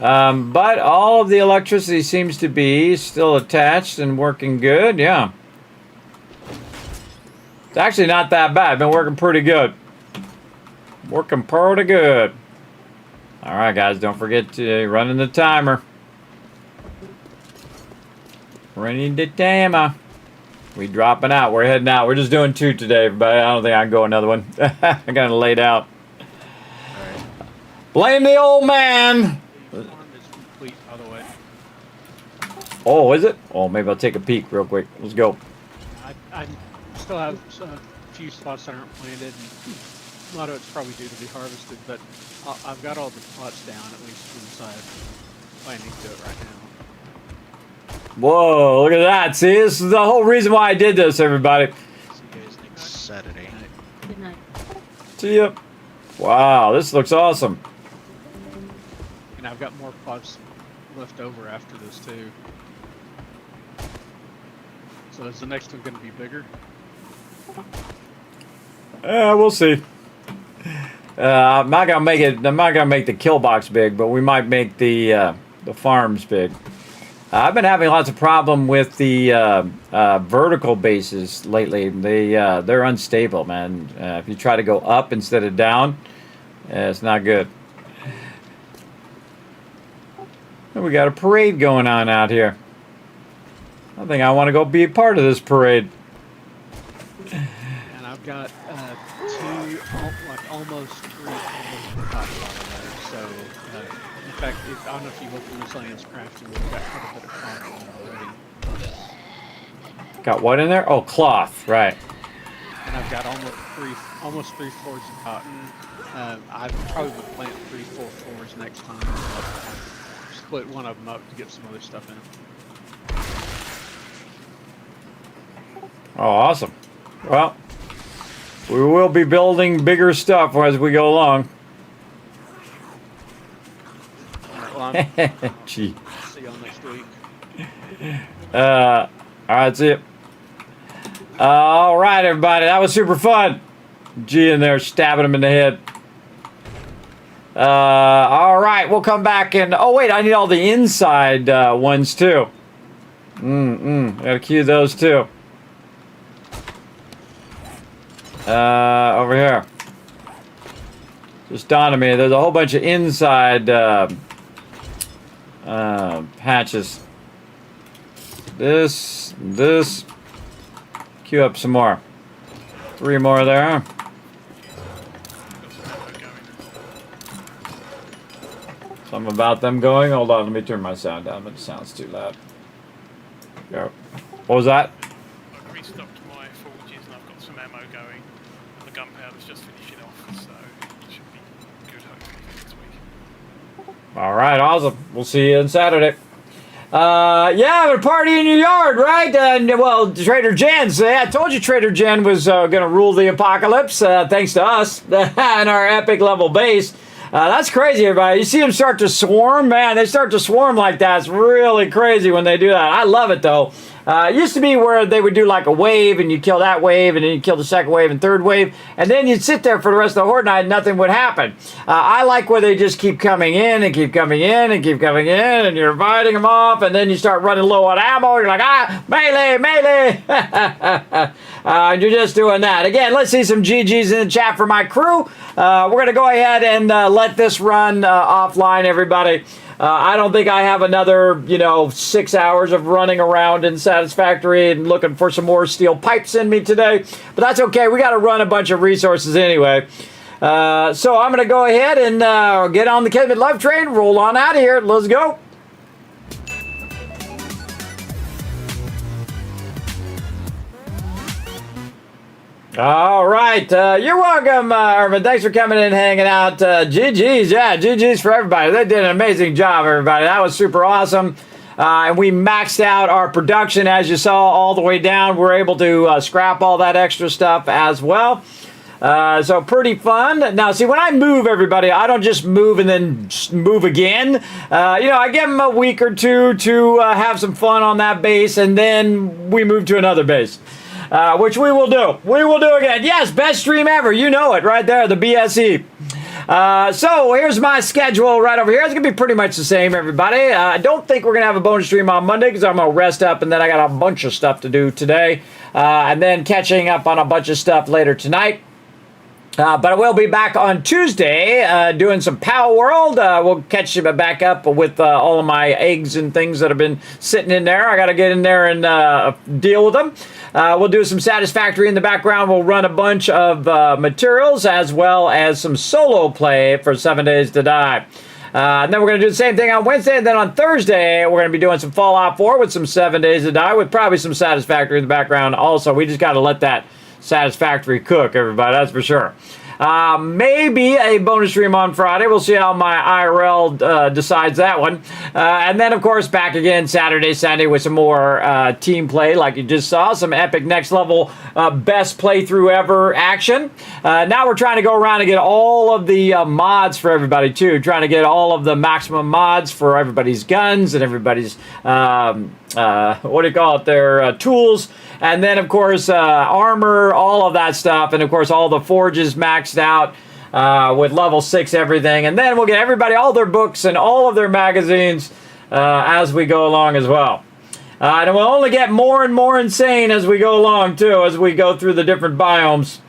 But all of the electricity seems to be still attached and working good. Yeah. It's actually not that bad. Been working pretty good. Working pretty good. All right, guys. Don't forget to run in the timer. Running the timer. We dropping out. We're heading out. We're just doing 2 today, everybody. I don't think I can go another one. I got it laid out. Right. Blame the old man. The farm is complete, by the way. Oh, is it? Oh, maybe I'll take a peek real quick. Let's go. I still have a few spots that aren't planted. And a lot of it's probably due to be harvested, but I've got all the plots down, at least inside. Planning to do it right now. Whoa, look at that. See, this is the whole reason why I did this, everybody. See you guys next Saturday. Good night. See ya. Wow, this looks awesome. And I've got more plots left over after this, too. So is the next one going to be bigger? We'll see. I'm not gonna make it. I'm not gonna make the kill box big, but we might make the farms big. I've been having lots of problem with the vertical bases lately. They're unstable, man. If you try to go up instead of down, it's not good. And we got a parade going on out here. I think I want to go be a part of this parade. And I've got almost 3 pots there. So, in fact, I don't know if you looked in the science crafting, we've got quite a bit of cloth already. Got what in there? Oh, cloth, right. And I've got almost 3 floors of cotton. I probably would plant 3 full floors next time. But I'll split one of them up to get some other stuff in. Oh, awesome. Well, we will be building bigger stuff as we go along. All right, well, Gee. see y'all next week. All right, see it. All right, everybody. That was super fun. G in there stabbing him in the head. All right, we'll come back and... Oh, wait, I need all the inside ones, too. Gotta queue those, too. Over here. Just dawned on me, there's a whole bunch of inside hatches. This. Queue up some more. 3 more there. Something about them going. Hold on, let me turn my sound down, but it sounds too loud. Go. What was that? I've restocked my forges and I've got some ammo going. And the gunpowder's just finishing off, so it should be good hopefully for next week. All right, awesome. We'll see you on Saturday. Yeah, a party in your yard, right? Well, Trader Jen's. I told you Trader Jen was going to rule the apocalypse, thanks to us and our epic level base. That's crazy, everybody. You see them start to swarm, man. They start to swarm like that. It's really crazy when they do that. I love it, though. It used to be where they would do like a wave, and you kill that wave, and then you kill the second wave and third wave, and then you'd sit there for the rest of the horde night and nothing would happen. I like where they just keep coming in and keep coming in and keep coming in, and you're fighting them off, and then you start running low on ammo. You're like, melee, melee. And you're just doing that. Again, let's see some GGs in the chat for my crew. We're going to go ahead and let this run offline, everybody. I don't think I have another, 6 hours of running around in Satisfactory and looking for some more steel pipes in me today. But that's okay. We got to run a bunch of resources anyway. So I'm going to go ahead and get on the Kismet Love Train, roll on out of here. Let's go. All right. You're welcome, Irvin. Thanks for coming in and hanging out. GG's. Yeah, GG's for everybody. They did an amazing job, everybody. That was super awesome. And we maxed out our production, as you saw, all the way down. We're able to scrap all that extra stuff as well. So pretty fun. Now, see, when I move, everybody, I don't just move and then move again. I give them a week or two to have some fun on that base, and then we move to another base, which we will do. We will do again. Yes, best stream ever. You know it right there, the BSE. So here's my schedule right over here. It's going to be pretty much the same, everybody. I don't think we're going to have a bonus stream on Monday because I'm going to rest up, and then I got a bunch of stuff to do today, and then catching up on a bunch of stuff later tonight. But I will be back on Tuesday doing some Power World. We'll catch you back up with all of my eggs and things that have been sitting in there. I got to get in there and deal with them. We'll do some Satisfactory in the background. We'll run a bunch of materials as well as some solo play for 7 Days to Die. And then we're going to do the same thing on Wednesday. And then on Thursday, we're going to be doing some Fallout 4 with some 7 Days to Die with probably some Satisfactory in the background also. We just got to let that Satisfactory cook, everybody, that's for sure. Maybe a bonus stream on Friday. We'll see how my IRL decides that one. And then, of course, back again Saturday, Sunday with some more team play like you just saw. Some epic next level best playthrough ever action. Now we're trying to go around and get all of the mods for everybody, too. Trying to get all of the maximum mods for everybody's guns and everybody's, their tools. And then, of course, armor, all of that stuff. And, of course, all the forges maxed out with level 6 everything. And then we'll get everybody all their books and all of their magazines as we go along as well. And we'll only get more and more insane as we go along, too, as we go through the different biomes.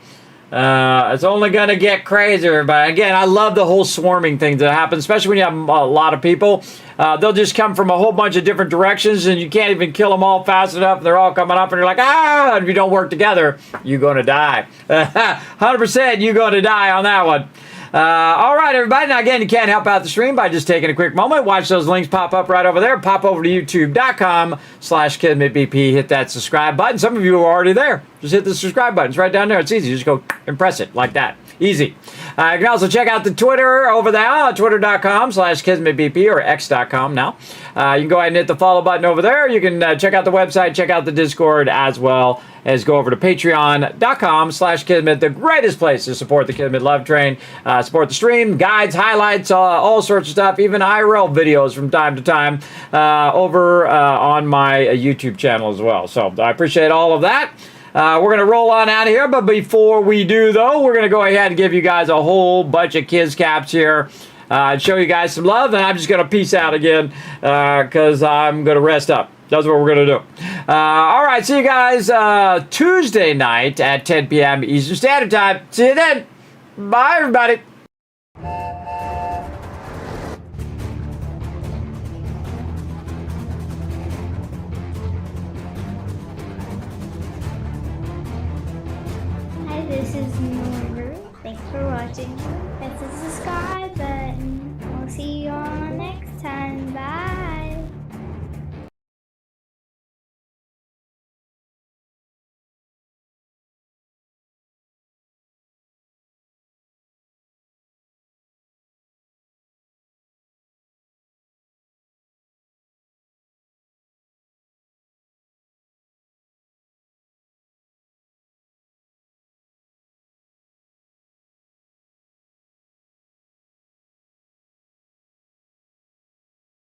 It's only going to get crazier. But, again, I love the whole swarming thing that happens, especially when you have a lot of people. They'll just come from a whole bunch of different directions, and you can't even kill them all fast enough. And they're all coming up, and you're like, ah! And if you don't work together, you're going to die. 100% you're going to die on that one. All right, everybody. Now, again, you can't help out the stream by just taking a quick moment. Watch those links pop up right over there. Pop over to youtube.com/KismetBP. Hit that subscribe button. Some of you are already there. Just hit the subscribe button. It's right down there. It's easy. Just go and press it like that. Easy. You can also check out the Twitter over there, twitter.com/KismetBP or x.com now. You can go ahead and hit the follow button over there. You can check out the website, check out the Discord, as well as go over to patreon.com/Kismet, the greatest place to support the Kismet Love Train, support the stream, guides, highlights, all sorts of stuff, even IRL videos from time to time over on my YouTube channel as well. So I appreciate all of that. We're going to roll on out of here, but before we do, though, we're going to go ahead and give you guys a whole bunch of Kiz Caps here and show you guys some love, and I'm just going to peace out again because I'm going to rest up. That's what we're going to do. All right, see you guys Tuesday night at 10 p.m. Eastern Standard Time. See you then. Bye, everybody. Hi, this is Norver. Thanks for watching. Hit the subscribe button.